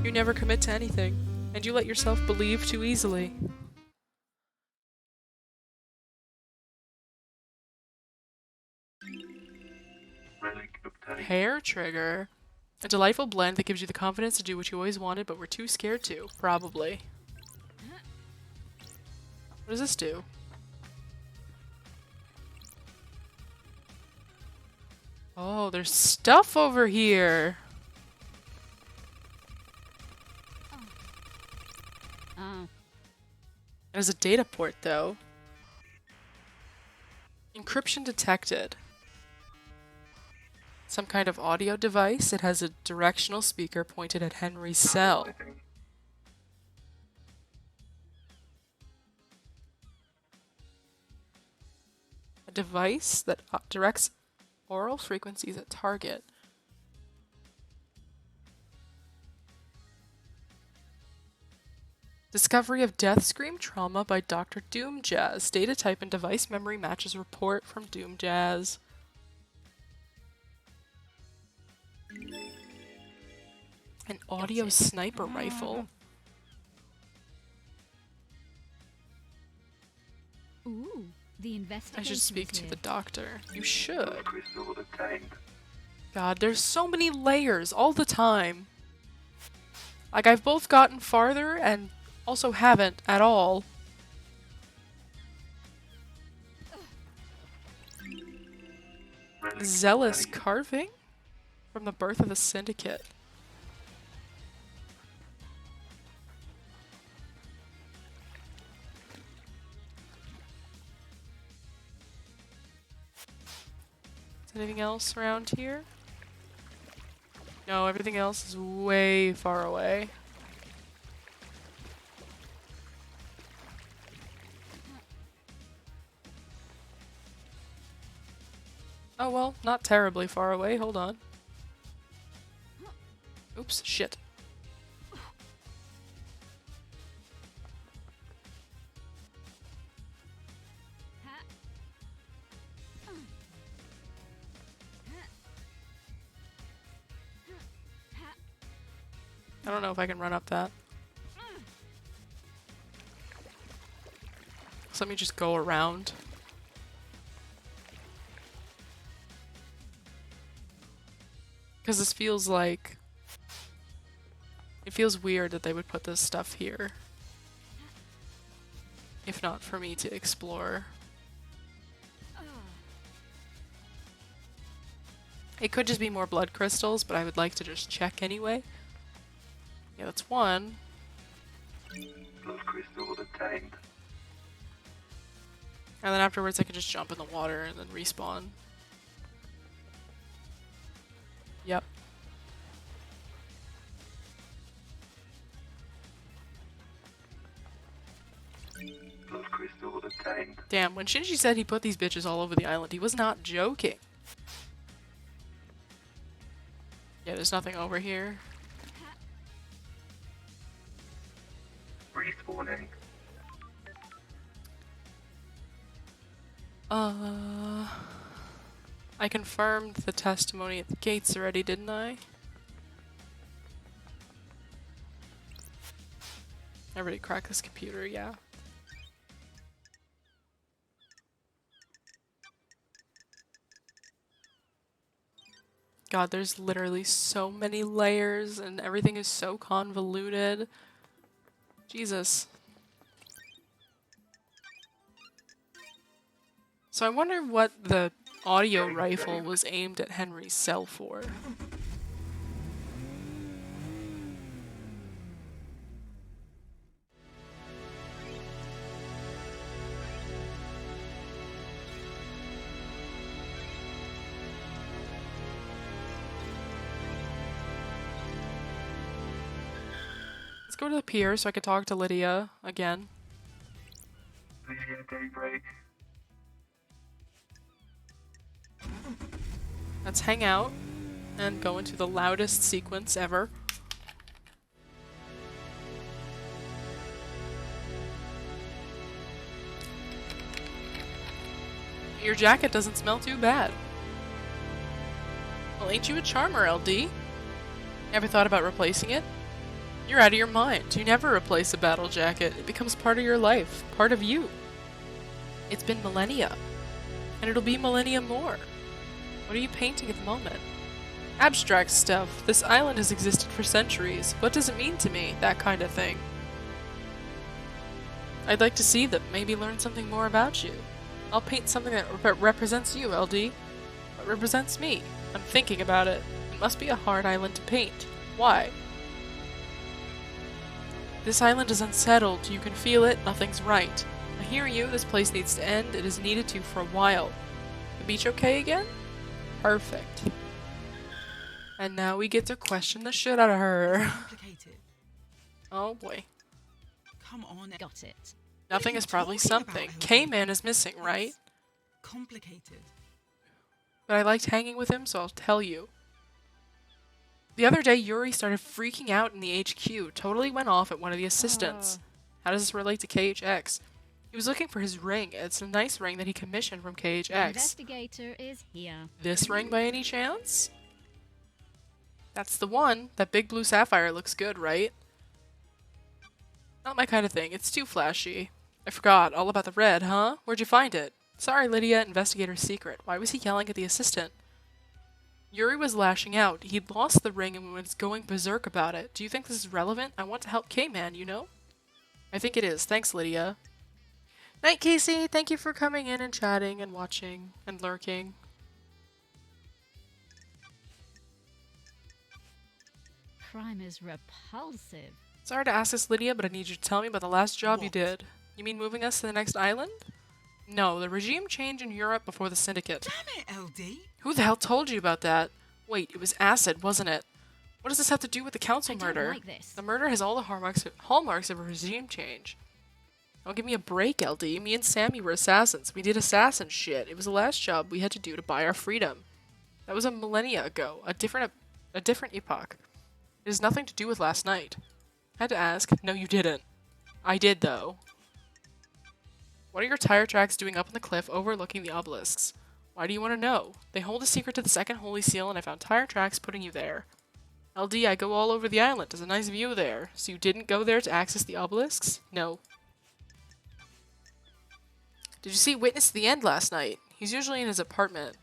You never commit to anything, and you let yourself believe too easily. Relic obtained. Hair trigger. A delightful blend that gives you the confidence to do what you always wanted but were too scared to. Probably. What does this do? Oh, there's stuff over here. Oh. There's a data port, though. Encryption detected. Some kind of audio device. It has a directional speaker pointed at Henry's cell. A device that directs oral frequencies at target. Discovery of Death Scream Trauma by Dr. Doomjazz. Data type and device memory matches report from Doomjazz. An audio sniper rifle. Ooh, the investigation. I should speak to the doctor. You should. Crystal obtained. God, there's so many layers all the time. Like, I've both gotten farther and also haven't at all. Relic Zealous obtained. carving? From the birth of the Syndicate. Is anything else around here? No, everything else is way far away. Oh well, not terribly far away. Hold on. Oops, shit. I don't know if I can run up that. So let me just go around. Because this feels like... It feels weird that they would put this stuff here. If not for me to explore. It could just be more blood crystals, but I would like to just check anyway. Yeah, that's one. Blood crystal obtained. And then afterwards I could just jump in the water and then respawn. Yep. Blood crystal obtained. Damn, when Shinji said he put these bitches all over the island, he was not joking. Yeah, there's nothing over here. Respawning. I confirmed the testimony at the gates already, didn't I? Everybody crack this computer, yeah. God, there's literally so many layers and everything is so convoluted. Jesus. So I wonder what the audio rifle was aimed at Henry's cell for. Let's go to the pier so I can talk to Lydia again. Did you get a day break? Let's hang out and go into the loudest sequence ever. Your jacket doesn't smell too bad. Well, ain't you a charmer, LD? Ever thought about replacing it? You're out of your mind. You never replace a battle jacket. It becomes part of your life, part of you. It's been millennia, and it'll be millennia more. What are you painting at the moment? Abstract stuff. This island has existed for centuries. What does it mean to me? That kind of thing. I'd like to see them, maybe learn something more about you. I'll paint something that represents you, LD. What represents me? I'm thinking about it. It must be a hard island to paint. Why? This island is unsettled. You can feel it. Nothing's right. I hear you. This place needs to end. It has needed to for a while. The beach okay again? Perfect. And now we get to question the shit out of her. Complicated. Oh boy. Come on. Got it. Nothing is probably something. K-Man is missing, right? Complicated. But I liked hanging with him, so I'll tell you. The other day, Yuri started freaking out in the HQ. Totally went off at one of the assistants. How does this relate to KHX? He was looking for his ring. It's a nice ring that he commissioned from The KHX. investigator is here. This ring by any chance? That's the one. That big blue sapphire looks good, right? Not my kind of thing. It's too flashy. I forgot. All about the red, huh? Where'd you find it? Sorry, Lydia. Investigator's secret. Why was he yelling at the assistant? Yuri was lashing out. He'd lost the ring and was going berserk about it. Do you think this is relevant? I want to help K-Man, you know? I think it is. Thanks, Lydia. Night, Casey. Thank you for coming in and chatting and watching and lurking. Crime is repulsive. Sorry to ask this, Lydia, but I need you to tell me about the last job you did. You mean moving us to the next island? No, the regime change in Europe before the Syndicate. Damn it, LD. Who the hell told you about that? Wait, it was acid, wasn't it? What does this have to do with the council murder? Don't like this. The murder has all the hallmarks of a regime change. Don't give me a break, LD. Me and Sammy were assassins. We did assassin shit. It was the last job we had to do to buy our freedom. That was a millennia ago. A different epoch. It has nothing to do with last night. I had to ask. No, you didn't. I did, though. What are your tire tracks doing up on the cliff overlooking the obelisks? Why do you want to know? They hold a secret to the second holy seal, and I found tire tracks putting you there. LD, I go all over the island. There's a nice view there. So you didn't go there to access the obelisks? No. Did you see Witness to the End last night? He's usually in his apartment.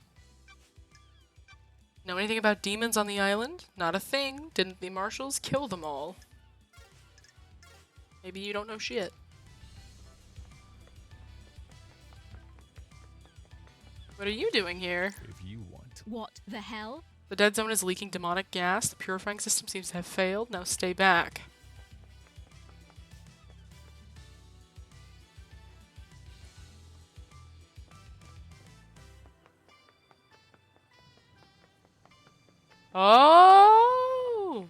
Know anything about demons on the island? Not a thing. Didn't the marshals kill them all? Maybe you don't know shit. What are you doing here? If you want. What the hell? The dead zone is leaking demonic gas. The purifying system seems to have failed. Now stay back. Oh!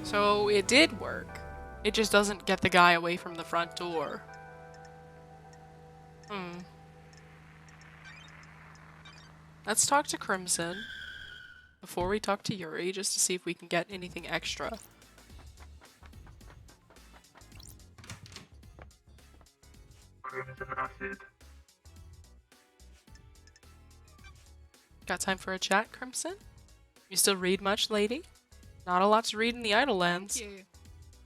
So it did work. It just doesn't get the guy away from the front door. Let's talk to Crimson before we talk to Yuri, just to see if we can get anything extra. crimson acid. Got time for a chat, Crimson? You still read much, lady? Not a lot to read in the Idle Lands. Thank you.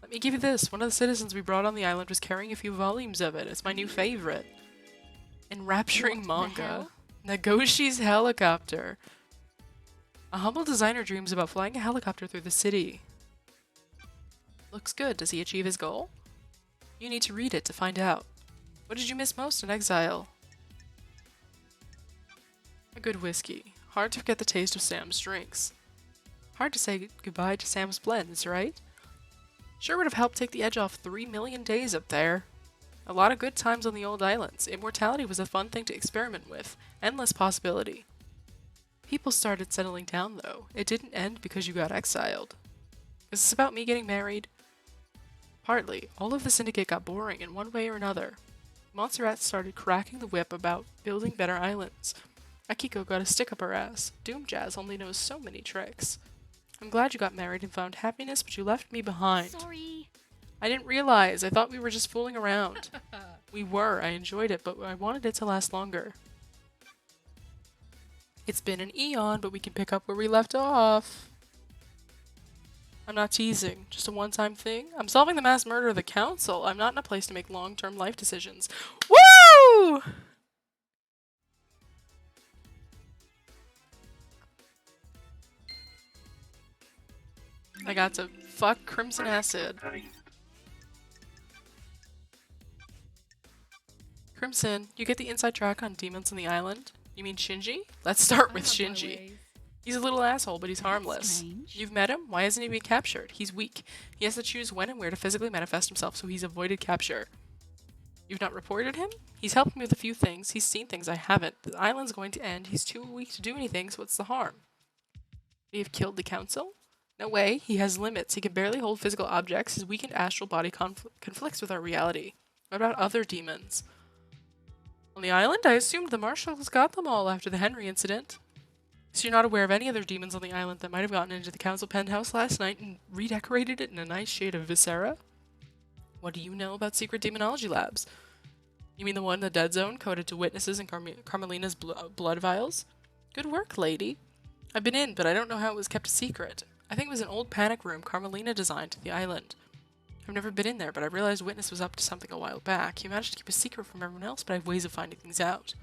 Let me give you this. One of the citizens we brought on the island was carrying a few volumes of it. It's my new favorite. Enrapturing What the manga. hell? Nagoshi's helicopter. A humble designer dreams about flying a helicopter through the city. Looks good. Does he achieve his goal? You need to read it to find out. What did you miss most in exile? A good whiskey. Hard to forget the taste of Sam's drinks. Hard to say goodbye to Sam's blends, right? Sure would have helped take the edge off 3 million days up there. A lot of good times on the old islands. Immortality was a fun thing to experiment with. Endless possibility. People started settling down, though. It didn't end because you got exiled. Is this about me getting married? Partly. All of the Syndicate got boring in one way or another. Montserrat started cracking the whip about building better islands. Akiko got a stick up her ass. Doom Jazz only knows so many tricks. I'm glad you got married and found happiness, but you left me behind. Sorry. I didn't realize. I thought we were just fooling around. We were. I enjoyed it, but I wanted it to last longer. It's been an eon, but we can pick up where we left off. I'm not teasing. Just a one-time thing. I'm solving the mass murder of the council. I'm not in a place to make long-term life decisions. Woo! I got to fuck Crimson Acid. Crimson, you get the inside track on demons on the island? You mean Shinji? Let's start I with have my Shinji. ways. He's a little asshole, but he's harmless. strange. You've met him? Why hasn't he been captured? He's weak. He has to choose when and where to physically manifest himself, so he's avoided capture. You've not reported him? He's helped me with a few things. He's seen things I haven't. The island's going to end. He's too weak to do anything, so what's the harm? We have killed the council? No way. He has limits. He can barely hold physical objects. His weakened astral body conflicts with our reality. What about other demons? On the island? I assumed the marshals got them all after the Henry incident. So you're not aware of any other demons on the island that might have gotten into the council penthouse last night and redecorated it in a nice shade of viscera? What do you know about secret demonology labs? You mean the one in the dead zone coded to witnesses in Carmelina's blood vials? Good work, lady. I've been in, but I don't know how it was kept a secret. I think it was an old panic room Carmelina designed to the island. I've never been in there, but I realized Witness was up to something a while back. He managed to keep a secret from everyone else, but I have ways of finding things out.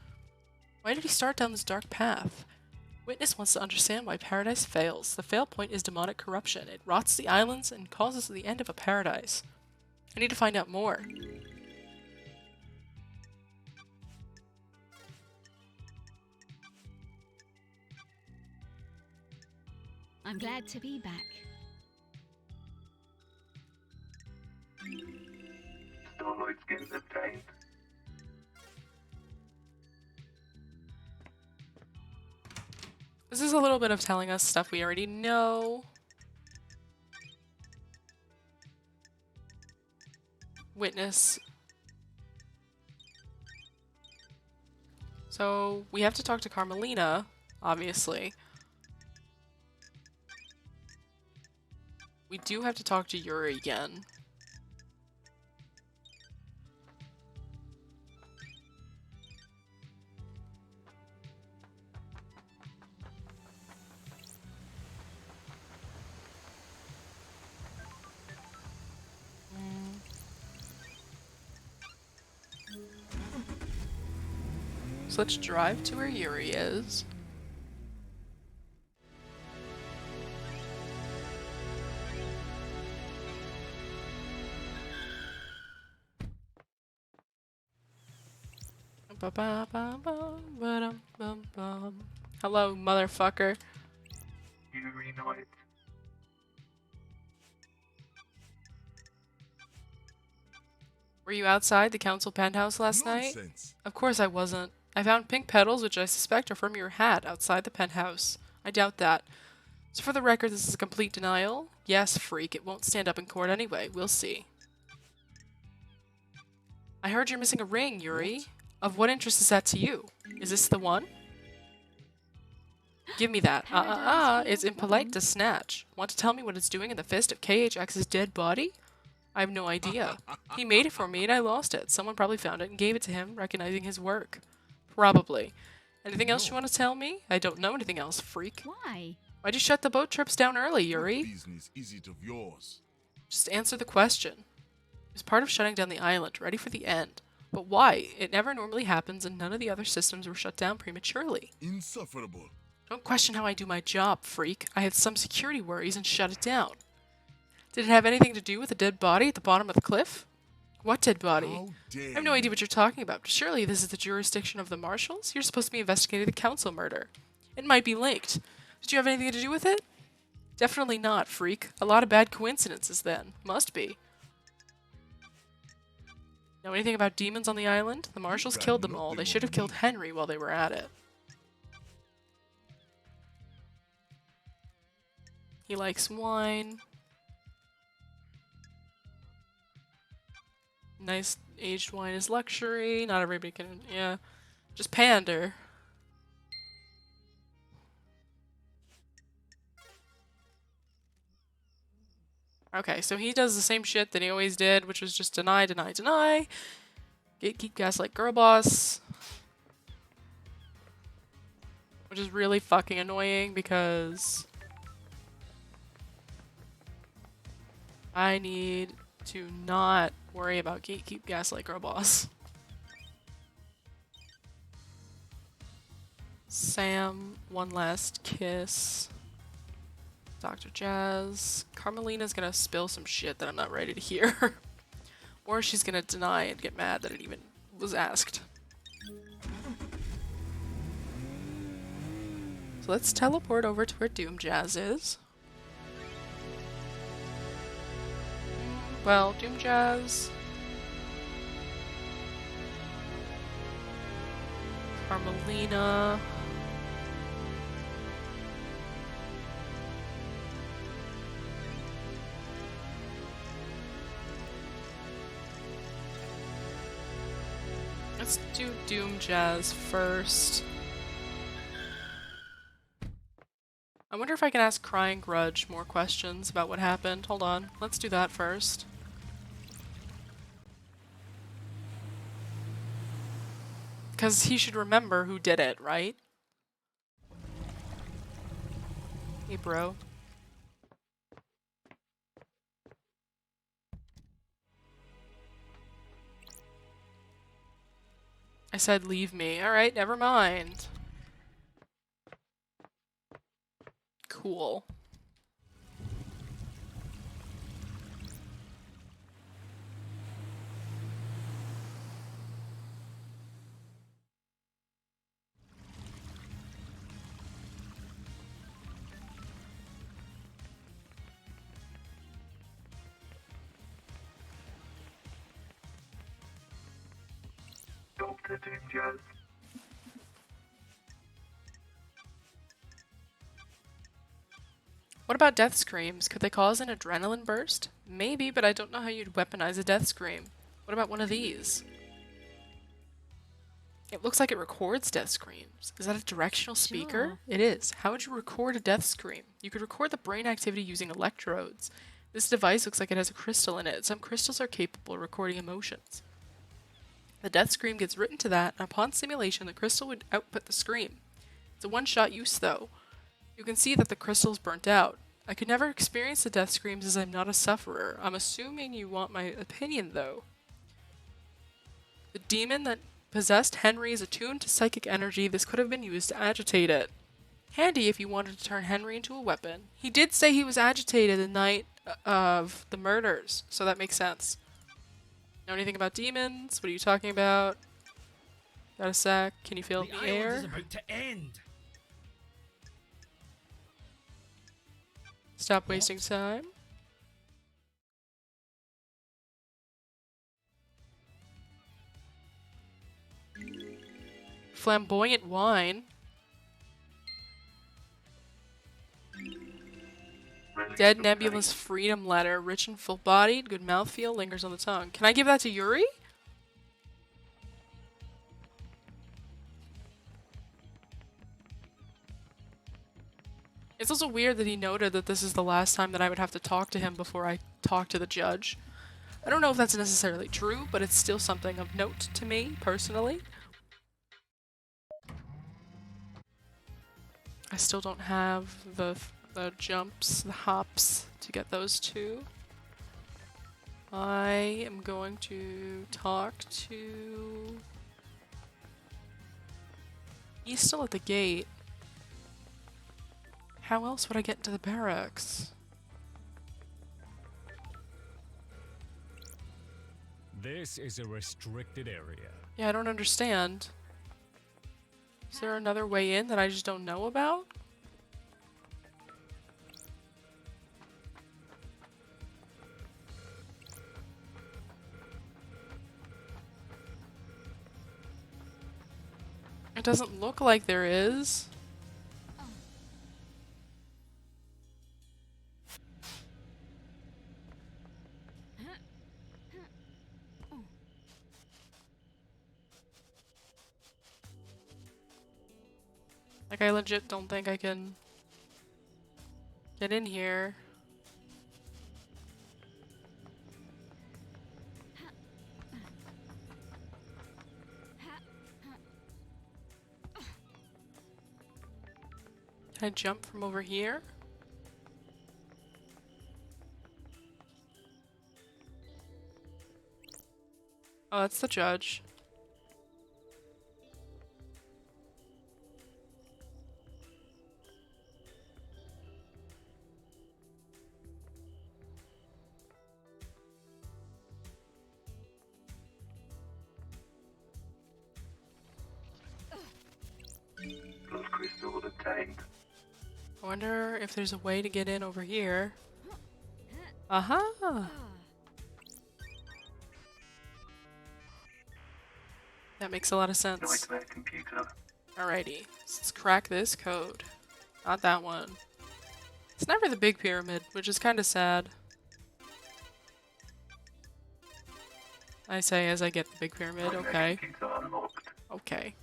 Why did he start down this dark path? Witness wants to understand why paradise fails. The fail point is demonic corruption. It rots the islands and causes the end of a paradise. I need to find out more. I'm glad to be back. Starlight's getting obtained. This is a little bit of telling us stuff we already know. Witness. So, we have to talk to Carmelina, obviously. We do have to talk to Yuri again. So let's drive to where Yuri is. Hello, motherfucker. Yuri Knight. Were you outside the council penthouse last night? Of course I wasn't. I found pink petals, which I suspect are from your hat, outside the penthouse. I doubt that. So for the record, this is a complete denial. Yes, freak, it won't stand up in court anyway. We'll see. I heard you're missing a ring, Yuri. What? Of what interest is that to you? Is this the one? Give me that. It's impolite to snatch. Want to tell me what it's doing in the fist of KHX's dead body? I have no idea. He made it for me and I lost it. Someone probably found it and gave it to him, recognizing his work. Probably. Anything else you want to tell me? I don't know anything else, freak. Why? Why'd you shut the boat trips down early, Yuri? business is it of yours? Just answer the question. It was part of shutting down the island, ready for the end. But why? It never normally happens and none of the other systems were shut down prematurely. Insufferable. Don't question how I do my job, freak. I had some security worries and shut it down. Did it have anything to do with the dead body at the bottom of the cliff? What dead body? How dare I have no idea what you're talking about. Surely this is the jurisdiction of the marshals? You're supposed to be investigating the council murder. It might be linked. Did you have anything to do with it? Definitely not, freak. A lot of bad coincidences then. Must be. Know anything about demons on the island? The marshals killed them all. They should have killed Henry while they were at it. He likes wine. Nice aged wine is luxury. Not everybody can, yeah. Just pander. Okay, so he does the same shit that he always did, which was just deny, deny, deny. Gatekeep, gaslight, girl boss. Which is really fucking annoying because I need to not worry about gatekeep, gaslight, girl boss. Sam, one last kiss. Dr. Jazz. Carmelina's gonna spill some shit that I'm not ready to hear. Or she's gonna deny and get mad that it even was asked. So let's teleport over to where Doom Jazz is. Well, Doom Jazz. Carmelina. Let's do Doom Jazz first. I wonder if I can ask Crying Grudge more questions about what happened. Hold on. Let's do that first. Because he should remember who did it, right? Hey, bro. I said leave me. Alright, never mind. Cool. Dr. Doom Jazz. What about death screams? Could they cause an adrenaline burst? Maybe, but I don't know how you'd weaponize a death scream. What about one of these? It looks like it records death screams. Is that a directional speaker? Sure. It is. How would you record a death scream? You could record the brain activity using electrodes. This device looks like it has a crystal in it. Some crystals are capable of recording emotions. The death scream gets written to that, and upon simulation, the crystal would output the scream. It's a one-shot use, though. You can see that the crystal's burnt out. I could never experience the death screams as I'm not a sufferer. I'm assuming you want my opinion, though. The demon that possessed Henry is attuned to psychic energy. This could have been used to agitate it. Handy if you wanted to turn Henry into a weapon. He did say he was agitated the night of the murders, so that makes sense. Know anything about demons? What are you talking about? Got a sec? Can you feel The the island air? is about to end. Stop wasting time. Flamboyant wine. Dead Nebula's freedom letter. Rich and full-bodied. Good mouthfeel. Lingers on the tongue. Can I give that to Yuri? It's also weird that he noted that this is the last time that I would have to talk to him before I talk to the judge. I don't know if that's necessarily true, but it's still something of note to me, personally. I still don't have the jumps, the hops to get those two. I am going to talk to... He's still at the gate. How else would I get into the barracks? This is a restricted area. Yeah, I don't understand. Is there another way in that I just don't know about? It doesn't look like there is. Like, I legit don't think I can get in here. Can I jump from over here? Oh, that's the judge. Blood crystal obtained. I wonder if there's a way to get in over here. Aha! That makes a lot of sense. Nightmare computer. Alrighty, let's crack this code. Not that one. It's never the big pyramid, which is kind of sad. I say as I get the big pyramid, Nightmare okay. computer unlocked. Okay.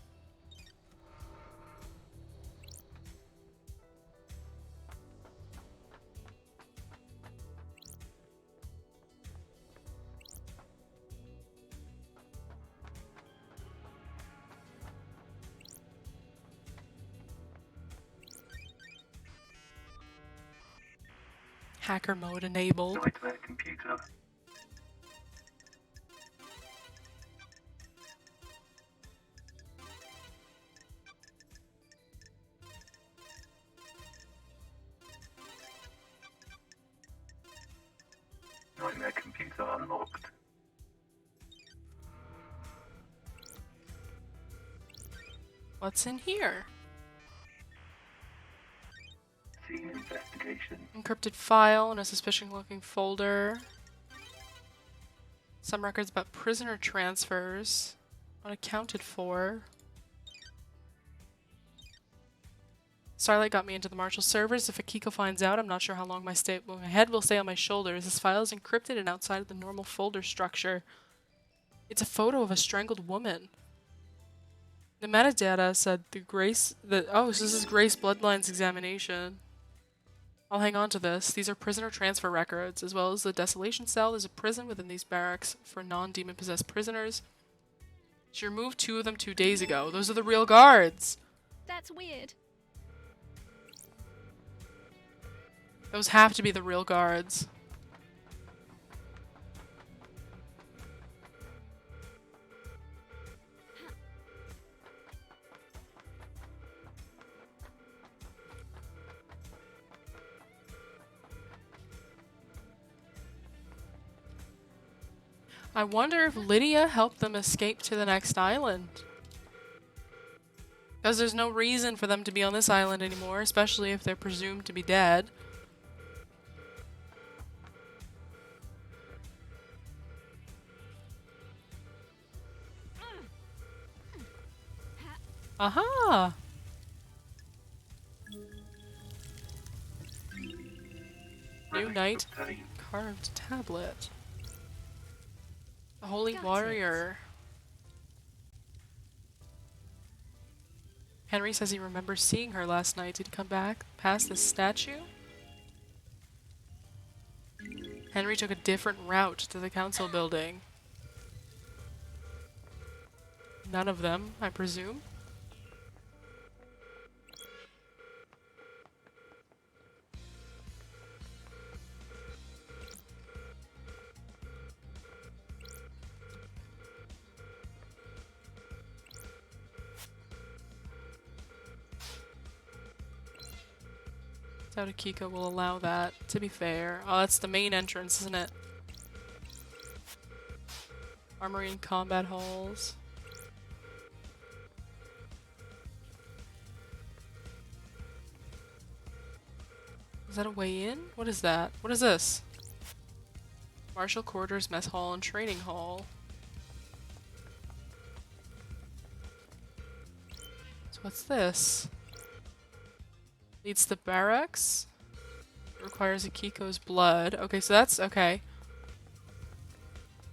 Hacker mode enabled. Nightmare computer. Nightmare computer unlocked. What's in here? Scene investigation. Encrypted file in a suspicious-looking folder. Some records about prisoner transfers. Unaccounted for. Starlight got me into the Marshall servers. If Akiko finds out, I'm not sure how long my head will stay on my shoulders. This file is encrypted and outside of the normal folder structure. It's a photo of a strangled woman. The metadata said oh, so this is Grace Bloodline's examination. I'll hang on to this. These are prisoner transfer records, as well as the desolation cell. There's a prison within these barracks for non-demon possessed prisoners. She removed 2 of them 2 days ago. Those are the real guards. That's weird. Those have to be the real guards. I wonder if Lydia helped them escape to the next island. Because there's no reason for them to be on this island anymore, especially if they're presumed to be dead. Aha! New night carved tablet. The Holy Warrior. Henry says he remembers seeing her last night. Did he come back past this statue? Henry took a different route to the council building. None of them, I presume. Doubt Akiko will allow that, to be fair. Oh, that's the main entrance, isn't it? Armory and combat halls. Is that a way in? What is that? What is this? Marshal quarters, mess hall, and training hall. So what's this? Leads to barracks. Requires Akiko's blood. Okay, so that's okay.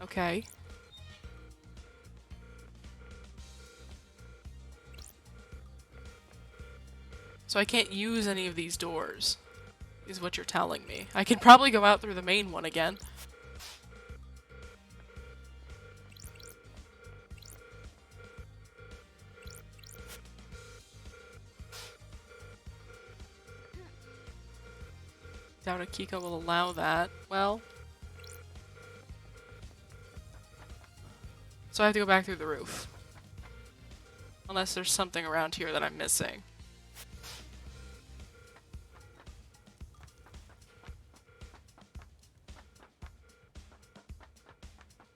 Okay. So I can't use any of these doors, is what you're telling me. I could probably go out through the main one again. Doubt Akiko will allow that. Well. So I have to go back through the roof. Unless there's something around here that I'm missing.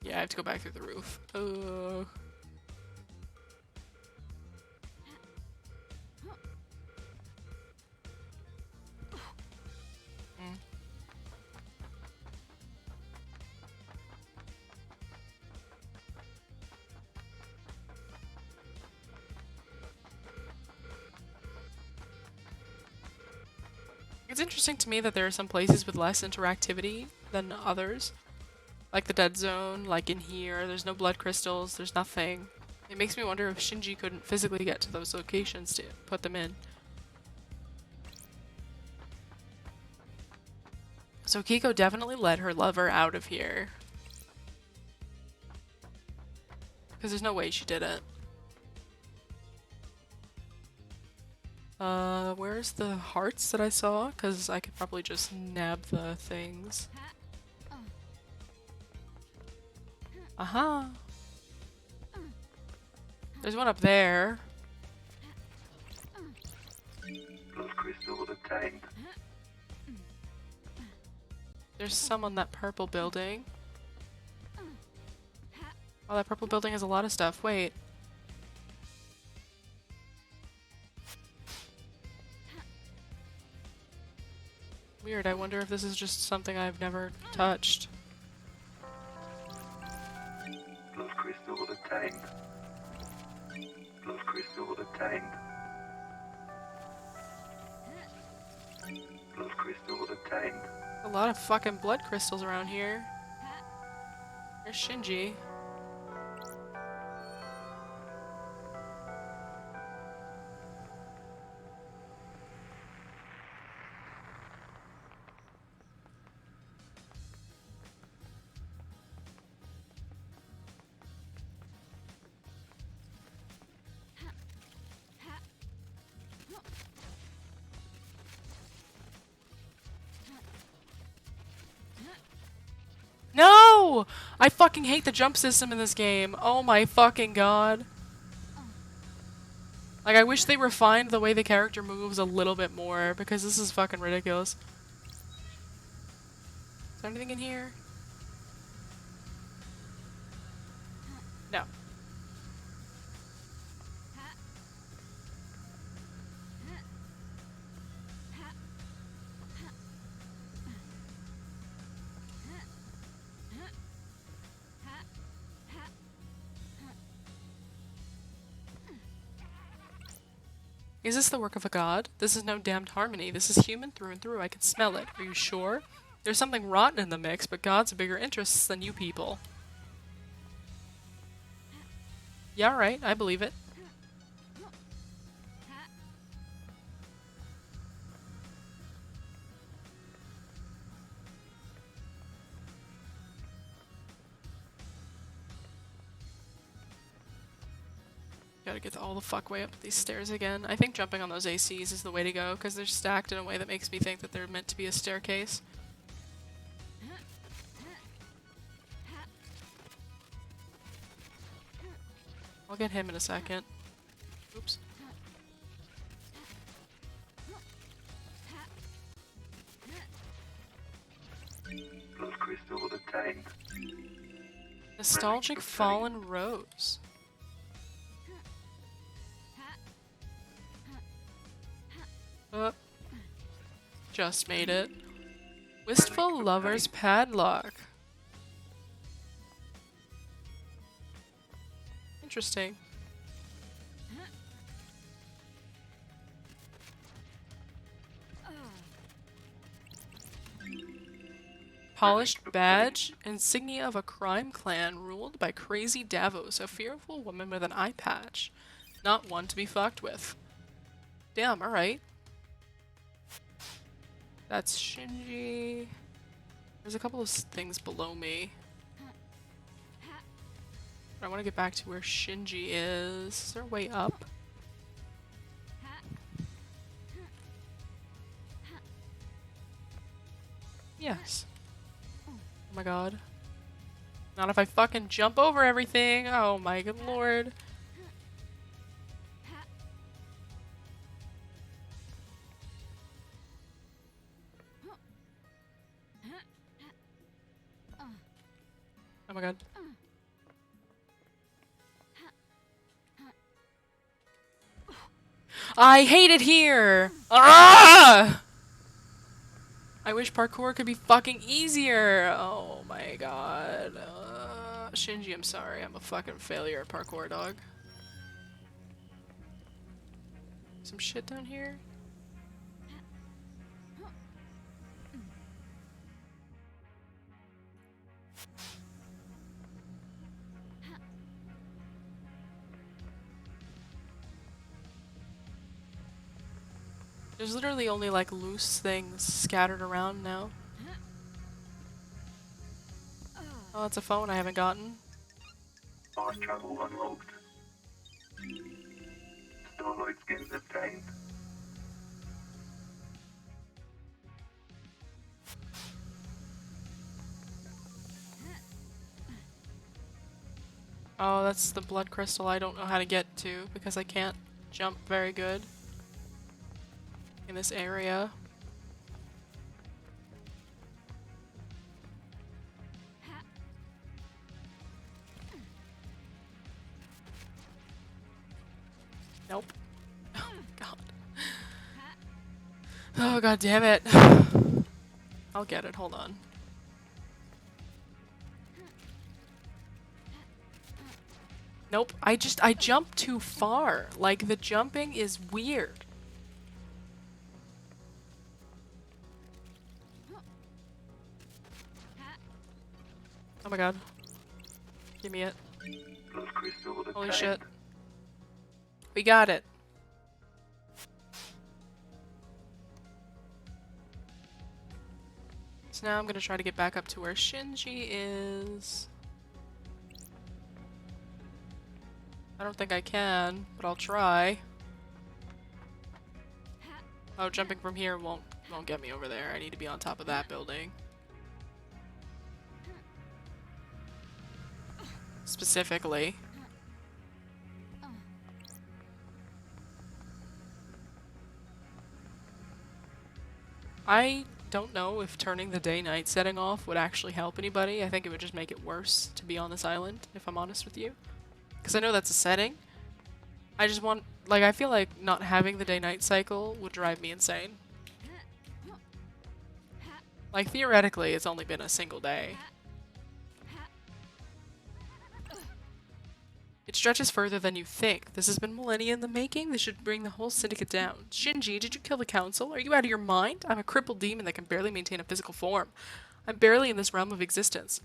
Yeah, I have to go back through the roof. It's interesting to me that there are some places with less interactivity than others. Like the dead zone, like in here, there's no blood crystals, there's nothing. It makes me wonder if Shinji couldn't physically get to those locations to put them in. So Kiko definitely let her lover out of here. Because there's no way she did it. Where's the hearts that I saw? Because I could probably just nab the things. Aha! There's one up there. Blood crystal obtained. There's some on that purple building. Oh, that purple building has a lot of stuff. Wait. Weird, I wonder if this is just something I've never touched. Blood crystal obtained. Blood crystal obtained. Blood crystal obtained. A lot of fucking blood crystals around here. There's Shinji. No! I fucking hate the jump system in this game. Oh my fucking god. Like, I wish they refined the way the character moves a little bit more, because this is fucking ridiculous. Is there anything in here? No. Is this the work of a god? This is no damned harmony. This is human through and through. I can smell it. Are you sure? There's something rotten in the mix, but gods have bigger interests than you people. Yeah, right. I believe it. Gotta get all the fuck way up these stairs again. I think jumping on those ACs is the way to go, because they're stacked in a way that makes me think that they're meant to be a staircase. I'll get him in a second. Oops. Blood crystal obtained. Nostalgic fallen rose. Just made it. Wistful lover's padlock. Interesting. Polished badge, insignia of a crime clan ruled by crazy Davos, a fearful woman with an eye patch. Not one to be fucked with. Damn, alright. That's Shinji. There's a couple of things below me. But I want to get back to where Shinji is. Is there a way up? Yes. Oh my god. Not if I fucking jump over everything. Oh my good lord. Oh my god. I hate it here! Ah! I wish parkour could be fucking easier. Oh my god. Shinji, I'm sorry. I'm a fucking failure at parkour, dog. Some shit down here? There's literally only like loose things scattered around now. Oh, that's a phone I haven't gotten. Fast travel unlocked. Starlight skins obtained. Oh, that's the blood crystal I don't know how to get to because I can't jump very good in this area. Nope. Oh god. Oh god damn it. I'll get it, hold on. Nope, I jumped too far. Like, the jumping is weird. Oh my god. Give me it. Holy shit. We got it. So now I'm gonna try to get back up to where Shinji is. I don't think I can, but I'll try. Oh, jumping from here won't get me over there. I need to be on top of that building. Specifically. I don't know if turning the day-night setting off would actually help anybody. I think it would just make it worse to be on this island, if I'm honest with you. Because I know that's a setting. I just want, like, I feel like not having the day-night cycle would drive me insane. Like, theoretically, it's only been a single day. It stretches further than you think. This has been millennia in the making. This should bring the whole syndicate down. Shinji, did you kill the council? Are you out of your mind? I'm a crippled demon that can barely maintain a physical form. I'm barely in this realm of existence.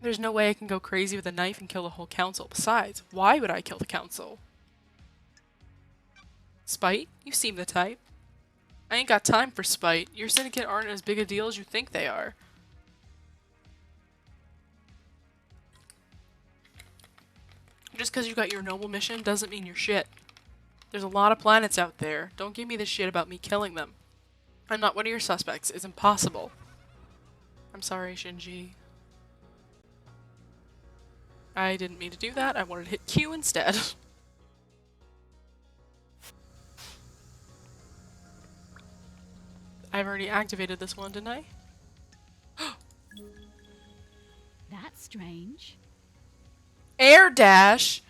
There's no way I can go crazy with a knife and kill the whole council. Besides, why would I kill the council? Spite? You seem the type. I ain't got time for spite. Your syndicate aren't as big a deal as you think they are. Just because you got your noble mission doesn't mean you're shit. There's a lot of planets out there. Don't give me this shit about me killing them. I'm not one of your suspects. It's impossible. I'm sorry, Shinji. I didn't mean to do that. I wanted to hit Q instead. I've already activated this one, didn't I? That's strange. Air dash!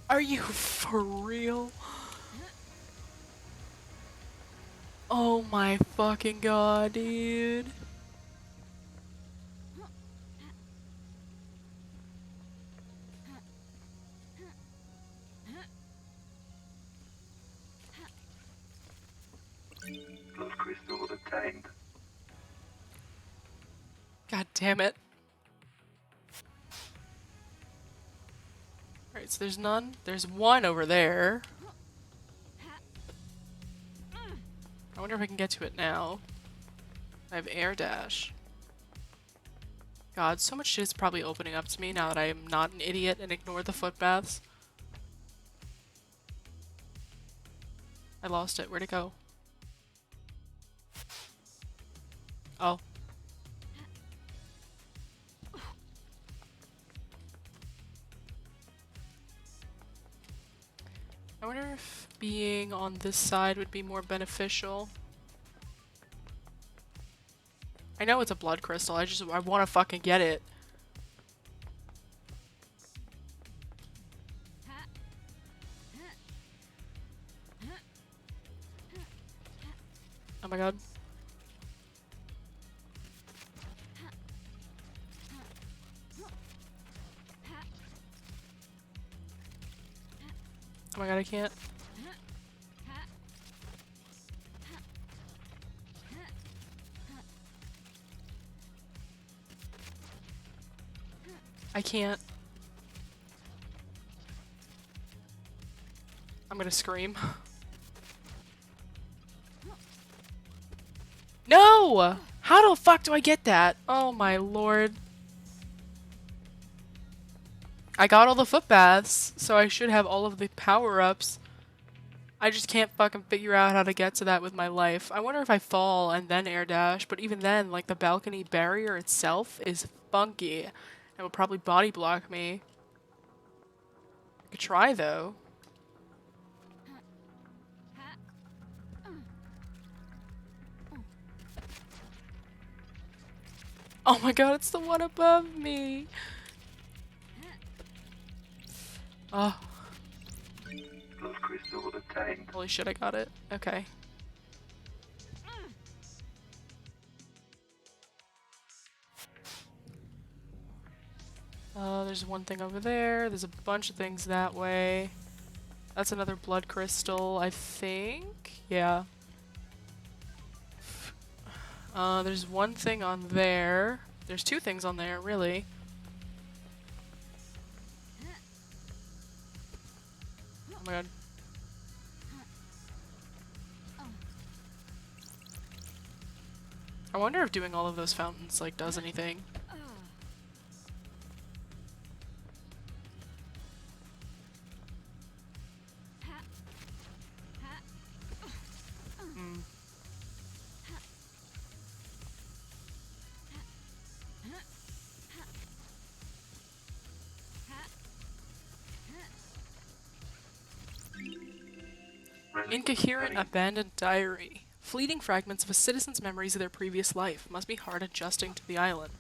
Are you for real? Oh my fucking god, dude. Plus crystal obtained. God damn it. Alright, so there's none. There's one over there. I wonder if I can get to it now. I have air dash. God, so much shit is probably opening up to me now that I am not an idiot and ignore the footbaths. I lost it. Where'd it go? Oh. I wonder if being on this side would be more beneficial. I know it's a blood crystal, I want to fucking get it. Oh my god. Oh my god, I can't. I can't. I'm gonna scream. No! How the fuck do I get that? Oh my lord. I got all the foot baths, so I should have all of the power-ups. I just can't fucking figure out how to get to that with my life. I wonder if I fall and then air dash, but even then, like, the balcony barrier itself is funky and will probably body block me. I could try, though. Oh my god, it's the one above me! Oh. Plus crystal obtained. Holy shit, I got it. Okay. There's one thing over there. There's a bunch of things that way. That's another blood crystal, I think. Yeah. There's one thing on there. There's two things on there, really. Oh my god. I wonder if doing all of those fountains, like, does anything. Incoherent abandoned diary. Fleeting fragments of a citizen's memories of their previous life. Must be hard adjusting to the island.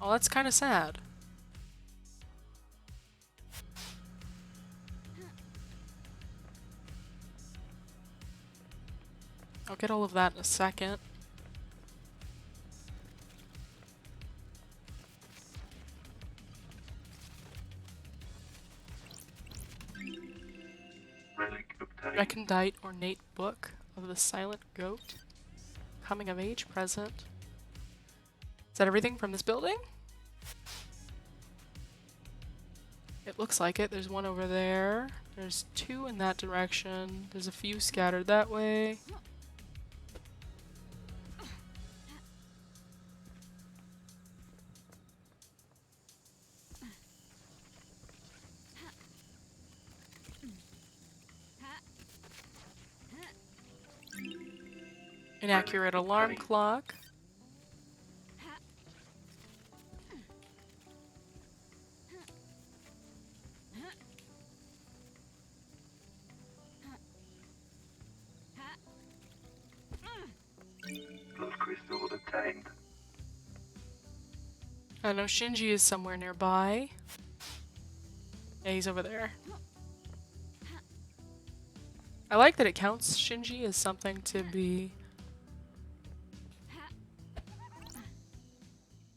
Oh, that's kind of sad. I'll get all of that in a second. Recondite ornate book of the silent goat. Coming of age present. Is that everything from this building? It looks like it. There's one over there. There's two in that direction. There's a few scattered that way. Inaccurate alarm clock. Blood crystal obtained. I know Shinji is somewhere nearby. Yeah, he's over there. I like that it counts Shinji as something to be...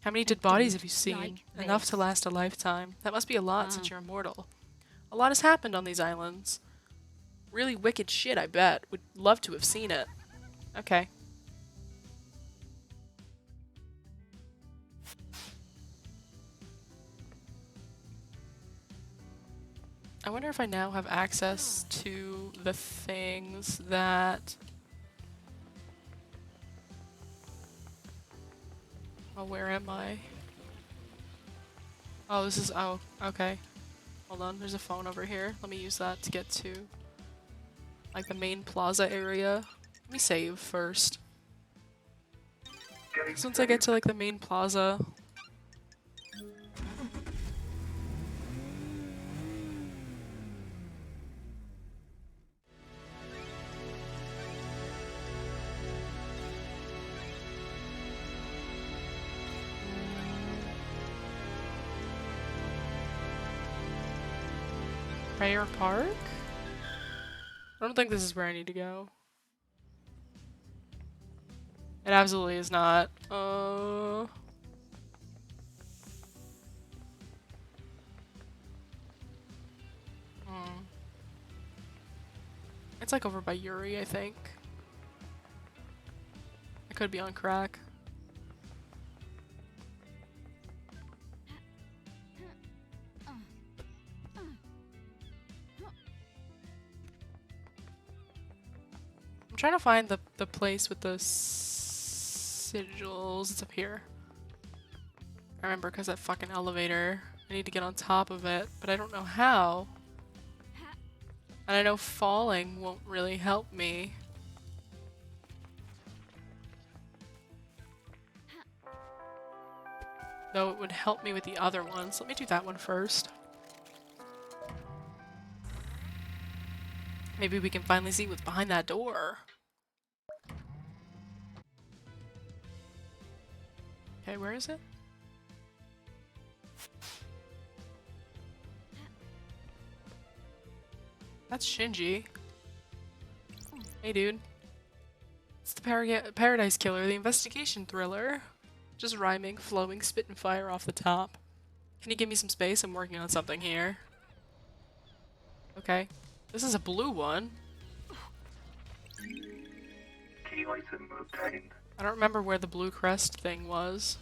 How many dead bodies have you seen? Enough to last a lifetime. That must be a lot since you're immortal. A lot has happened on these islands. Really wicked shit, I bet. Would love to have seen it. Okay. I wonder if I now have access to the things that... Oh, where am I? Oh, this is... Oh, okay. Hold on, there's a phone over here. Let me use that to get to... like the main plaza area. Let me save first. So once I get to like the main plaza... Prayer Park? I don't think this is where I need to go. It absolutely is not. It's like over by Yuri, I think. I could be on crack. I'm trying to find the place with the sigils. It's up here. I remember because that fucking elevator. I need to get on top of it, but I don't know how. And I know falling won't really help me. Though it would help me with the other ones. Let me do that one first. Maybe we can finally see what's behind that door. Okay, where is it? That's Shinji. Hey, dude. It's the Paradise Killer, the investigation thriller. Just rhyming, flowing, spitting fire off the top. Can you give me some space? I'm working on something here. Okay. This is a blue one. Key item obtained. I don't remember where the blue crest thing was.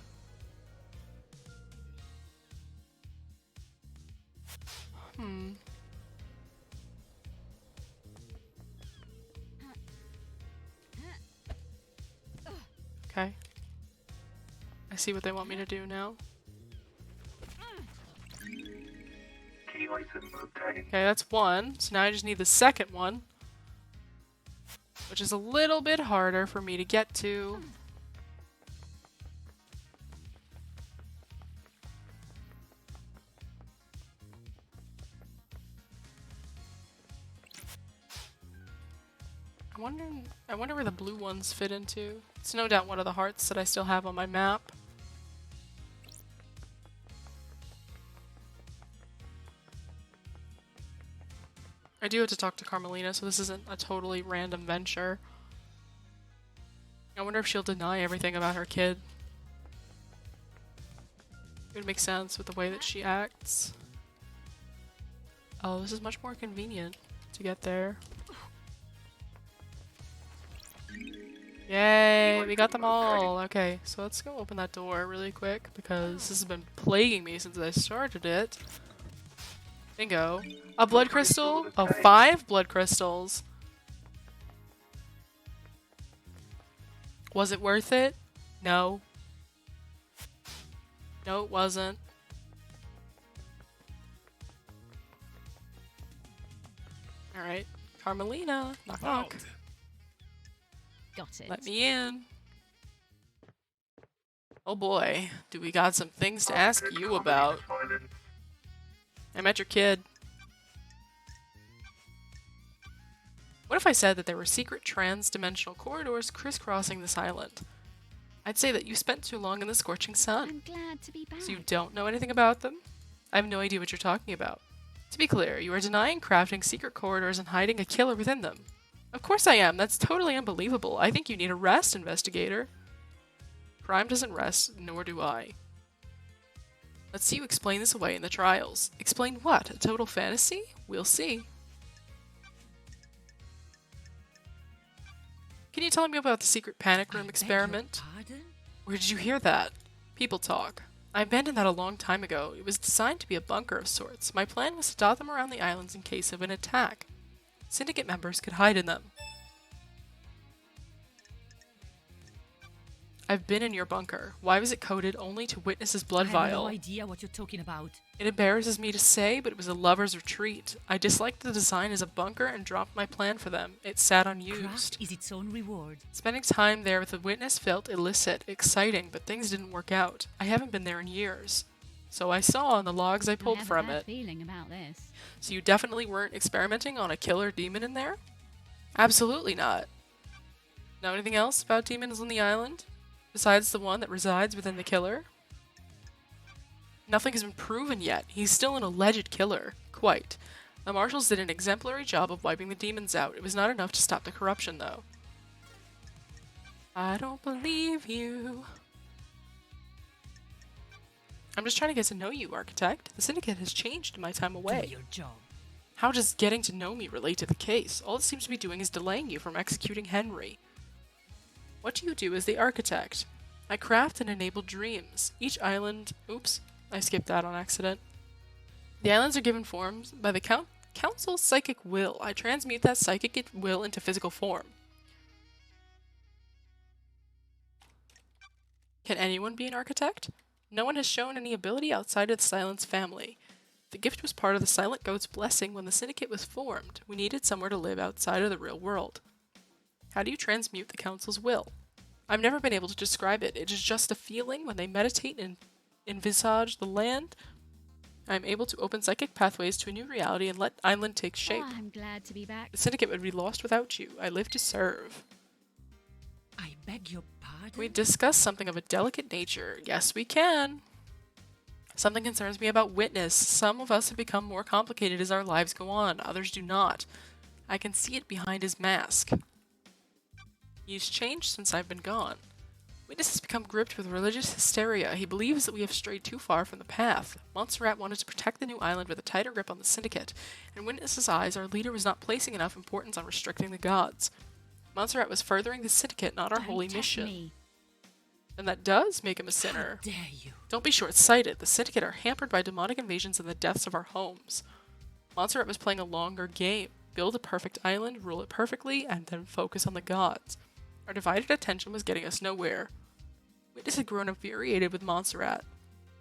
Okay. I see what they want me to do now. Key item obtained. Okay, that's one. So now I just need the second one. Which is a little bit harder for me to get to. I wonder where the blue ones fit into. It's no doubt one of the hearts that I still have on my map. I do have to talk to Carmelina, so this isn't a totally random venture. I wonder if she'll deny everything about her kid. It would make sense with the way that she acts. Oh, this is much more convenient to get there. Yay, we got them all. Okay, so let's go open that door really quick because this has been plaguing me since I started it. Bingo. A blood crystal? Oh, 5 blood crystals. Was it worth it? No. No, it wasn't. Alright. Carmelina. Knock knock. Got it. Let me in. Oh boy, do we got some things to ask you about. I met your kid. What if I said that there were secret trans-dimensional corridors crisscrossing this island? I'd say that you spent too long in the scorching sun. I'm glad to be back. So you don't know anything about them? I have no idea what you're talking about. To be clear, you are denying crafting secret corridors and hiding a killer within them. Of course I am. That's totally unbelievable. I think you need a rest, investigator. Crime doesn't rest, nor do I. Let's see you explain this away in the trials. Explain what? A total fantasy? We'll see. Can you tell me about the secret panic room experiment? Where did you hear that? People talk. I abandoned that a long time ago. It was designed to be a bunker of sorts. My plan was to dot them around the islands in case of an attack. Syndicate members could hide in them. I've been in your bunker. Why was it coded only to witness' blood vial? I have no idea what you're talking about. It embarrasses me to say, but it was a lover's retreat. I disliked the design as a bunker and dropped my plan for them. It sat unused. Craft is its own reward. Spending time there with the witness felt illicit, exciting, but things didn't work out. I haven't been there in years. So I saw in the logs I pulled from it. Feeling about this. So you definitely weren't experimenting on a killer demon in there? Absolutely not. Know anything else about demons on the island? Besides the one that resides within the killer? Nothing has been proven yet. He's still an alleged killer. Quite. The marshals did an exemplary job of wiping the demons out. It was not enough to stop the corruption, though. I don't believe you. I'm just trying to get to know you, Architect. The Syndicate has changed in my time away. Do your job. How does getting to know me relate to the case? All it seems to be doing is delaying you from executing Henry. What do you do as the Architect? I craft and enable dreams. Each island... Oops, I skipped that on accident. The islands are given forms by the Council's psychic will. I transmute that psychic will into physical form. Can anyone be an architect? No one has shown any ability outside of the Silence family. The gift was part of the Silent Goat's blessing when the Syndicate was formed. We needed somewhere to live outside of the real world. How do you transmute the Council's will? I've never been able to describe it. It is just a feeling when they meditate and envisage the land. I'm able to open psychic pathways to a new reality and let island take shape. Oh, I'm glad to be back. The Syndicate would be lost without you. I live to serve. I beg your pardon? We discuss something of a delicate nature. Yes, we can. Something concerns me about Witness. Some of us have become more complicated as our lives go on. Others do not. I can see it behind his mask. He's changed since I've been gone. Witness has become gripped with religious hysteria. He believes that we have strayed too far from the path. Montserrat wanted to protect the new island with a tighter grip on the Syndicate. In Witness's eyes, our leader was not placing enough importance on restricting the gods. Montserrat was furthering the Syndicate, not our holy mission. Me. And that does make him a sinner. How dare you? Don't be short-sighted. The Syndicate are hampered by demonic invasions and the deaths of our homes. Montserrat was playing a longer game. Build a perfect island, rule it perfectly, and then focus on the gods. Our divided attention was getting us nowhere. Witness had grown infuriated with Montserrat.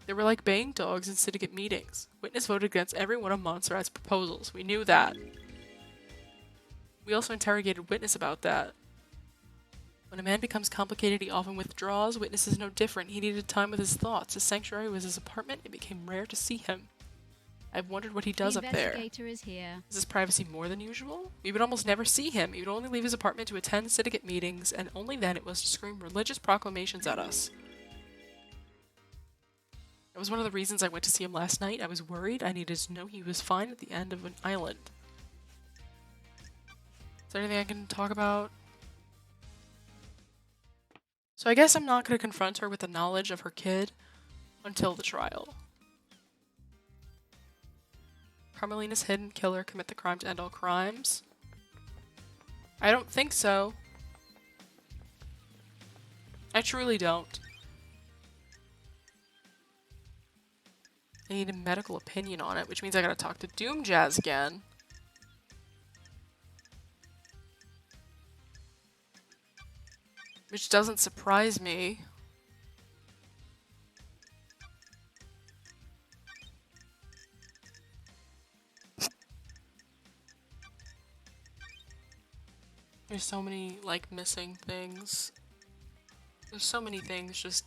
They were like baying dogs in Syndicate meetings. Witness voted against every one of Montserrat's proposals. We knew that. We also interrogated Witness about that. When a man becomes complicated, he often withdraws. Witness is no different. He needed time with his thoughts. His sanctuary was his apartment. It became rare to see him. I've wondered what he does up there. The investigator is here. Is his privacy more than usual? We would almost never see him. He would only leave his apartment to attend Syndicate meetings, and only then it was to scream religious proclamations at us. That was one of the reasons I went to see him last night. I was worried. I needed to know he was fine at the end of an island. Is there anything I can talk about? So I guess I'm not going to confront her with the knowledge of her kid until the trial. Carmelina's hidden killer commit the crime to end all crimes? I don't think so. I truly don't. I need a medical opinion on it, which means I gotta talk to Doom Jazz again. Which doesn't surprise me. There's so many, like, missing things. There's so many things just...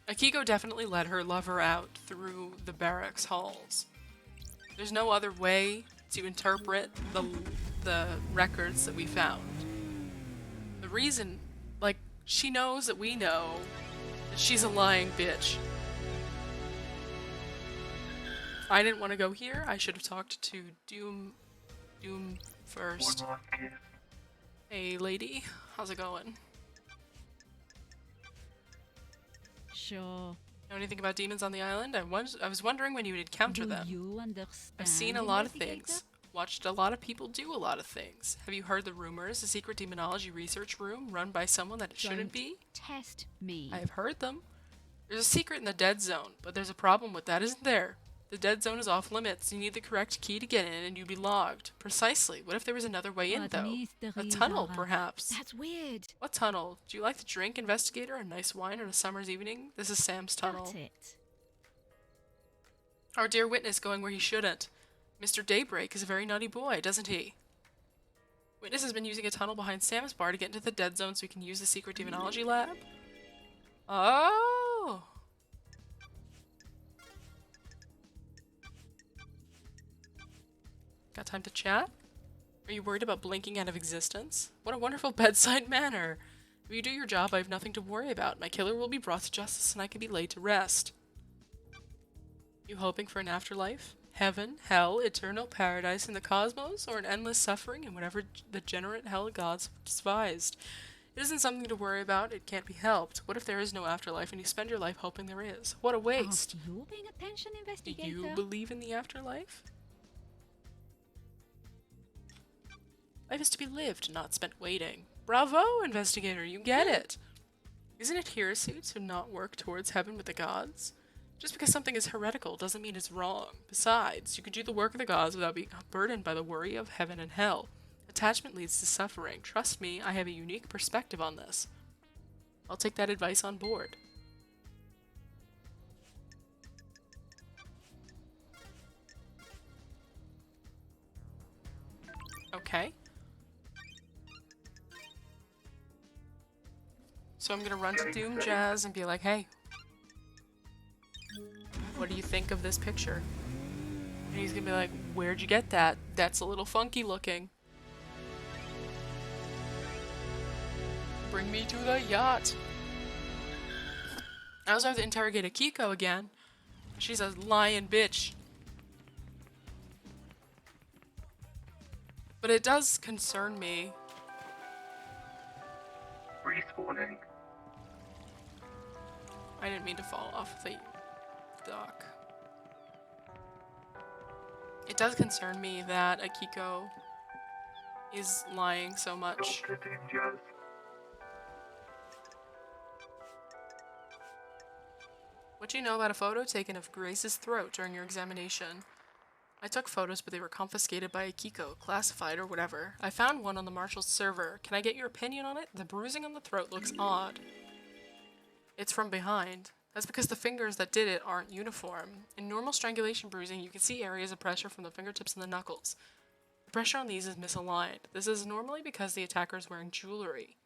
Akiko definitely let her lover out through the barracks halls. There's no other way to interpret the records that we found. The reason, like, she knows that we know that she's a lying bitch. I didn't want to go here. I should have talked to Doom first. Hey, lady. How's it going? Sure. Know anything about demons on the island? I was wondering when you would encounter Do them. you understand, I've seen a lot of investigator? things. Watched a lot of people do a lot of things. Have you heard the rumors? A secret demonology research room run by someone that it shouldn't be? Test me. I have heard them. There's a secret in the dead zone, but there's a problem with that, isn't there? The dead zone is off limits. You need the correct key to get in and you'd be logged. Precisely. What if there was another way in, though? A tunnel, perhaps. That's weird. What tunnel? Do you like to drink, investigator? A nice wine on a summer's evening? This is Sam's tunnel. Got it. Our dear witness going where he shouldn't. Mr. Daybreak is a very naughty boy, doesn't he? Witness has been using a tunnel behind Sam's bar to get into the dead zone so we can use the secret demonology lab. Oh! Got time to chat? Are you worried about blinking out of existence? What a wonderful bedside manner! If you do your job, I have nothing to worry about. My killer will be brought to justice and I can be laid to rest. You hoping for an afterlife? Heaven, hell, eternal paradise in the cosmos, or an endless suffering in whatever the degenerate hell gods despised? It isn't something to worry about, it can't be helped. What if there is no afterlife and you spend your life hoping there is? What a waste! Are you paying attention, Do investigator? you believe in the afterlife? Life is to be lived, not spent waiting. Bravo, investigator, you get it! Isn't it heresy to not work towards heaven with the gods? Just because something is heretical doesn't mean it's wrong. Besides, you could do the work of the gods without being burdened by the worry of heaven and hell. Attachment leads to suffering. Trust me, I have a unique perspective on this. I'll take that advice on board. Okay. So I'm gonna run to Doom Jazz and be like, hey, what do you think of this picture? And he's gonna be like, where'd you get that? That's a little funky looking. Bring me to the yacht. I also have to interrogate Akiko again. She's a lying bitch. But it does concern me. Respawning. I didn't mean to fall off the dock. It does concern me that Akiko is lying so much. What do you know about a photo taken of Grace's throat during your examination? I took photos, but they were confiscated by Akiko, classified or whatever. I found one on the Marshal's server. Can I get your opinion on it? The bruising on the throat looks odd. It's from behind. That's because the fingers that did it aren't uniform. In normal strangulation bruising, you can see areas of pressure from the fingertips and the knuckles. The pressure on these is misaligned. This is normally because the attacker is wearing jewelry.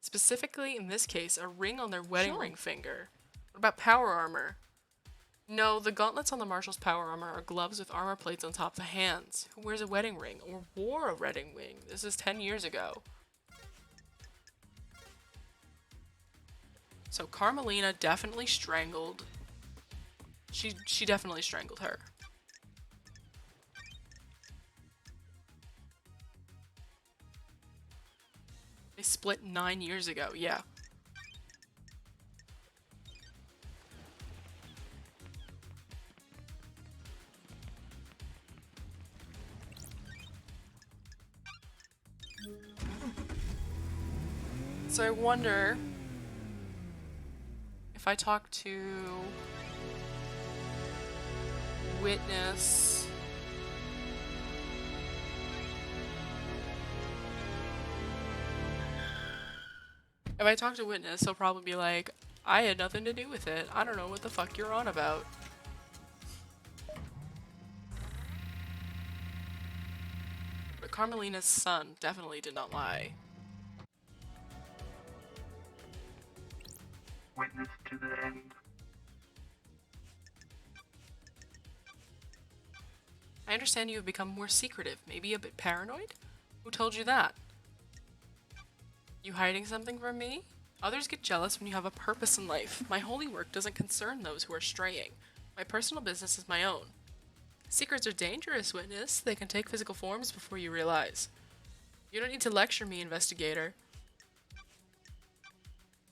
Specifically, in this case, a ring on their wedding ring finger. What about power armor? No, the gauntlets on the Marshal's power armor are gloves with armor plates on top of the hands. Who wears a wedding ring or wore a wedding ring? This is 10 years ago. So Carmelina definitely strangled. She definitely strangled her. They split 9 years ago, yeah. So I wonder if I talk to Witness. If I talk to Witness, he'll probably be like, I had nothing to do with it. I don't know what the fuck you're on about. Carmelina's son definitely did not lie. Witness to the end. I understand you have become more secretive, maybe a bit paranoid? Who told you that? You hiding something from me? Others get jealous when you have a purpose in life. My holy work doesn't concern those who are straying. My personal business is my own. Secrets are dangerous, Witness. They can take physical forms before you realize. You don't need to lecture me, investigator.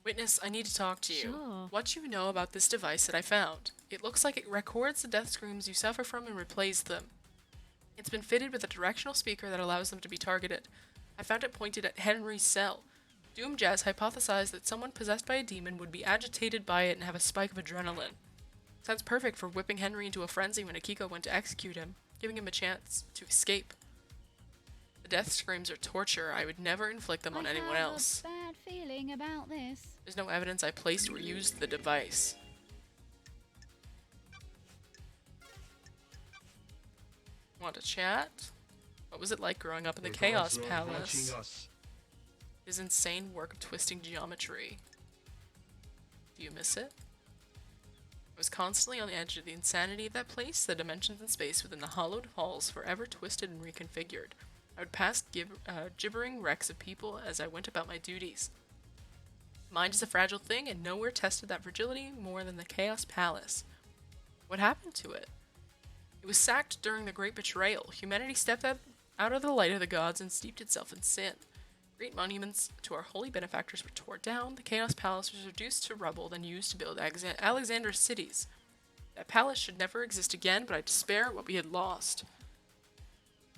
Witness, I need to talk to you. Sure. What do you know about this device that I found? It looks like it records the death screams you suffer from and replays them. It's been fitted with a directional speaker that allows them to be targeted. I found it pointed at Henry's cell. Doom Jazz hypothesized that someone possessed by a demon would be agitated by it and have a spike of adrenaline. Sounds perfect for whipping Henry into a frenzy when Akiko went to execute him, giving him a chance to escape. The death screams are torture. I would never inflict them on anyone else. I have a bad feeling about this. There's no evidence I placed or used the device. Want to chat? What was it like growing up in the Chaos Palace? His insane work of twisting geometry. Do you miss it? I was constantly on the edge of the insanity of that place, the dimensions and space within the hollowed halls forever twisted and reconfigured. I would pass gibbering wrecks of people as I went about my duties. Mind is a fragile thing, and nowhere tested that fragility more than the Chaos Palace. What happened to it? It was sacked during the Great Betrayal. Humanity stepped out of the light of the gods and steeped itself in sin. Great monuments to our holy benefactors were torn down. The Chaos Palace was reduced to rubble, then used to build Alexander's cities. That palace should never exist again, but I despair at what we had lost.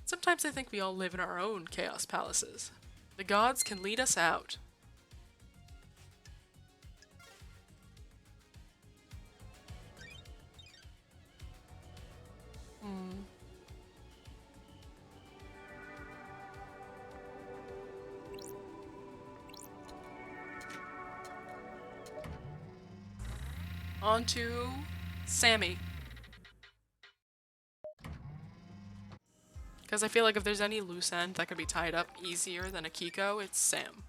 Sometimes I think we all live in our own Chaos Palaces. The gods can lead us out. On to Sammy. Because I feel like if there's any loose end that could be tied up easier than Akiko, it's Sam.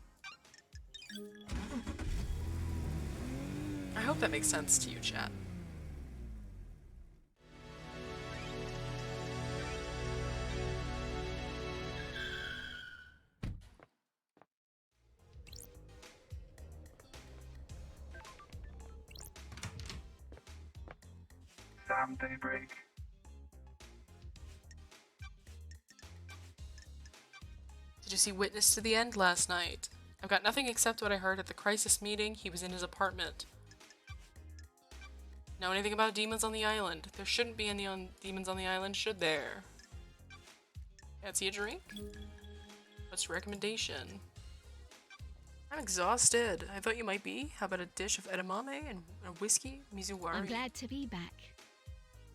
I hope that makes sense to you, chat. Sam Daybreak. Did you see Witness to the End last night? I've got nothing except what I heard at the crisis meeting. He was in his apartment. Know anything about demons on the island? There shouldn't be any demons on the island, should there? Fancy a drink? What's your recommendation? I'm exhausted. I thought you might be. How about a dish of edamame and a whiskey, mizuwari? I'm glad to be back.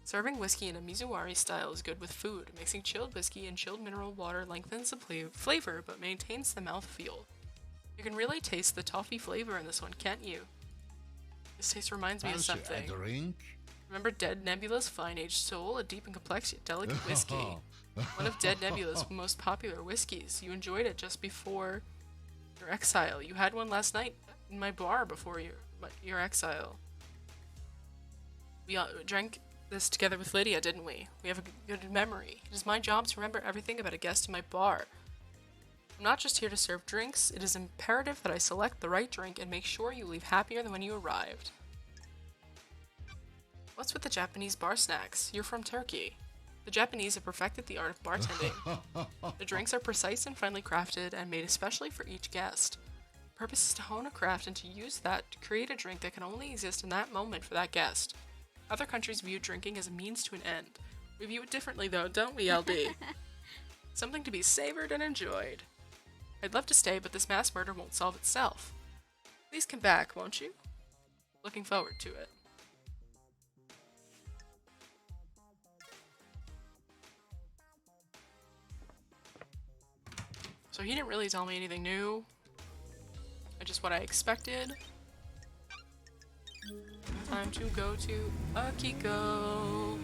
Serving whiskey in a mizuwari style is good with food. Mixing chilled whiskey and chilled mineral water lengthens the flavor but maintains the mouthfeel. You can really taste the toffee flavor in this one, can't you? This taste reminds me of something. Remember Dead Nebula's fine-aged soul, a deep and complex yet delicate whiskey? One of Dead Nebula's most popular whiskeys. You enjoyed it just before your exile. You had one last night in my bar before your exile. We drank this together with Lydia, didn't we? We have a good memory. It is my job to remember everything about a guest in my bar. I'm not just here to serve drinks. It is imperative that I select the right drink and make sure you leave happier than when you arrived. What's with the Japanese bar snacks? You're from Turkey. The Japanese have perfected the art of bartending. The drinks are precise and finely crafted and made especially for each guest. The purpose is to hone a craft and to use that to create a drink that can only exist in that moment for that guest. Other countries view drinking as a means to an end. We view it differently though, don't we, LD? Something to be savored and enjoyed. I'd love to stay, but this mass murder won't solve itself. Please come back, won't you? Looking forward to it. So he didn't really tell me anything new. Just what I expected. Time to go to Akiko.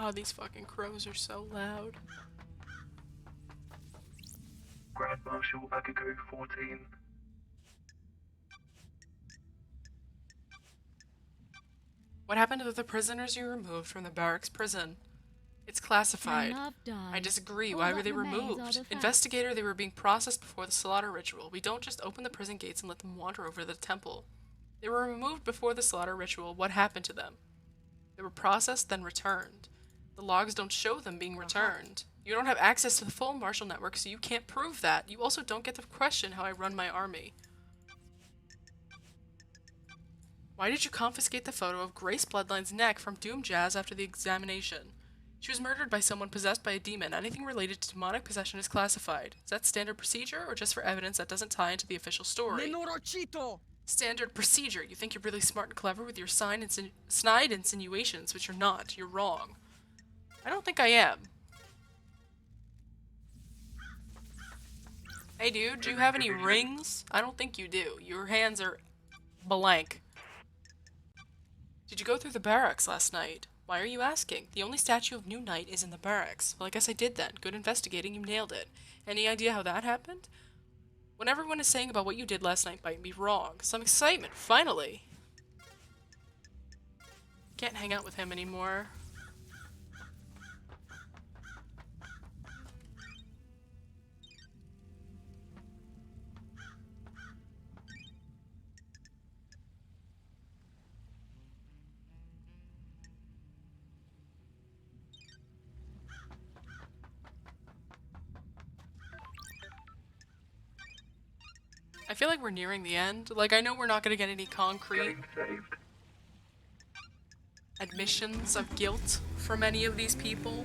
God, these fucking crows are so loud. Grand Marshal Agago 14. What happened to the prisoners you removed from the barracks prison? It's classified. My love died. I disagree. All Why that were they remains are removed? the facts. Investigator, they were being processed before the slaughter ritual. We don't just open the prison gates and let them wander over the temple. They were removed before the slaughter ritual. What happened to them? They were processed, then returned. The logs don't show them being returned. You don't have access to the full martial network, so you can't prove that. You also don't get to question how I run my army. Why did you confiscate the photo of Grace Bloodline's neck from Doom Jazz after the examination? She was murdered by someone possessed by a demon. Anything related to demonic possession is classified. Is that standard procedure, or just for evidence that doesn't tie into the official story? Standard procedure. You think you're really smart and clever with your snide insinuations, but you're not. You're wrong. I don't think I am. Hey dude, do you have any rings? I don't think you do. Your hands are blank. Did you go through the barracks last night? Why are you asking? The only statue of New Knight is in the barracks. Well, I guess I did then. Good investigating, you nailed it. Any idea how that happened? What everyone is saying about what you did last night might be wrong. Some excitement, finally! Can't hang out with him anymore. I feel like we're nearing the end. Like, I know we're not gonna get any concrete admissions of guilt from any of these people,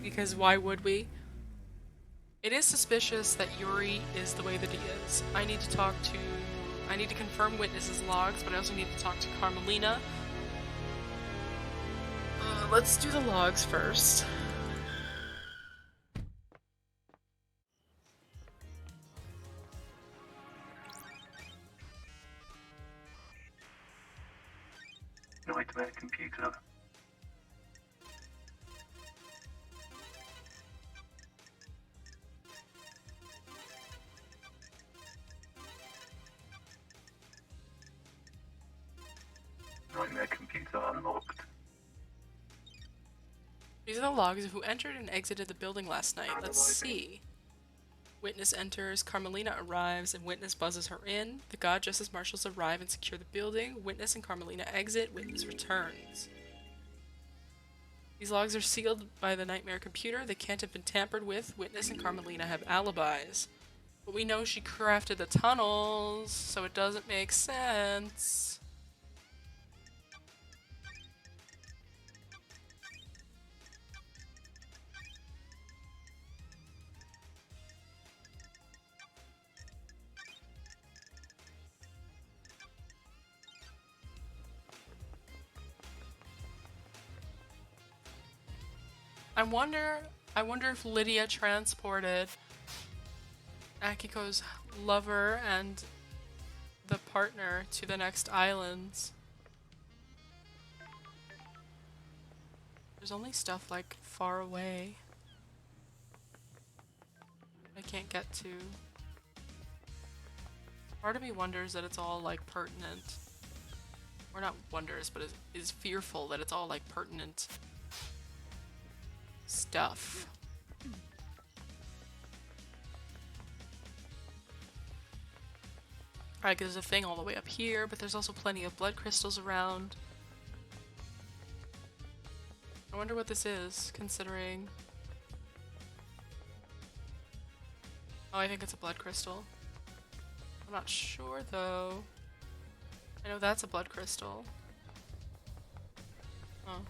because why would we? It is suspicious that Yuri is the way that he is. I need to confirm witnesses' logs, but I also need to talk to Carmelina. Let's do the logs first. Nightmare computer. Nightmare computer unlocked. These are the logs of who entered and exited the building last night. Let's see. Witness enters, Carmelina arrives, and Witness buzzes her in. The God Justice Marshals arrive and secure the building. Witness and Carmelina exit. Witness returns. These logs are sealed by the Nightmare computer. They can't have been tampered with. Witness and Carmelina have alibis. But we know she crafted the tunnels, so it doesn't make sense. I wonder if Lydia transported Akiko's lover and the partner to the next islands. There's only stuff like far away I can't get to. Part of me wonders that it's all like pertinent. Or not wonders, but is fearful that it's all like pertinent stuff. Alright, there's a thing all the way up here, but there's also plenty of blood crystals around. I wonder what this is, considering... Oh, I think it's a blood crystal. I'm not sure, though. I know that's a blood crystal. Oh.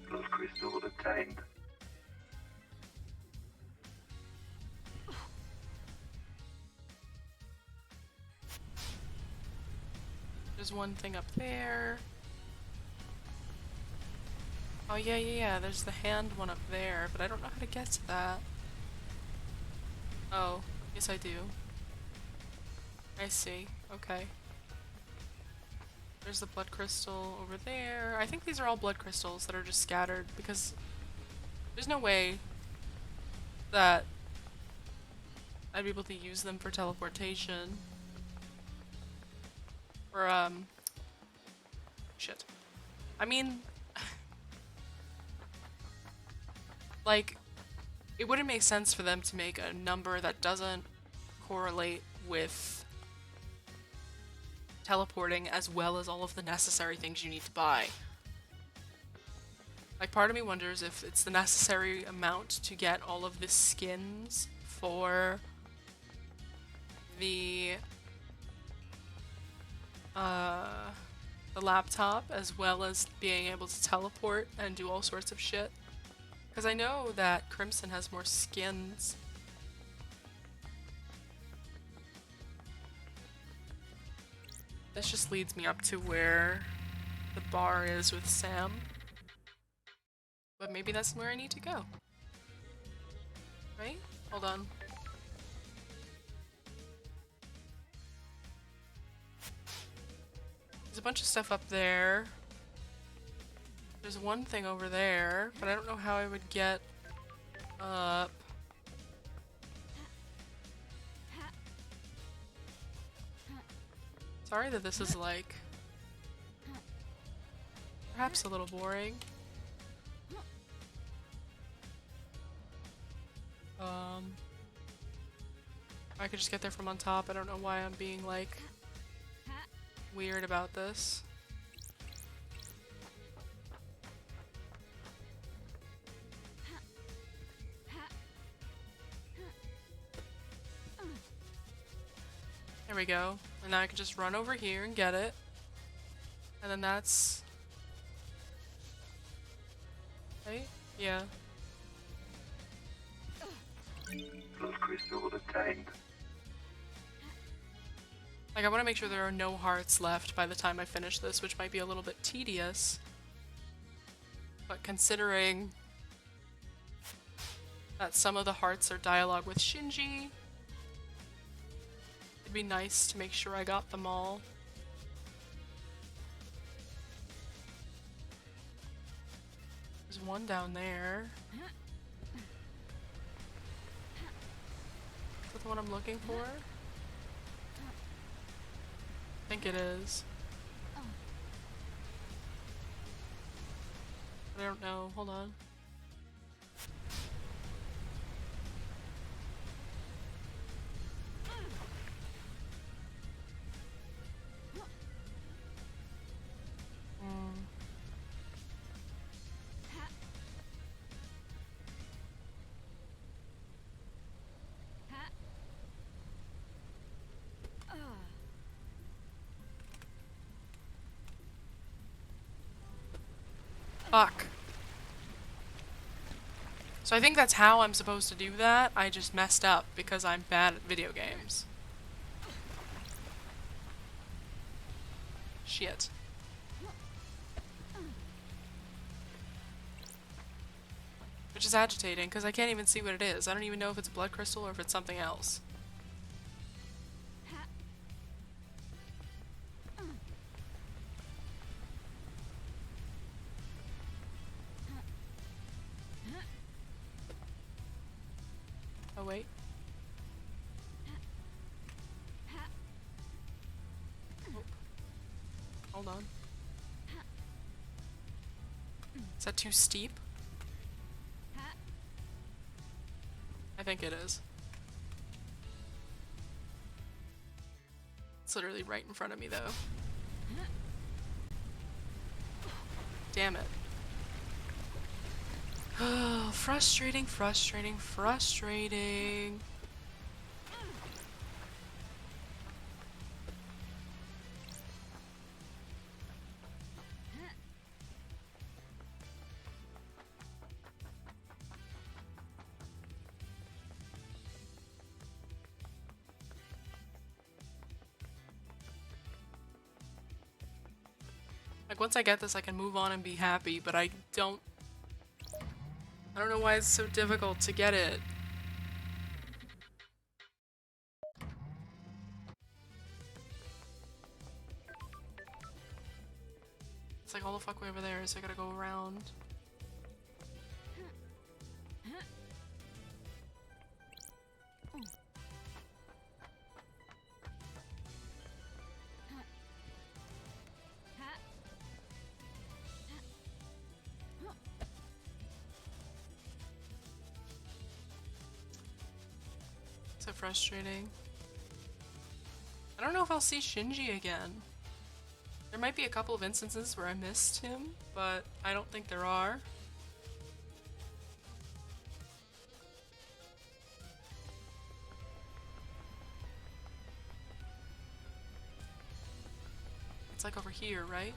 Blood crystal obtained. There's one thing up there. Oh yeah, there's the hand one up there, but I don't know how to get to that. Oh, yes I do. I see. Okay. There's the blood crystal over there. I think these are all blood crystals that are just scattered because there's no way that I'd be able to use them for teleportation. Or, shit. I mean, like, it wouldn't make sense for them to make a number that doesn't correlate with teleporting as well as all of the necessary things you need to buy. Like, part of me wonders if it's the necessary amount to get all of the skins for the laptop, as well as being able to teleport and do all sorts of shit. Because I know that Crimson has more skins. This just leads me up to where the bar is with Sam. But maybe that's where I need to go. Right? Hold on. There's a bunch of stuff up there. There's one thing over there, but I don't know how I would get up. Sorry that this is like perhaps a little boring. I could just get there from on top. I don't know why I'm being like weird about this. There we go. And now I can just run over here and get it. And then that's... right? Yeah. Blood crystal obtained. Like, I want to make sure there are no hearts left by the time I finish this, which might be a little bit tedious. But considering that some of the hearts are dialogue with Shinji, it'd be nice to make sure I got them all. There's one down there. Is that the one I'm looking for? I think it is. I don't know. Hold on. Fuck. So I think that's how I'm supposed to do that. I just messed up because I'm bad at video games. Shit. Which is agitating because I can't even see what it is. I don't even know if it's a blood crystal or if it's something else. Oh wait. Oh. Hold on. Is that too steep? I think it is. It's literally right in front of me though. Damn it. Oh, frustrating, frustrating, frustrating. Like, once I get this, I can move on and be happy, but I don't know why it's so difficult to get it. It's like all the fuck way over there, so I gotta go around. So frustrating. I don't know if I'll see Shinji again. There might be a couple of instances where I missed him, but I don't think there are. It's like over here, right?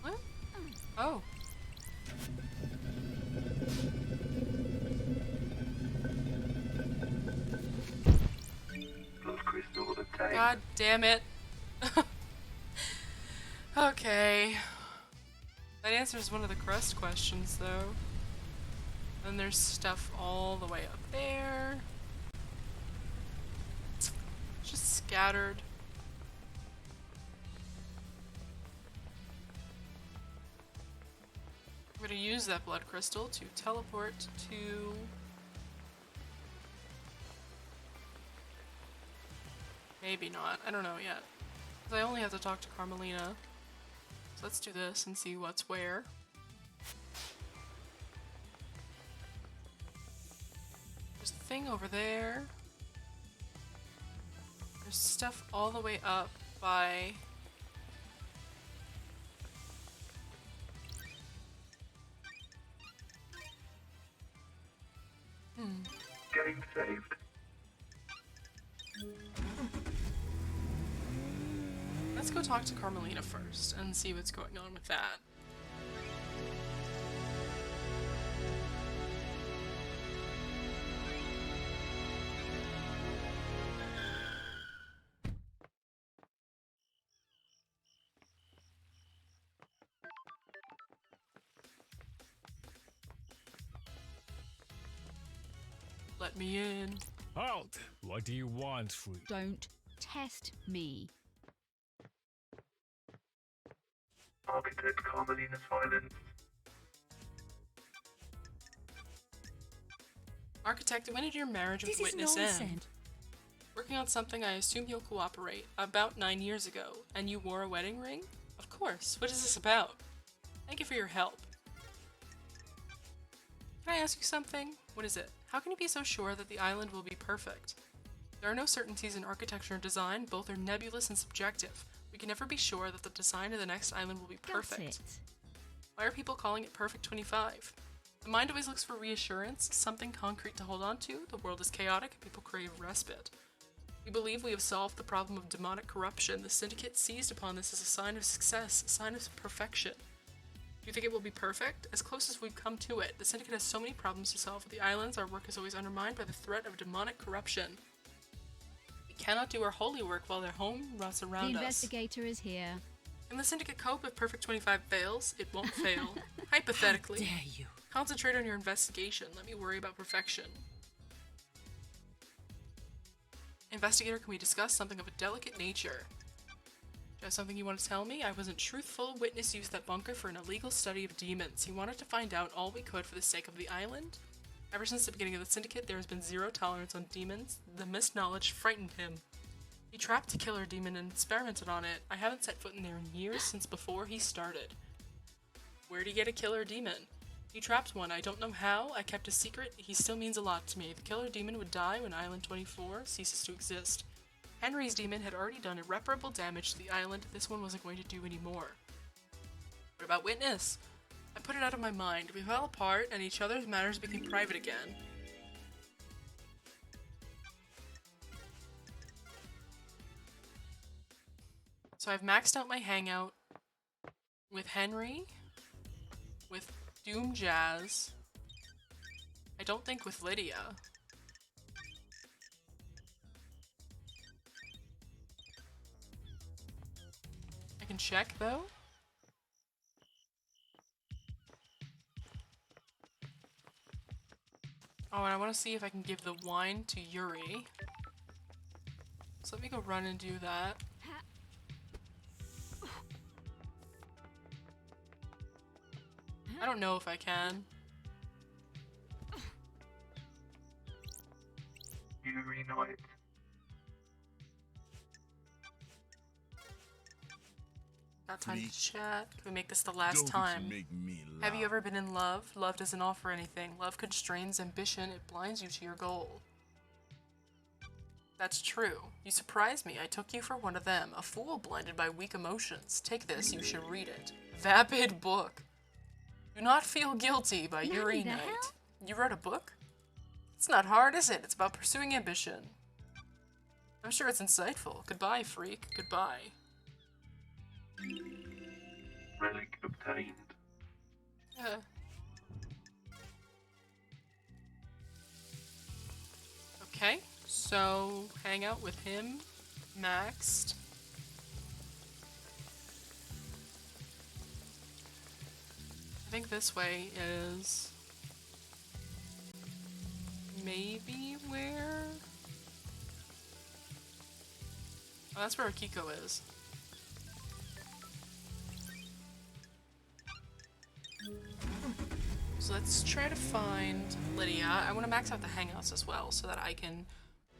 What? Oh. God damn it. Okay. That answers one of the crust questions, though. Then there's stuff all the way up there. Just scattered. I'm gonna use that blood crystal to teleport to... Maybe not. I don't know yet. 'Cause I only have to talk to Carmelina. So let's do this and see what's where. There's a thing over there. There's stuff all the way up by... Getting saved. Let's go talk to Carmelina first and see what's going on with that. Let me in. Halt! What do you want, Free? Don't test me. Architect Carmelina Silence. Architect, when did your marriage with Witness end? Working on something I assume you'll cooperate. About 9 years ago. And you wore a wedding ring? Of course. What is this about? Thank you for your help. Can I ask you something? What is it? How can you be so sure that the island will be perfect? There are no certainties in architecture and design. Both are nebulous and subjective. We can never be sure that the design of the next island will be perfect. That's it. Why are people calling it Perfect 25? The mind always looks for reassurance, something concrete to hold on to. The world is chaotic and people crave respite. We believe we have solved the problem of demonic corruption. The Syndicate seized upon this as a sign of success, a sign of perfection. Do you think it will be perfect? As close as we've come to it. The Syndicate has so many problems to solve with the islands. Our work is always undermined by the threat of demonic corruption. We cannot do our holy work while their home rots around The us. investigator is here. Can the Syndicate cope if Perfect 25 fails? It won't fail. Hypothetically. How dare you? Concentrate on your investigation. Let me worry about perfection. Investigator, can we discuss something of a delicate nature? Do you have something you want to tell me? I wasn't truthful. Witness used that bunker for an illegal study of demons. He wanted to find out all we could for the sake of the island. Ever since the beginning of the Syndicate, there has been zero tolerance on demons. The missed knowledge frightened him. He trapped a killer demon and experimented on it. I haven't set foot in there in years, since before he started. Where'd he get a killer demon? He trapped one. I don't know how. I kept a secret. He still means a lot to me. The killer demon would die when Island 24 ceases to exist. Henry's demon had already done irreparable damage to the island. This one wasn't going to do any more. What about Witness? I put it out of my mind. We fell apart and each other's matters became private again. So I've maxed out my hangout with Henry, with Doom Jazz. I don't think with Lydia. can check, though. Oh, and I want to see if I can give the wine to Yuri. So let me go run and do that. I don't know if I can. Yuri Knight. Got time to Please. chat. Can we make this the last Don't time? make me Have you laugh. ever been in love? Love doesn't offer anything. Love constrains ambition. It blinds you to your goal. That's true. You surprised me. I took you for one of them. A fool blinded by weak emotions. Take this. You should read it. Vapid book. Do not feel guilty by Yuri the Knight. hell? You wrote a book? It's not hard, is it? It's about pursuing ambition. I'm sure it's insightful. Goodbye, freak. Goodbye. Relic obtained. Okay, so hang out with him, maxed. I think this way is maybe where? Oh, that's where Akiko is. So let's try to find Lydia. I want to max out the hangouts as well so that I can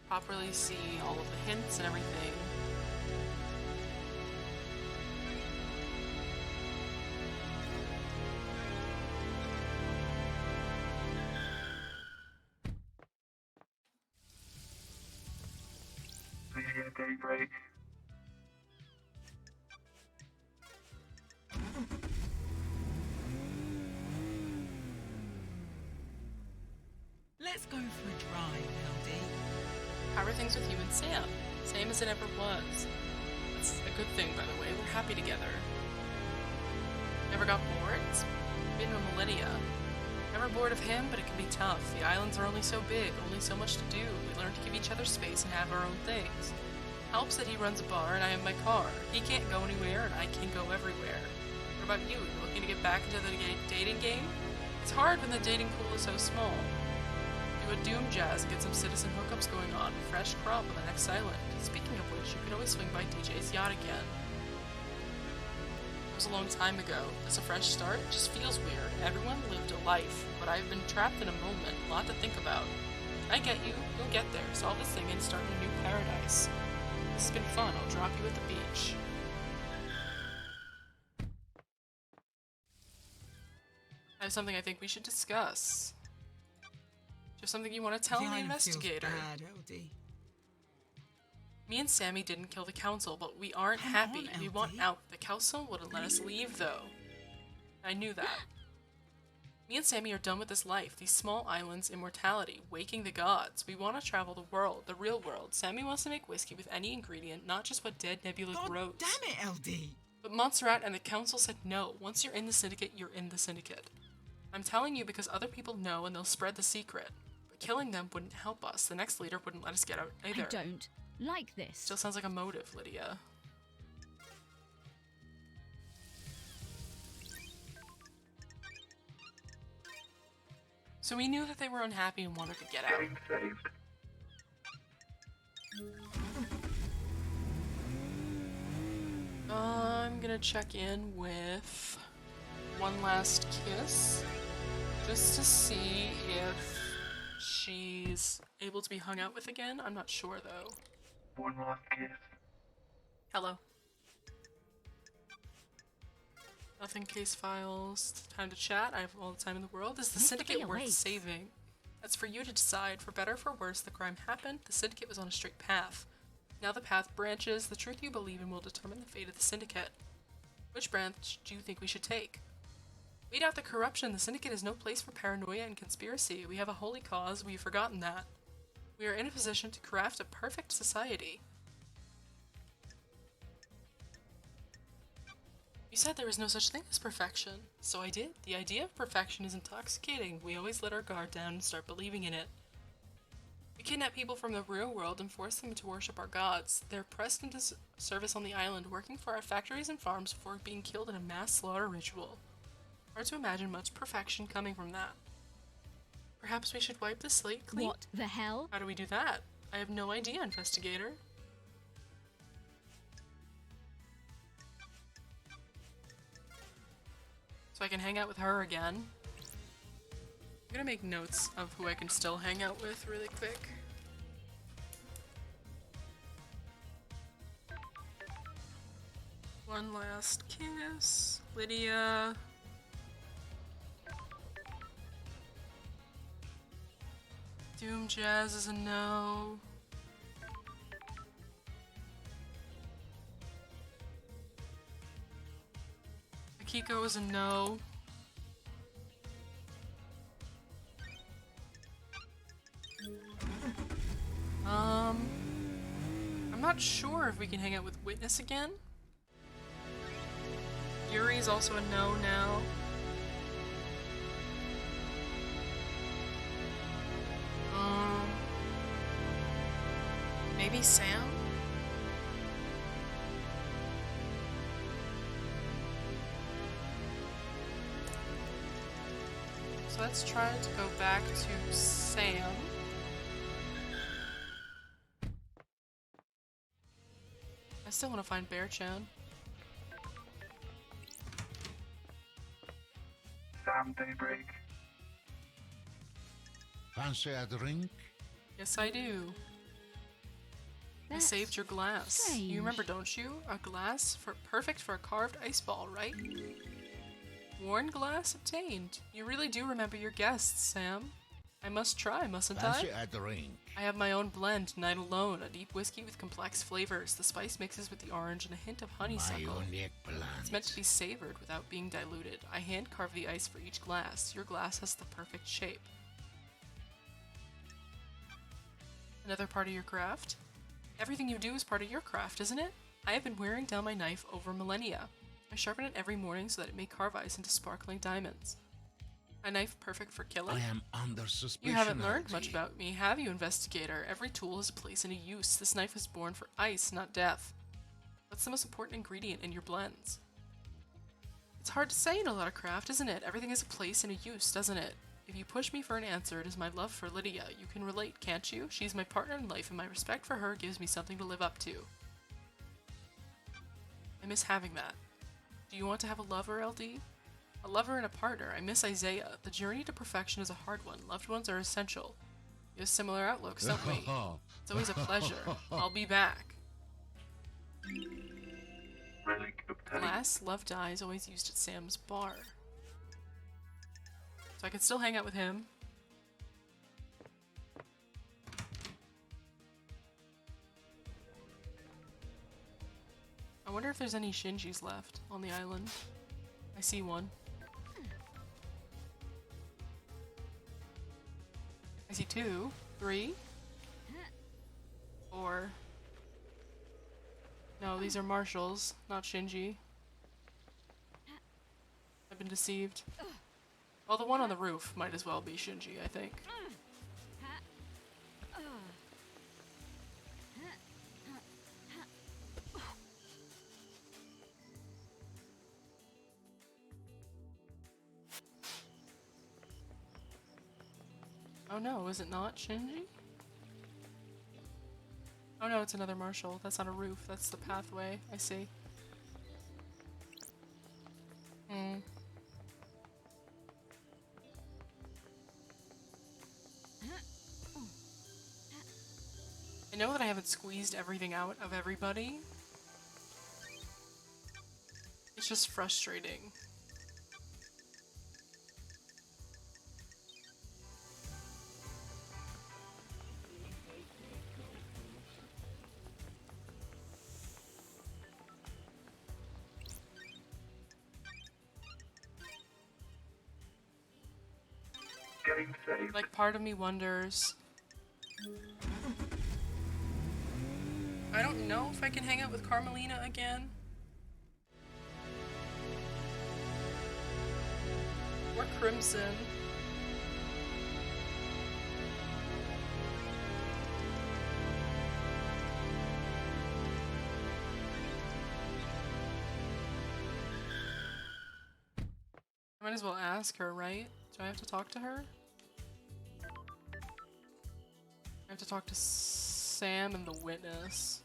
properly see all of the hints and everything. Video daybreak. Let's go for a drive, LD. How are things with you and Sam? Same as it ever was. That's a good thing, by the way. We're happy together. Never got bored? It's been a millennia. Never bored of him, but it can be tough. The islands are only so big, only so much to do. We learn to give each other space and have our own things. Helps that he runs a bar and I have my car. He can't go anywhere and I can go everywhere. What about you? You looking to get back into the dating game? It's hard when the dating pool is so small. Do a doom jazz and get some citizen hookups going on. Fresh crop on the next island. Speaking of which, you can always swing by DJ's yacht again. It was a long time ago. It's a fresh start. It just feels weird. Everyone lived a life, but I've been trapped in a moment. A lot to think about. I get you. You'll get there. Solve this thing and start a new paradise. This has been fun. I'll drop you at the beach. I have something I think we should discuss. Just something you want to tell the investigator. Bad, LD. Me and Sammy didn't kill the council, but we aren't happy. We want out. The council wouldn't let us leave, though. I knew that. Me and Sammy are done with this life, these small islands, immortality, waking the gods. We want to travel the world, the real world. Sammy wants to make whiskey with any ingredient, not just what dead Nebula grows. Damn it, LD! But Montserrat and the council said no. Once you're in the syndicate, you're in the syndicate. I'm telling you because other people know and they'll spread the secret. But killing them wouldn't help us. The next leader wouldn't let us get out either. I don't like this. Still sounds like a motive, Lydia. So we knew that they were unhappy and wanted to get out. Getting saved. I'm gonna check in with one last kiss, just to see if she's able to be hung out with again. I'm not sure though. One last kiss. Hello. Nothing, case files. Time to chat. I have all the time in the world. Is the syndicate worth saving? That's for you to decide. For better or for worse, the crime happened. The syndicate was on a straight path. Now the path branches. The truth you believe in will determine the fate of the syndicate. Which branch do you think we should take? Weed out the corruption. The syndicate is no place for paranoia and conspiracy. We have a holy cause. We've forgotten that. We are in a position to craft a perfect society. You said there was no such thing as perfection. So I did. The idea of perfection is intoxicating. We always let our guard down and start believing in it. We kidnap people from the real world and force them to worship our gods. They're pressed into service on the island, working for our factories and farms before being killed in a mass slaughter ritual. Hard to imagine much perfection coming from that. Perhaps we should wipe the slate clean? What the hell? How do we do that? I have no idea, investigator. So I can hang out with her again. I'm gonna make notes of who I can still hang out with really quick. One last kiss. Lydia. Doom Jazz is a no. Akiko is a no. I'm not sure if we can hang out with Witness again. Yuri's also a no now. Maybe Sam? So let's try to go back to Sam. I still want to find Bear-chan. Sam Daybreak. Fancy a drink? Yes, I do. I saved your glass. Strange. You remember, don't you? A glass perfect for a carved ice ball, right? Worn glass obtained. You really do remember your guests, Sam. I must try, mustn't Fancy I? a drink? I have my own blend, Night Alone, a deep whiskey with complex flavors. The spice mixes with the orange and a hint of honeysuckle. My unique blend. It's meant to be savored without being diluted. I hand carve the ice for each glass. Your glass has the perfect shape. Another part of your craft? Everything you do is part of your craft, isn't it? I have been wearing down my knife over millennia. I sharpen it every morning so that it may carve ice into sparkling diamonds. A knife perfect for killing? I am under suspicion. You haven't learned Aldi. much about me, have you, investigator? Every tool has a place and a use. This knife was born for ice, not death. What's the most important ingredient in your blends? It's hard to say in a lot of craft, isn't it? Everything has a place and a use, doesn't it? If you push me for an answer, it is my love for Lydia. You can relate, can't you? She's my partner in life, and my respect for her gives me something to live up to. I miss having that. Do you want to have a lover, LD? A lover and a partner. I miss Isaiah. The journey to perfection is a hard one. Loved ones are essential. We have similar outlooks, don't we? It's always a pleasure. I'll be back. Relic obtained. Last love dye is always used at Sam's bar. So I can still hang out with him. I wonder if there's any Shinjis left on the island. I see one. I see 2, 3, 4. No, these are marshals, not Shinji. I've been deceived. Well, the one on the roof might as well be Shinji, I think. Oh no, is it not Shinji? Oh no, it's another marshal. That's not a roof, that's the pathway. I see. I know that I haven't squeezed everything out of everybody. It's just frustrating. Game saved. Like, part of me wonders. I don't know if I can hang out with Carmelina again. Or Crimson. I might as well ask her, right? Do I have to talk to her? I have to talk to Sam and the witness.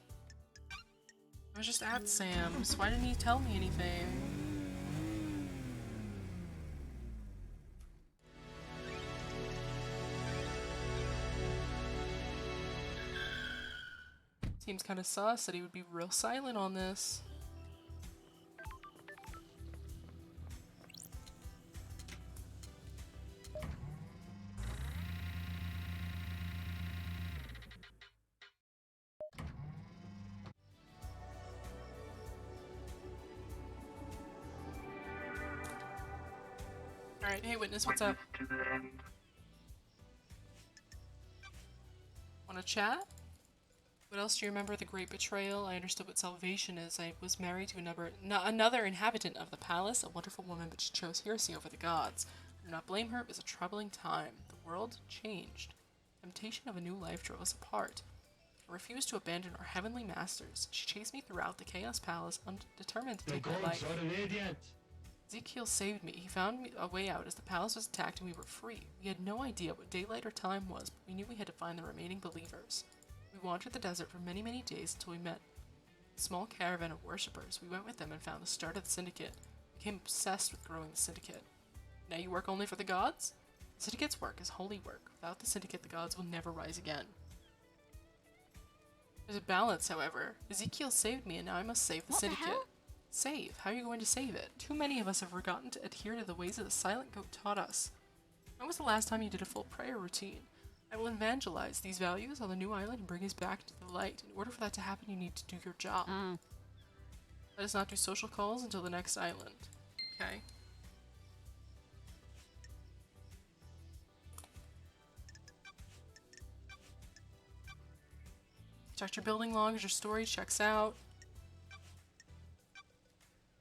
I was just at Sam's. Why didn't he tell me anything? Seems kind of sus that he would be real silent on this. Alright, hey witness, what's up? To the end. Wanna chat? What else do you remember? The great betrayal. I understood what salvation is. I was married to another inhabitant of the palace, a wonderful woman, but she chose heresy over the gods. I do not blame her. It was a troubling time. The world changed. Temptation of a new life drove us apart. I refused to abandon our heavenly masters. She chased me throughout the Chaos Palace, determined to The take my gods life. are radiant. Ezekiel saved me. He found me a way out as the palace was attacked and we were free. We had no idea what daylight or time was, but we knew we had to find the remaining believers. We wandered the desert for many, many days until we met a small caravan of worshippers. We went with them and found the start of the Syndicate. Became obsessed with growing the Syndicate. Now you work only for the gods? The Syndicate's work is holy work. Without the Syndicate, the gods will never rise again. There's a balance, however. Ezekiel saved me and now I must save the Syndicate. Hell? Save? How are you going to save it? Too many of us have forgotten to adhere to the ways that the Silent Goat taught us. When was the last time you did a full prayer routine? I will evangelize these values on the new island and bring us back to the light. In order for that to happen, you need to do your job. Oh. Let us not do social calls until the next island. Okay. Checked your building logs, your story checks out.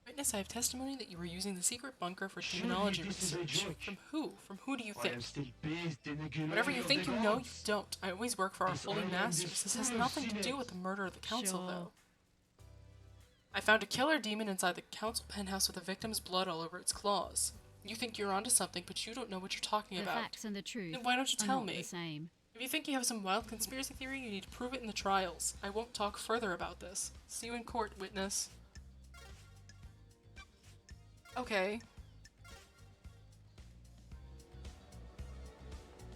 Witness, I have testimony that you were using the secret bunker for Surely demonology this is a research. joke. From who? From who do you I am think? still bathed in the glory Whatever you of think the you know, you gods. don't. I always work for our This holy island masters. is This has full of nothing to do sinners. with the murder of the council, Sure. though. I found a killer demon inside the council penthouse with the victim's blood all over its claws. You think you're onto something, but you don't know what you're talking The about. facts and the truth Then why don't you are tell not me? the same. If you think you have some wild conspiracy theory, you need to prove it in the trials. I won't talk further about this. See you in court, witness. Okay.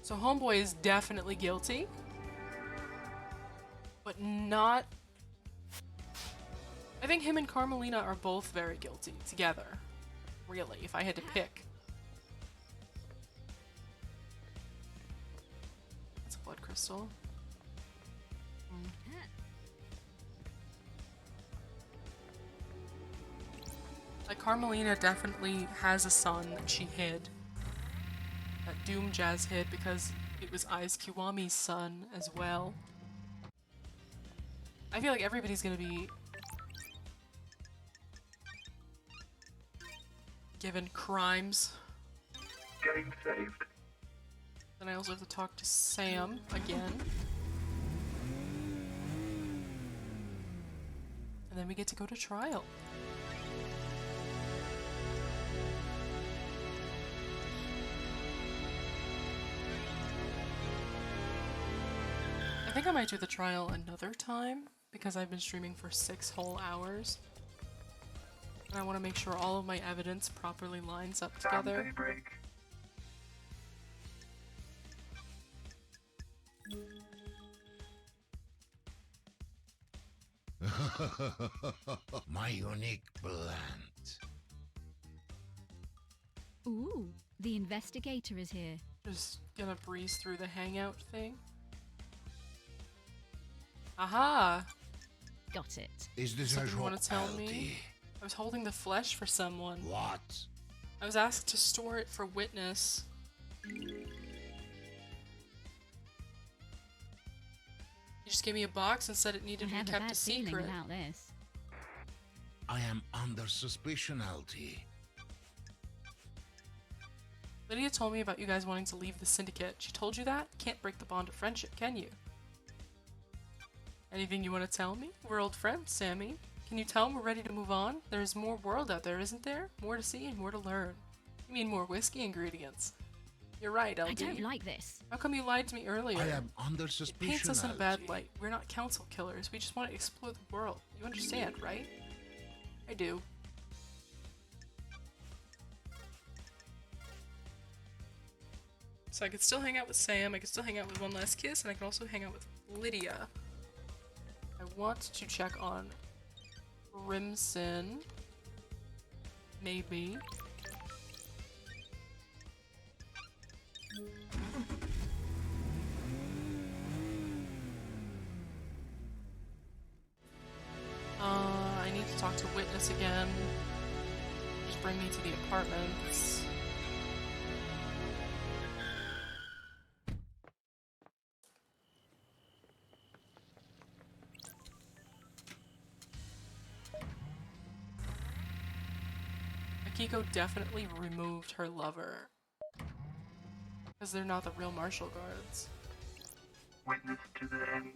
So homeboy is definitely guilty. But not... I think him and Carmelina are both very guilty together. Really, if I had to pick. That's a blood crystal. Like, Carmelina definitely has a son that she hid. That Doom Jazz hid because it was Aiz Kiwami's son as well. I feel like everybody's gonna be given crimes. Getting saved. Then I also have to talk to Sam again. And then we get to go to trial. I think I might do the trial another time because I've been streaming for 6 whole hours. And I want to make sure all of my evidence properly lines up together. Daybreak. My unique plant. Ooh, the investigator is here. Just gonna breeze through the hangout thing. Aha! Got it. Is this Something a you wanna tell royalty? me? I was holding the flesh for someone. What? I was asked to store it for witness. You just gave me a box and said it I needed to have be a kept bad a feeling secret. about this. I am under suspicion, LT. Lydia told me about you guys wanting to leave the syndicate. She told you that? Can't break the bond of friendship, can you? Anything you want to tell me? We're old friends, Sammy. Can you tell we're ready to move on? There's more world out there, isn't there? More to see and more to learn. You mean more whiskey ingredients? You're right, LD. I don't like this. How come you lied to me earlier? I am under It suspicion. paints us in a bad light. We're not council killers. We just want to explore the world. You understand, right? I do. So I could still hang out with Sam, I could still hang out with One Last Kiss, and I can also hang out with Lydia. I want to check on Crimson. Maybe. I need to talk to Witness again. Just bring me to the apartments. Akiko definitely removed her lover. Because they're not the real martial guards. Witness to the end.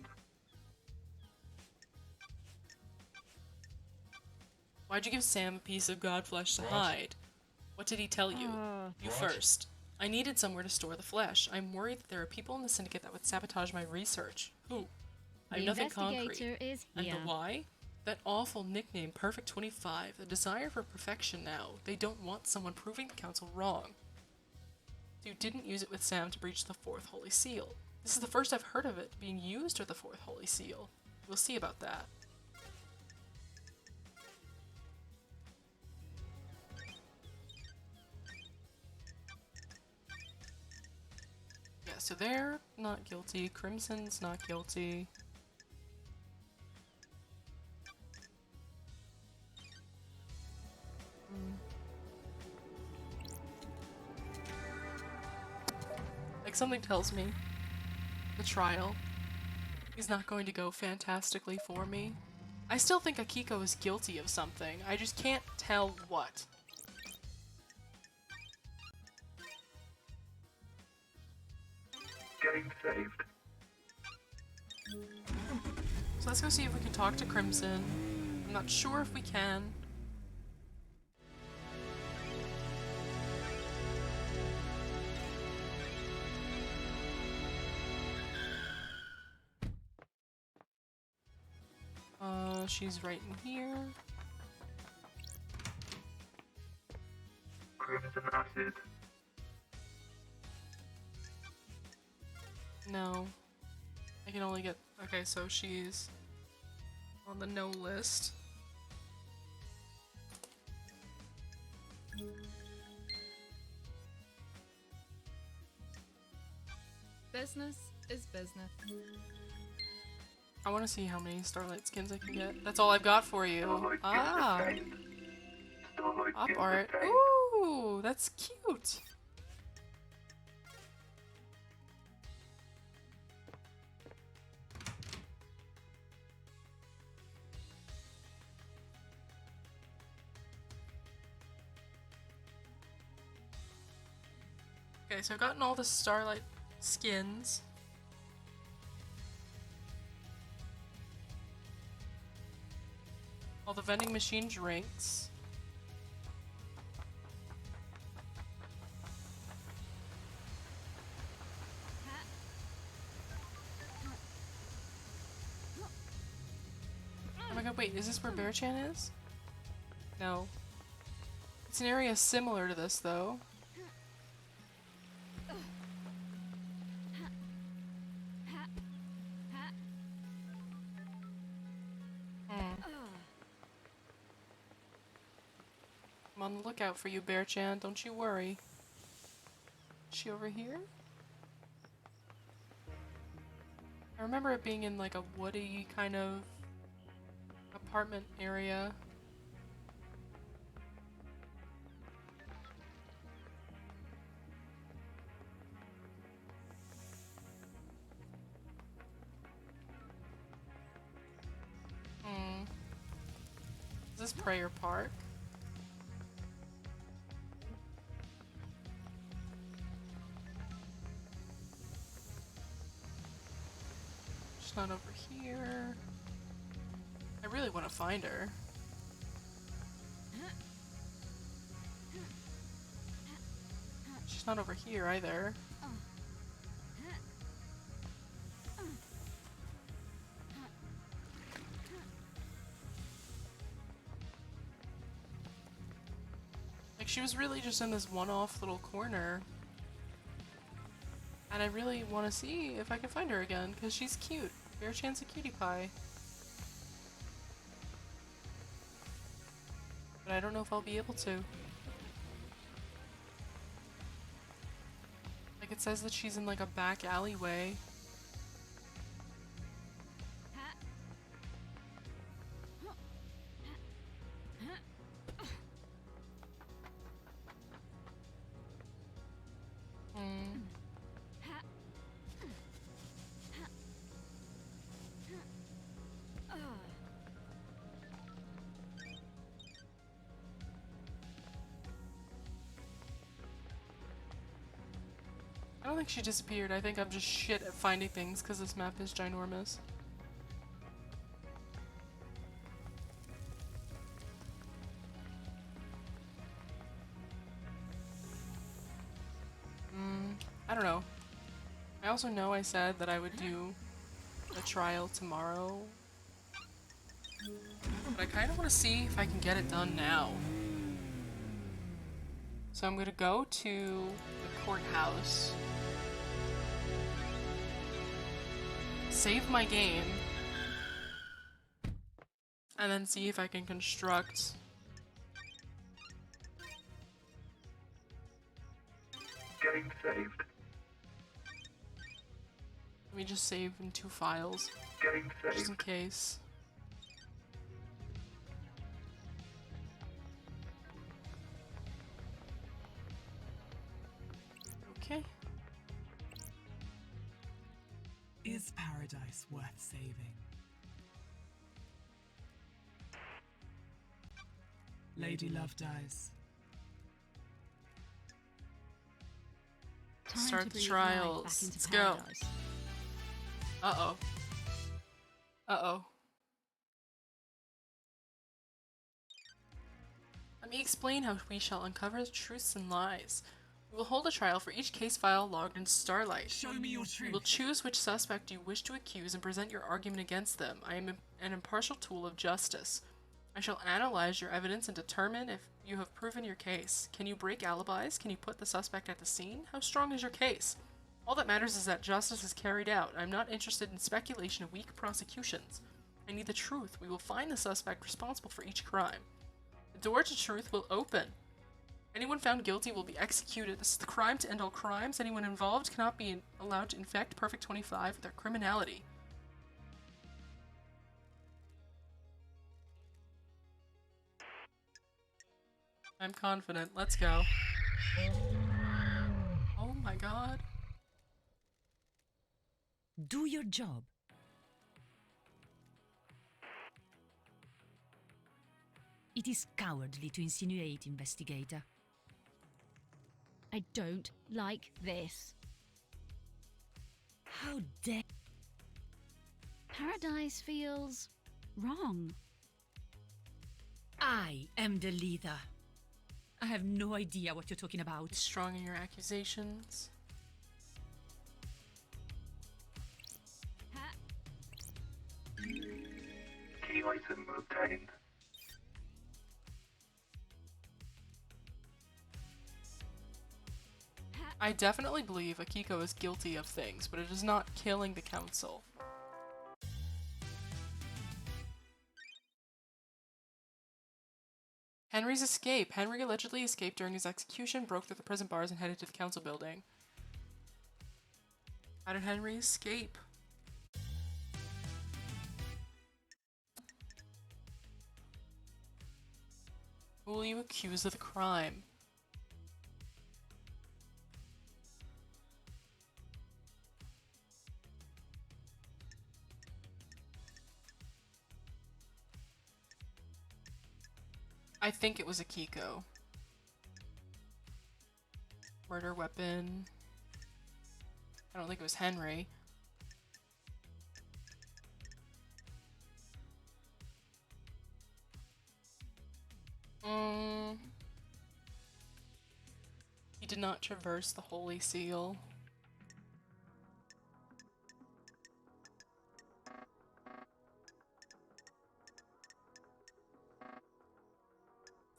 Why'd you give Sam a piece of god flesh to hide? What did he tell you? You first. I needed somewhere to store the flesh. I'm worried that there are people in the syndicate that would sabotage my research. Who? I have nothing concrete. Investigator is And the here. why? That awful nickname, Perfect 25. The desire for perfection now. They don't want someone proving the council wrong. You didn't use it with Sam to breach the fourth holy seal. This is the first I've heard of it being used with the fourth holy seal. We'll see about that. Yeah, so they're not guilty. Crimson's not guilty. Like, something tells me the trial is not going to go fantastically for me. I still think Akiko is guilty of something. I just can't tell what. Getting saved. So let's go see if we can talk to Crimson. I'm not sure if we can. She's right in here. Crimson acid. No. I can only get... Okay, so she's on the no list. Business is business. I want to see how many Starlight skins I can get. That's all I've got for you. Starlight Ah! skins obtained. Starlight Op skins art. obtained. Ooh, that's cute. Okay, so I've gotten all the Starlight skins. All the vending machine drinks. Oh my god, wait, is this where Bear-chan is? No. It's an area similar to this, though. I'm on the lookout for you, Bear-chan, don't you worry. Is she over here? I remember it being in like a woody kind of apartment area. Is this Prayer Park? She's not over here. I really want to find her. She's not over here either. Like, she was really just in this one-off little corner. And I really want to see if I can find her again, because she's cute. Fair chance of cutie pie. But I don't know if I'll be able to. Like, it says that she's in like a back alleyway. I don't think she disappeared. I think I'm just shit at finding things because this map is ginormous. I don't know. I also know I said that I would do a trial tomorrow. But I kind of want to see if I can get it done now. So I'm going to go to the courthouse. Save my game. And then see if I can construct... Game saved. Let me just save in 2 files. Game saved. Just in case. Okay. Is paradise worth saving? Lady Love dies. Start the trials. Let's go. Uh-oh. Uh-oh. Let me explain how we shall uncover truths and lies. We will hold a trial for each case file logged in Starlight. Show me your truth. You will choose which suspect you wish to accuse and present your argument against them. I am an impartial tool of justice. I shall analyze your evidence and determine if you have proven your case. Can you break alibis? Can you put the suspect at the scene? How strong is your case? All that matters is that justice is carried out. I'm not interested in speculation of weak prosecutions. I need the truth. We will find the suspect responsible for each crime. The door to truth will open. Anyone found guilty will be executed. This is the crime to end all crimes. Anyone involved cannot be allowed to infect Perfect 25 with their criminality. I'm confident. Let's go. Oh my god. Do your job. It is cowardly to insinuate, investigator. I don't like this. How dare... Paradise feels wrong. I am the leader. I have no idea what you're talking about. Be strong in your accusations. Key item obtained. I definitely believe Akiko is guilty of things, but it is not killing the council. Henry's escape. Henry allegedly escaped during his execution, broke through the prison bars, and headed to the council building. How did Henry escape? Who will you accuse of the crime? I think it was Akiko. Murder weapon. I don't think it was Henry. He Did not traverse the Holy Seal.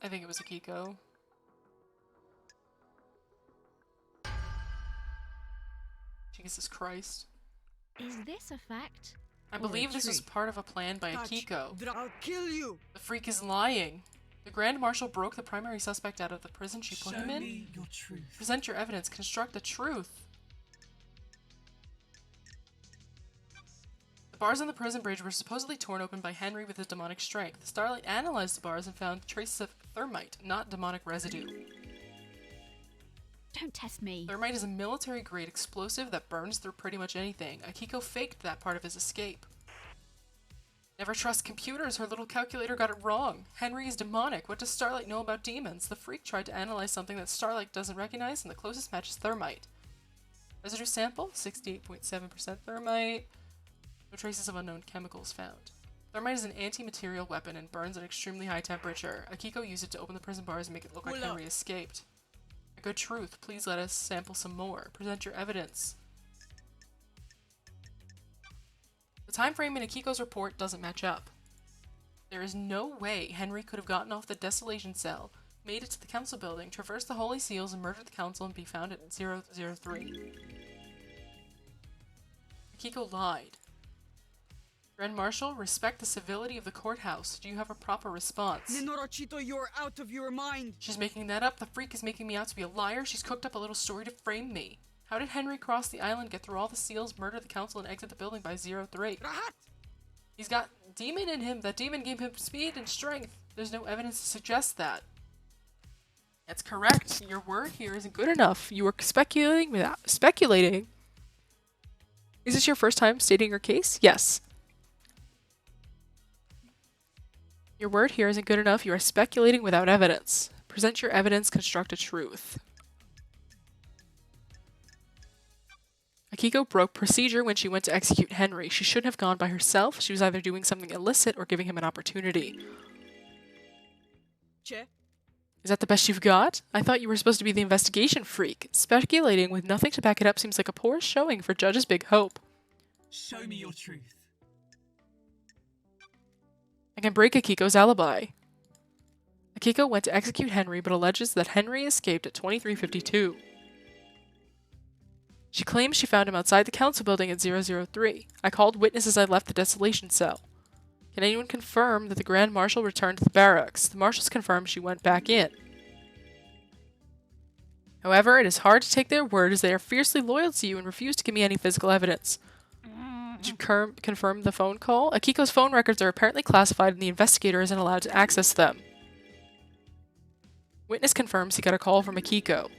I think it was Akiko. Jesus Christ. Is this a fact? I believe this was part of a plan by Akiko. I'll kill you! The freak is lying. The Grand Marshal broke the primary suspect out of the prison she put him in. Show me your truth. Present your evidence. Construct the truth. The bars on the prison bridge were supposedly torn open by Henry with his demonic strength. Starlight analyzed the bars and found traces of thermite, not demonic residue. Don't test me. Thermite is a military-grade explosive that burns through pretty much anything. Akiko faked that part of his escape. Never trust computers. Her little calculator got it wrong. Henry is demonic. What does Starlight know about demons? The freak tried to analyze something that Starlight doesn't recognize, and the closest match is thermite. Residue sample, 68.7% thermite. No traces of unknown chemicals found. Thermite is an anti-material weapon and burns at extremely high temperature. Akiko used it to open the prison bars and make it look like Henry escaped. A good truth. Please let us sample some more. Present your evidence. The time frame in Akiko's report doesn't match up. There is no way Henry could have gotten off the desolation cell, made it to the council building, traversed the Holy Seals, and murdered the council and be found at 003. Akiko lied. Grand Marshal, respect the civility of the courthouse. Do you have a proper response? Nenorachito, you're out of your mind! She's making that up. The freak is making me out to be a liar. She's cooked up a little story to frame me. How did Henry cross the island, get through all the seals, murder the council, and exit the building by 03? He's got demon in him. That demon gave him speed and strength. There's no evidence to suggest that. That's correct. Your word here isn't good enough. You are speculating without speculating. Is this your first time stating your case? Yes. Your word here isn't good enough. You are speculating without evidence. Present your evidence, construct a truth. Akiko broke procedure when she went to execute Henry. She shouldn't have gone by herself. She was either doing something illicit or giving him an opportunity. Che? Is that the best you've got? I thought you were supposed to be the investigation freak. Speculating with nothing to back it up seems like a poor showing for Judge's big hope. Show me your truth. I can break Akiko's alibi. Akiko went to execute Henry, but alleges that Henry escaped at 2352. She claims she found him outside the council building at 003. I called witnesses as I left the desolation cell. Can anyone confirm that the Grand Marshal returned to the barracks? The marshals confirmed she went back in. However, it is hard to take their word as they are fiercely loyal to you and refuse to give me any physical evidence. Did you confirm the phone call? Akiko's phone records are apparently classified and the investigator isn't allowed to access them. Witness confirms he got a call from Akiko.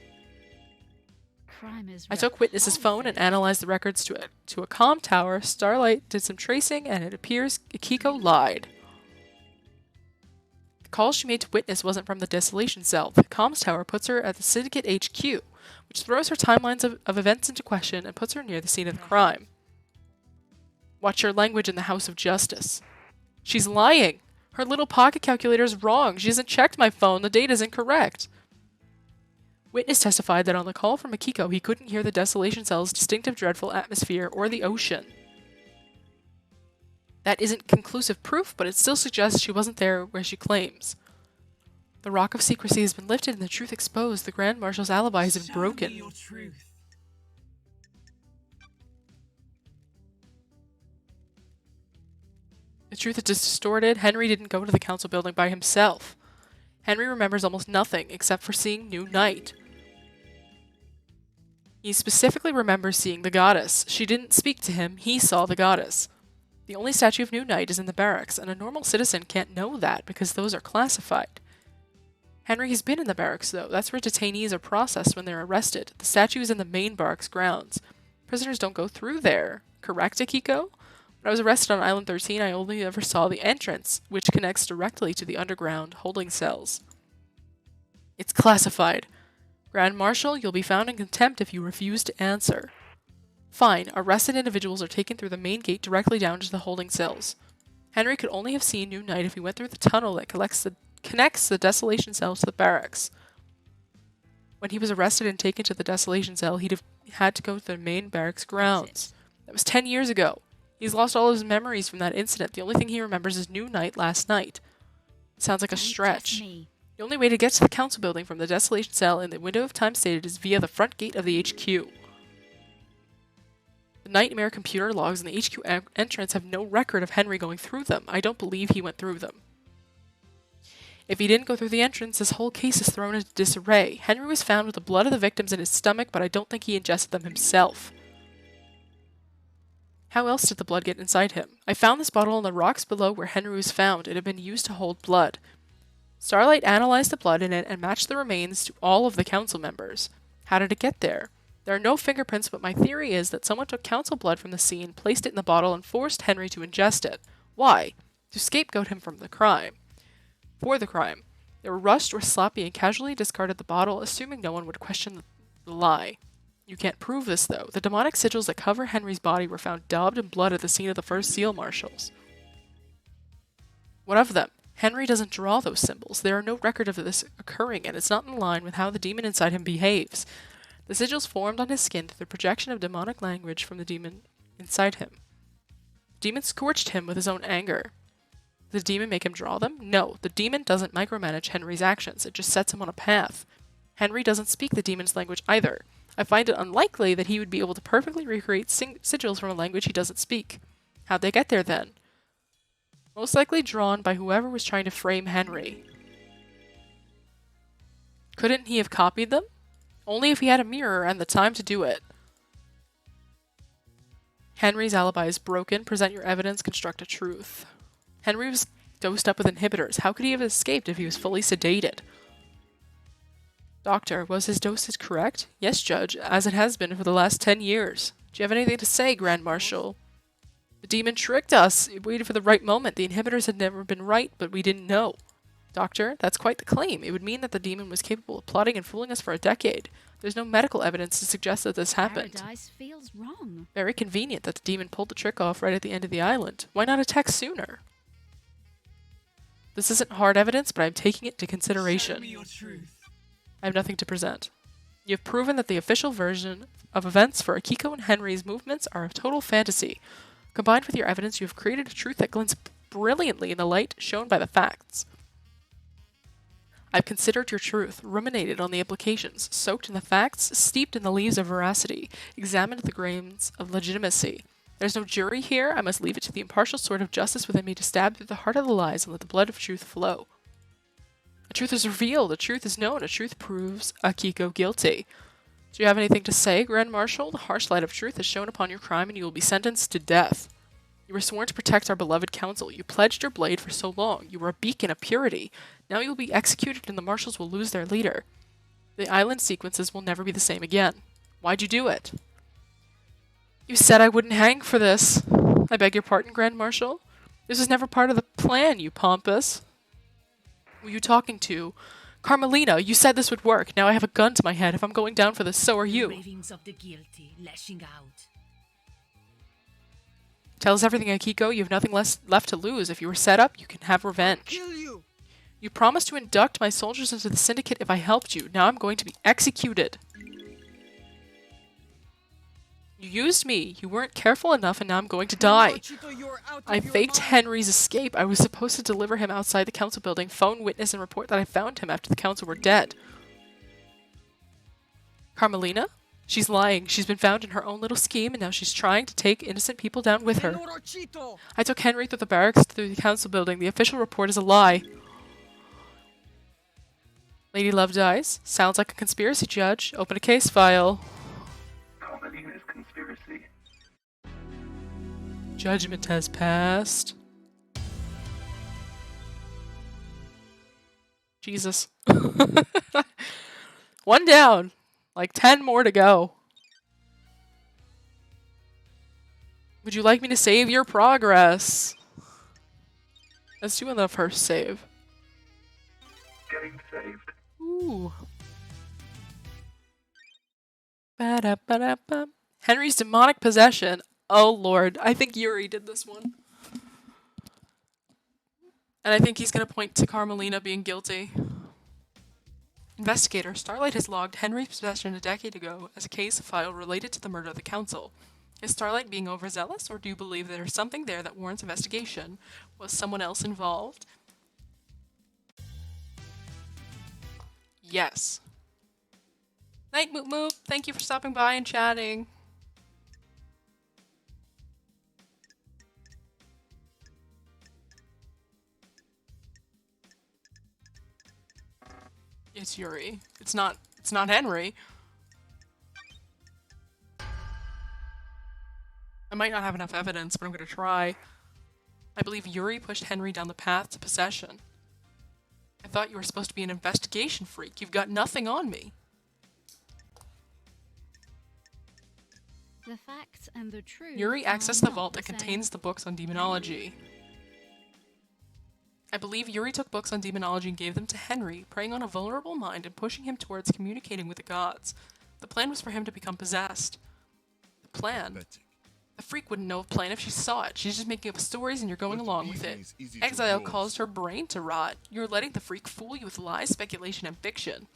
I took witness's phone and analyzed the records to a comm tower. Starlight did some tracing and it appears Akiko lied. The call she made to witness wasn't from the desolation cell. The comms tower puts her at the Syndicate HQ, which throws her timelines of events into question and puts her near the scene of the crime. Watch your language in the House of Justice. She's lying. Her little pocket calculator is wrong. She hasn't checked my phone. The data is incorrect. Witness testified that on the call from Akiko, he couldn't hear the desolation cell's distinctive dreadful atmosphere or the ocean. That isn't conclusive proof, but it still suggests she wasn't there where she claims. The rock of secrecy has been lifted and the truth exposed. The Grand Marshal's alibi has been broken. Show me your truth. The truth is distorted. Henry didn't go to the council building by himself. Henry remembers almost nothing except for seeing New Night. He specifically remembers seeing the goddess. She didn't speak to him, he saw the goddess. The only statue of New Night is in the barracks, and a normal citizen can't know that because those are classified. Henry has been in the barracks, though. That's where detainees are processed when they're arrested. The statue is in the main barracks grounds. Prisoners don't go through there. Correct, Akiko? When I was arrested on Island 13, I only ever saw the entrance, which connects directly to the underground holding cells. It's classified. Grand Marshal, you'll be found in contempt if you refuse to answer. Fine, arrested individuals are taken through the main gate directly down to the holding cells. Henry could only have seen New Night if he went through the tunnel that connects the desolation cells to the barracks. When he was arrested and taken to the desolation cell, he'd have had to go to the main barracks grounds. That was 10 years ago. He's lost all his memories from that incident. The only thing he remembers is New Night last night. It sounds like a stretch. The only way to get to the council building from the desolation cell in the window of time stated is via the front gate of the HQ. The Nightmare computer logs in the HQ entrance have no record of Henry going through them. I don't believe he went through them. If he didn't go through the entrance, this whole case is thrown into disarray. Henry was found with the blood of the victims in his stomach, but I don't think he ingested them himself. How else did the blood get inside him? I found this bottle on the rocks below where Henry was found. It had been used to hold blood. Starlight analyzed the blood in it and matched the remains to all of the council members. How did it get there? There are no fingerprints, but my theory is that someone took council blood from the scene, placed it in the bottle, and forced Henry to ingest it. Why? To scapegoat him from the crime. For the crime. They were rushed or sloppy and casually discarded the bottle, assuming no one would question the lie. You can't prove this, though. The demonic sigils that cover Henry's body were found daubed in blood at the scene of the first seal marshals. What of them? Henry doesn't draw those symbols. There are no record of this occurring, and it's not in line with how the demon inside him behaves. The sigils formed on his skin through the projection of demonic language from the demon inside him. The demon scorched him with his own anger. Did the demon make him draw them? No, the demon doesn't micromanage Henry's actions. It just sets him on a path. Henry doesn't speak the demon's language either. I find it unlikely that he would be able to perfectly recreate sigils from a language he doesn't speak. How'd they get there then? Most likely drawn by whoever was trying to frame Henry. Couldn't he have copied them? Only if he had a mirror and the time to do it. Henry's alibi is broken. Present your evidence, construct a truth. Henry was dosed up with inhibitors. How could he have escaped if he was fully sedated? Doctor, was his dosage correct? Yes, Judge, as it has been for the last 10 years. Do you have anything to say, Grand Marshal? The demon tricked us. It waited for the right moment. The inhibitors had never been right, but we didn't know. Doctor, that's quite the claim. It would mean that the demon was capable of plotting and fooling us for a decade. There's no medical evidence to suggest that this happened. Paradise feels wrong. Very convenient that the demon pulled the trick off right at the end of the island. Why not attack sooner? This isn't hard evidence, but I'm taking it into consideration. Show me your truth. I have nothing to present. You have proven that the official version of events for Akiko and Henry's movements are a total fantasy. Combined with your evidence, you have created a truth that glints brilliantly in the light shown by the facts. I've considered your truth, ruminated on the implications, soaked in the facts, steeped in the leaves of veracity, examined the grains of legitimacy. There's no jury here. I must leave it to the impartial sword of justice within me to stab through the heart of the lies and let the blood of truth flow. A truth is revealed, a truth is known, a truth proves Akiko guilty. Do you have anything to say, Grand Marshal? The harsh light of truth is shown upon your crime and you will be sentenced to death. You were sworn to protect our beloved council. You pledged your blade for so long. You were a beacon of purity. Now you will be executed and the marshals will lose their leader. The island sequences will never be the same again. Why'd you do it? You said I wouldn't hang for this. I beg your pardon, Grand Marshal. This was never part of the plan, you pompous. Who are you talking to? Carmelina, you said this would work. Now I have a gun to my head. If I'm going down for this, so are you. Ravings of the guilty, lashing out. Tell us everything, Akiko. You have nothing left to lose. If you were set up, you can have revenge. Kill you! You promised to induct my soldiers into the syndicate if I helped you. Now I'm going to be executed. You used me. You weren't careful enough and now I'm going to die. I faked Henry's escape. I was supposed to deliver him outside the council building, phone witness and report that I found him after the council were dead. Carmelina? She's lying. She's been found in her own little scheme and now she's trying to take innocent people down with her. I took Henry through the barracks through the council building. The official report is a lie. Lady Love dies. Sounds like a conspiracy, Judge. Open a case file. Carmelina's conspiracy. Judgment has passed. Jesus. One down. Like 10 more to go. Would you like me to save your progress? Let's do the first save. Getting saved. Ooh. Ba-da-ba-da-ba. Henry's demonic possession. Oh lord, I think Yuri did this one. And I think he's gonna point to Carmelina being guilty. Investigator, Starlight has logged Henry's possession a decade ago as a case file related to the murder of the council. Is Starlight being overzealous, or do you believe there's something there that warrants investigation? Was someone else involved? Yes. Night, Moop Moop. Thank you for stopping by and chatting. It's Yuri. It's not Henry. I might not have enough evidence, but I'm gonna try. I believe Yuri pushed Henry down the path to possession. I thought you were supposed to be an investigation freak. You've got nothing on me. The facts and the truth. Yuri accessed the vault that contains the books on demonology. I believe Yuri took books on demonology and gave them to Henry, preying on a vulnerable mind and pushing him towards communicating with the gods. The plan was for him to become possessed. The plan? The freak wouldn't know a plan if she saw it. She's just making up stories and you're going along with it. Exile caused her brain to rot. You're letting the freak fool you with lies, speculation, and fiction.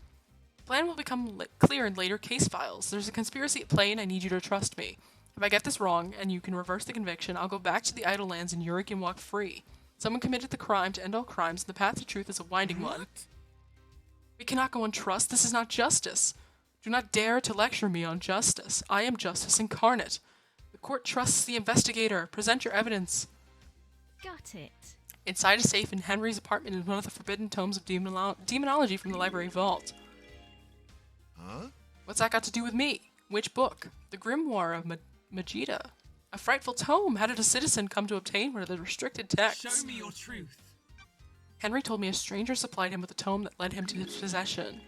The plan will become clear in later case files. There's a conspiracy at play and I need you to trust me. If I get this wrong and you can reverse the conviction, I'll go back to the Idle Lands and Yuri can walk free. Someone committed the crime to end all crimes, and the path to truth is a winding one. We cannot go on trust. This is not justice. Do not dare to lecture me on justice. I am justice incarnate. The court trusts the investigator. Present your evidence. Got it. Inside a safe in Henry's apartment is one of the forbidden tomes of demonology from the library vault. Huh? What's that got to do with me? Which book? The Grimoire of Majida. A frightful tome. How did a citizen come to obtain one of the restricted texts? Show me your truth. Henry told me a stranger supplied him with a tome that led him to his possession.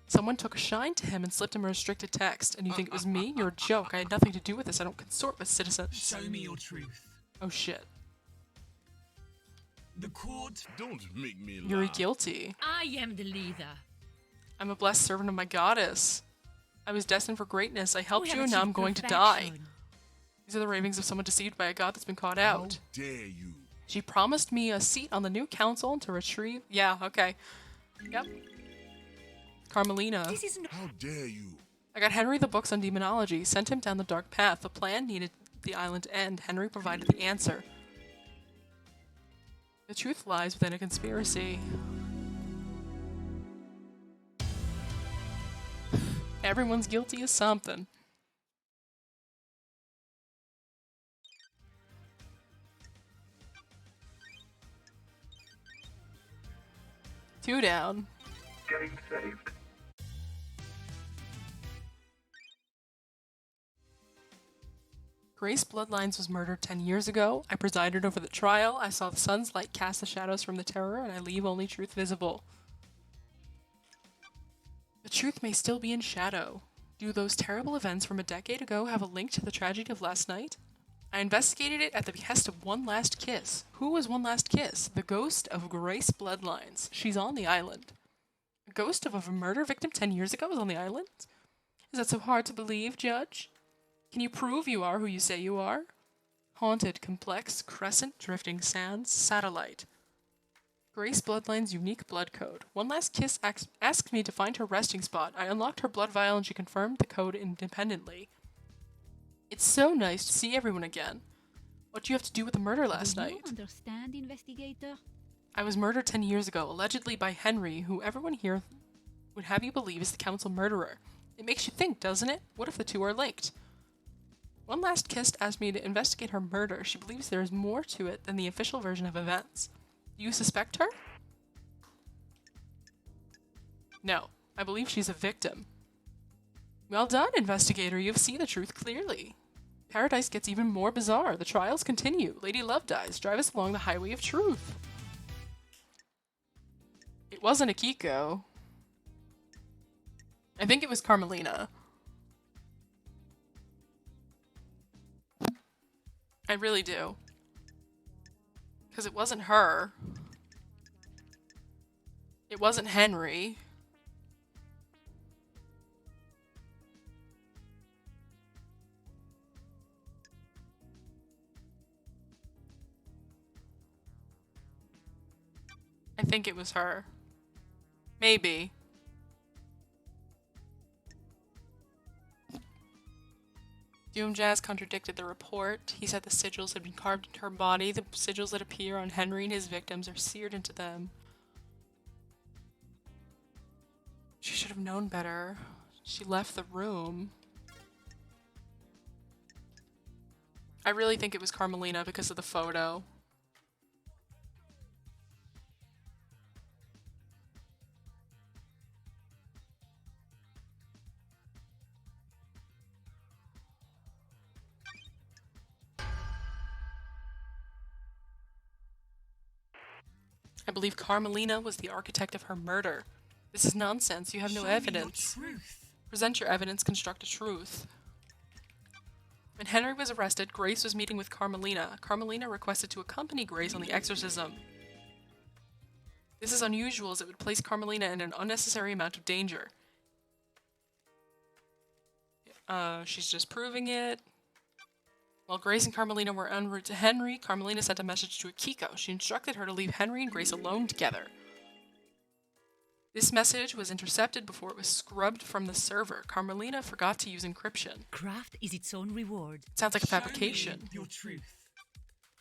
Someone took a shine to him and slipped him a restricted text, and you think it was me? You're a joke. I had nothing to do with this. I don't consort with citizens. Show me your truth. Oh shit. The court. Don't make me laugh. You're guilty. I am the leader. I'm a blessed servant of my goddess. I was destined for greatness. I helped We you, have and now I'm achieved going to die. perfection. These are the ravings of someone deceived by a god that's been caught How out. dare you? She promised me a seat on the new council to retrieve. Yeah, okay. Yep. Carmelina. This is How dare you? I got Henry the books on demonology, sent him down the dark path. The plan needed the island to end. Henry provided the answer. The truth lies within a conspiracy. Everyone's guilty of something. Two down. Getting saved. Grace Bloodlines was murdered 10 years ago. I presided over the trial. I saw the sun's light cast the shadows from the terror, and I leave only truth visible. The truth may still be in shadow. Do those terrible events from a decade ago have a link to the tragedy of last night? I investigated it at the behest of One Last Kiss. Who was One Last Kiss? The ghost of Grace Bloodlines. She's on the island. A ghost of a murder victim 10 years ago is on the island? Is that so hard to believe, Judge? Can you prove you are who you say you are? Haunted, complex, crescent, drifting sands, satellite. Grace Bloodline's unique blood code. One Last Kiss asked me to find her resting spot. I unlocked her blood vial and she confirmed the code independently. It's so nice to see everyone again. What do you have to do with the murder last night? Do you understand, investigator? I was murdered 10 years ago, allegedly by Henry, who everyone here would have you believe is the council murderer. It makes you think, doesn't it? What if the two are linked? One Last Kiss asked me to investigate her murder. She believes there is more to it than the official version of events. Do you suspect her? No. I believe she's a victim. Well done, investigator. You have seen the truth clearly. Paradise gets even more bizarre. The trials continue. Lady Love dies. Drive us along the highway of truth. It wasn't Akiko. I think it was Carmelina. I really do. Because it wasn't her. It wasn't Henry. I think it was her. Maybe. Doom Jazz contradicted the report. He said the sigils had been carved into her body. The sigils that appear on Henry and his victims are seared into them. She should have known better. She left the room. I really think it was Carmelina because of the photo. I believe Carmelina was the architect of her murder. This is nonsense. You have no evidence. Present your evidence, construct a truth. When Henry was arrested, Grace was meeting with Carmelina. Carmelina requested to accompany Grace on the exorcism. This is unusual as it would place Carmelina in an unnecessary amount of danger. She's just proving it. While Grace and Carmelina were en route to Henry, Carmelina sent a message to Akiko. She instructed her to leave Henry and Grace alone together. This message was intercepted before it was scrubbed from the server. Carmelina forgot to use encryption. Craft is its own reward. It sounds like a fabrication. Your truth.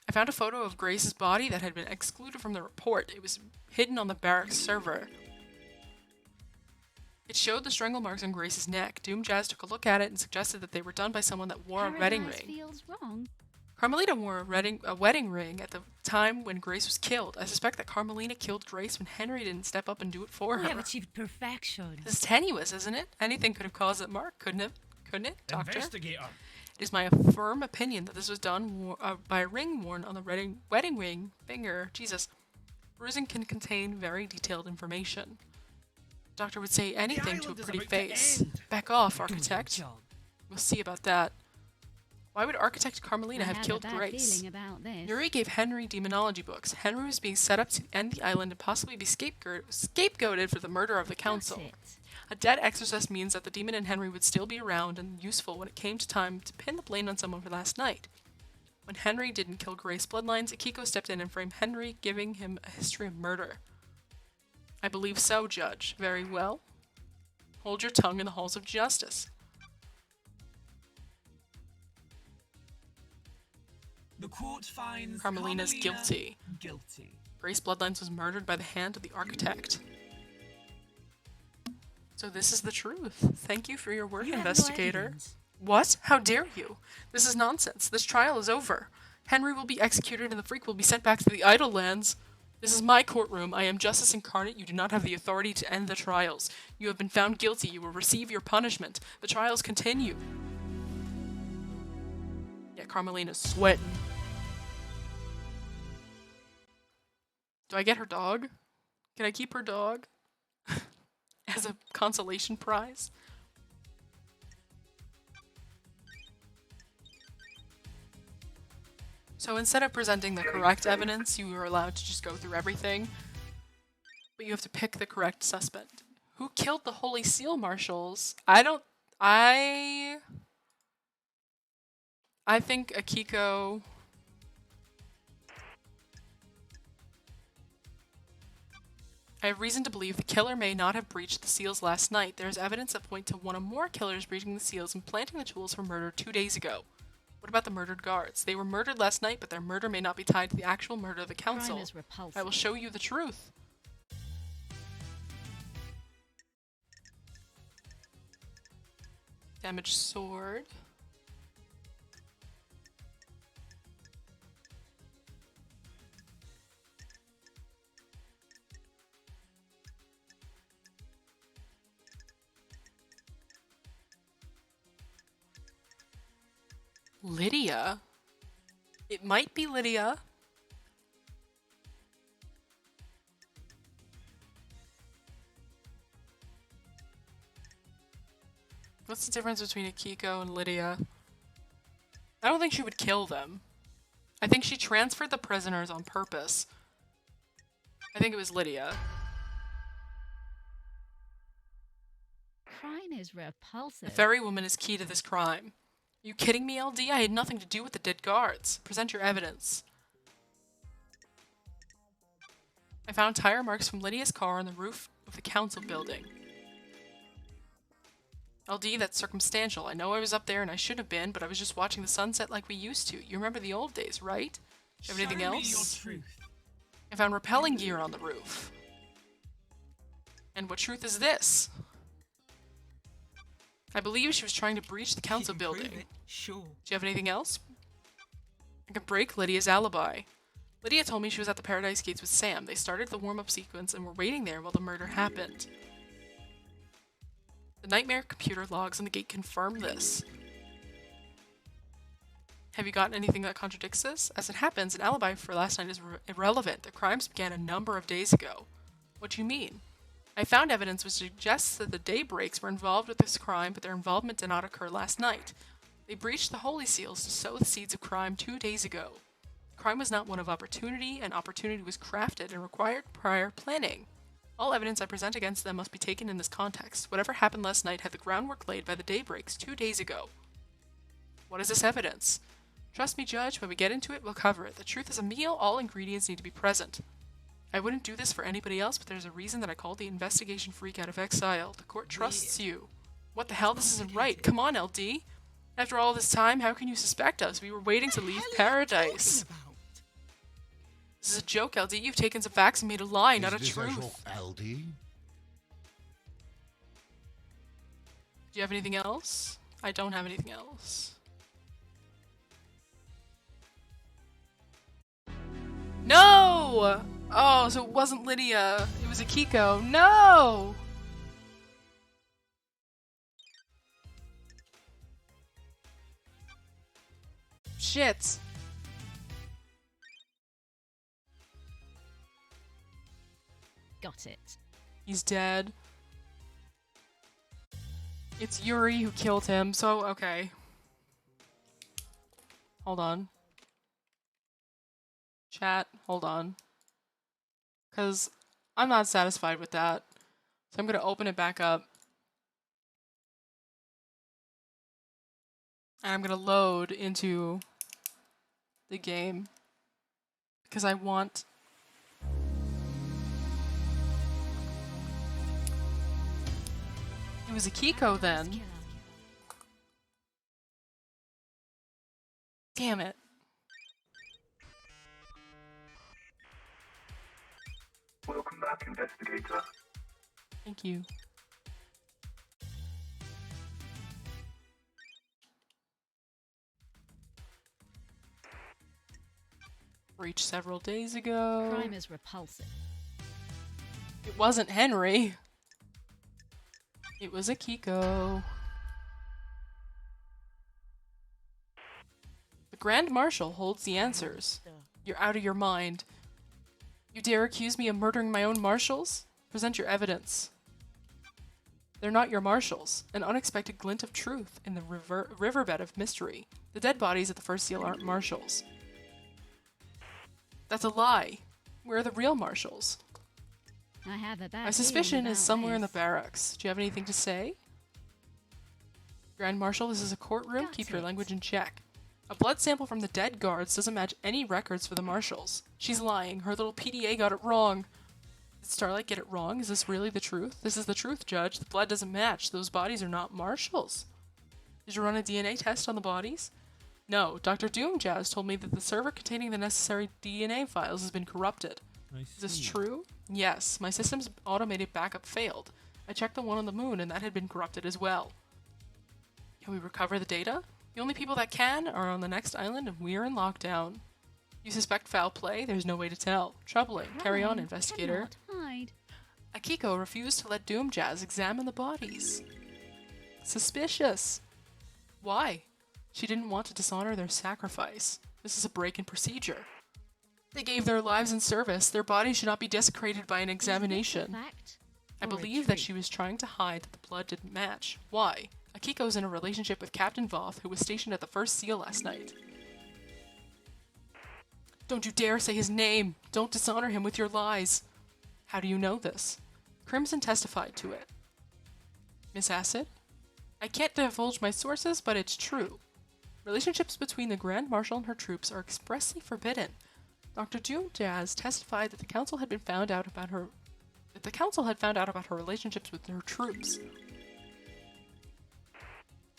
I found a photo of Grace's body that had been excluded from the report. It was hidden on the barracks server. It showed the strangle marks on Grace's neck. Doom Jazz took a look at it and suggested that they were done by someone that wore a wedding ring. Feels wrong. Carmelina wore a wedding ring at the time when Grace was killed. I suspect that Carmelina killed Grace when Henry didn't step up and do it for her. We have achieved perfection. This is tenuous, isn't it? Anything could have caused that mark, couldn't it? Couldn't it, Doctor? Investigator. It is my firm opinion that this was done by a ring worn on the wedding ring finger. Jesus. Bruising can contain very detailed information. Doctor would say anything to a pretty face. Back off, architect. We'll see about that. Why would Architect Carmelina have killed Grace? Yuri gave Henry demonology books. Henry was being set up to end the island and possibly be scapegoated for the murder of the council. A dead exorcist means that the demon in Henry would still be around and useful when it came to time to pin the blame on someone for last night. When Henry didn't kill Grace bloodlines, Akiko stepped in and framed Henry, giving him a history of murder. I believe so, Judge. Very well. Hold your tongue in the halls of justice. The court finds Carmelina's guilty. Guilty. Grace Bloodlines was murdered by the hand of the architect. So this is the truth. Thank you for your work, investigator. What? How dare you? This is nonsense. This trial is over. Henry will be executed and the freak will be sent back to the Idle Lands. This is my courtroom. I am justice incarnate. You do not have the authority to end the trials. You have been found guilty. You will receive your punishment. The trials continue. Yeah, Carmelina's sweating. Do I get her dog? Can I keep her dog? As a consolation prize? So instead of presenting the correct evidence, you are allowed to just go through everything. But you have to pick the correct suspect. Who killed the Holy Seal Marshals? I think Akiko... I have reason to believe the killer may not have breached the seals last night. There is evidence that point to one or more killers breaching the seals and planting the tools for murder 2 days ago. What about the murdered guards? They were murdered last night, but their murder may not be tied to the actual murder of the council. Crime is repulsive. I will show you the truth. Damaged sword. Lydia? It might be Lydia. What's the difference between Akiko and Lydia? I don't think she would kill them. I think she transferred the prisoners on purpose. I think it was Lydia. Crime is repulsive. The fairy woman is key to this crime. Are you kidding me, LD? I had nothing to do with the dead guards. Present your evidence. I found tire marks from Lydia's car on the roof of the council building. LD, that's circumstantial. I know I was up there and I should have been, but I was just watching the sunset like we used to. You remember the old days, right? Do you have anything else? I found repelling gear on the roof. And what truth is this? I believe she was trying to breach the council building. Sure. Do you have anything else? I can break Lydia's alibi. Lydia told me she was at the Paradise Gates with Sam. They started the warm-up sequence and were waiting there while the murder happened. The nightmare computer logs on the gate confirm this. Have you gotten anything that contradicts this? As it happens, an alibi for last night is irrelevant. The crimes began a number of days ago. What do you mean? I found evidence which suggests that the Daybreaks were involved with this crime, but their involvement did not occur last night. They breached the Holy Seals to sow the seeds of crime 2 days ago. The crime was not one of opportunity, and opportunity was crafted and required prior planning. All evidence I present against them must be taken in this context. Whatever happened last night had the groundwork laid by the Daybreaks 2 days ago. What is this evidence? Trust me, Judge, when we get into it, we'll cover it. The truth is a meal, all ingredients need to be present. I wouldn't do this for anybody else, but there's a reason that I called the investigation freak out of exile. The court trusts you. What the hell? This isn't right. Come on, LD. After all this time, how can you suspect us? We were waiting to leave paradise. This is a joke, LD. You've taken some facts and made a lie, not a truth. LD? Do you have anything else? I don't have anything else. No! Oh, so it wasn't Lydia. It was Akiko. No! Shit. Got it. He's dead. It's Yuri who killed him, so okay. Hold on. Chat, hold on. Because I'm not satisfied with that. So I'm going to open it back up. And I'm going to load into the game. Because I want... It was Akiko then. Damn it. Welcome back, investigator. Thank you. Reached several days ago. Crime is repulsive. It wasn't Henry. It was Akiko. The Grand Marshal holds the answers. You're out of your mind. You dare accuse me of murdering my own marshals? Present your evidence. They're not your marshals. An unexpected glint of truth in the riverbed of mystery. The dead bodies at the first seal aren't marshals. That's a lie. Where are the real marshals? I have a bad My suspicion feeling is about somewhere in the this. barracks. Do you have anything to say? Grand Marshal, this is a courtroom. Got Keep your it. language in check. A blood sample from the dead guards doesn't match any records for the marshals. She's lying. Her little PDA got it wrong. Did Starlight get it wrong? Is this really the truth? This is the truth, Judge. The blood doesn't match. Those bodies are not marshals. Did you run a DNA test on the bodies? No. Dr. Doomjazz told me that the server containing the necessary DNA files has been corrupted. Is this true? Yes. My system's automated backup failed. I checked the one on the moon and that had been corrupted as well. Can we recover the data? The only people that can are on the next island and we're in lockdown. You suspect foul play? There's no way to tell. Troubling. Carry on, investigator. Cannot hide. Akiko refused to let Doomjazz examine the bodies. Suspicious. Why? She didn't want to dishonor their sacrifice. This is a break in procedure. They gave their lives in service. Their bodies should not be desecrated by an examination. Fact I or a believe that truth? she was trying to hide that the blood didn't match. Why? Akiko's in a relationship with Captain Voth, who was stationed at the first seal last night. Don't you dare say his name! Don't dishonor him with your lies! How do you know this? Crimson testified to it. Miss Acid? I can't divulge my sources, but it's true. Relationships between the Grand Marshal and her troops are expressly forbidden. Dr. Doomjazz testified that the council had been found out about her that the council had found out about her relationships with her troops.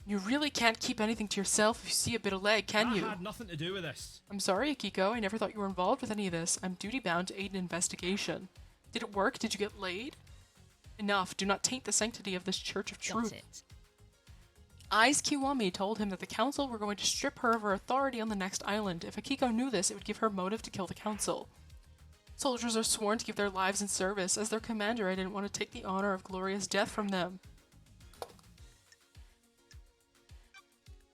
You really can't keep anything to yourself if you see a bit of leg, can you? That had nothing to do with this. I'm sorry, Akiko. I never thought you were involved with any of this. I'm duty-bound to aid an investigation. Did it work? Did you get laid? Enough. Do not taint the sanctity of this Church of Truth. Got it. Eyes Kiwami told him that the council were going to strip her of her authority on the next island. If Akiko knew this, it would give her motive to kill the council. Soldiers are sworn to give their lives in service. As their commander, I didn't want to take the honor of glorious death from them.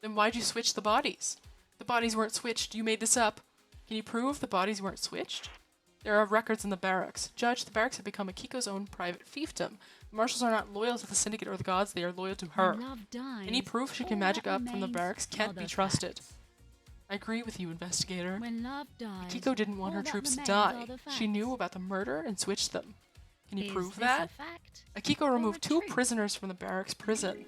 Then why'd you switch the bodies? The bodies weren't switched. You made this up. Can you prove the bodies weren't switched? There are records in the barracks. Judge, the barracks have become Akiko's own private fiefdom. The marshals are not loyal to the syndicate or the gods, they are loyal to her. Any proof she can magic up from the barracks can't be trusted. I agree with you, investigator. When love dies, Akiko didn't want her troops to die. She knew about the murder and switched them. Can you prove that? Akiko removed 2 prisoners from the barracks prison.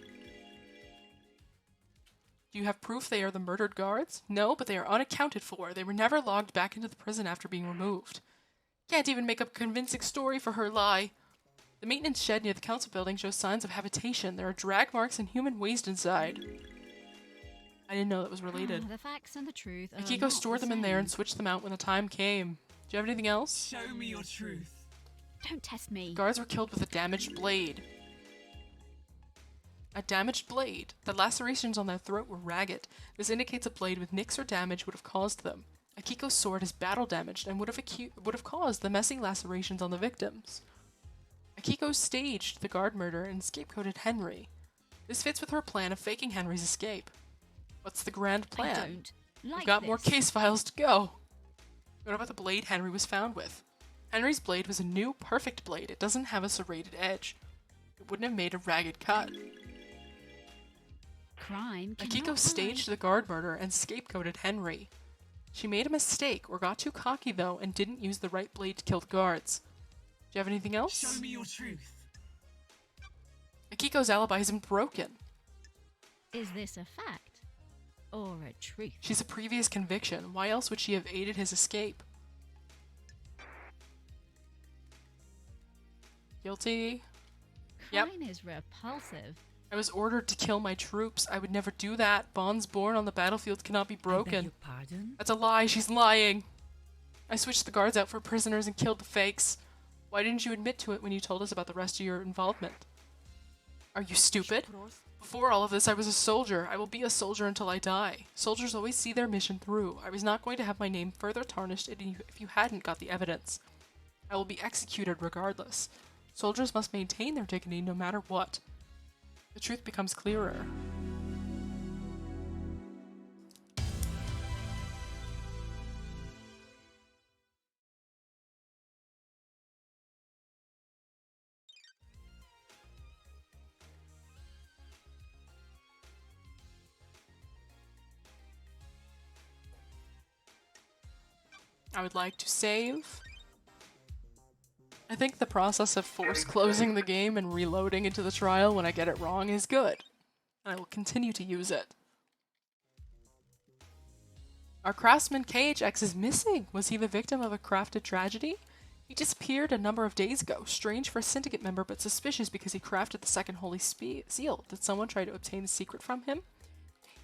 Do you have proof they are the murdered guards? No, but they are unaccounted for. They were never logged back into the prison after being removed. Can't even make up a convincing story for her lie. The maintenance shed near the council building shows signs of habitation. There are drag marks and human waste inside. I didn't know that was related. The facts and the truth. Akiko stored them in there and switched them out when the time came. Do you have anything else? Show me your truth. Don't test me. Guards were killed with a damaged blade. A damaged blade. The lacerations on their throat were ragged. This indicates a blade with nicks or damage would have caused them. Akiko's sword is battle damaged and would have caused the messy lacerations on the victims. Akiko staged the guard murder and scapegoated Henry. This fits with her plan of faking Henry's escape. What's the grand plan? I don't like We've got this. more case files to go. What about the blade Henry was found with? Henry's blade was a new, perfect blade. It doesn't have a serrated edge. It wouldn't have made a ragged cut. Crime. Akiko staged the guard murder and scapegoated Henry. She made a mistake, or got too cocky though, and didn't use the right blade to kill the guards. Do you have anything else? Show me your truth. Akiko's alibi isn't broken. Is this a fact? Or a truth? She's a previous conviction. Why else would she have aided his escape? Guilty? Yep. Crime is repulsive. I was ordered to kill my troops. I would never do that. Bonds born on the battlefield cannot be broken. I beg your pardon? That's a lie. She's lying. I switched the guards out for prisoners and killed the fakes. Why didn't you admit to it when you told us about the rest of your involvement? Are you stupid? Before all of this, I was a soldier. I will be a soldier until I die. Soldiers always see their mission through. I was not going to have my name further tarnished if you hadn't got the evidence. I will be executed regardless. Soldiers must maintain their dignity no matter what. The truth becomes clearer. I would like to save. I think the process of force closing the game and reloading into the trial when I get it wrong is good. And I will continue to use it. Our craftsman KHX is missing. Was he the victim of a crafted tragedy? He disappeared a number of days ago. Strange for a syndicate member, but suspicious because he crafted the second holy seal. Did someone try to obtain the secret from him?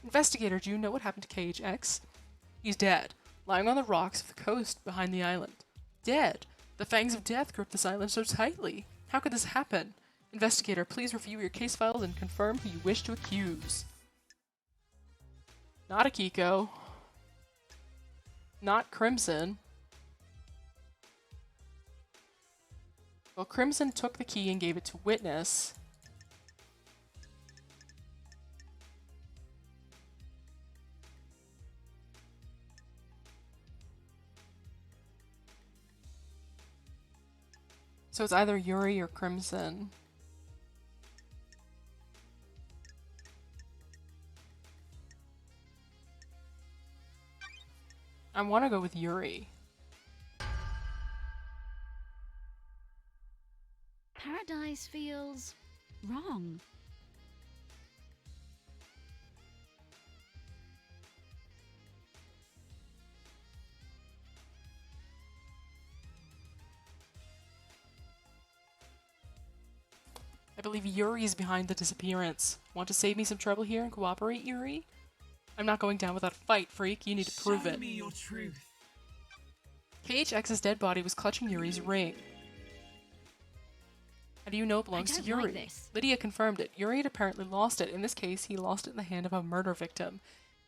Investigator, do you know what happened to KHX? He's dead, lying on the rocks of the coast behind the island. Dead. The fangs of death grip this island so tightly. How could this happen? Investigator, please review your case files and confirm who you wish to accuse. Not Akiko. Not Crimson. Well, Crimson took the key and gave it to Witness. So it's either Yuri or Crimson. I want to go with Yuri. Paradise feels wrong. I believe Yuri is behind the disappearance. Want to save me some trouble here and cooperate, Yuri? I'm not going down without a fight, freak. You need to prove it. Show me your truth. KHX's dead body was clutching Yuri's ring. How do you know it belongs to Yuri? Like this. Lydia confirmed it. Yuri had apparently lost it. In this case, he lost it in the hand of a murder victim.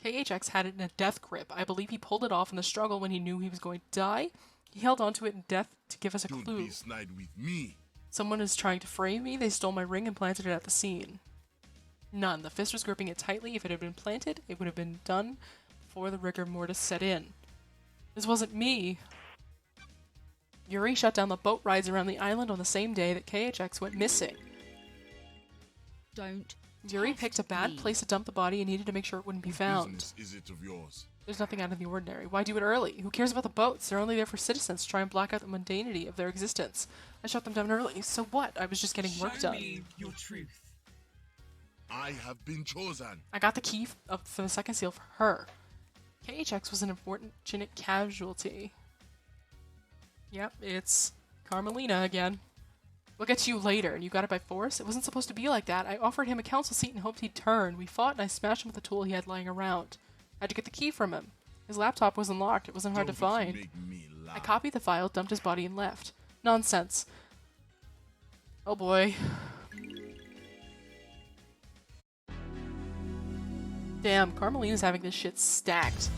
KHX had it in a death grip. I believe he pulled it off in the struggle when he knew he was going to die. He held onto it in death to give us a Don't clue. be snide with me. Someone is trying to frame me. They stole my ring and planted it at the scene. None. The fist was gripping it tightly. If it had been planted, it would have been done before the rigor mortis set in. This wasn't me. Yuri shut down the boat rides around the island on the same day that KHX went missing. Don't. Yuri picked a bad place to dump the body and needed to make sure it wouldn't be found. Business is it of yours? There's nothing out of the ordinary. Why do it early? Who cares about the boats? They're only there for citizens to try and black out the mundanity of their existence. I shut them down early. So what? I was just getting work Show done. me your truth. I have been chosen. I got the key for the second seal for her. KHX was an unfortunate casualty. Yep, it's Carmelina again. We'll get to you later. You got it by force? It wasn't supposed to be like that. I offered him a council seat and hoped he'd turn. We fought and I smashed him with a tool he had lying around. I had to get the key from him. His laptop was unlocked. It wasn't hard to find. Make me laugh. I copied the file, dumped his body, and left. Nonsense. Oh boy. Damn, Carmelina's having this shit stacked.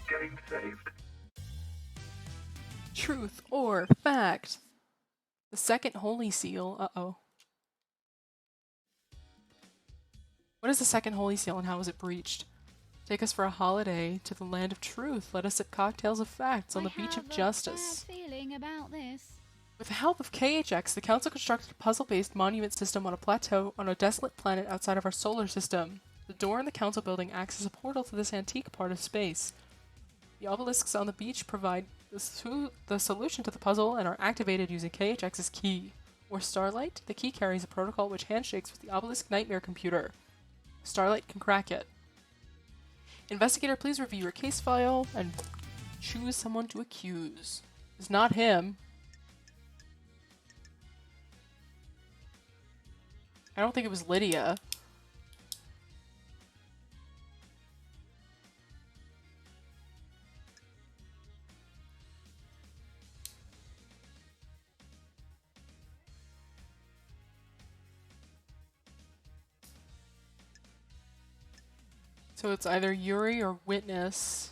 Game saved. Truth or fact? The second holy seal. Uh-oh. What is the second holy seal and how was it breached? Take us for a holiday to the land of truth. Let us sip cocktails of facts on the beach of justice. I have a bad feeling about this. With the help of KHX, the Council constructed a puzzle-based monument system on a plateau on a desolate planet outside of our solar system. The door in the Council building acts as a portal to this antique part of space. The obelisks on the beach provide the solution to the puzzle and are activated using KHX's key. Or Starlight, the key carries a protocol which handshakes with the obelisk nightmare computer. Starlight can crack it. Investigator, please review your case file and choose someone to accuse. It's not him. I don't think it was Lydia. So it's either Yuri or Witness.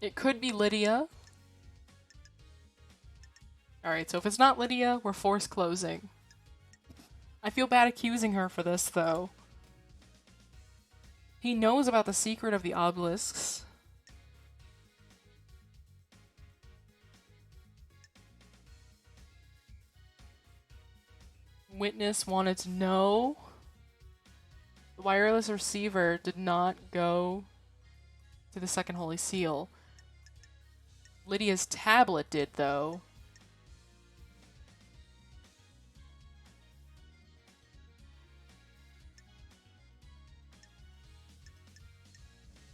It could be Lydia. Alright, so if it's not Lydia, we're force closing. I feel bad accusing her for this, though. He knows about the secret of the obelisks. Witness wanted to know. The wireless receiver did not go to the second holy seal. Lydia's tablet did, though.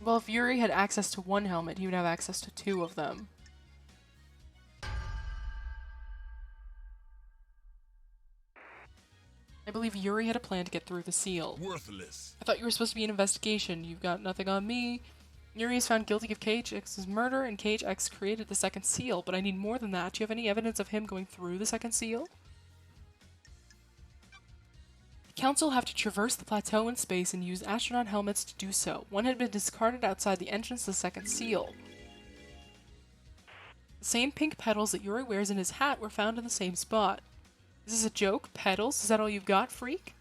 Well, if Yuri had access to one helmet, he would have access to two of them. I believe Yuri had a plan to get through the seal. Worthless. I thought you were supposed to be an investigation. You've got nothing on me. Yuri is found guilty of KHX's murder, and KHX created the second seal, but I need more than that. Do you have any evidence of him going through the second seal? The Council have to traverse the plateau in space and use astronaut helmets to do so. One had been discarded outside the entrance to the second seal. The same pink petals that Yuri wears in his hat were found in the same spot. Is this a joke? Petals? Is that all you've got, freak?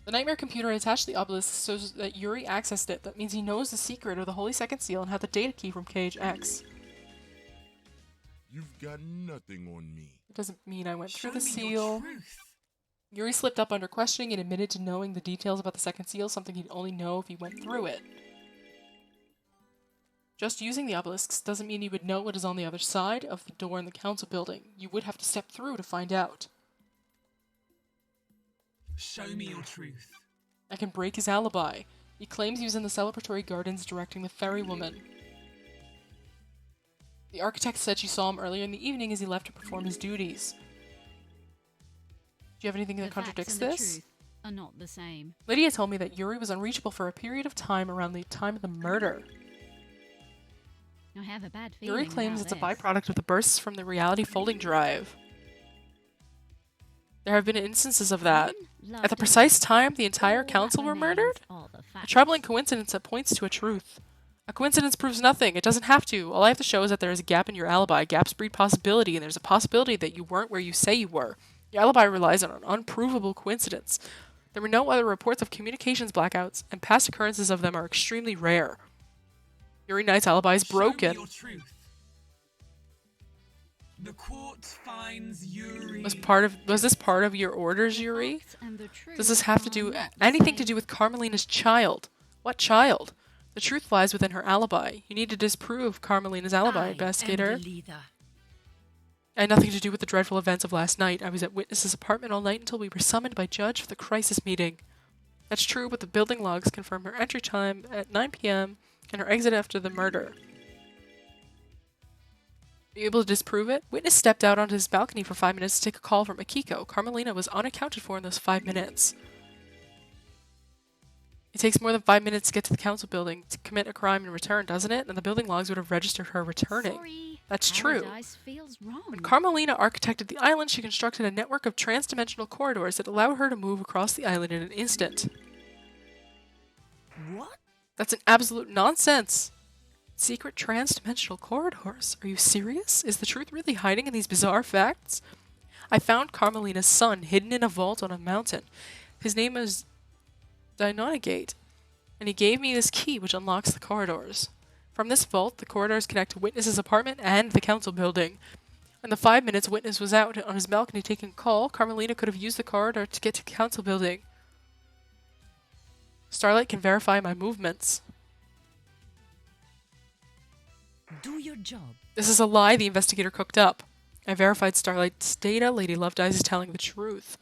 The nightmare computer attached the obelisk so that Yuri accessed it. That means he knows the secret of the Holy Second Seal and had the data key from KHX. You've got nothing on me. It doesn't mean I went through the seal. Yuri slipped up under questioning and admitted to knowing the details about the second seal, something he'd only know if he went through it. Just using the obelisks doesn't mean you would know what is on the other side of the door in the council building. You would have to step through to find out. Show me your truth. I can break his alibi. He claims he was in the celebratory gardens directing the ferrywoman. The architect said she saw him earlier in the evening as he left to perform his duties. Do you have anything that contradicts The facts and the this? truth are not the same. Lydia told me that Yuri was unreachable for a period of time around the time of the murder. I have a bad feeling. Yuri claims about it's a this. byproduct of the bursts from the reality folding drive. There have been instances of that. Love At the to precise time the entire all that council were remains murdered? are the A facts. troubling coincidence that points to a truth. A coincidence proves nothing. It doesn't have to. All I have to show is that there is a gap in your alibi. Gaps breed possibility, and there's a possibility that you weren't where you say you were. Your alibi relies on an unprovable coincidence. There were no other reports of communications blackouts, and past occurrences of them are extremely rare. Yuri Knight's alibi is Show me broken. your truth. The court finds Yuri. Was this part of your orders, Yuri? Facts and the truth Does this have to are do not the anything to same. do with Carmelina's child? What child? The truth lies within her alibi. You need to disprove Carmelina's alibi, investigator. I had nothing to do with the dreadful events of last night. I was at Witness's apartment all night until we were summoned by Judge for the crisis meeting. That's true, but the building logs confirm her entry time at 9 p.m. and her exit after the murder. Are you able to disprove it? Witness stepped out onto his balcony for 5 minutes to take a call from Akiko. Carmelina was unaccounted for in those 5 minutes. It takes more than 5 minutes to get to the council building to commit a crime and return, doesn't it? And the building logs would have registered her returning. Sorry, That's true. Paradise feels wrong. When Carmelina architected the island, she constructed a network of trans-dimensional corridors that allowed her to move across the island in an instant. What? That's an absolute nonsense. Secret trans-dimensional corridors? Are you serious? Is the truth really hiding in these bizarre facts? I found Carmelina's son hidden in a vault on a mountain. His name is Dynonagate, and he gave me this key which unlocks the corridors. From this vault, the corridors connect to Witness's apartment and the council building. In the 5 minutes Witness was out on his balcony taking a call, Carmelina could have used the corridor to get to the council building. Starlight can verify my movements. Do your job. This is a lie the investigator cooked up. I verified Starlight's data. Lady Lovedeyes is telling the truth.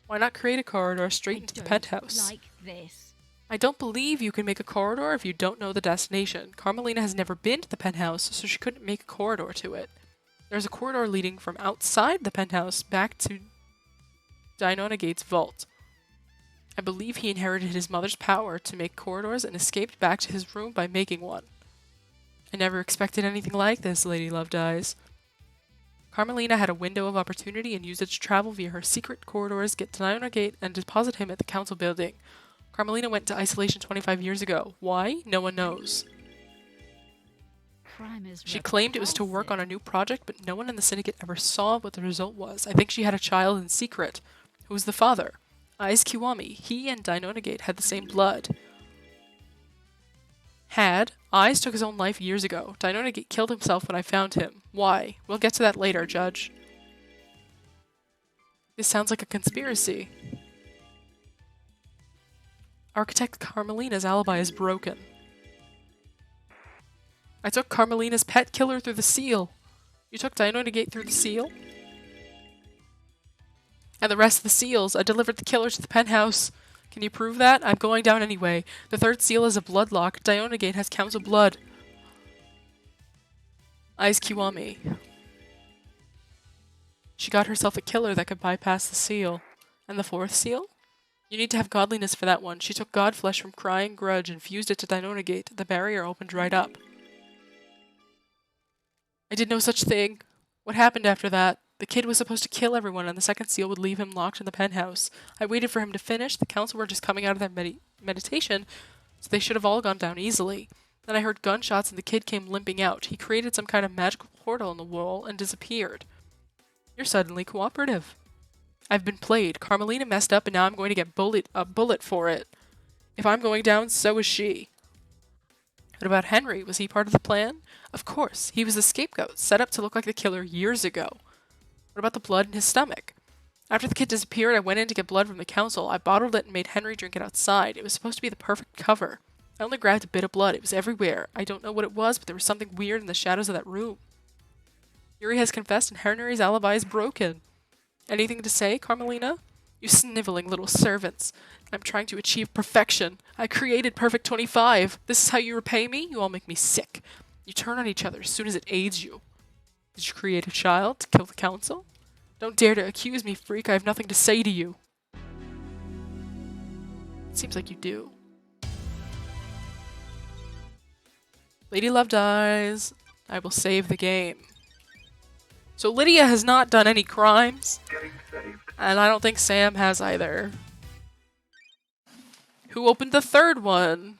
Why not create a corridor straight into the penthouse? Like this. I don't believe you can make a corridor if you don't know the destination. Carmelina has never been to the penthouse, so she couldn't make a corridor to it. There's a corridor leading from outside the penthouse back to Dynonagate's vault. I believe he inherited his mother's power to make corridors and escaped back to his room by making one. I never expected anything like this, Lady Lovedeyes. Carmelina had a window of opportunity and used it to travel via her secret corridors, get to Dynonagate, and deposit him at the council building. Carmelina went to isolation 25 years ago. Why? No one knows. Crime is She claimed it was to work on a new project, but no one in the syndicate ever saw what the result was. I think she had a child in secret. Who was the father? Ais Kiwami. He and Dynonagate had the same blood. Ais took his own life years ago. Dynonagate killed himself when I found him. Why? We'll get to that later, Judge. This sounds like a conspiracy. Architect Carmelina's alibi is broken. I took Carmelina's pet killer through the seal. You took Dynonagate through the seal? And the rest of the seals. I delivered the killer to the penthouse. Can you prove that? I'm going down anyway. The third seal is a bloodlock. Dynonagate has council blood. Ais Kiwami. She got herself a killer that could bypass the seal. And the fourth seal? You need to have godliness for that one. She took god flesh from Crying Grudge and fused it to Dynonagate. The barrier opened right up. I did no such thing. What happened after that? The kid was supposed to kill everyone and the second seal would leave him locked in the penthouse. I waited for him to finish. The council were just coming out of their meditation, so they should have all gone down easily. Then I heard gunshots and the kid came limping out. He created some kind of magical portal in the wall and disappeared. You're suddenly cooperative. I've been played. Carmelina messed up and now I'm going to get a bullet for it. If I'm going down, so is she. What about Henry? Was he part of the plan? Of course. He was the scapegoat, set up to look like the killer years ago. What about the blood in his stomach? After the kid disappeared, I went in to get blood from the council. I bottled it and made Henry drink it outside. It was supposed to be the perfect cover. I only grabbed a bit of blood. It was everywhere. I don't know what it was, but there was something weird in the shadows of that room. Yuri has confessed and Henry's alibi is broken. Anything to say, Carmelina? You sniveling little servants. I'm trying to achieve perfection. I created Perfect 25. This is how you repay me? You all make me sick. You turn on each other as soon as it aids you. Did you create a child to kill the council? Don't dare to accuse me, freak. I have nothing to say to you. Seems like you do. Lady Love dies. I will save the game. So Lydia has not done any crimes. Getting saved. And I don't think Sam has either. Who opened the third one?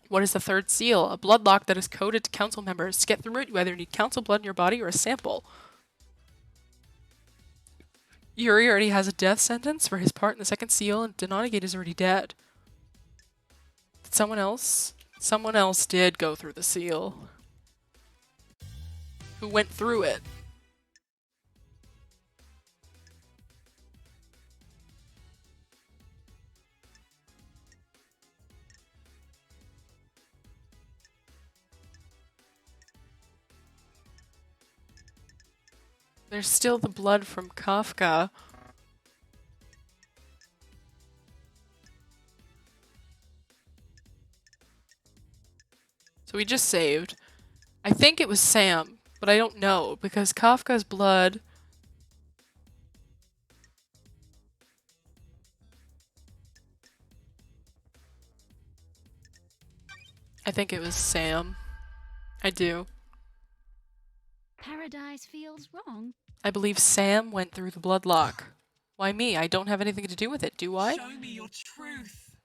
What is the third seal? A blood lock that is coded to council members. To get through it, you either need council blood in your body or a sample. Yuri already has a death sentence for his part in the second seal, and Denonegate is already dead. Did someone else? Someone else did go through the seal. Who went through it? There's still the blood from Kafka. So we just saved. I think it was Sam, but I don't know because Kafka's blood... I think it was Sam. I do. Paradise feels wrong. I believe Sam went through the blood lock. Why me? I don't have anything to do with it, do I? Show me your truth.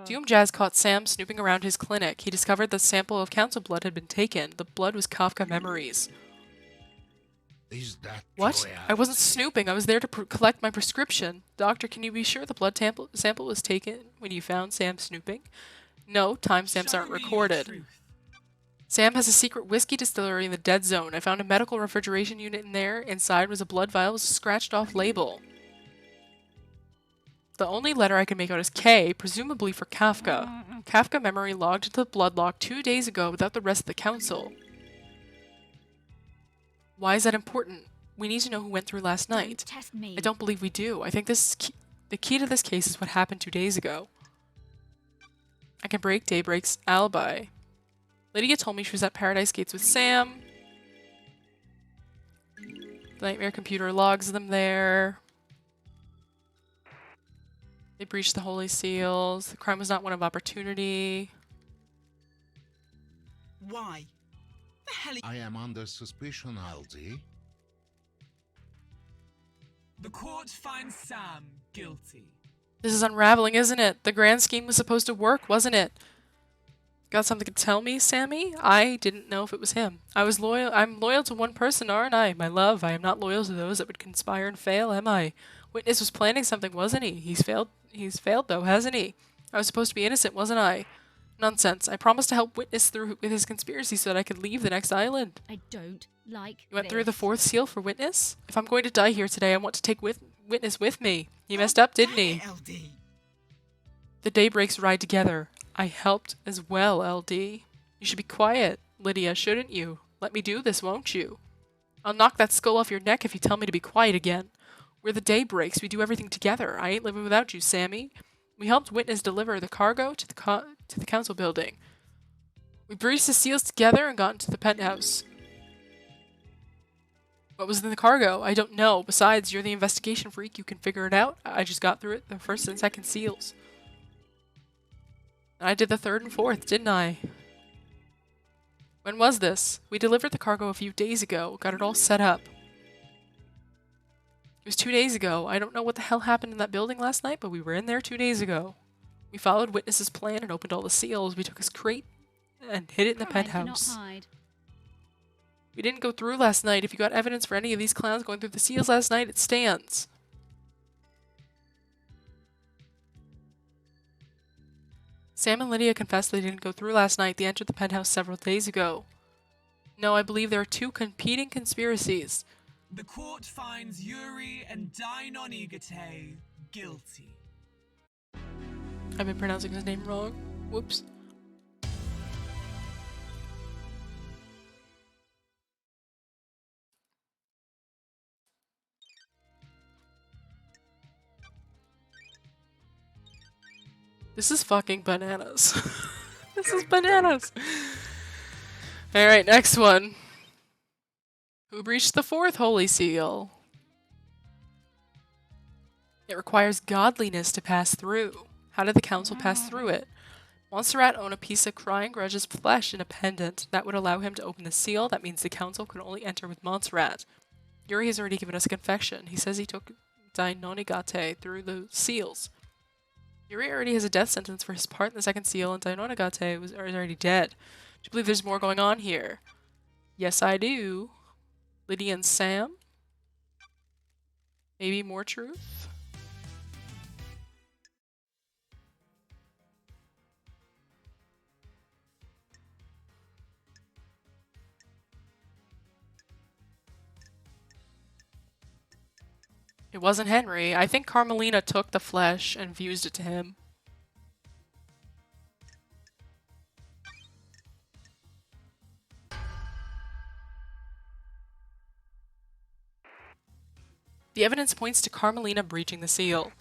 Doom Jazz caught Sam snooping around his clinic. He discovered the sample of council blood had been taken. The blood was Kafka memories. Is that What? I wasn't snooping. I was there to collect my prescription. Doctor, can you be sure the blood sample was taken when you found Sam snooping? No, timestamps aren't recorded. Sam has a secret whiskey distillery in the dead zone. I found a medical refrigeration unit in there. Inside was a blood vial with a scratched off label. The only letter I can make out is K, presumably for Kafka. Kafka memory logged into the blood lock 2 days ago without the rest of the council. Why is that important? We need to know who went through last night. Test me. I don't believe we do. I think the key to this case is what happened 2 days ago. I can break Daybreak's alibi. Lydia told me she was at Paradise Gates with Sam. The Nightmare computer logs them there. They breached the Holy Seals. The crime was not one of opportunity. Why? The hell? I am under suspicion, Aldi. The court finds Sam guilty. This is unraveling, isn't it? The grand scheme was supposed to work, wasn't it? Got something to tell me, Sammy? I didn't know if it was him. I'm loyal to one person, aren't I? My love, I am not loyal to those that would conspire and fail, am I? Witness was planning something, wasn't he? He's failed though, hasn't he? I was supposed to be innocent, wasn't I? Nonsense. I promised to help Witness through with his conspiracy so that I could leave the next island. I don't like You went through the fourth seal for Witness? If I'm going to die here today, I want to take Witness with me. He messed up, didn't he? LD. The daybreaks ride together. I helped as well, LD. You should be quiet, Lydia, shouldn't you? Let me do this, won't you? I'll knock that skull off your neck if you tell me to be quiet again. We're the daybreaks. We do everything together. I ain't living without you, Sammy. We helped Witness deliver the cargo to the council building. We breached the seals together and got into the penthouse. What was in the cargo? I don't know. Besides, you're the investigation freak. You can figure it out. I just got through it, the first and second seals. I did the third and fourth, didn't I? When was this? We delivered the cargo a few days ago. Got it all set up. It was 2 days ago. I don't know what the hell happened in that building last night, but we were in there 2 days ago. We followed Witness's plan and opened all the seals. We took his crate and hid it in the penthouse. We didn't go through last night. If you got evidence for any of these clowns going through the seals last night, it stands. Sam and Lydia confessed they didn't go through last night. They entered the penthouse several days ago. No, I believe there are two competing conspiracies. The court finds Yuri and Deinonigate guilty. I've been pronouncing his name wrong. Whoops. This is fucking bananas. This is bananas. Alright, next one. Who breached the fourth holy seal? It requires godliness to pass through. How did the council pass through it? Montserrat owned a piece of crying grudge's flesh in a pendant. That would allow him to open the seal. That means the council could only enter with Montserrat. Yuri has already given us a confession. He says he took Deinonigate through the seals. Yuri already has a death sentence for his part in the second seal, and Deinonigate is already dead. Do you believe there's more going on here? Yes, I do. Lydia and Sam? Maybe more truth? It wasn't Henry. I think Carmelina took the flesh and fused it to him. The evidence points to Carmelina breaching the seal.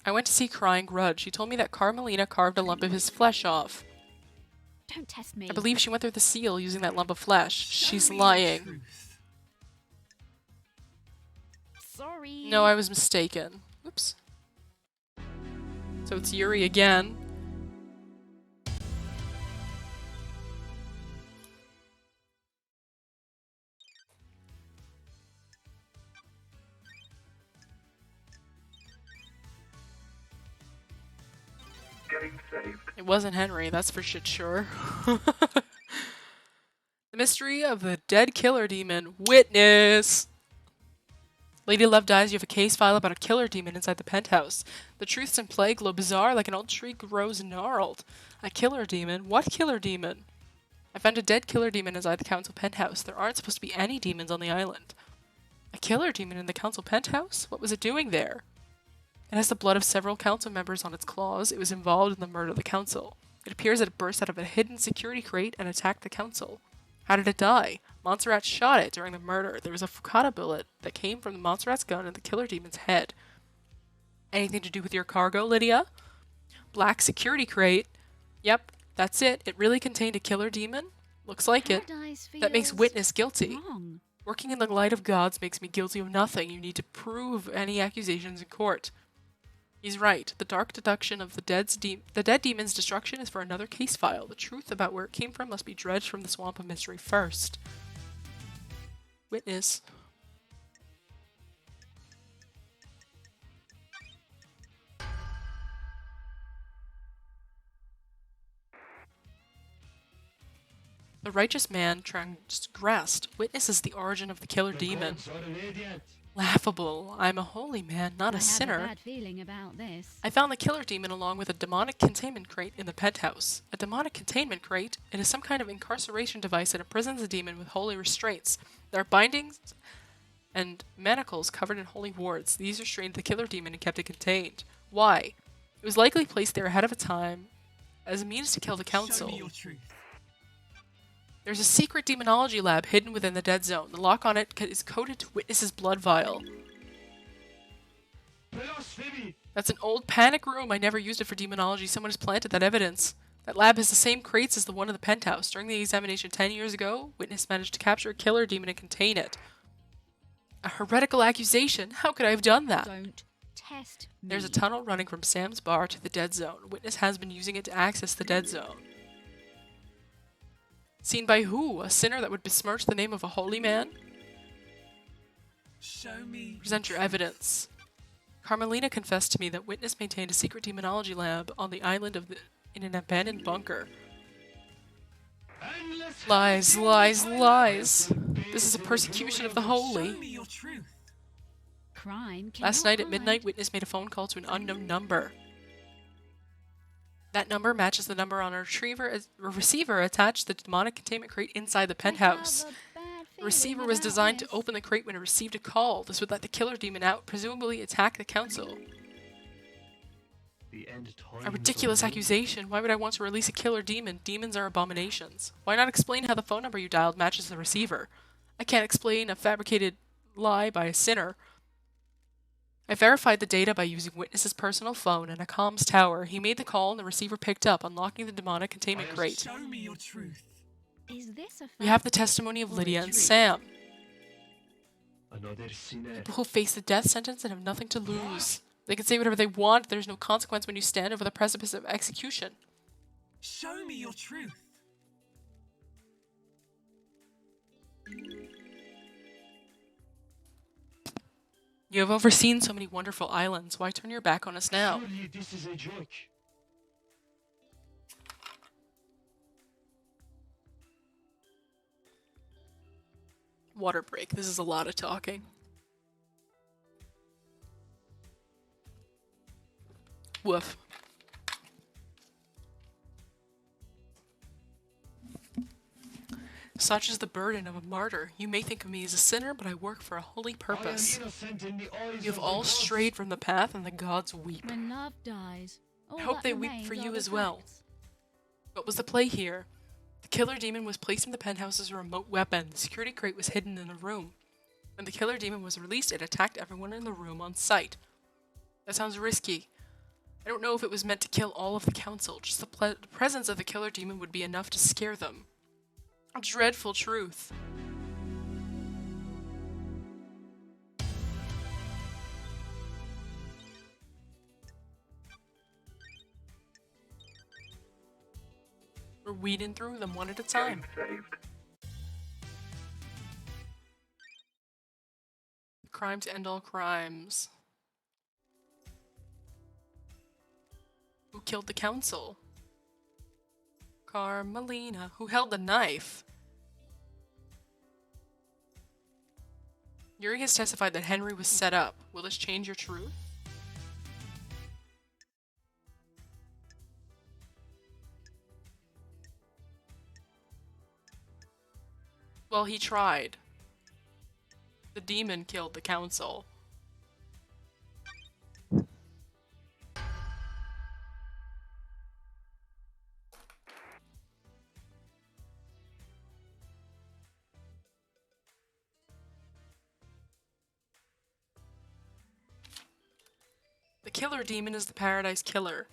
I went to see Crying Grudge. She told me that Carmelina carved a lump of his flesh off. Don't test me. I believe she went through the seal using that lump of flesh. She's lying. Sorry. No, I was mistaken. Oops. So it's Yuri again. Getting saved. It wasn't Henry, that's for shit sure. The mystery of the dead killer demon. Witness! Lady Love dies, you have a case file about a killer demon inside the penthouse. The truths in play glow bizarre like an old tree grows gnarled. A killer demon? What killer demon? I found a dead killer demon inside the council penthouse. There aren't supposed to be any demons on the island. A killer demon in the council penthouse? What was it doing there? It has the blood of several council members on its claws. It was involved in the murder of the council. It appears that it burst out of a hidden security crate and attacked the council. How did it die? Montserrat shot it during the murder. There was a Fukata bullet that came from the Montserrat's gun in the killer demon's head. Anything to do with your cargo, Lydia? Black security crate. Yep, that's it. It really contained a killer demon? Looks like it. That makes Witness guilty. Wrong. Working in the light of gods makes me guilty of nothing. You need to prove any accusations in court. He's right. The dark deduction of the dead demon's destruction is for another case file. The truth about where it came from must be dredged from the swamp of mystery first. Witness. The righteous man transgressed. Witness is the origin of the killer demon. Laughable. I'm a holy man, not a sinner. I have a bad feeling about this. I found the killer demon along with a demonic containment crate in the penthouse. A demonic containment crate? It is some kind of incarceration device that imprisons the demon with holy restraints. There are bindings and manacles covered in holy wards. These restrained the killer demon and kept it contained. Why? It was likely placed there ahead of a time as a means to kill the council. Show me your truth. There's a secret demonology lab hidden within the dead zone. The lock on it is coated to Witness's blood vial. That's an old panic room. I never used it for demonology. Someone has planted that evidence. That lab has the same crates as the one in the penthouse. During the examination 10 years ago, Witness managed to capture a killer demon and contain it. A heretical accusation? How could I have done that? Don't test me. There's a tunnel running from Sam's bar to the dead zone. Witness has been using it to access the dead zone. Seen by who? A sinner that would besmirch the name of a holy man? Show me. Present your evidence. Carmelina confessed to me that Witness maintained a secret demonology lab on the island in an abandoned bunker. Lies, lies, lies. This is a persecution of the holy. Show me your truth. Crime Last night at midnight, Witness made a phone call to an unknown number. That number matches the number on a receiver attached to the demonic containment crate inside the penthouse. feeling receiver was about designed to this. open the crate when it received a call. This would let the killer demon out, presumably attack the council. The end A times ridiculous are near. accusation. Why would I want to release a killer demon? Demons are abominations. Why not explain how the phone number you dialed matches the receiver? I can't explain a fabricated lie by a sinner. I verified the data by using Witness's personal phone and a comms tower. He made the call and the receiver picked up, unlocking the demonic containment crate. Show me your truth. Is this a We have the fact testimony of or a Lydia and dream? Sam, Another sinner. people who face the death sentence and have nothing to lose. They can say whatever they want. There's no consequence when you stand over the precipice of execution. Show me your truth. You have overseen so many wonderful islands. Why turn your back on us now? Surely this is a joke. Water break. This is a lot of talking. Woof. Such is the burden of a martyr. You may think of me as a sinner, but I work for a holy purpose. I am innocent in the eyes You have of all the gods. strayed from the path, and the gods weep. When love dies, all I hope that they weep remains for are you the as well. facts. What was the play here? The killer demon was placed in the penthouse as a remote weapon. The security crate was hidden in the room. When the killer demon was released, it attacked everyone in the room on sight. That sounds risky. I don't know if it was meant to kill all of the council. Just the presence of the killer demon would be enough to scare them. A dreadful truth. We're weeding through them one at a time. Game saved. Crime to end all crimes. Who killed the council? Carmelina. Who held the knife? Yuri has testified that Henry was set up. Will this change your truth? Well, he tried. The demon killed the council. The killer demon is the paradise killer.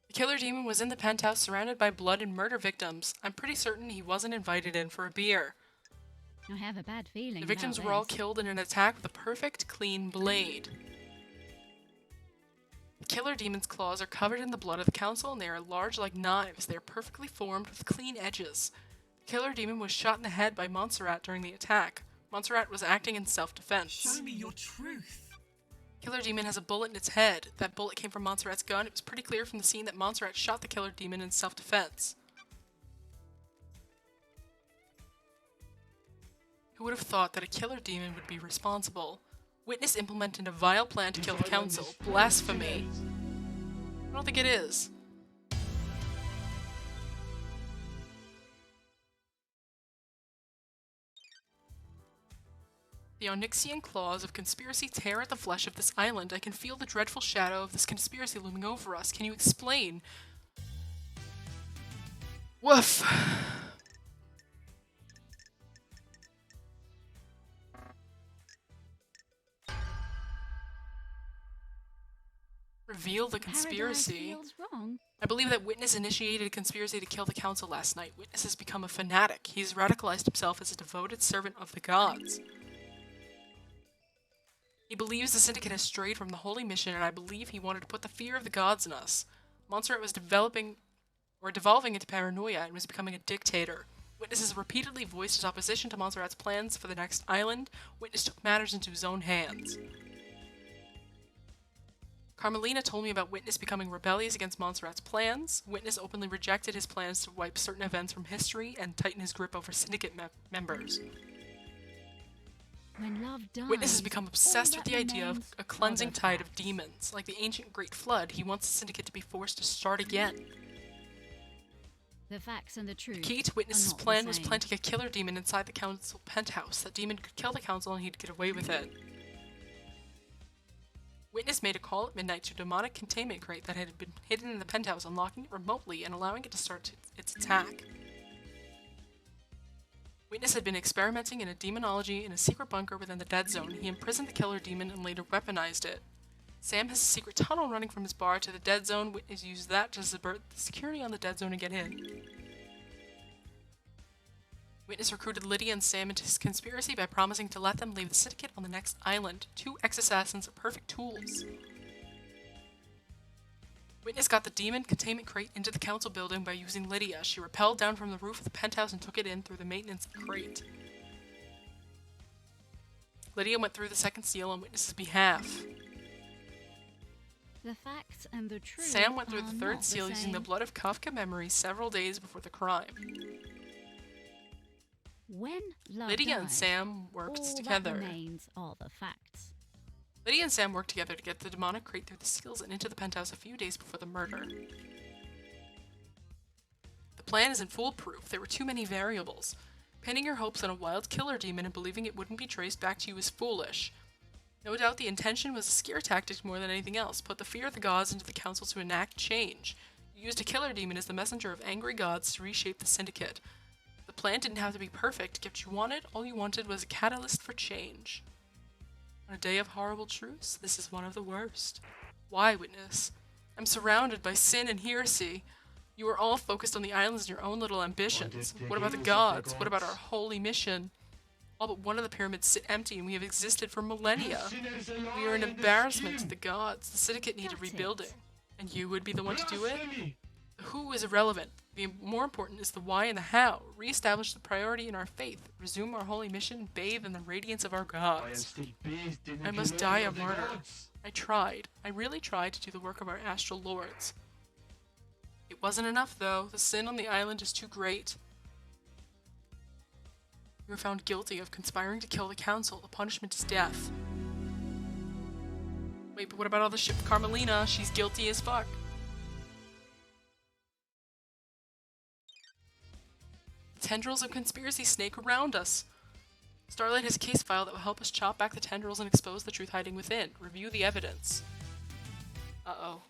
The killer demon was in the penthouse surrounded by blood and murder victims. I'm pretty certain he wasn't invited in for a beer. I have a bad feeling. The victims about were all this. killed in an attack with a perfect, clean blade. The killer demon's claws are covered in the blood of the council and they are large like knives. They are perfectly formed with clean edges. The killer demon was shot in the head by Montserrat during the attack. Montserrat was acting in self-defense. Show me your truth. Killer demon has a bullet in its head. That bullet came from Montserrat's gun. It was pretty clear from the scene that Montserrat shot the killer demon in self-defense. Who would have thought that a killer demon would be responsible? Witness implemented a vile plan to kill the council. Blasphemy. I don't think it is. The Onyxian claws of conspiracy tear at the flesh of this island. I can feel the dreadful shadow of this conspiracy looming over us. Can you explain? Woof! Reveal the conspiracy. Paradise feels wrong. I believe that Witness initiated a conspiracy to kill the council last night. Witness has become a fanatic. He's radicalized himself as a devoted servant of the gods. He believes the Syndicate has strayed from the holy mission, and I believe he wanted to put the fear of the gods in us. Montserrat was developing devolving into paranoia and was becoming a dictator. Witness has repeatedly voiced his opposition to Montserrat's plans for the next island. Witness took matters into his own hands. Carmelina told me about Witness becoming rebellious against Montserrat's plans. Witness openly rejected his plans to wipe certain events from history and tighten his grip over Syndicate members. When love dies, Witness has become obsessed all with the that idea of remains a are cleansing the tide of facts. demons. Like the ancient Great Flood, he wants the Syndicate to be forced to start again. The facts and the truth. The key to Witness's are not the plan was same. planting a killer demon inside the council penthouse. That demon could kill the council and he'd get away with it. Witness made a call at midnight to a demonic containment crate that had been hidden in the penthouse, unlocking it remotely and allowing it to start its attack. Witness had been experimenting in a demonology in a secret bunker within the Dead Zone. He imprisoned the killer demon and later weaponized it. Sam has a secret tunnel running from his bar to the Dead Zone. Witness used that to subvert the security on the Dead Zone and get in. Witness recruited Lydia and Sam into his conspiracy by promising to let them leave the syndicate on the next island. 2 ex-assassins are perfect tools. Witness got the demon containment crate into the council building by using Lydia. She rappelled down from the roof of the penthouse and took it in through the maintenance crate. Lydia went through the second seal on Witness's behalf. The facts and the truth. Sam went through the are third not seal the using the same. blood of Kafka memories several days before the crime. When love Lydia and dies, Sam worked all together. that remains are the facts. Lydia and Sam worked together to get the demonic crate through the seals and into the penthouse a few days before the murder. The plan isn't foolproof. There were too many variables. Pinning your hopes on a wild killer demon and believing it wouldn't be traced back to you is foolish. No doubt the intention was a scare tactic more than anything else. Put the fear of the gods into the council to enact change. You used a killer demon as the messenger of angry gods to reshape the syndicate. The plan didn't have to be perfect to get what you wanted. All you wanted was a catalyst for change. On a day of horrible truths, this is one of the worst. Why, Witness? I'm surrounded by sin and heresy. You are all focused on the islands and your own little ambitions. What about the gods? What about our holy mission? All but one of the pyramids sit empty and we have existed for millennia. We are an embarrassment to the gods. The syndicate needed rebuilding. And you would be the one to do it? The who is irrelevant. The more important is the why and the how. Re-establish the priority in our faith. Resume our holy mission. Bathe in the radiance of our gods. I must die a martyr. I tried. I really tried to do the work of our astral lords. It wasn't enough, though. The sin on the island is too great. You were found guilty of conspiring to kill the council. The punishment is death. Wait, but what about all the shit with Carmelina? She's guilty as fuck. Tendrils of conspiracy snake around us. Starlight has a case file that will help us chop back the tendrils and expose the truth hiding within. Review the evidence. Uh-oh.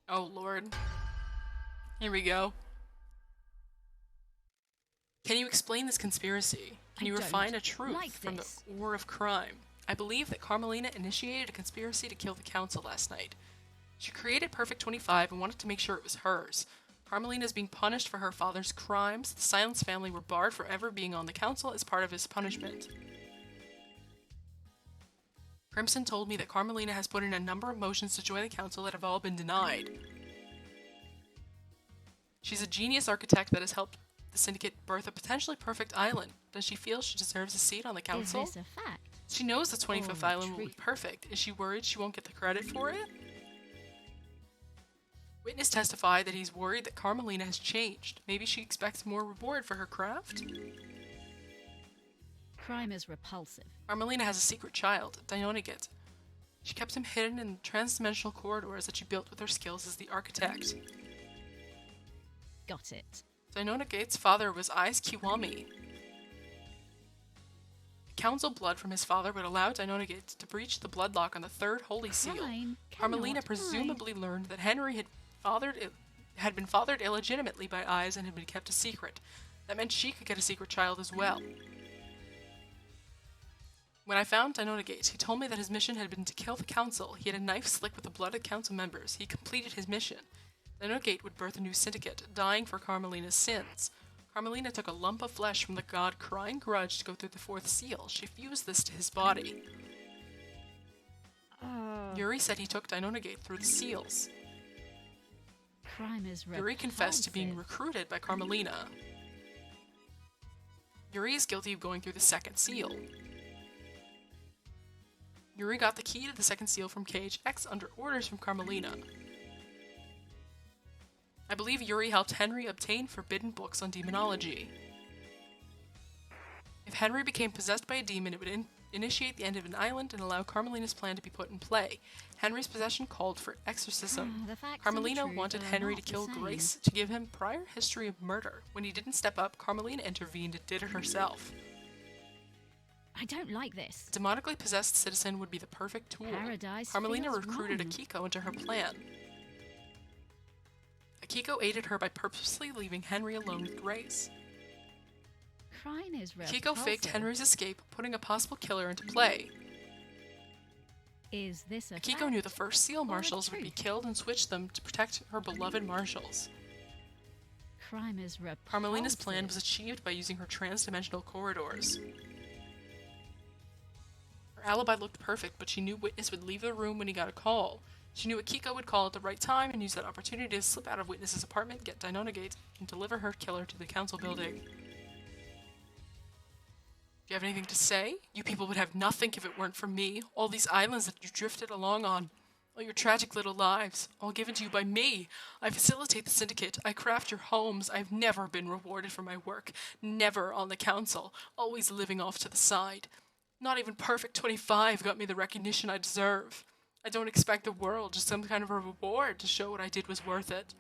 Oh, Lord. Here we go. Can you explain this conspiracy? Can you refine a truth from the ore of crime? I believe that Carmelina initiated a conspiracy to kill the council last night. She created Perfect 25 and wanted to make sure it was hers. Carmelina is being punished for her father's crimes. The Silence family were barred for ever being on the council as part of his punishment. Crimson told me that Carmelina has put in a number of motions to join the council that have all been denied. She's a genius architect that has helped the syndicate birth a potentially perfect island. Does she feel she deserves a seat on the council? Is this a fact? She knows the 25th island will be perfect. Is she worried she won't get the credit for it? Witness testified that he's worried that Carmelina has changed. Maybe she expects more reward for her craft? Crime is repulsive. Carmelina has a secret child, Dionygit. She kept him hidden in transdimensional corridors that she built with her skills as the architect. Got it. Dionygit's father was Ais Kiwami. The council blood from his father would allow Dionygit to breach the bloodlock on the third holy seal. Carmelina presumably learned that Henry had been fathered illegitimately by Ais and had been kept a secret. That meant she could get a secret child as well. When I found Dionygit, he told me that his mission had been to kill the council. He had a knife slick with the blood of council members. He completed his mission. Dionygit would birth a new syndicate, dying for Carmelina's sins. Carmelina took a lump of flesh from the god Crying Grudge to go through the fourth seal. She fused this to his body. Yuri said he took Dionygit through the seals. Crime is Yuri confessed to being recruited by Carmelina. Yuri is guilty of going through the second seal. Yuri got the key to the second seal from KHX under orders from Carmelina. I believe Yuri helped Henry obtain forbidden books on demonology. If Henry became possessed by a demon, it would initiate the end of an island and allow Carmelina's plan to be put in play. Henry's possession called for exorcism. The facts and the Carmelina truth wanted are Henry to not the kill same. Grace to give him prior history of murder. When he didn't step up, Carmelina intervened and did it herself. I don't like this. A demonically possessed citizen would be the perfect tool. Paradise Carmelina feels recruited wrong. Akiko into her plan. Akiko aided her by purposely leaving Henry alone with Grace. Crime is Akiko faked repulsive. Henry's escape, putting a possible killer into play. Is this a Akiko fact knew the first seal or a marshals would be truth? killed and switched them to protect her beloved marshals. Crime is repulsive. Carmelina's plan was achieved by using her trans-dimensional corridors. Her alibi looked perfect, but she knew Witness would leave the room when he got a call. She knew Akiko would call at the right time and use that opportunity to slip out of Witness's apartment, get Dynonagate, and deliver her killer to the council building. Do you have anything to say? You people would have nothing if it weren't for me. All these islands that you drifted along on. All your tragic little lives. All given to you by me. I facilitate the syndicate. I craft your homes. I've never been rewarded for my work. Never on the council. Always living off to the side. Not even Perfect 25 got me the recognition I deserve. I don't expect the world, just some kind of a reward to show what I did was worth it.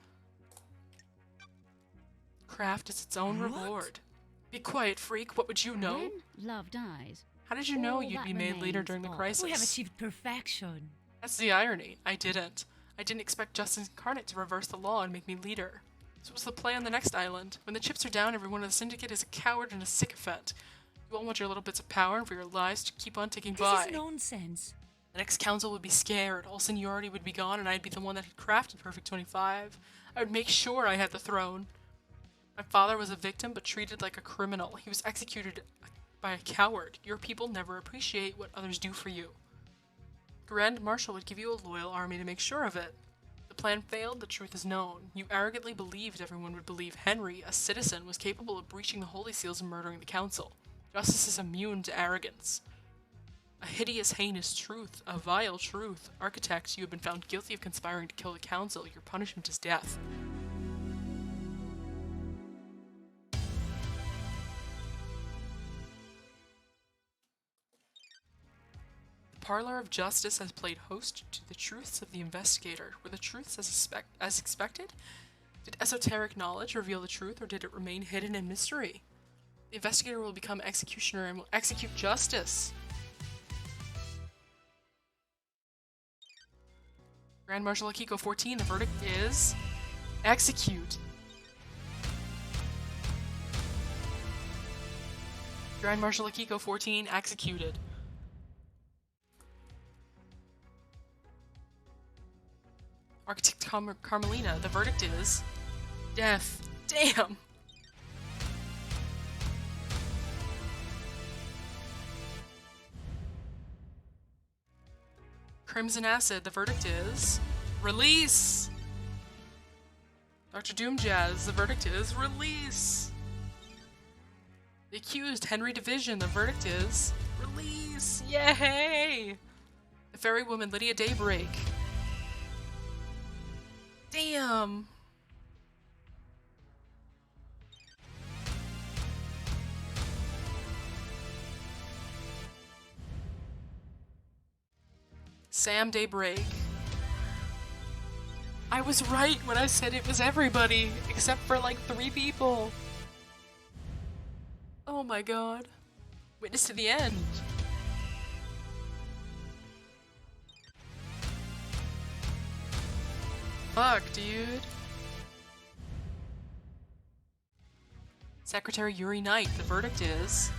Craft is its own reward. Be quiet, freak. What would you know? When love dies. How did you know all you'd that be made leader remains during the are- crisis? We have achieved perfection. That's the irony. I didn't. I didn't expect Justice Incarnate to reverse the law and make me leader. So what's the play on the next island? When the chips are down, everyone in the syndicate is a coward and a sycophant. You all want your little bits of power and for your lives to keep on ticking by. This is nonsense. The next council would be scared, all seniority would be gone, and I'd be the one that had crafted Perfect 25. I would make sure I had the throne. My father was a victim, but treated like a criminal. He was executed by a coward. Your people never appreciate what others do for you. Grand Marshal would give you a loyal army to make sure of it. The plan failed, the truth is known. You arrogantly believed everyone would believe Henry, a citizen, was capable of breaching the Holy Seals and murdering the council. Justice is immune to arrogance. A hideous, heinous truth, a vile truth. Architects, you have been found guilty of conspiring to kill the council. Your punishment is death. The Parlor of Justice has played host to the truths of the investigator. Were the truths as expected? Did esoteric knowledge reveal the truth, or did it remain hidden in mystery? The investigator will become executioner and will execute justice. Grand Marshal Akiko 14, the verdict is execute. Grand Marshal Akiko 14, executed. Architect Carmelina, the verdict is death. Damn! Crimson Acid, the verdict is release! Dr. Doomjazz, the verdict is release! The accused, Henry Division, the verdict is release! Yay! The fairy woman, Lydia Daybreak. Damn! Sam Daybreak. I was right when I said it was everybody, except for like 3 people. Oh my god. Witness to the end. Fuck, dude. Secretary Yuri Knight, the verdict is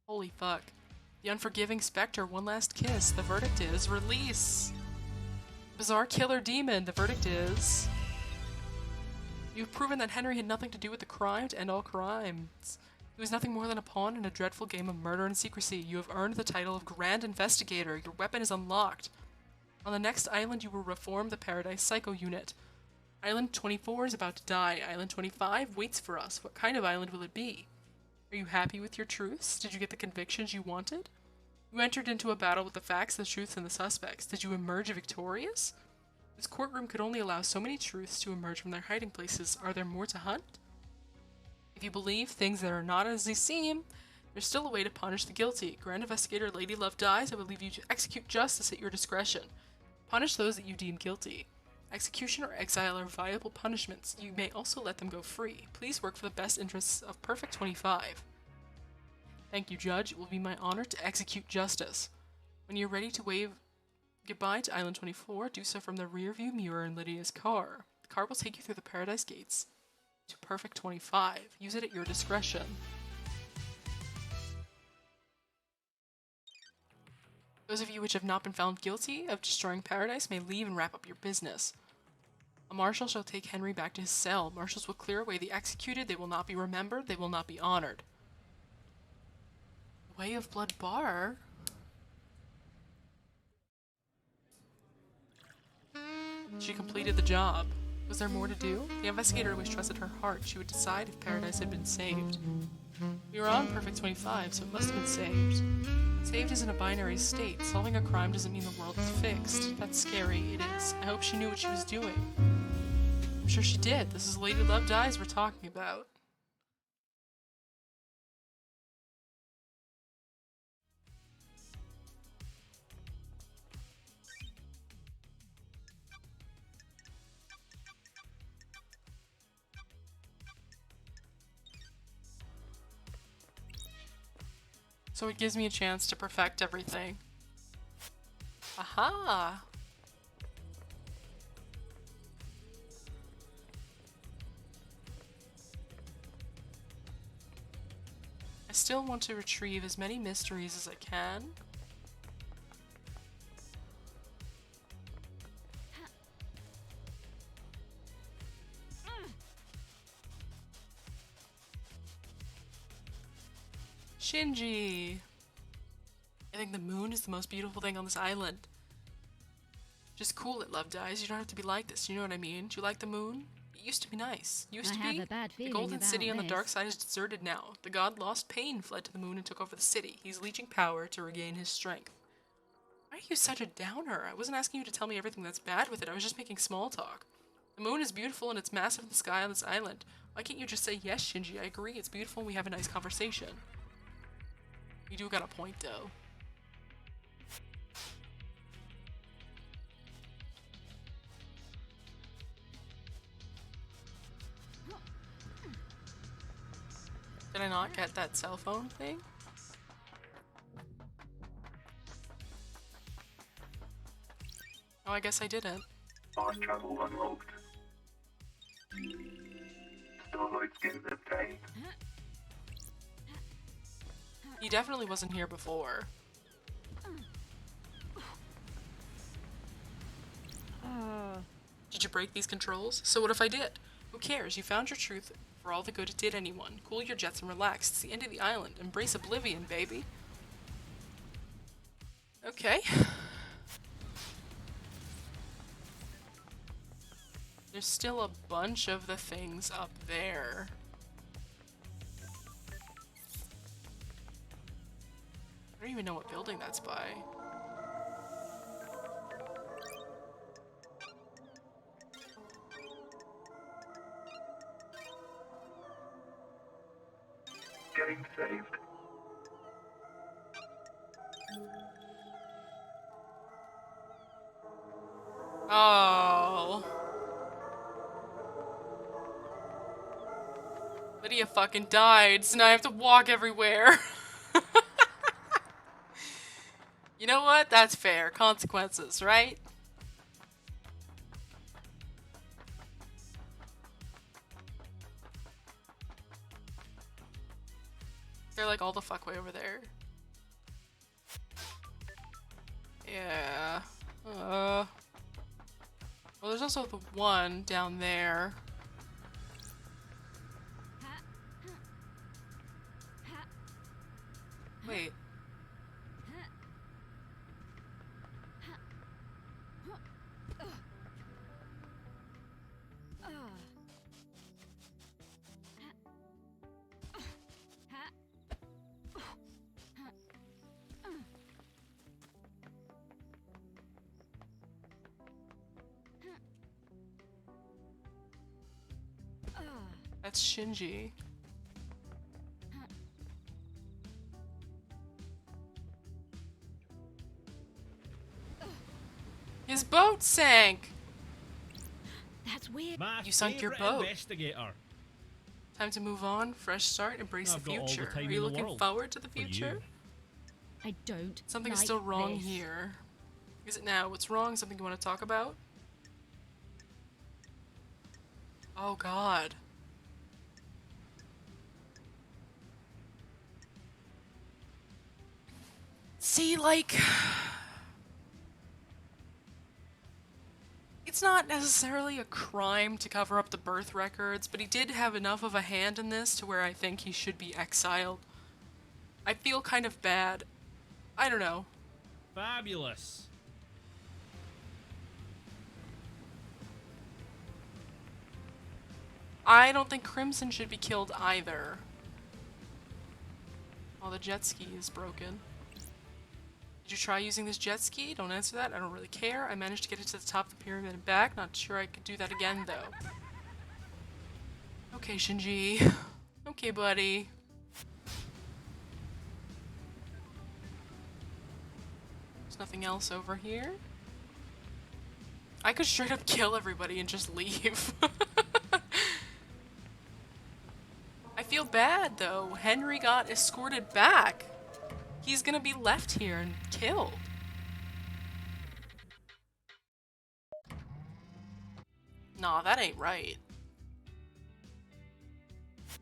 holy fuck. The Unforgiving Spectre, one last kiss. The verdict is release. Bizarre Killer Demon. The verdict is you've proven that Henry had nothing to do with the crime to end all crimes. He was nothing more than a pawn in a dreadful game of murder and secrecy. You have earned the title of Grand Investigator. Your weapon is unlocked. On the next island, you will reform the Paradise Psycho Unit. Island 24 is about to die. Island 25 waits for us. What kind of island will it be? Are you happy with your truths? Did you get the convictions you wanted? You entered into a battle with the facts, the truths, and the suspects. Did you emerge victorious? This courtroom could only allow so many truths to emerge from their hiding places. Are there more to hunt? If you believe things that are not as they seem, there's still a way to punish the guilty. Grand Investigator Lady Love dies. I will leave you to execute justice at your discretion. Punish those that you deem guilty. Execution or exile are viable punishments. You may also let them go free. Please work for the best interests of Perfect 25. Thank you, Judge. It will be my honor to execute justice. When you're ready to wave goodbye to Island 24, do so from the rearview mirror in Lydia's car. The car will take you through the Paradise Gates to Perfect 25. Use it at your discretion. Those of you which have not been found guilty of destroying Paradise may leave and wrap up your business. A marshal shall take Henry back to his cell. Marshals will clear away the executed. They will not be remembered. They will not be honored. Way of Blood Bar? She completed the job. Was there more to do? The investigator always trusted her heart. She would decide if Paradise had been saved. We were on Perfect 25, so it must have been saved. Saved is in a binary state. Solving a crime doesn't mean the world is fixed. That's scary. It is. I hope she knew what she was doing. I'm sure she did. This is Lady Love Dies we're talking about. So it gives me a chance to perfect everything. Aha! I still want to retrieve as many mysteries as I can. Shinji! I think the moon is the most beautiful thing on this island. Just cool it, Love Dies. You don't have to be like this, you know what I mean? Do you like the moon? It used to be nice. Used to be. The golden city on the dark side is deserted now. The god lost pain, fled to the moon, and took over the city. He's leeching power to regain his strength. Why are you such a downer? I wasn't asking you to tell me everything that's bad with it. I was just making small talk. The moon is beautiful and it's massive in the sky on this island. Why can't you just say, yes, Shinji, I agree, it's beautiful and we have a nice conversation? You do got a point, though. Did I not get that cell phone thing? Oh, I guess I didn't. Fast travel unlocked. Starlight skins obtained. He definitely wasn't here before. Did you break these controls? So what if I did? Who cares? You found your truth for all the good it did anyone. Cool your jets and relax. It's the end of the island. Embrace oblivion, baby. Okay. There's still a bunch of the things up there. I don't even know what building that's by. Getting saved. Oh. Lydia fucking died, so now I have to walk everywhere. You know what? That's fair. Consequences, right? They're like all the fuck way over there. Yeah. Well, there's also the one down there. Wait. That's Shinji. His boat sank! That's weird. My You sunk your favourite boat. investigator. Time to move on, fresh start, embrace I've the got all the future. time Are in you the looking world forward to the for you. future? I don't. Something is like still wrong this. here. Is it now? What's wrong? Something you want to talk about? Oh god. See, like... It's not necessarily a crime to cover up the birth records, but he did have enough of a hand in this to where I think he should be exiled. I feel kind of bad. I don't know. Fabulous. I don't think Crimson should be killed either. Oh, the jet ski is broken. Did you try using this jet ski? Don't answer that. I don't really care. I managed to get it to the top of the pyramid and back. Not sure I could do that again, though. Okay, Shinji. Okay, buddy. There's nothing else over here. I could straight up kill everybody and just leave. I feel bad, though. Henry got escorted back. He's gonna be left here and killed. Nah, that ain't right.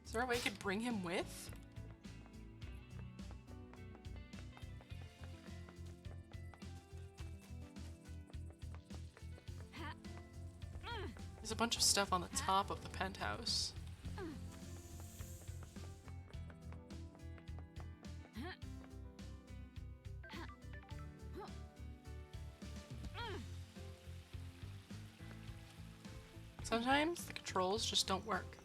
Is there a way I could bring him with? There's a bunch of stuff on the top of the penthouse. Sometimes the controls just don't work.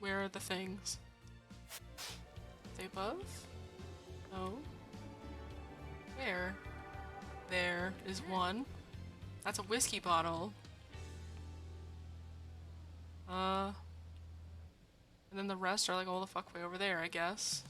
Where are the things? Are they above? No. Where? There is one. That's a whiskey bottle. And then the rest are like all the fuck way over there, I guess.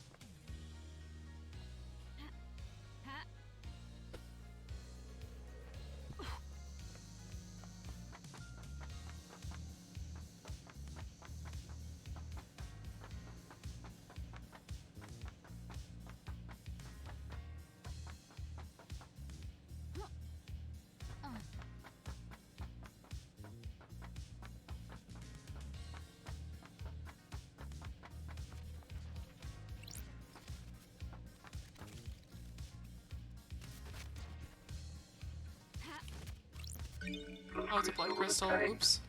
Oh, it's a blood crystal. Oops.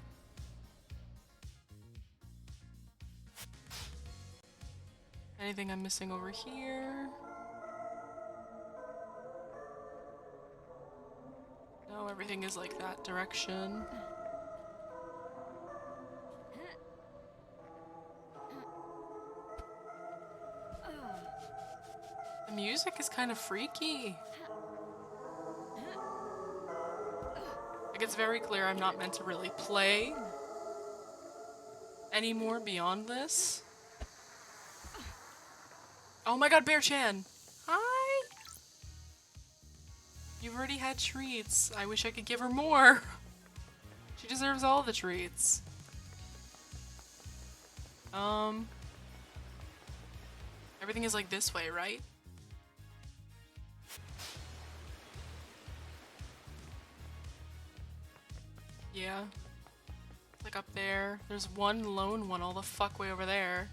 Anything I'm missing over here? No, everything is like that direction. The music is kind of freaky. Like, it's very clear I'm not meant to really play anymore beyond this. Oh my god, Bear-chan! Hi! You've already had treats. I wish I could give her more. She deserves all the treats. Everything is like this way, right? Yeah. Like up there. There's one lone one all the fuck way over there.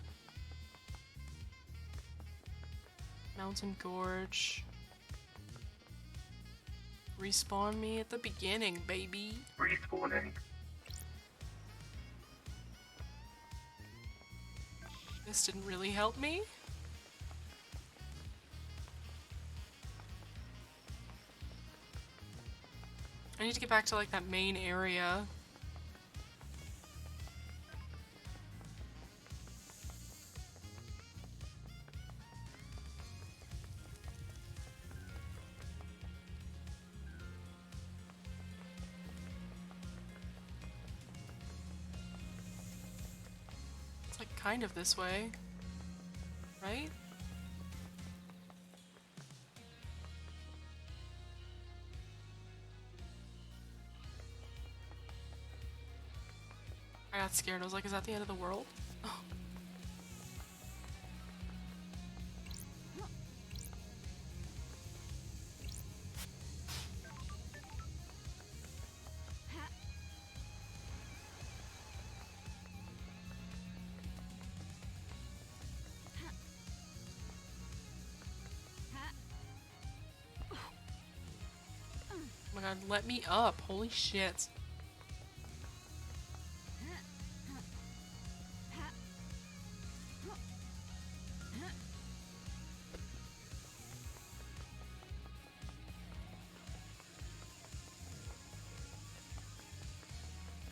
Mountain Gorge. Respawn me at the beginning, baby. Respawning. This didn't really help me. I need to get back to like that main area. kind of this way. Right? I got scared. I was like, is that the end of the world? Oh. Oh my god, let me up. Holy shit.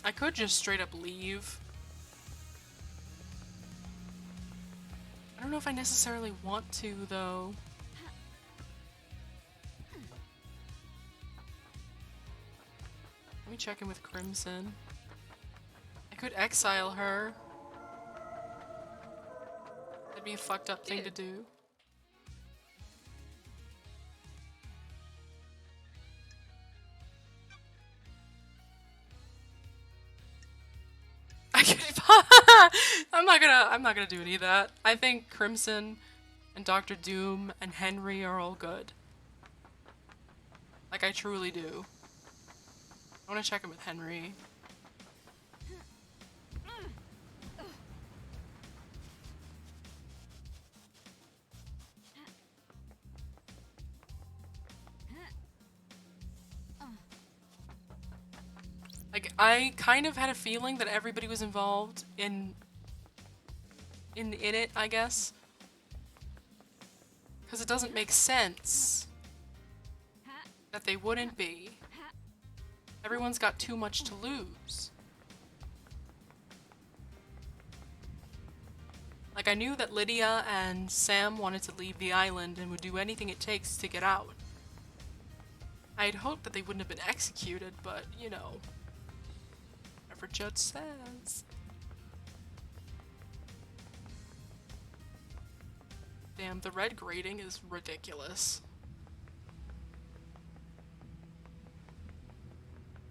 I could just straight up leave. I don't know if I necessarily want to, though. Let me check in with Crimson. I could exile her. That'd be a fucked up thing to do. I'm not gonna do any of that. I think Crimson and Dr. Doom and Henry are all good. Like, I truly do. I wanna check in with Henry. Like, I kind of had a feeling that everybody was involved in it, I guess. Because it doesn't make sense that they wouldn't be. Everyone's got too much to lose. Like, I knew that Lydia and Sam wanted to leave the island and would do anything it takes to get out. I had hoped that they wouldn't have been executed, but, you know, whatever Judge says. Damn, the red grating is ridiculous.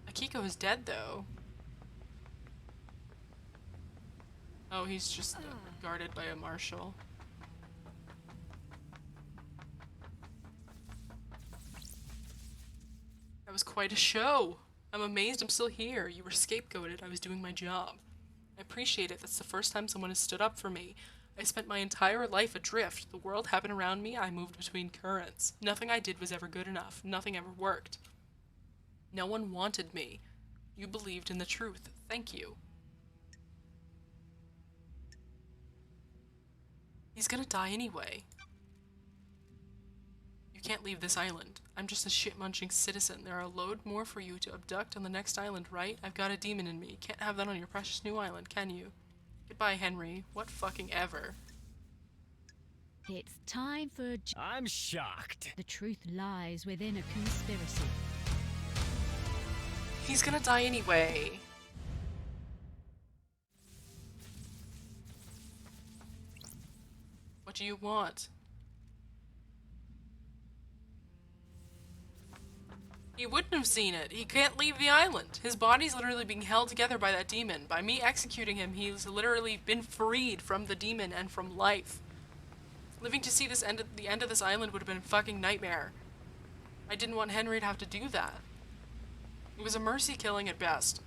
Akiko is dead, though. Oh, he's just guarded by a marshal. That was quite a show. I'm amazed I'm still here. You were scapegoated. I was doing my job. I appreciate it. That's the first time someone has stood up for me. I spent my entire life adrift. The world happened around me. I moved between currents. Nothing I did was ever good enough. Nothing ever worked. No one wanted me. You believed in the truth. Thank you. He's gonna die anyway. You can't leave this island. I'm just a shit-munching citizen. There are a load more for you to abduct on the next island, right? I've got a demon in me. Can't have that on your precious new island, can you? Goodbye, Henry. What fucking ever. It's time for... I'm shocked. The truth lies within a conspiracy. He's gonna die anyway. What do you want? He wouldn't have seen it. He can't leave the island. His body's literally being held together by that demon. By me executing him, he's literally been freed from the demon and from life. Living to see the end of this island would have been a fucking nightmare. I didn't want Henry to have to do that. It was a mercy killing at best.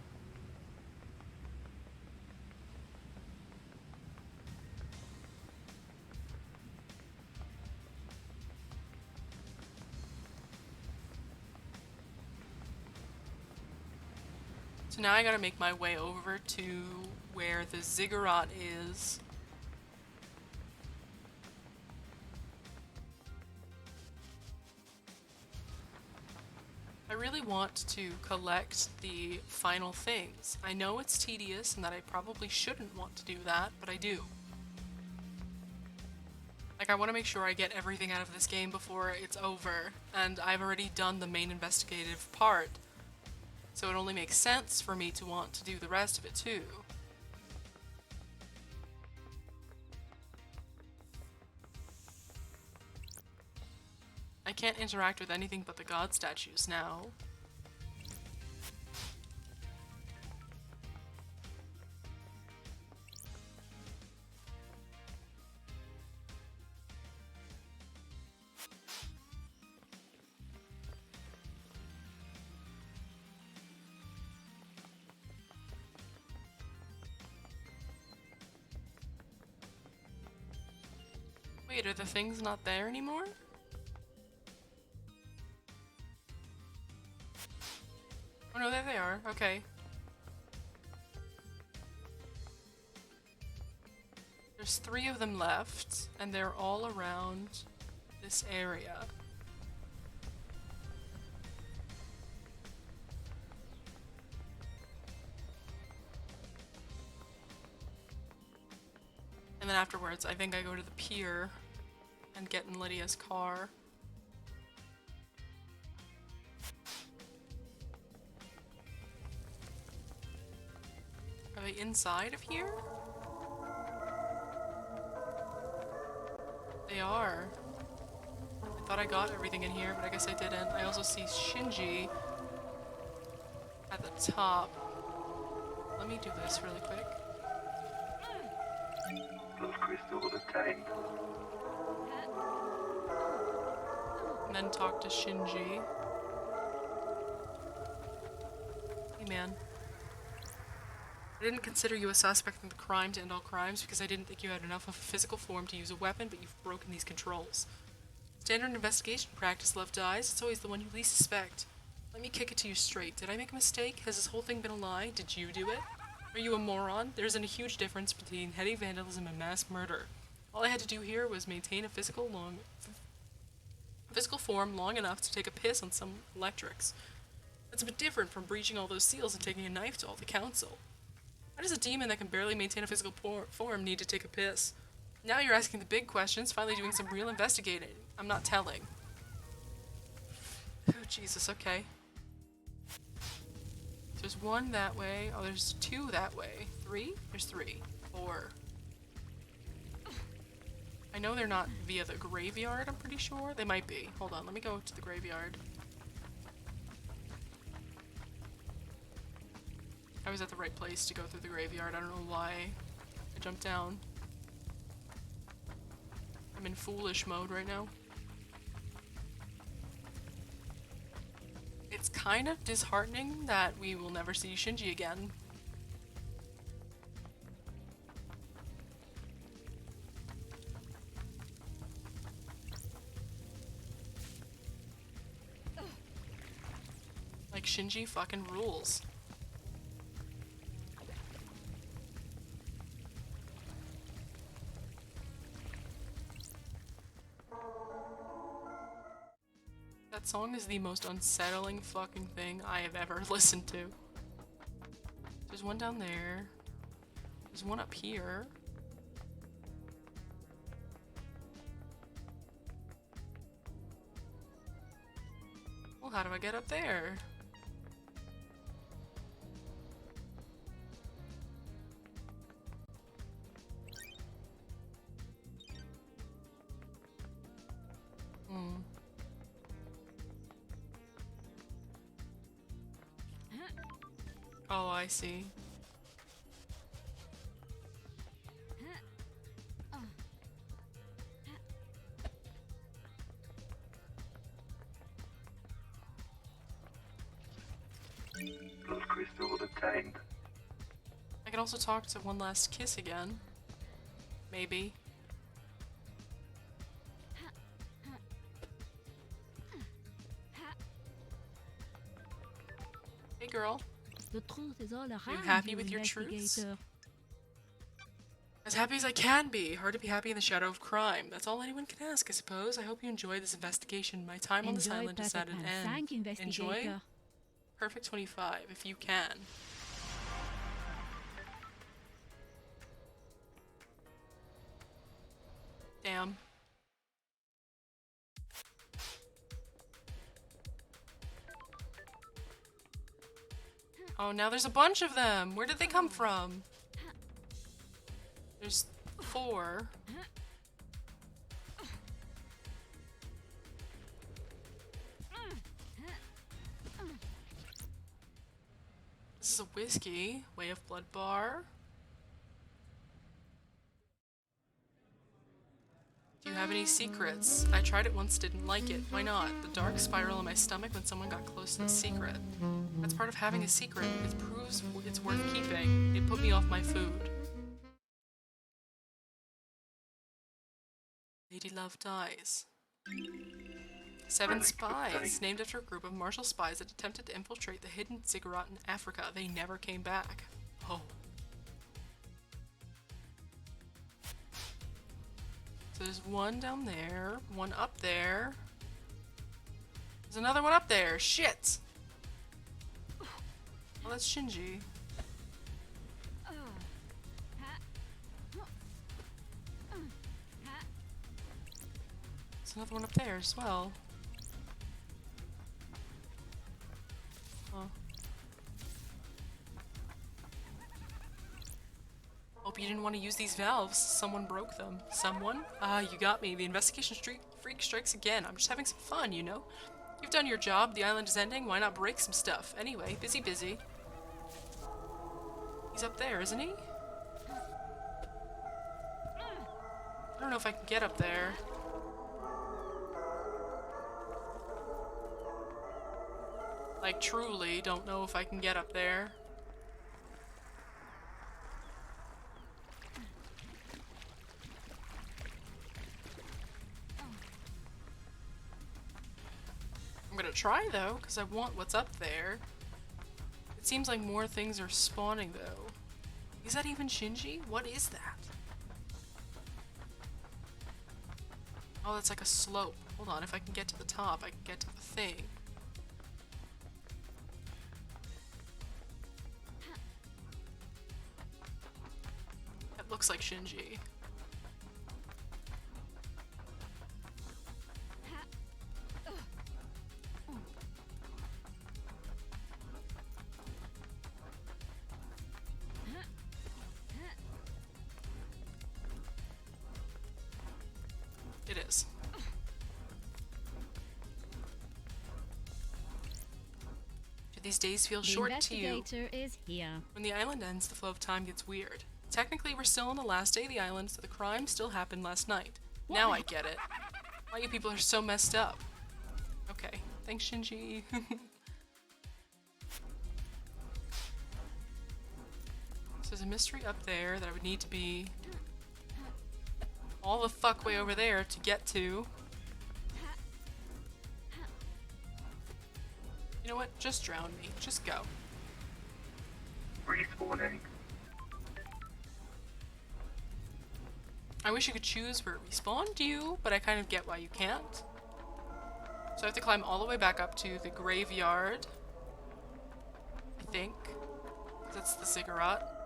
So now I gotta make my way over to where the ziggurat is. I really want to collect the final things. I know it's tedious and that I probably shouldn't want to do that, but I do. Like, I want to make sure I get everything out of this game before it's over, and I've already done the main investigative part. So it only makes sense for me to want to do the rest of it too. I can't interact with anything but the god statues now. Wait, are the things not there anymore? Oh no, there they are. Okay. There's 3 of them left, and they're all around this area. And then afterwards, I think I go to the pier and get in Lydia's car. Are they inside of here? They are. I thought I got everything in here, but I guess I didn't. I also see Shinji at the top. Let me do this really quick. Plus crystal obtained. And then talk to Shinji. Hey man. I didn't consider you a suspect in the crime to end all crimes because I didn't think you had enough of a physical form to use a weapon, but you've broken these controls. Standard investigation practice, left eyes, it's always the one you least suspect. Let me kick it to you straight. Did I make a mistake? Has this whole thing been a lie? Did you do it? Are you a moron? There isn't a huge difference between heavy vandalism and mass murder. All I had to do here was maintain a physical form long enough to take a piss on some electrics. That's a bit different from breaching all those seals and taking a knife to all the council. Why does a demon that can barely maintain a physical form need to take a piss? Now you're asking the big questions, finally doing some real investigating. I'm not telling. Oh, Jesus, okay. There's 1 that way. Oh, there's 2 that way. 3? There's 3. 4. I know they're not via the graveyard, I'm pretty sure. They might be. Hold on, let me go to the graveyard. I was at the right place to go through the graveyard. I don't know why I jumped down. I'm in foolish mode right now. It's kind of disheartening that we will never see Shinji again. Like, Shinji fucking rules. That song is the most unsettling fucking thing I have ever listened to. There's 1 down there. There's 1 up here. Well, how do I get up there? Oh, I see. Plus crystal obtained. I can also talk to One Last Kiss again. Maybe. Hey girl. The truth is all around. Are you happy with your investigator. truths? As happy as I can be. Hard to be happy in the shadow of crime. That's all anyone can ask, I suppose. I hope you enjoyed this investigation. My time on this island is at an end. Thank you, investigator. Enjoy? Perfect 25, if you can. Damn. Oh, now there's a bunch of them! Where did they come from? There's 4. This is a whiskey. Way of Blood bar. Do you have any secrets? I tried it once, didn't like it. Why not? The dark spiral in my stomach when someone got close to the secret. That's part of having a secret. It proves it's worth keeping. It put me off my food. Lady Love dies. 7 spies, named after a group of martial spies that attempted to infiltrate the hidden ziggurat in Africa. They never came back. Oh. So there's one down there, one up there. There's another one up there. Shit! Oh, that's Shinji. There's another one up there as well. Huh. Hope you didn't want to use these valves. Someone broke them. Someone? Ah, you got me. The investigation freak strikes again. I'm just having some fun, you know? You've done your job. The island is ending. Why not break some stuff? Anyway, busy. He's up there, isn't he? I don't know if I can get up there. Like, truly don't know if I can get up there. I'm gonna try though, because I want what's up there. It seems like more things are spawning though. Is that even Shinji? What is that? Oh, that's like a slope. Hold on, if I can get to the top, I can get to the thing. That looks like Shinji. It is. Do these days feel short to you? The investigator is here. When the island ends, the flow of time gets weird. Technically, we're still on the last day of the island, so the crime still happened last night. Now I get it. Why you people are so messed up. Okay, thanks, Shinji. So there's a mystery up there that I would need to be all the fuck way over there to get to. You know what? Just drown me. Just go. Respawning. I wish you could choose where it respawned you, but I kind of get why you can't. So I have to climb all the way back up to the graveyard. I think. That's the ziggurat.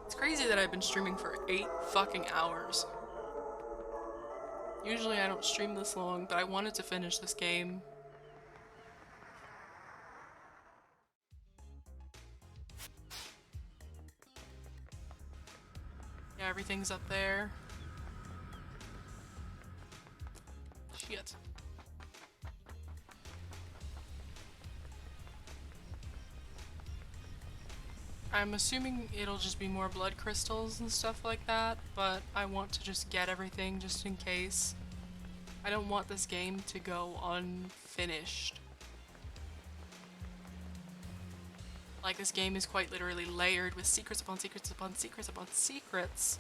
It's crazy that I've been streaming for 8 fucking hours. Usually I don't stream this long, but I wanted to finish this game. Yeah, everything's up there. Shit. I'm assuming it'll just be more blood crystals and stuff like that, but I want to just get everything just in case. I don't want this game to go unfinished. Like, this game is quite literally layered with secrets upon secrets upon secrets upon secrets.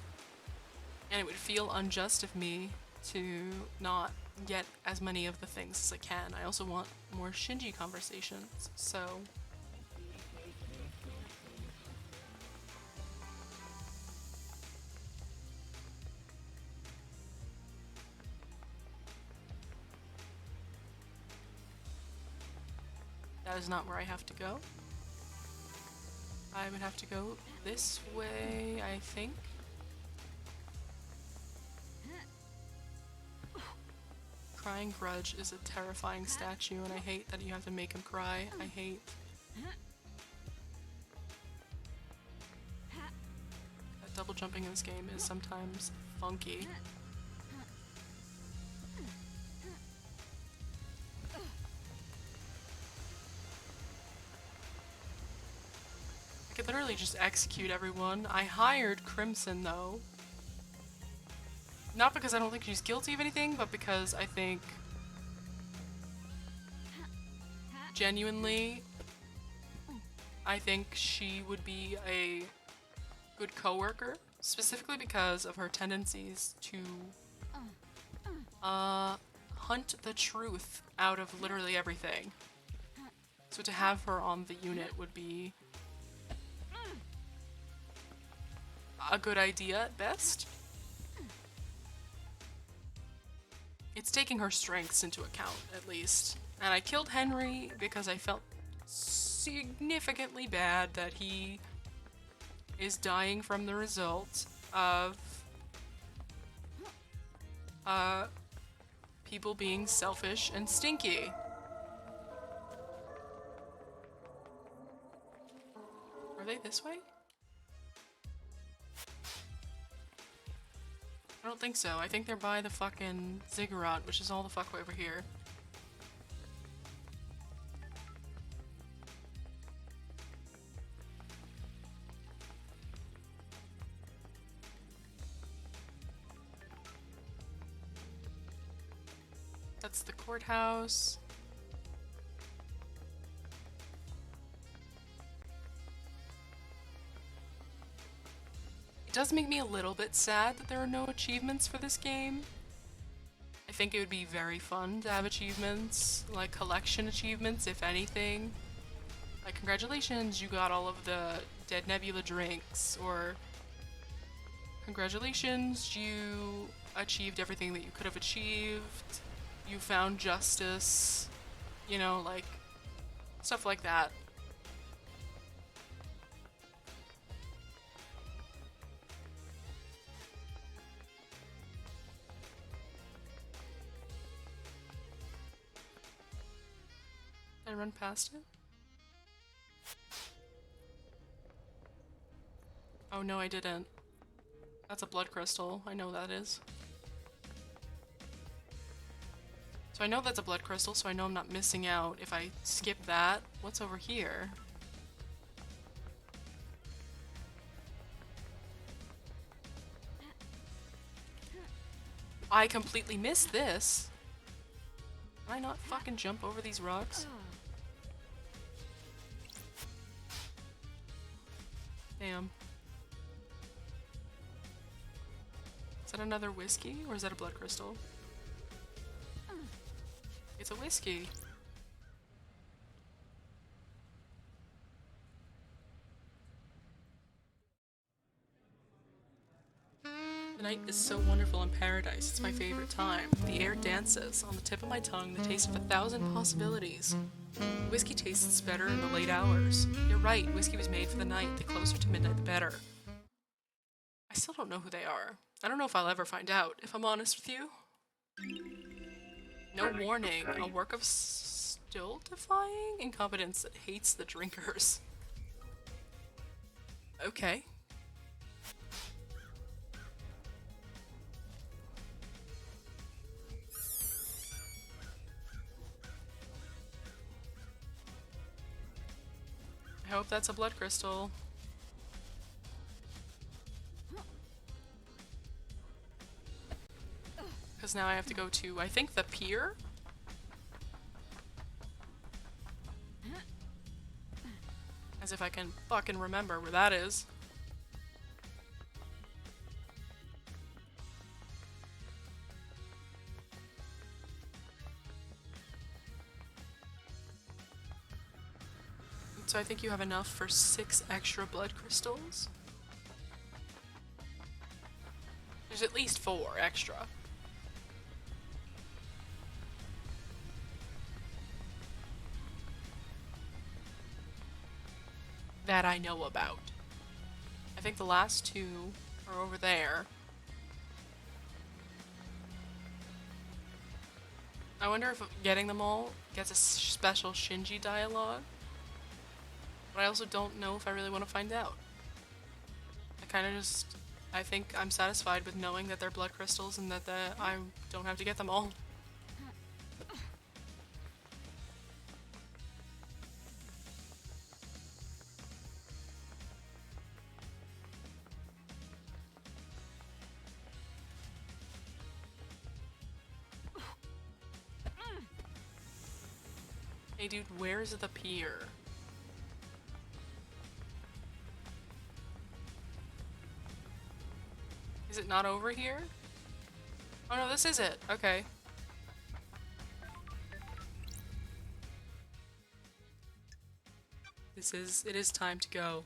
And it would feel unjust of me to not get as many of the things as I can. I also want more Shinji conversations, so... That is not where I have to go. I would have to go this way, I think. Crying Grudge is a terrifying statue, and I hate that you have to make him cry. I hate... That double jumping in this game is sometimes funky. I could literally just execute everyone. I hired Crimson though. Not because I don't think she's guilty of anything, but because I think genuinely I think she would be a good coworker, specifically because of her tendencies to hunt the truth out of literally everything. So to have her on the unit would be a good idea at best. It's taking her strengths into account, at least. And I killed Henry because I felt significantly bad that he is dying from the result of people being selfish and stinky. Are they this way? I don't think so. I think they're by the fucking ziggurat, which is all the fuck way over here. That's the courthouse. It does make me a little bit sad that there are no achievements for this game. I think it would be very fun to have achievements, like collection achievements, if anything. Like, congratulations, you got all of the Dead Nebula drinks, or congratulations, you achieved everything that you could have achieved. You found justice, you know, like, stuff like that. Did I run past it? Oh no, I didn't. That's a blood crystal, I know that is. So I know that's a blood crystal, so I know I'm not missing out if I skip that. What's over here? I completely missed this. Can I not fucking jump over these rocks? Damn. Is that another whiskey, or is that a blood crystal? It's a whiskey. The night is so wonderful in paradise. It's my favorite time. The air dances. On the tip of my tongue, the taste of 1,000 possibilities. Whiskey tastes better in the late hours. You're right, whiskey was made for the night. The closer to midnight, the better. I still don't know who they are. I don't know if I'll ever find out, if I'm honest with you. No warning. A work of stultifying incompetence that hates the drinkers. Okay. I hope that's a blood crystal. Because now I have to go to, I think, the pier? As if I can fucking remember where that is. So I think you have enough for 6 extra blood crystals. There's at least 4 extra. That I know about. I think the last 2 are over there. I wonder if getting them all gets a special Shinji dialogue. But I also don't know if I really want to find out. I kind of just I think I'm satisfied with knowing that they're blood crystals and that I don't have to get them all. Hey dude, where's the pier? Is it not over here? Oh no, this is it. Okay. It is time to go.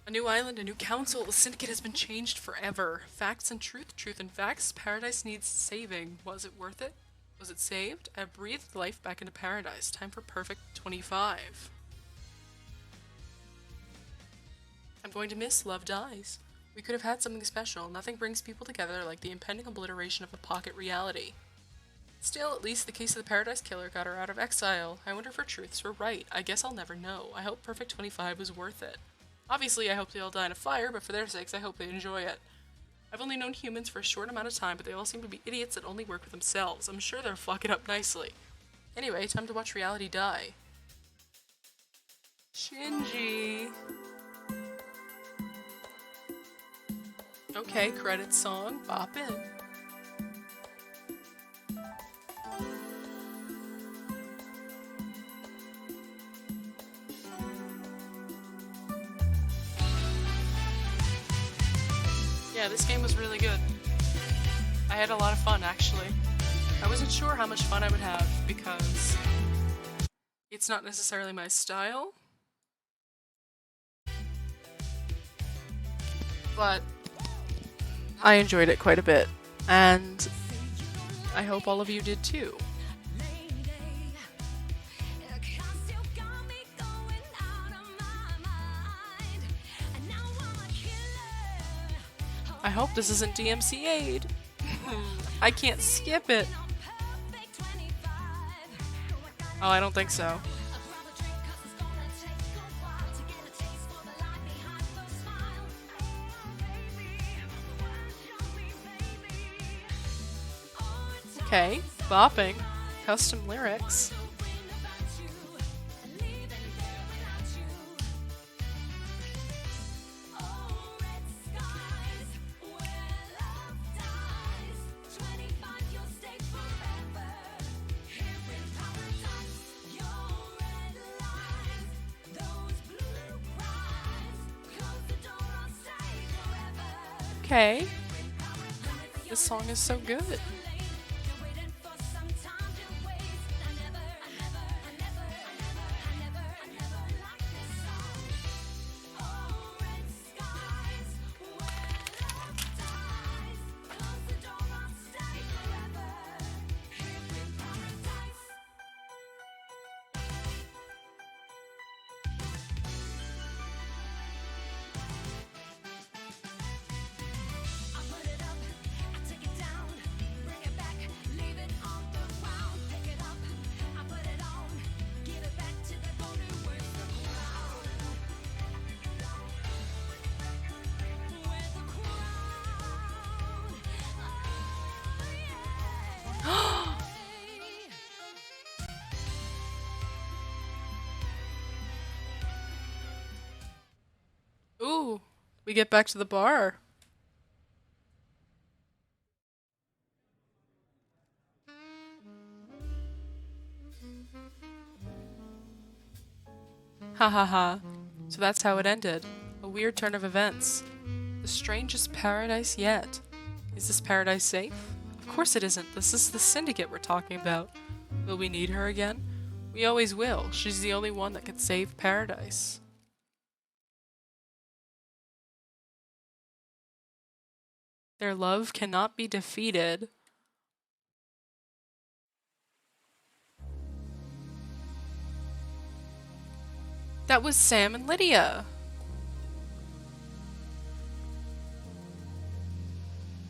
A new island, a new council. The syndicate has been changed forever. Facts and truth, truth and facts. Paradise needs saving. Was it worth it? Was it saved? I breathed life back into paradise. Time for perfect 25. I'm going to miss Love Dies. We could have had something special. Nothing brings people together like the impending obliteration of a pocket reality. Still, at least the case of the Paradise Killer got her out of exile. I wonder if her truths were right. I guess I'll never know. I hope Perfect 25 was worth it. Obviously, I hope they all die in a fire, but for their sakes, I hope they enjoy it. I've only known humans for a short amount of time, but they all seem to be idiots that only work with themselves. I'm sure they'll fuck it up nicely. Anyway, time to watch reality die. Shinji. Okay, credits song. Bop in. Yeah, this game was really good. I had a lot of fun, actually. I wasn't sure how much fun I would have, because it's not necessarily my style. But I enjoyed it quite a bit, and I hope all of you did too. I hope this isn't DMCA'd. I can't skip it. Oh, I don't think so. Okay, bopping. Custom lyrics. Okay. This song is so good. Ooh, we get back to the bar. Ha ha ha. So that's how it ended. A weird turn of events. The strangest paradise yet. Is this paradise safe? Of course it isn't. This is the syndicate we're talking about. Will we need her again? We always will. She's the only one that can save paradise. Their love cannot be defeated. That was Sam and Lydia.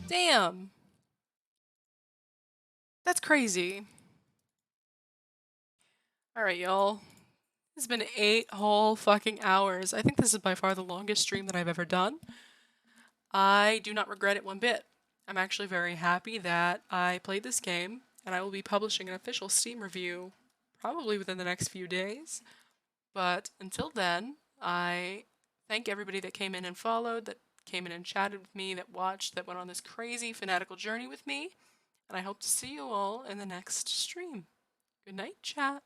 Damn. That's crazy. Alright, y'all. It's been 8 whole fucking hours. I think this is by far the longest stream that I've ever done. I do not regret it one bit. I'm actually very happy that I played this game, and I will be publishing an official Steam review probably within the next few days. But until then, I thank everybody that came in and followed, that came in and chatted with me, that watched, that went on this crazy fanatical journey with me, and I hope to see you all in the next stream. Good night, chat.